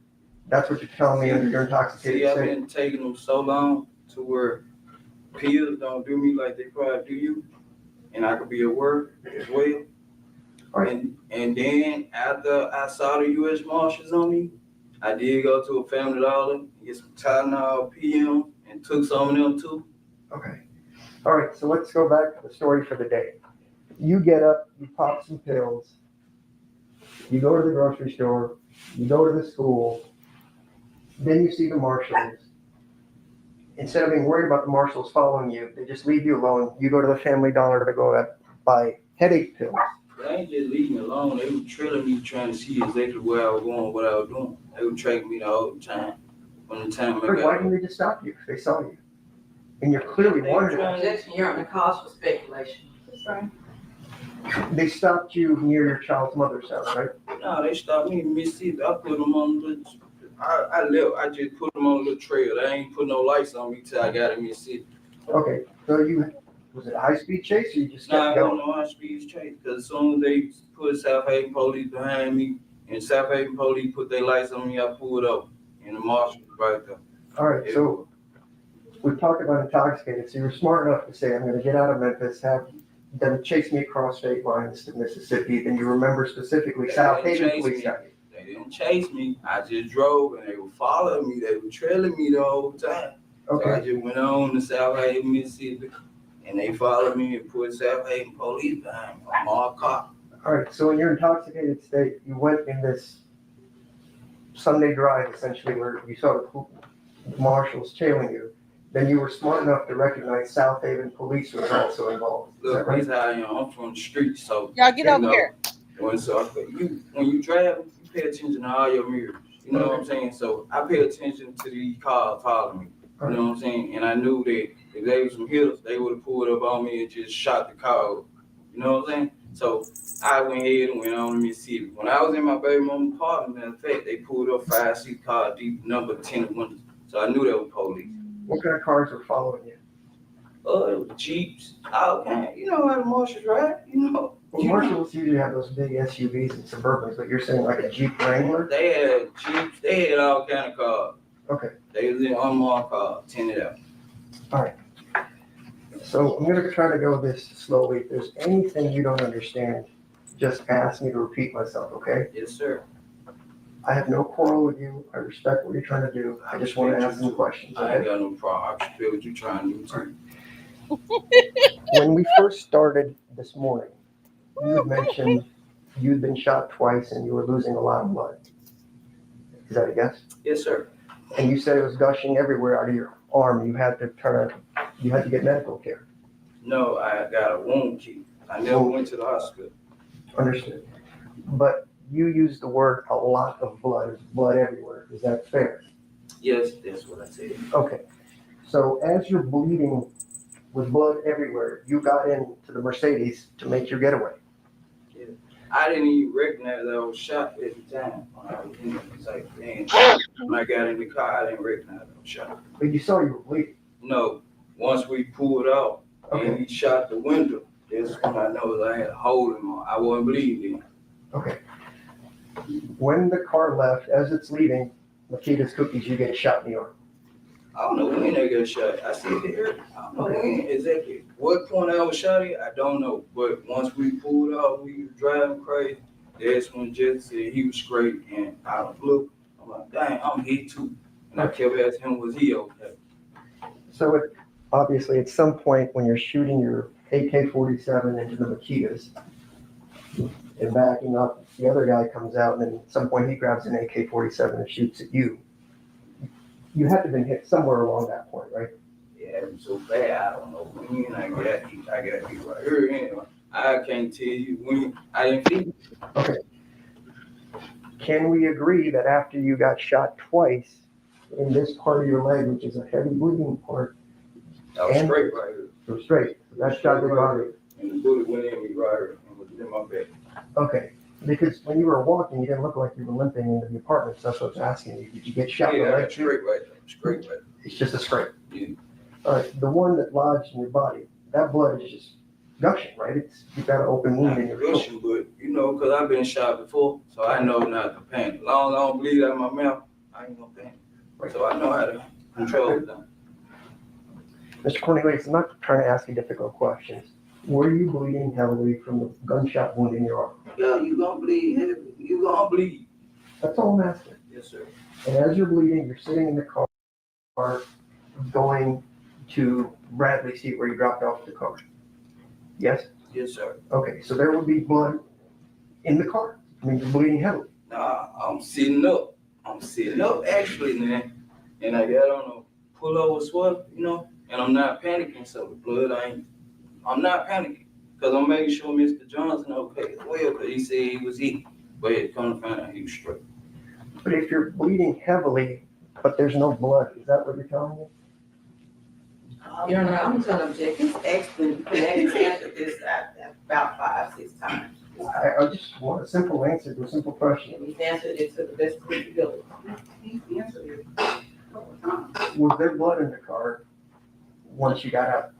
That's what you're telling me under your intoxicated See, I've state. been taking them so long to where pills don't do me like they probably do you. And I could be at work as well. Right. And then after I saw the U.S. Marshals on me, I did go to a Family Dollar, get some Tylenol PM, and took some of them too. Okay. All right, so let's go back to the story for the day. You get up, you pop some pills, you go to the grocery store, you go to the school, then you see the marshals. Instead of being worried about the marshals following you, they just leave you alone. You go to the Family Dollar to go out, buy headache pills. They ain't just leaving me alone. They were trailing me, trying to see exactly where I was going, what I was doing. They were tracking me the whole time. From the time I got Why didn't they just stop you if they saw you? And you're clearly wondering. Objection, you're on the cause for speculation. Sorry. They stopped you near your child's mother's house, right? No, they stopped me in Mississippi. I put them on the I left. I just put them on a little trail. They ain't put no lights on me till I got in Mississippi. Okay, so was it a high-speed chase or you just Nah, I kept don't going? know how speed chase. Because as soon as they put South Haven police behind me and South Haven police put their lights on me, I pulled up. And the marshal was right there. All right, so we talked about intoxicated. So you were smart enough to say, I'm going to get out of Memphis, have them chase me across state lines to Mississippi. Then you remember specifically South Haven police got you. They didn't chase me. I just drove and they were following me. They were trailing me the whole time. Okay. So I just went on to South Haven, Mississippi, and they followed me and put South Haven police behind me. I'm all caught. All right, so in your intoxicated state, you went in this Sunday drive, essentially, where you saw the marshals tailing you. Then you were smart enough to recognize South Haven police was also involved. Is that Look, right? this how I am. I'm from the street, so Y'all get over here. When you drive, you pay attention to all your mirrors. You know what I'm saying? So I pay attention to these cars following me. You know what I'm saying? And I knew that if they was some hitters, they would have pulled up on me and just shot the car over. You know what I'm saying? So I went ahead and went on to Mississippi. When I was in my baby mama's apartment, matter of fact, they pulled up 5-seat car deep, number 10 windows. So I knew they were police. What kind of cars were following you? It was Jeeps, all kind. You know how the marshals ride, you know. Well, marshals usually have those big SUVs and Suburbans, but you're saying like a Jeep Wrangler? They had Jeeps, they had all kind of cars. Okay. They was in unmarked cars, tinted out. All right. So I'm going to try to go this slowly. If there's anything you don't understand, just ask me to repeat myself, okay? Yes, sir. I have no quarrel with you. I respect what you're trying to do. I just want to ask some questions, I ain't okay? got no problem. I feel what you're trying to do too. When we first started this morning, you had mentioned you'd been shot twice and you were losing a lot of blood. Is that a guess? Yes, sir. And you said it was gushing everywhere out of your arm. You had to get medical care. No, I got a wound key. I never went to the hospital. Understood. But you used the word a lot of blood everywhere. Is that fair? Yes, that's what I said. Okay. So as you're bleeding with blood everywhere, you got into the Mercedes to make your getaway. Yeah. I didn't even recognize that I was shot at the time. When I was in it. It's like, man, when I got in the car, I didn't recognize I was shot. But you saw you were bleeding. No, once we pulled out and he shot the window, that's when I know I had a hole in my, I wasn't bleeding. Okay. When the car left, as it's leaving Makita's Cookies, you get shot in the arm. I don't know when they got shot. I said it. I don't know when exactly. What point I was shot at, I don't know. But once we pulled out, we were driving crazy. That's when Jesse said he was straight, and I looked. I'm like, dang, I'm hit too. And I kept asking him, was he okay? So obviously, at some point when you're shooting your AK-47 into the Makitas and backing up, the other guy comes out, and then at some point he grabs an AK-47 and shoots at you. You have to have been hit somewhere along that point, right? Yeah, it was so bad. I don't know when I got hit right here. Anyway, I can't tell you when. I didn't feel it. Okay. Can we agree that after you got shot twice in this part of your leg, which is a heavy bleeding part, I was straight right here. you're straight? That shot didn't bother you? And the bullet went in me right here and was in my back. Okay. Because when you were walking, you didn't look like you were limping into the apartment. So that's what I was asking you. Did you get shot in the leg? Straight right there. Straight right there. It's just a scrape. Yeah. All right. The one that lodged in your body, that blood is just gushing, right? You've got an open wound in your gushing, but you know, because I've been shot before, so I know not to panic. As long as I don't bleed out of my mouth, I ain't gonna panic. Right. So I know how to control it. Mr. Cornelius, I'm not trying to ask you difficult questions. Were you bleeding heavily from the gunshot wound in your arm? Yeah, you gonna bleed heavy. You gonna bleed. That's all I'm asking. Yes, sir. And as you're bleeding, you're sitting in the car going to Bradley Seat where you dropped off the car. Yes? Yes, sir. Okay, so there would be blood in the car. I mean, you're bleeding heavily. Nah, I'm sitting up. Actually, man. And I got on a pullover sweater, you know, and I'm not panicking, so the blood I'm not panicking. Because I'm making sure Mr. Johnson okay as well, because he said he was hit. But it come to find out he was straight. But if you're bleeding heavily, but there's no blood, is that what you're telling me? Your Honor, I'm going to object. He's excellent. He's answered this about 5-6 times. I just want a simple answer to a simple question. He's answered it to the best of his ability. He's answered it a couple of times. Was there blood in the car once you got out?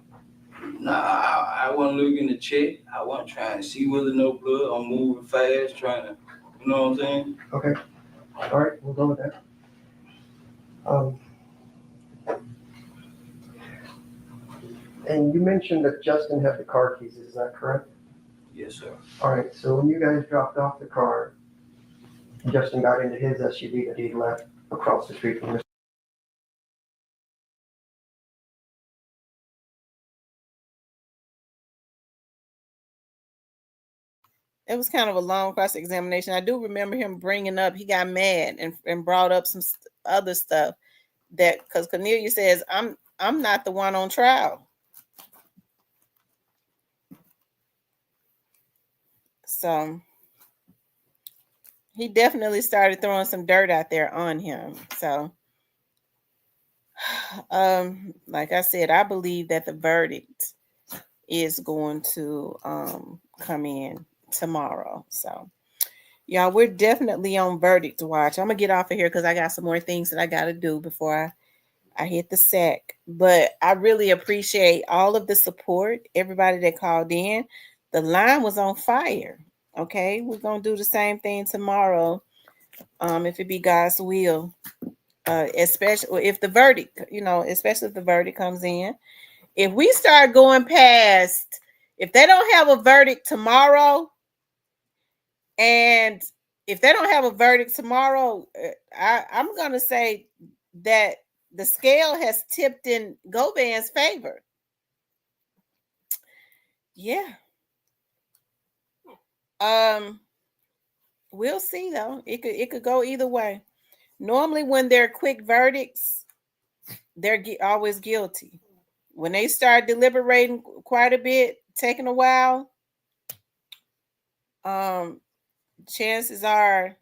Nah, I wasn't looking to check. I wasn't trying to see whether no blood. I'm moving fast, trying to, you know what I'm saying? Okay. All right, we'll go with that. And you mentioned that Justin had the car keys, is that correct? Yes, sir. All right, so when you guys dropped off the car, Justin got into his SUV that he left across the street from Mr. It was kind of a long cross-examination. I do remember him bringing up, he got mad and brought up some other stuff that, because Cornelia says, I'm not the one on trial. So he definitely started throwing some dirt out there on him. So, like I said, I believe that the verdict is going to come in tomorrow. So, y'all, we're definitely on verdict watch. I'm gonna get off of here because I got some more things that I got to do before I hit the sack. But I really appreciate all of the support, everybody that called in. The line was on fire. Okay, we're gonna do the same thing tomorrow, if it be God's will. Especially if the verdict, especially if the verdict comes in. If we start going past, if they don't have a verdict tomorrow, and if they don't have a verdict tomorrow, I'm gonna say that the scale has tipped in Govan's favor. Yeah. We'll see though. It could go either way. Normally, when they're quick verdicts, they're always guilty. When they start deliberating quite a bit, taking a while, chances are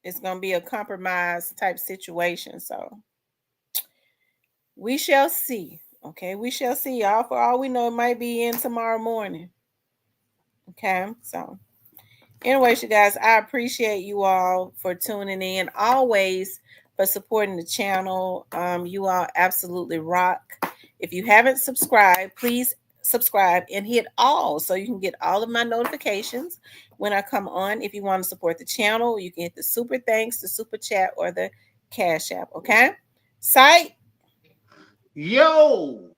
it's going to be a compromise type situation. So we shall see. Okay, we shall see. For all we know, it might be in tomorrow morning. Okay, so anyways, you guys, I appreciate you all for tuning in, always for supporting the channel. You all absolutely rock. If you haven't subscribed, please subscribe and hit all so you can get all of my notifications when I come on. If you want to support the channel, you can hit the super thanks, the super chat, or the Cash App. Okay. Sight. Yo.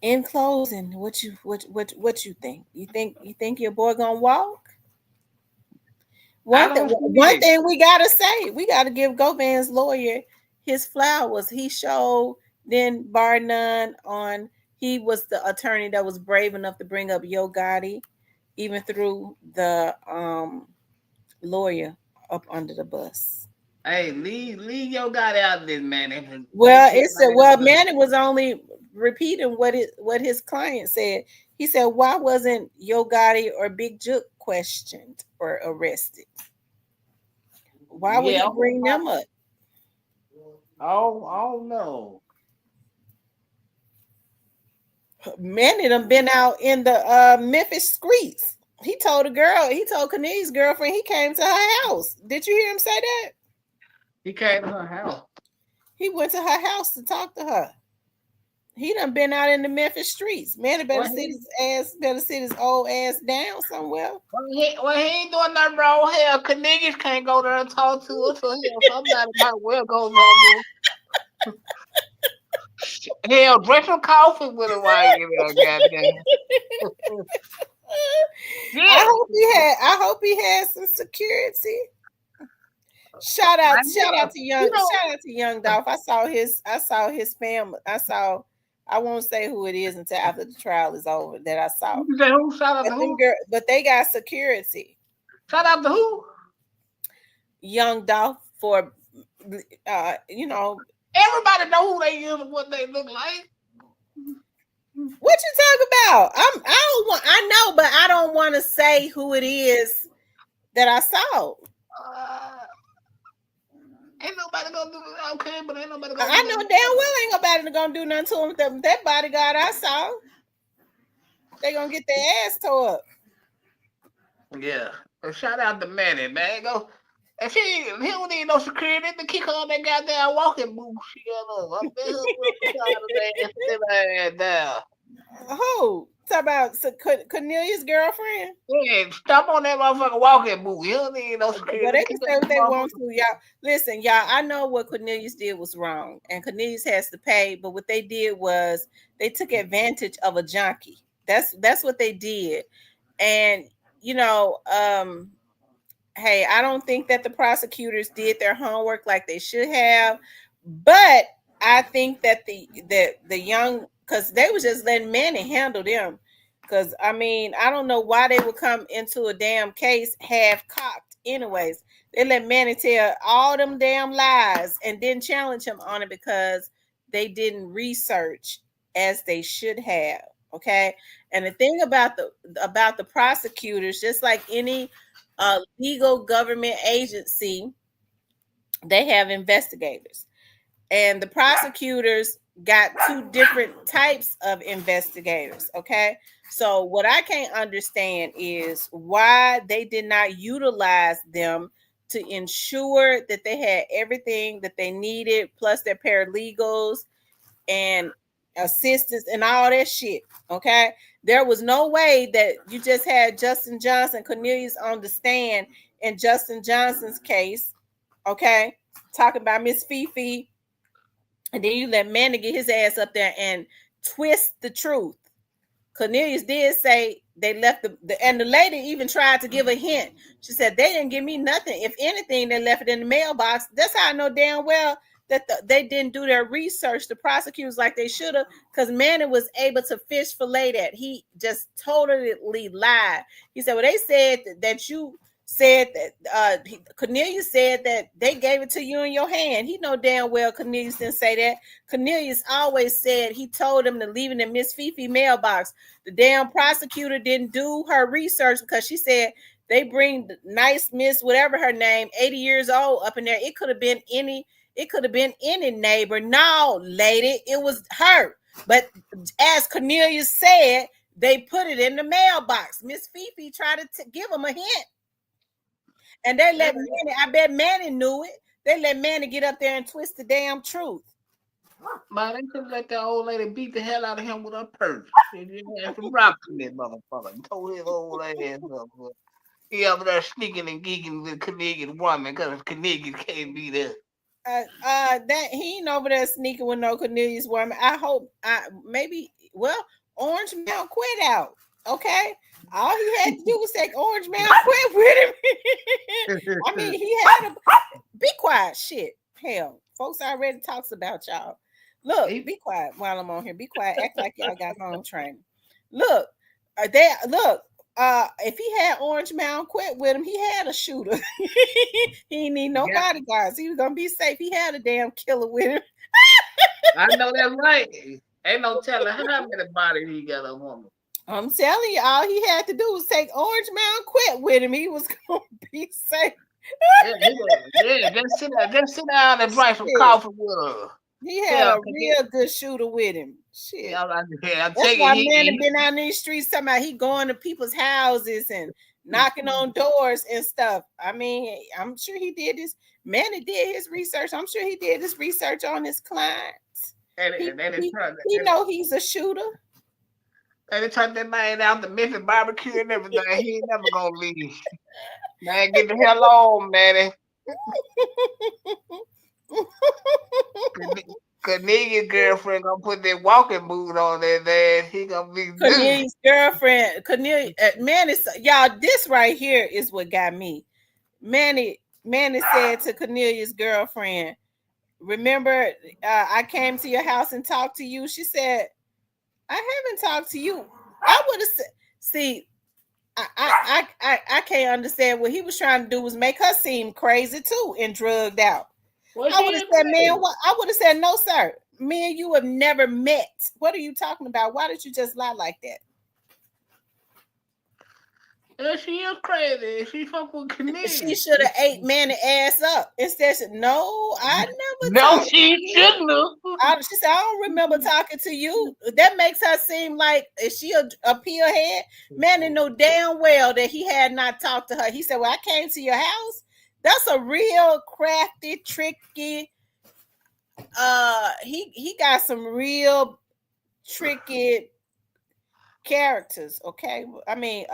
In closing, what you think? You think your boy gonna walk? One thing we gotta say, we gotta give Govan's lawyer his flowers. He showed then bar none on. He was the attorney that was brave enough to bring up Yo Gotti, even through the lawyer up under the bus. Hey, leave Yo Gotti out of this, man. Well, it said, well, Manny was only repeating what his client said. He said, why wasn't Yo Gotti or Big Jook questioned or arrested? Why would you bring them up? Oh, I don't know. Manny done been out in the Memphis streets. He told Cornelius' girlfriend he came to her house. Did you hear him say that? He came to her house. He went to her house to talk to her. He done been out in the Memphis streets. Manny better sit his old ass down somewhere. Well, he ain't doing nothing wrong. Hell, Cornelius can't go there and talk to us. So somebody might well go there. Hell, drink some coffee with him while you there, goddamn. Yeah. I hope he had some security. Shout out to Young Dolph. I saw his family. I won't say who it is until after the trial is over that I saw. You say who? Shout out to who? But they got security. Shout out to who? Young Dolph for everybody know who they is and what they look like. What you talk about? I know, but I don't want to say who it is that I saw. Ain't nobody gonna do it. Okay, but ain't nobody gonna I know damn well ain't nobody gonna do nothing to him with that bodyguard I saw. They gonna get their ass tore up. Yeah. Shout out to Manny, man. Go. If he don't need no security, to kick her on that goddamn walking boot. Who? Talk about Cornelius' girlfriend? Yeah, stop on that motherfucking walking boot. You don't need no security. Well, they can say what they want to, y'all. Listen, y'all, I know what Cornelius did was wrong, and Cornelius has to pay, but what they did was they took advantage of a junkie. That's what they did. And hey, I don't think that the prosecutors did their homework like they should have, but I think that the young, because they was just letting Manny handle them. Because I don't know why they would come into a damn case half cocked. Anyways, they let Manny tell all them damn lies and didn't challenge him on it because they didn't research as they should have. Okay, and the thing about the prosecutors, just like any legal government agency, they have investigators, and the prosecutors got two different types of investigators. Okay, so what I can't understand is why they did not utilize them to ensure that they had everything that they needed, plus their paralegals and assistants and all that shit. Okay, there was no way that you just had Justin Johnson, Cornelius on the stand in Justin Johnson's case, okay, talking about Miss Fifi, and then you let Manny get his ass up there and twist the truth. Cornelius did say they left and the lady even tried to give a hint. She said they didn't give me nothing. If anything, they left it in the mailbox. That's how I know damn well that they didn't do their research, the prosecutors, like they should have, because Manny was able to fish fillet that. He just totally lied. He said, well, they said that you said that Cornelius said that they gave it to you in your hand. He know damn well Cornelius didn't say that. Cornelius always said he told him to leave it in Miss Fifi mailbox. The damn prosecutor didn't do her research because she said they bring nice Miss whatever her name, 80 years old, up in there. It could have been any neighbor. No, lady, it was her. But as Cornelius said, they put it in the mailbox. Miss Fifi tried to give him a hint. And they let Manny, I bet Manny knew it. They let Manny get up there and twist the damn truth. Man, they could let that old lady beat the hell out of him with her purse. They just had some rocks in that motherfucker and tore his old ass up. He over there sneaking and geeking with Canadian woman because Canadian can't be there. That he ain't over there sneaking with no Cornelius woman. I hope Orange Man quit out. Okay. All he had to do was take Orange Man quit with him. I mean, he had to be quiet. Shit. Hell, folks already talks about y'all. Look, be quiet while I'm on here. Be quiet. Act like y'all got home training. Look, if he had Orange Mound quit with him, he had a shooter. He didn't need no bodyguards. He was gonna be safe. He had a damn killer with him. I know that's right. Ain't no telling how many bodies he got a woman. I'm telling you, all he had to do was take Orange Mound quit with him. He was gonna be safe. Just sit down and drink some coffee with her. He had a real good shooter with him. Shit. That's why man have been out in these streets talking about he going to people's houses and knocking on doors and stuff. I mean, I'm sure he did this. Manny did his research. I'm sure he did his research on his clients. He know he's a shooter. And they turned that man out to Memphis barbecue and everything. He ain't never gonna leave. Man, get the hell on, Manny. Cornelius' girlfriend gonna put that walking boot on that ass. He gonna be Cornelius' girlfriend. Manny, y'all, this right here is what got me. Manny said to Cornelius' girlfriend, remember, I came to your house and talked to you. She said, I haven't talked to you. I would have said, see, I can't understand what he was trying to do was make her seem crazy too and drugged out. I would have said, man, what? I would have said, no, sir. Me and you have never met. What are you talking about? Why did you just lie like that? She is crazy. She fuck with Cornelius. She should have ate Manny ass up. Instead, no, I never. No, she shouldn't have. She said, I don't remember talking to you. That makes her seem like, is she a peel head? Manny knew damn well that he had not talked to her. He said, well, I came to your house. That's a real crafty, tricky. He got some real tricky characters, okay? I mean,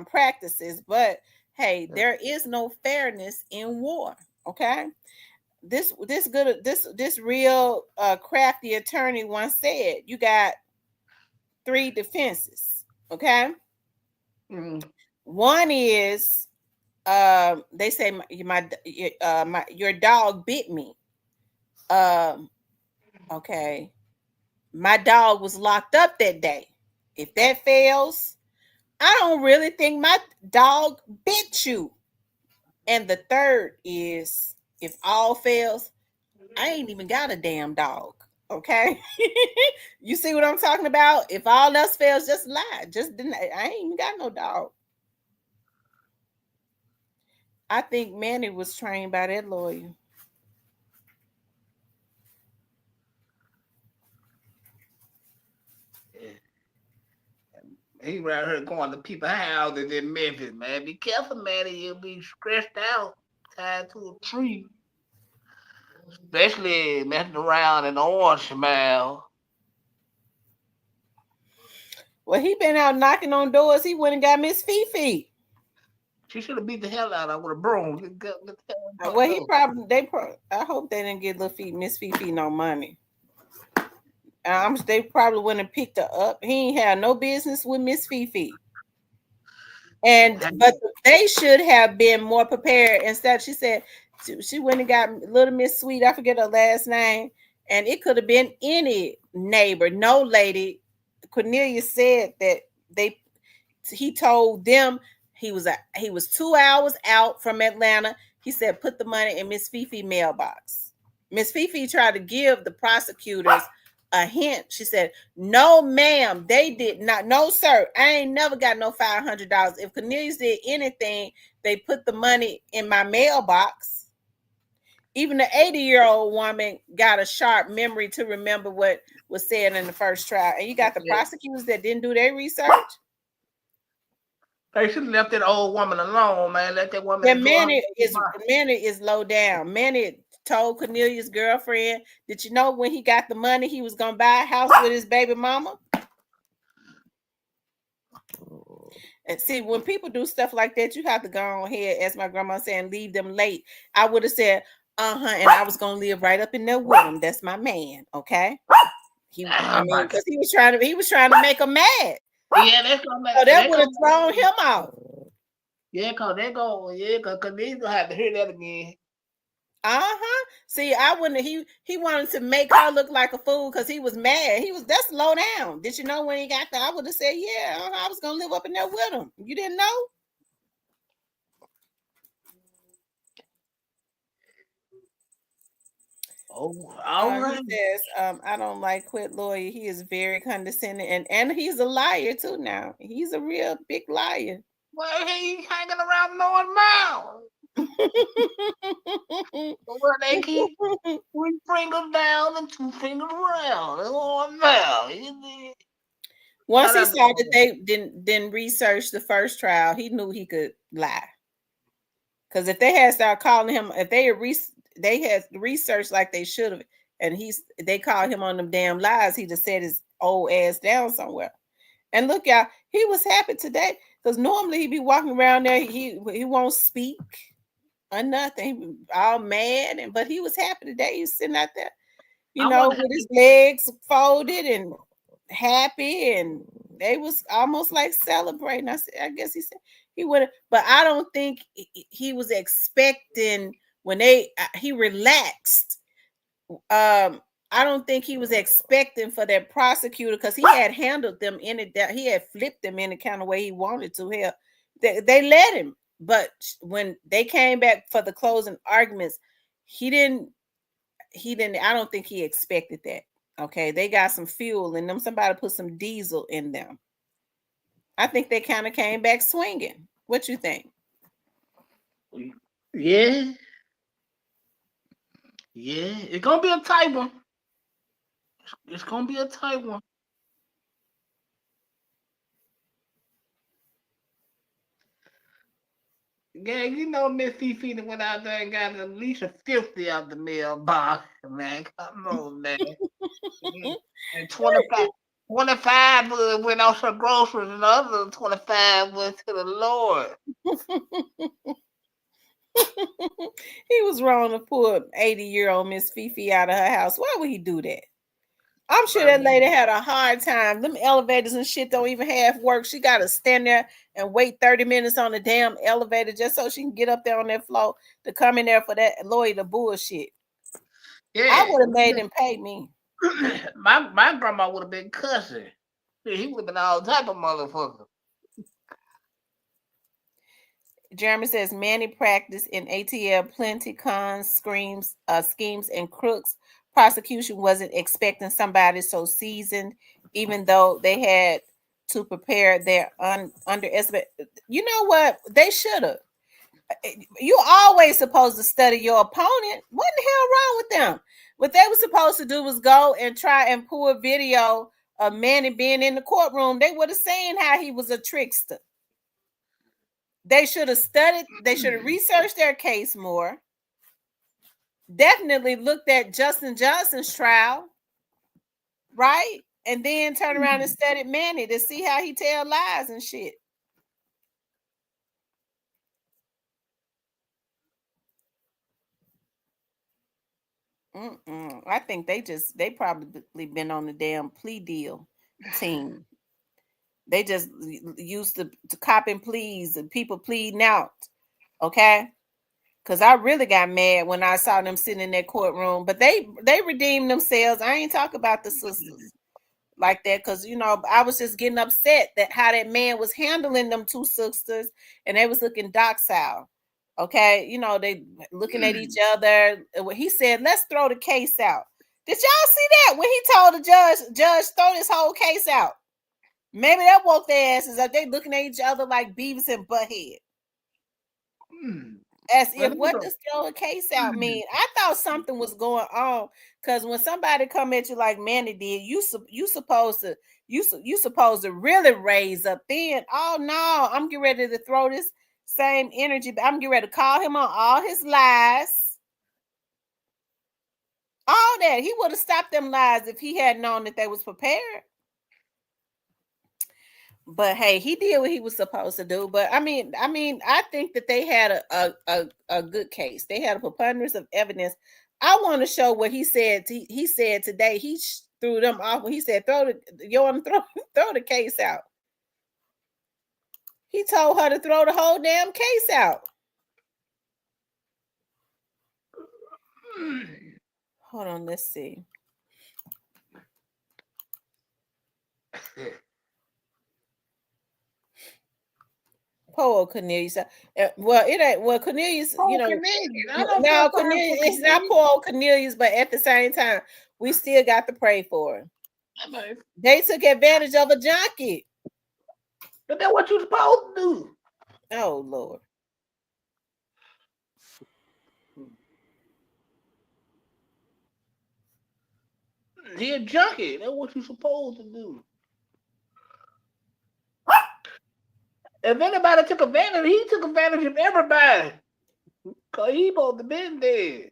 practices, but hey, there is no fairness in war, okay? This real crafty attorney once said, you got 3 defenses, okay? One is they say your dog bit me. Okay, my dog was locked up that day. If that fails, I don't really think my dog bit you. And the third is, if all fails, I ain't even got a damn dog. Okay, you see what I'm talking about? If all else fails, just lie. I ain't even got no dog. I think Manny was trained by that lawyer. He right here going to people's houses in Memphis, man. Be careful, Manny. You'll be stressed out, tied to a tree. Especially messing around in Orange Mound. Well, he been out knocking on doors. He went and got Miss Fifi. She should have beat the hell out of her with a broom. Well, I hope they didn't give Miss Fifi no money. They probably wouldn't have picked her up. He ain't had no business with Miss Fifi. But they should have been more prepared. Instead, she said she went and got little Miss Sweet. I forget her last name. And it could have been any neighbor, no lady. Cornelius said that he told them he was 2 hours out from Atlanta. He said, put the money in Miss Fifi mailbox. Miss Fifi tried to give the prosecutors a hint. She said, no, ma'am, they did not. No, sir, I ain't never got no $500. If Cornelius did anything, they put the money in my mailbox. Even the 80-year-old woman got a sharp memory to remember what was said in the first trial. And you got the prosecutors that didn't do their research. They should have left that old woman alone, man. Let that woman. Manny is low down. Manny told Cornelius' girlfriend, did you know when he got the money, he was going to buy a house with his baby mama? And see, when people do stuff like that, you have to go on ahead, as my grandma said, leave them late. I would have said, and I was going to live right up in there with him. That's my man, okay? Because he was trying to make him mad. Yeah, that's gonna make. So that would have thrown him off. Yeah, cause they're going. Yeah, cause he's gonna have to hear that again. See, I wouldn't. He wanted to make her look like a fool because he was mad. That's low down. Did you know when he got there? I would have said, yeah, I was gonna live up in there with him. You didn't know? Oh, all right. He says, I don't like Quit Lawyer. He is very condescending and he's a liar too now. He's a real big liar. Well, he's hanging around North Mount. Where they keep 3 fingers down and 2 fingers around. North Mount. Once he saw that they didn't research the first trial, he knew he could lie. Because if they had started calling him, if they had researched like they should have, and they called him on them damn lies, he'd have set his old ass down somewhere. And look, y'all, he was happy today because normally he'd be walking around there, he won't speak or nothing, all mad, but he was happy today. He was sitting out there, with his legs folded and happy, and they was almost like celebrating. I guess he said he would, but I don't think he was expecting when he relaxed. I don't think he was expecting for that prosecutor because he had handled them in it. He had flipped them in the kind of way he wanted to. Hell, they let him, but when they came back for the closing arguments, he didn't. I don't think he expected that. Okay, they got some fuel in them. Somebody put some diesel in them. I think they kind of came back swinging. What you think? Yeah. Yeah, it's gonna be a tight one. It's gonna be a tight one. Yeah, Miss Fifi went out there and got at least a 50 out the mailbox, man. Come on, man. And 25 went on some groceries, and the other 25 went to the Lord. He was wrong to pull 80-year-old Miss Fifi out of her house. Why would he do that? I'm sure that lady had a hard time. Them elevators and shit don't even have work. She got to stand there and wait 30 minutes on the damn elevator just so she can get up there on that floor to come in there for that lawyer to bullshit. Yeah, I would have made him pay me. My grandma would have been cussing. He would have been all type of motherfucker. Jeremy says Manny practiced in ATL plenty cons, schemes, and crooks. Prosecution wasn't expecting somebody so seasoned, even though they had to prepare their underestimate. You know what? They should have. You always supposed to study your opponent. What the hell wrong with them? What they were supposed to do was go and try and pull a video of Manny being in the courtroom. They would have seen how he was a trickster. They should have studied. They should have researched their case more. Definitely looked at Justin Johnson's trial, right? And then turn around and studied Manny to see how he tell lies and shit. I think they probably been on the damn plea deal team. They just used to copying pleas and people pleading out. Okay. Because I really got mad when I saw them sitting in that courtroom. But they redeemed themselves. I ain't talking about the sisters like that because, I was just getting upset that how that man was handling them 2 sisters and they was looking docile. Okay, they looking at each other. He said, let's throw the case out. Did y'all see that when he told the judge, throw this whole case out? Maybe that woke their asses up. They looking at each other like Beavis and Butthead. As if what does throw a case out mean? I thought something was going on because when somebody come at you like Manny did, you supposed to really raise up. Then, oh no, I'm getting ready to throw this same energy. I'm getting ready to call him on all his lies. All that. He would have stopped them lies if he had known that they was prepared. But hey, he did what he was supposed to do. But I mean, I think that they had a good case. They had a preponderance of evidence. I want to show what he said. He said today. He threw them off when he said, "Throw the case out." He told her to throw the whole damn case out. Hold on, let's see. Poor Cornelius. Well, it ain't. Well, Cornelius, Poor you know. Cornelius. I don't No, feel sorry Cornelius. for It's not poor old Cornelius, but at the same time, we still got to pray for him. They took advantage of a junkie. But that's what you're supposed to do. Oh Lord. He a junkie. That's what you're supposed to do. If anybody took advantage, he took advantage of everybody. Cause he supposed to been dead.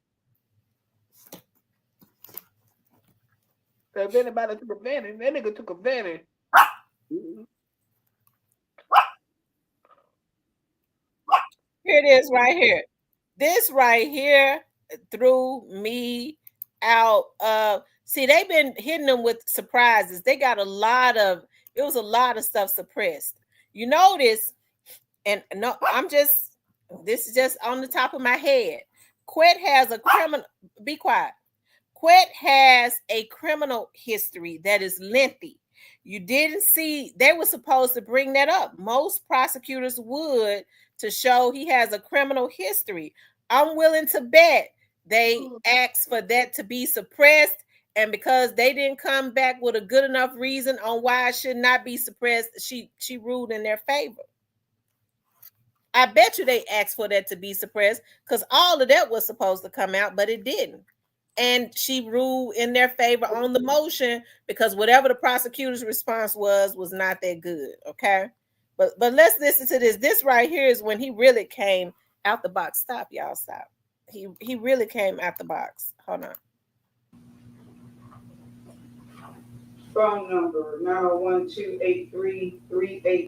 If anybody took advantage, that nigga took advantage. Here it is right here. This right here threw me out of. See, they've been hitting them with surprises. They got it was a lot of stuff suppressed. You notice, and no, this is just on the top of my head. Quet has a criminal, be quiet. Quet has a criminal history that is lengthy. You didn't see, they were supposed to bring that up. Most prosecutors would, to show he has a criminal history. I'm willing to bet they asked for that to be suppressed, and because they didn't come back with a good enough reason on why it should not be suppressed, she ruled in their favor. I bet you they asked for that to be suppressed because all of that was supposed to come out, but it didn't. And she ruled in their favor on the motion because whatever the prosecutor's response was not that good. Okay. But let's listen to this. This right here is when he really came out the box. Stop, y'all. Stop. He really came out the box. Hold on. Phone number 901-283-3878.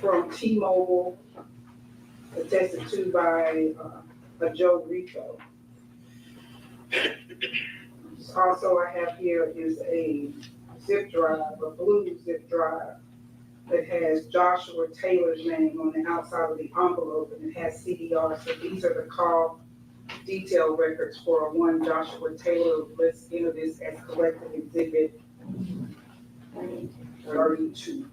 From T-Mobile, attested to by a Joe Rico. Also, I have here is a zip drive, a blue zip drive that has Joshua Taylor's name on the outside of the envelope, and it has CDR. So these are the call detail records for one Joshua Taylor. Let's enter this as collective exhibit 32.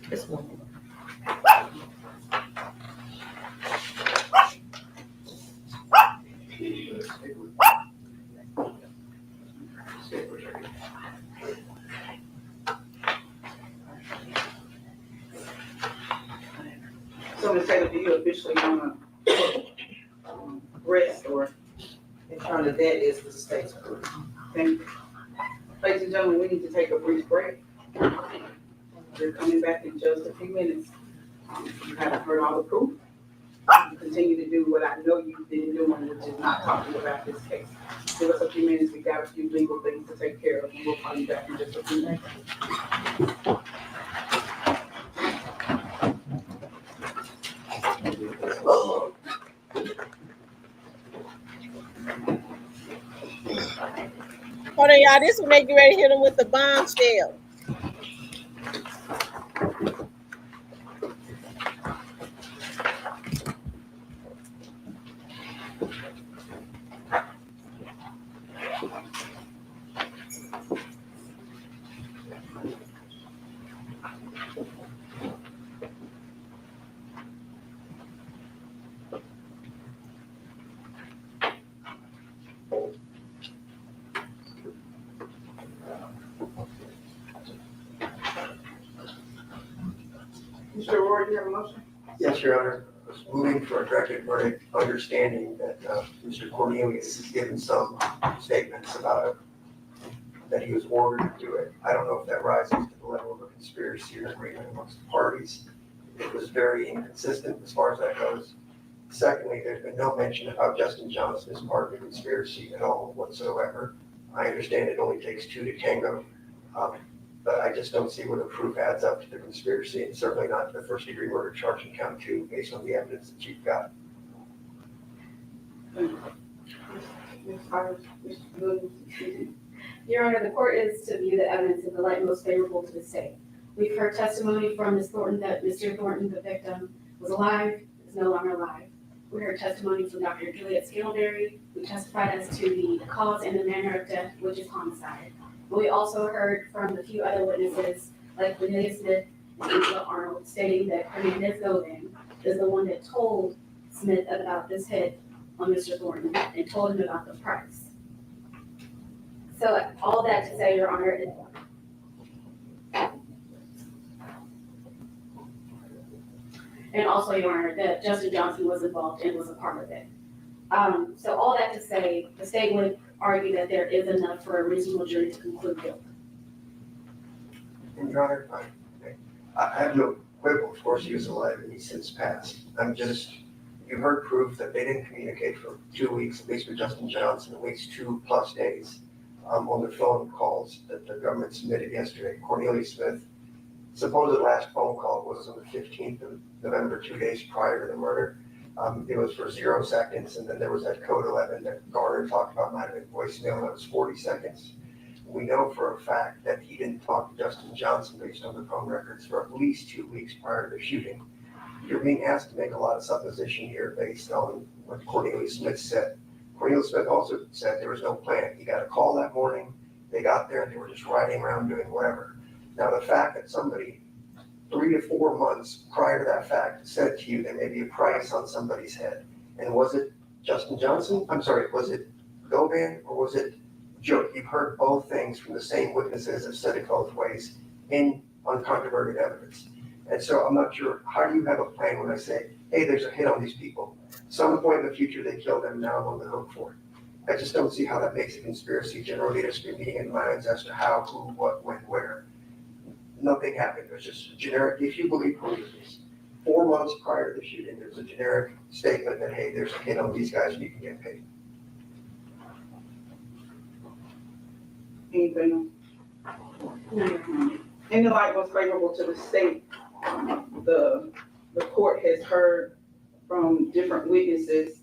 This one. So, Ms. Taylor, do you officially want to rest or? In front of that is the state's court. Thank you. Ladies and gentlemen, we need to take a brief break. We're coming back in just a few minutes. You haven't heard all the proof. You continue to do what I know you've been doing, which is not talking about this case. Give us a few minutes. We got a few legal things to take care of, and we'll call you back in just a few minutes. Hold on, y'all. This will make you ready to hit them with the bombshell. Mr. Roy, you have a motion? Yes, Your Honor. I was moving for a directed verdict, understanding that Mr. Cornelius has given some statements about it, that he was ordered to do it. I don't know if that rises to the level of a conspiracy or agreement amongst the parties. It was very inconsistent as far as that goes. Secondly, there's been no mention of how Justin Johnson is part of the conspiracy at all whatsoever. I understand it only takes two to tango, but I just don't see where the proof adds up to the conspiracy, and certainly not the first degree murder charge in count 2 based on the evidence that you've got. Ms. Myers, Mr. Williams, excuse me. Your Honor, the court is to view the evidence in the light most favorable to the state. We've heard testimony from Ms. Thornton that Mr. Thornton, the victim, was alive, is no longer alive. We heard testimony from Dr. Juliet Skittleberry, who testified as to the cause and the manner of death, which is homicide. And we also heard from a few other witnesses, like Cornelia Smith and Angela Arnold, stating that Hernandez Govan is the one that told Smith about this hit on Mr. Thornton and told him about the price. So all that to say, Your Honor, and also, Your Honor, that Justin Johnson was involved and was a part of it. So all that to say, the state would argue that there is enough for a reasonable jury to conclude guilt. And Your Honor, I have no quibble. Of course, he was alive and he's since passed. You heard proof that they didn't communicate for 2 weeks, at least with Justin Johnson, at least 2+ days on the phone calls that the government submitted yesterday. Cornelia Smith, supposed last phone call was on the 15th of November, 2 days prior to the murder. It was for 0 seconds, and then there was that code 11 that Garner talked about, might have been voicemail, that was 40 seconds. We know for a fact that he didn't talk to Justin Johnson based on the phone records for at least 2 weeks prior to the shooting. You're being asked to make a lot of supposition here based on what Cornelia Smith said. Cornelia Smith also said there was no plan. He got a call that morning, they got there, and they were just riding around doing whatever. Now, the fact that somebody 3 to 4 months prior to that fact said to you there may be a price on somebody's head, and was it Justin Johnson? I'm sorry, was it Govan or was it Joe? You've heard both things from the same witnesses have said it both ways in uncontroverted evidence. And so I'm not sure, how do you have a plan when I say, hey, there's a hit on these people? Some point in the future they killed them, now I'm on the hook for it. I just don't see how that makes a conspiracy. Generally, there's been meeting in minds as to how, who, what, when, where. Nothing happened. It was just generic, if you believe police. 4 months prior to the shooting, there's a generic statement that, hey, there's a hit on these guys and you can get paid. Anything else? In the light most favorable to the state, the court has heard from different witnesses.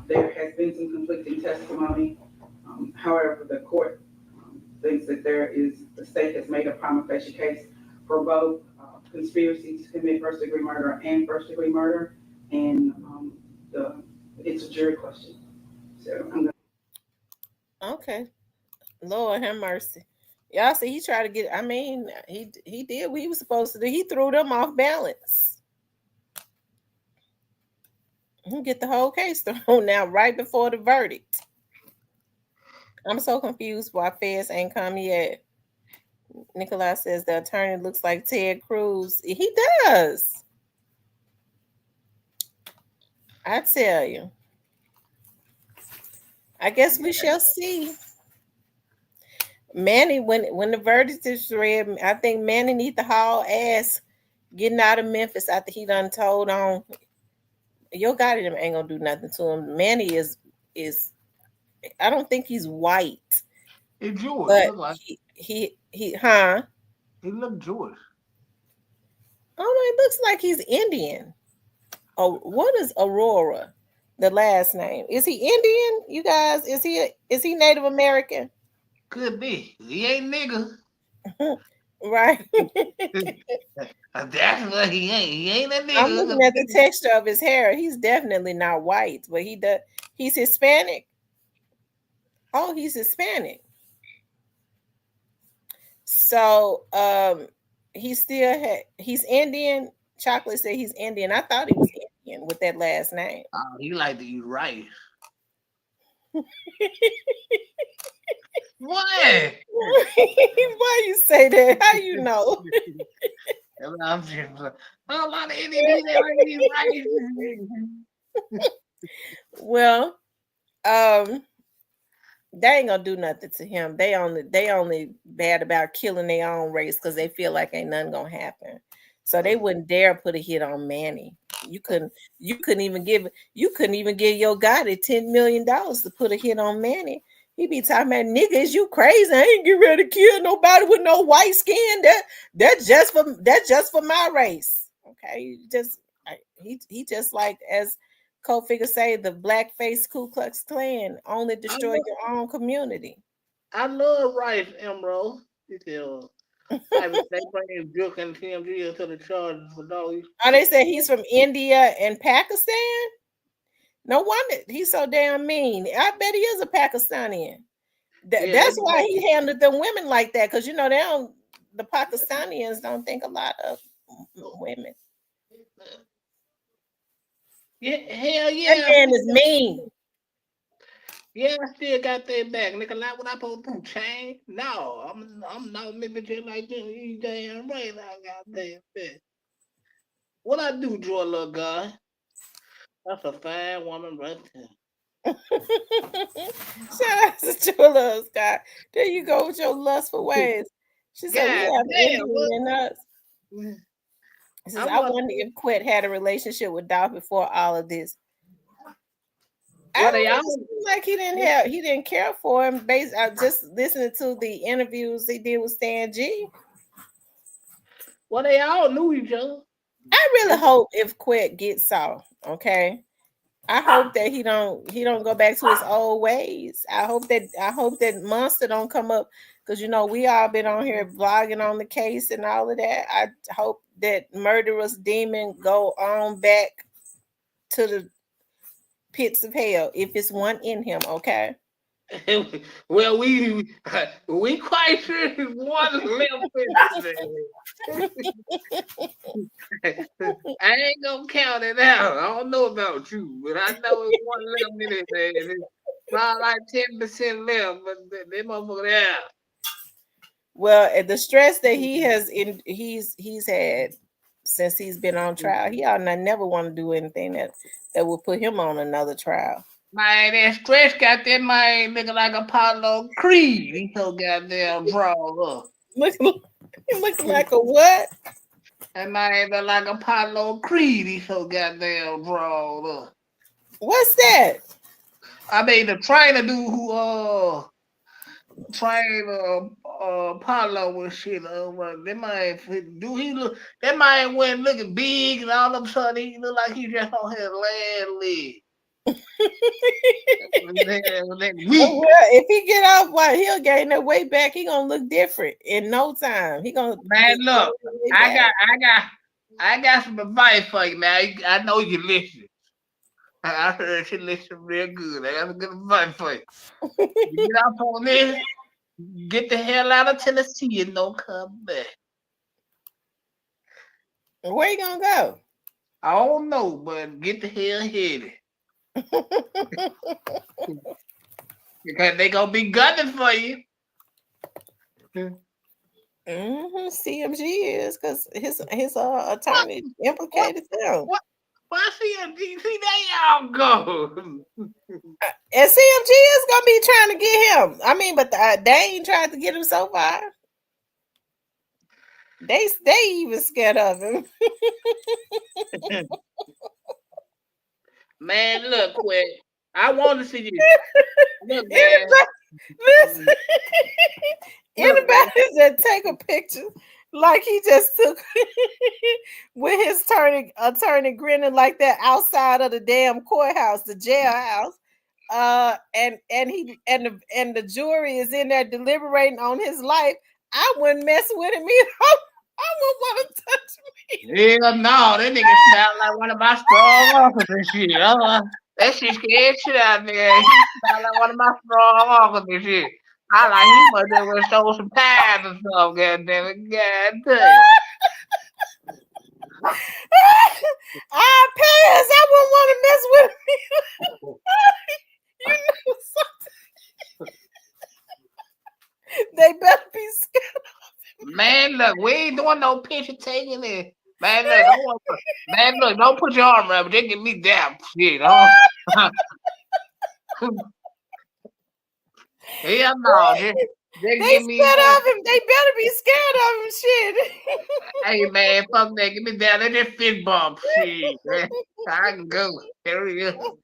There has been some conflicting testimony. However, the court thinks that the state has made a prima facie case for both conspiracy to commit first-degree murder and first-degree murder, and it's a jury question. So I'm gonna. Okay. Lord have mercy. Y'all see, he tried to get, he did what he was supposed to do. He threw them off balance. He'll get the whole case thrown now right before the verdict. I'm so confused why feds ain't come yet. Nikolai says the attorney looks like Ted Cruz. He does. I tell you. I guess we shall see. Manny, when the verdict is read, I think Manny need to haul ass getting out of Memphis after he done told on. Your guy ain't gonna do nothing to him. Manny is I don't think he's white. He's Jewish. But Look like he he look Jewish. Oh no, it looks like he's Indian. Oh, what is Aurora? The last name. Is he Indian? You guys, is he Native American? Could be. He ain't nigga. Right. That's what he ain't. He ain't a nigga. I'm looking at the texture of his hair. He's definitely not white, but he's Hispanic. Oh, he's Hispanic. So he's Indian. Chocolate said he's Indian. I thought he was Indian with that last name. Oh, he like to eat rice. What? Why you say that? How you know? I'm just A lot of Indians that like these rights. Well, they ain't gonna do nothing to him. They only bad about killing their own race because they feel like ain't nothing gonna happen. So they wouldn't dare put a hit on Manny. You couldn't even give your guy the $10 million to put a hit on Manny. He be talking about, niggas, you crazy. I ain't get ready to kill nobody with no white skin. That's just for my race. Okay. He just like, as co-figure say, the blackface Ku Klux Klan only destroy your own community. I love Rice Emerald. They bring Duke and TMG to the charges for those. Oh, they say he's from India and Pakistan? No wonder he's so damn mean. I bet he is a Pakistani. That's why he handled them women like that, because the Pakistanians don't think a lot of women. Yeah, hell yeah. That man is mean. Yeah, I still got that back. Nigga, like what I supposed to do? Change? No, I'm not living just like this. You damn right I got that back. What I do, draw a little guy? That's a fine woman right there. Shout out to Jewel Scott. There you go with your lustful ways. She said, we have Indian in us. She says, I wonder if Quet had a relationship with Dolph before all of this. I don't like he didn't care for him. Based just listening to the interviews he did with Stan G. Well, they all knew each other. I really hope if Quet gets off, okay. I hope that he don't go back to his old ways. I hope that Monster don't come up, because we all been on here blogging on the case and all of that. I hope that Murderous Demon go on back to the pits of hell if it's one in him, okay? Well, we quite sure there's one left. I ain't gonna count it out. I don't know about you, but I know it's one left in it. It's not like 10% left, but they motherfucker out. Well, the stress that he's had since he's been on trial, he ought not never want to do anything that will put him on another trial. Man, that stress got that man looking like Apollo Creed. He so goddamn drawn up. Looking like a what? That man look like Apollo Creed. He so goddamn drawn up. What's that? I mean, the trainer dude who trained Apollo and shit. That man went looking big, and all of a sudden he look like he just on his last leg. Well, if he get off, he'll gain that weight back. He gonna look different in no time. He gonna look. I got some advice for you, man. I know you listen. I heard you listen real good. I got some good advice for you. You get off on this, get the hell out of Tennessee and don't come back. Where you gonna go? I don't know, but get the hell headed. Because they gonna be gunning for you. CMG is, because his attorney implicated them. Why CMG? See, they all go. And CMG is gonna be trying to get him. I mean, but they ain't tried to get him so far. They even scared of him. Man, look, Quet. I want to see you. Look, man. Listen, anybody that take a picture like he just took with his attorney grinning like that outside of the damn courthouse, the jailhouse, and the jury is in there deliberating on his life, I wouldn't mess with him either. I wouldn't want to touch me. Hell no, that nigga smell like one of my strong officers and shit. That shit scared shit out there. He smell like one of my strong officers and shit. I like he must have stole some pies or something, goddamn it. Goddamn. Pies, I wouldn't want to mess with him. You know something. They better be scared of him. Man, look, we ain't doing no picture taking it. Man, look, don't put your arm around me. They get me down. Shit, huh? Hell no. They They get me scared down. of him. They better be scared of him. Shit. Hey, man, fuck that. Get me down. They just fist bump. Shit, man. I can go. There we go.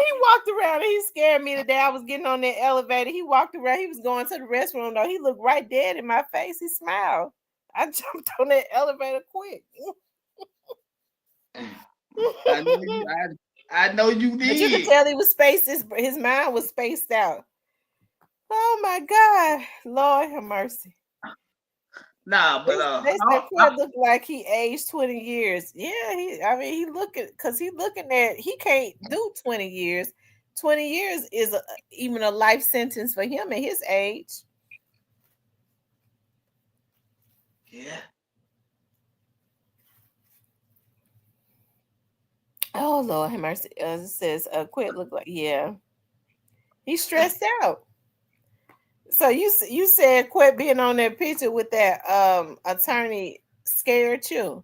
He walked around and he scared me today. I was getting on that elevator. He walked around. He was going to the restroom though. He looked right dead in my face. He smiled. I jumped on that elevator quick. I know you did. But you could tell he was spaced. His mind was spaced out. Oh my God, Lord have mercy. Nah, but they said Quinn looked like he aged 20 years. Yeah, he looking because he looking at he can't do 20 years. 20 years is even a life sentence for him at his age. Yeah. Oh Lord have mercy. It says Quinn look like he's stressed out. So you said quit being on that picture with that attorney scared you.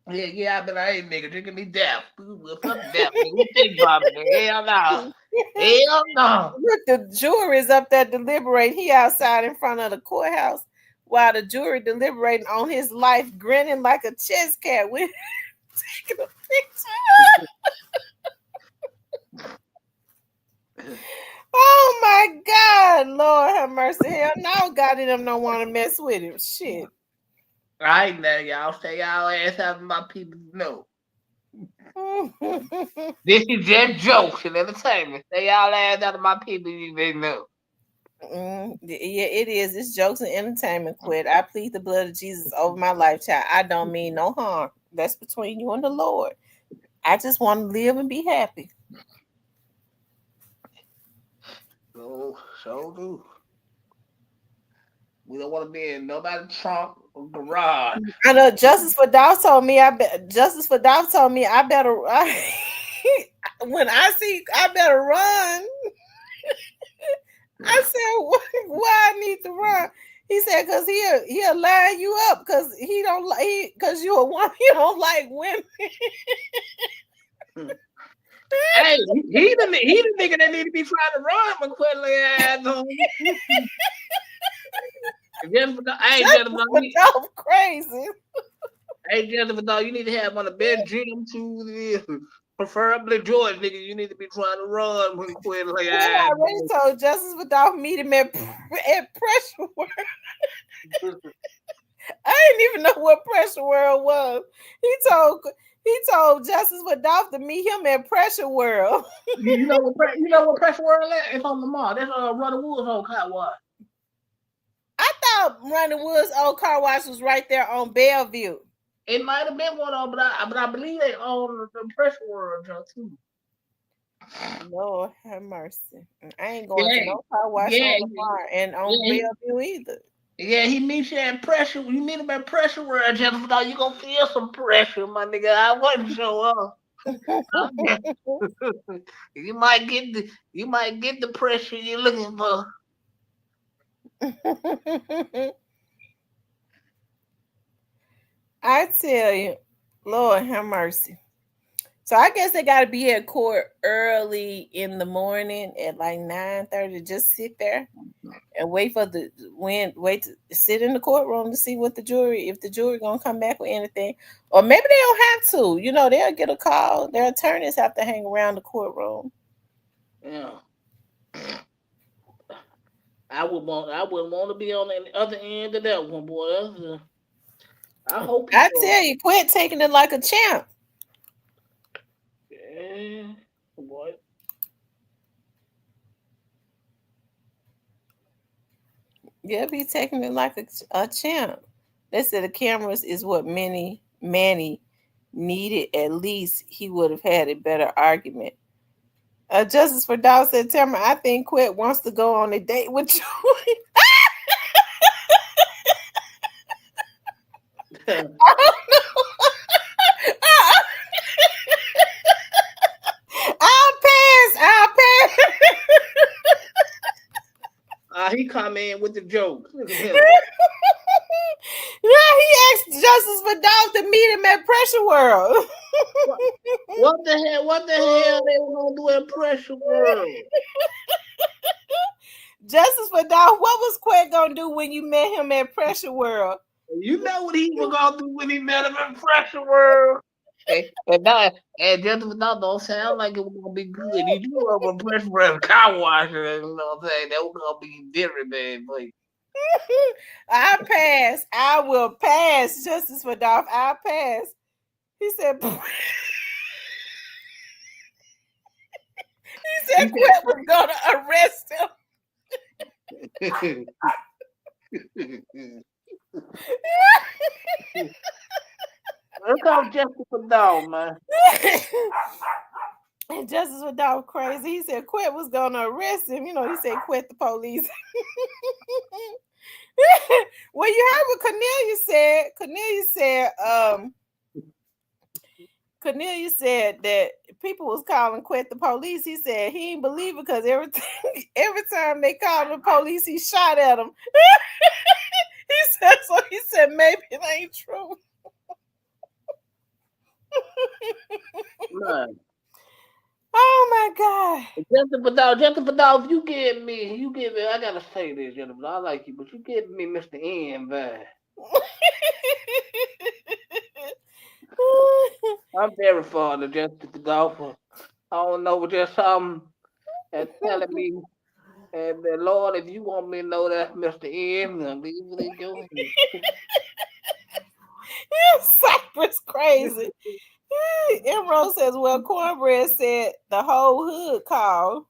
Yeah, but I ain't nigga drinking me death. Fuck death, nigga. You think Bob? Hell no. Hell no. Look, the jury's up there deliberating. He outside in front of the courthouse while the jury deliberating on his life, grinning like a chess cat with taking a picture. Oh my God, Lord have mercy. Hell no, God in them don't want to mess with him. Shit. I ain't let y'all stay y'all ass out of my people know. This is just jokes and entertainment. Stay y'all ass out of my people, you didn't know. Yeah, it is. It's jokes and entertainment. Quit. I plead the blood of Jesus over my life, child. I don't mean no harm. That's between you and the Lord. I just want to live and be happy. So do. We don't want to be in nobody's trunk or garage. I know Justice for Dolph told me I better when I see I better run. I said, why I need to run? He said, because he'll line you up because he don't like because you're a woman, you don't like women. Hey, he the nigga that need to be trying to run McQuilly ass on. Jennifer, crazy. Hey, Jennifer, no, you need to have on the bed gym too. Preferably George, nigga. You need to be trying to run McQuilly ass. I already told Justice without meeting him at Pressure World. I didn't even know what Pressure World was. He told Justice Dolph to meet him at Pressure World. You know what Pressure World is? It's on the mall. That's Running Woods old car wash. I thought Running Woods old car wash was right there on Bellevue. It might have been one of them, but I believe they own the Pressure World too. Lord have mercy. I ain't going to no car wash on the bar and on Bellevue either. Yeah, he meets you at Pressure. You meet him at Pressure World, Jennifer. Now you gonna feel some pressure, my nigga. I wouldn't show up. You might get the pressure you're looking for. I tell you, Lord have mercy. So I guess they got to be at court early in the morning at like 9:30. Just sit there and wait to sit in the courtroom to see what if the jury gonna come back with anything, or maybe they don't have to. You know, they'll get a call. Their attorneys have to hang around the courtroom. Yeah. I wouldn't want to be on the other end of that one, boy. I hope. I tell you, quit taking it like a champ. Yeah, boy. Yeah, be taking it like a champ. They said the cameras is what Manny needed. At least he would have had a better argument. Justice for Dolph said, Tamara, I think Quit wants to go on a date with you. I don't know. I'll pass. He come in with the joke. he asked Justice Vidal to meet him at Pressure World. What the hell? What the hell they were gonna do at Pressure World? Justice Vidal, what was Quet gonna do when you met him at Pressure World? You know what he was gonna do when he met him at Pressure World. And Justice Vidal don't sound like it was gonna be good. He do love a Pressure World car wash, you know what I'm saying? That was gonna be different, man. Like, I pass. I will pass, Justice Vidal. I'll pass. He said. He said Quet was gonna arrest him. Look how Justice Vidal, man. And Justice Vidal crazy. He said Quet was gonna arrest him. You know, he said Quet the police. Well, you heard what Cornelius said. Cornelius said that people was calling Quet the police. He said he didn't believe it because every time they called the police, he shot at them. He said maybe it ain't true. Man. Oh my God. Justice Vidal, if you give me, I gotta say this, gentlemen. I like you, but you give me Mr. N, man. I'm very fond of Justice Vidal. I don't know, just something that's telling me, and the Lord, if you want me to know that's Mr. M, then leave it in your hands. Cypress crazy. Emerald says, well, Cornbread said the whole hood called.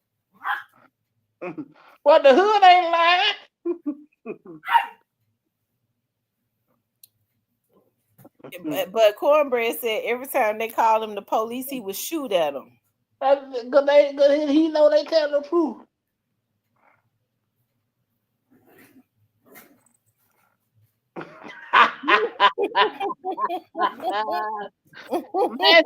Well, the hood ain't lying. But Cornbread said every time they called him the police, he would shoot at them. Because he know they tell the truth. Man,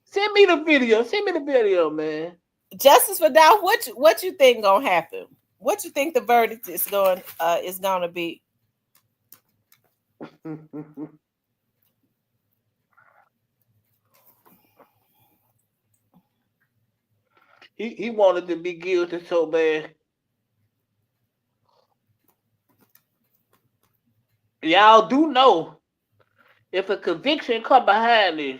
send me the video. Send me the video, man. Justice Vidal, what you think gonna happen? What you think the verdict is gonna be? He wanted to be guilty so bad. Y'all do know if a conviction come behind this,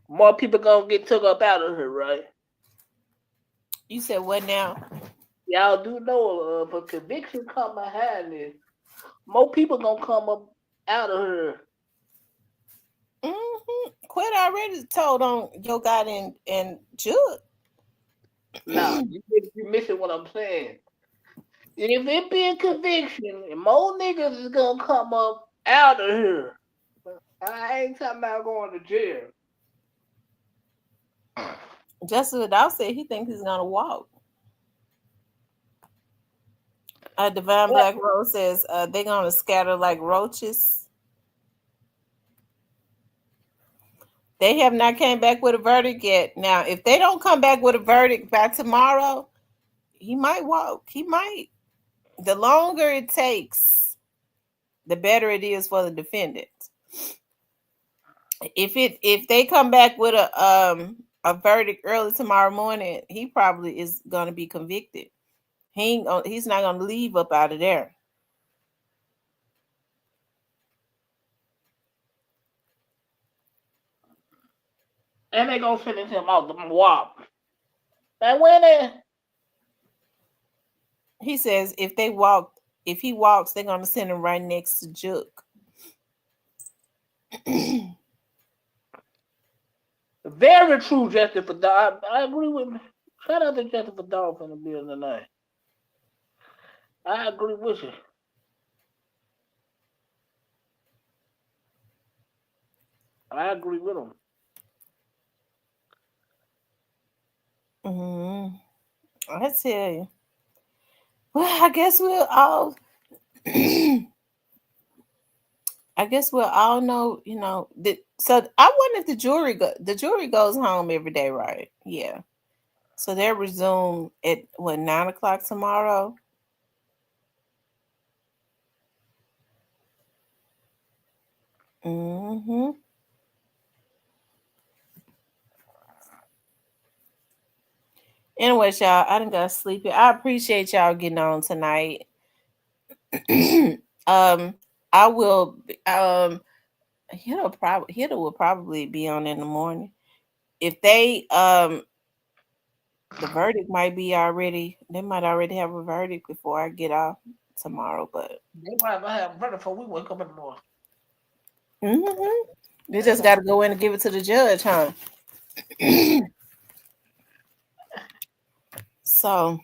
more people gonna get took up out of here, right? You said what now? Y'all do know if a conviction come behind this, more people gonna come up out of here. Quit already told on Yo God and Jud. Nah, you missing what I'm saying. If it be a conviction, more niggas is gonna come up out of here. I ain't talking about going to jail. Justice Vidal said he thinks he's gonna walk. Divine Black Rose says they're gonna scatter like roaches. They have not came back with a verdict yet. Now, if they don't come back with a verdict by tomorrow, he might walk. He might. The longer it takes, the better it is for the defendant. If they come back with a verdict early tomorrow morning, he probably is going to be convicted. He's not going to leave up out of there. And they gonna sentence him out the WAP. And when he says if he walks, they're gonna send him right next to Juke. Very true, Justice Vidal. I agree with. Shout out to Justice Vidal from the building tonight. I agree with you. I agree with him. I tell you. Well, I guess we'll all. I guess we'll all know, you know. So I wonder if the jury goes home every day, right? Yeah. So they're resumed at 9 o'clock tomorrow. Mm-hmm. Anyways, y'all, I done got sleepy. I appreciate y'all getting on tonight. I will. Hitta will probably be on in the morning. If they the verdict might be already. They might already have a verdict before I get off tomorrow, but They might have better before we wake up in the morning. They just got to go in and give it to the judge, huh? So,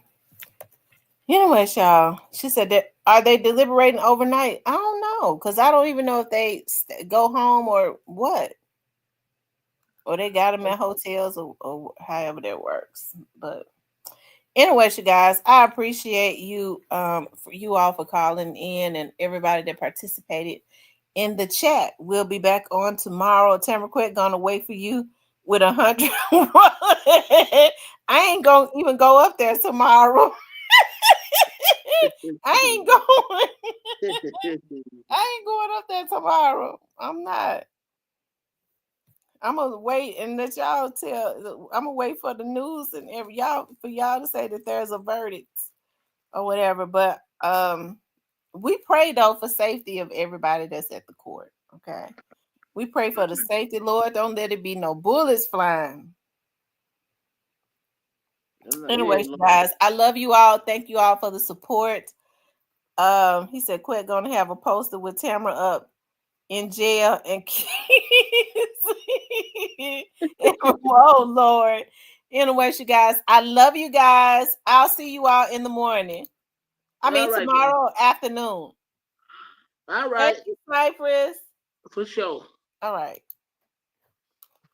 anyways, y'all, she said that are they deliberating overnight? I don't know, because I don't even know if they go home or what, or they got them at hotels or however that works. But anyways, you guys, I appreciate you for you all for calling in and everybody that participated in the chat. We'll be back on tomorrow. Tamara Quick gonna wait for you with 100. I ain't gonna even go up there tomorrow. I ain't going up there tomorrow. I'm not. I'm gonna wait and let y'all tell. I'm gonna wait for the news and y'all to say that there's a verdict or whatever. But we pray though for safety of everybody that's at the court. Okay, we pray for the safety, Lord. Don't let it be no bullets flying. Anyways, guys, I love you all. Thank you all for the support. He said, "Quit gonna have a poster with Tamara up in jail and kids." Oh Lord. Anyways, you guys, I love you guys. I'll see you all in the morning. Tomorrow afternoon. All right. Thank you, Cypress. For sure. All right.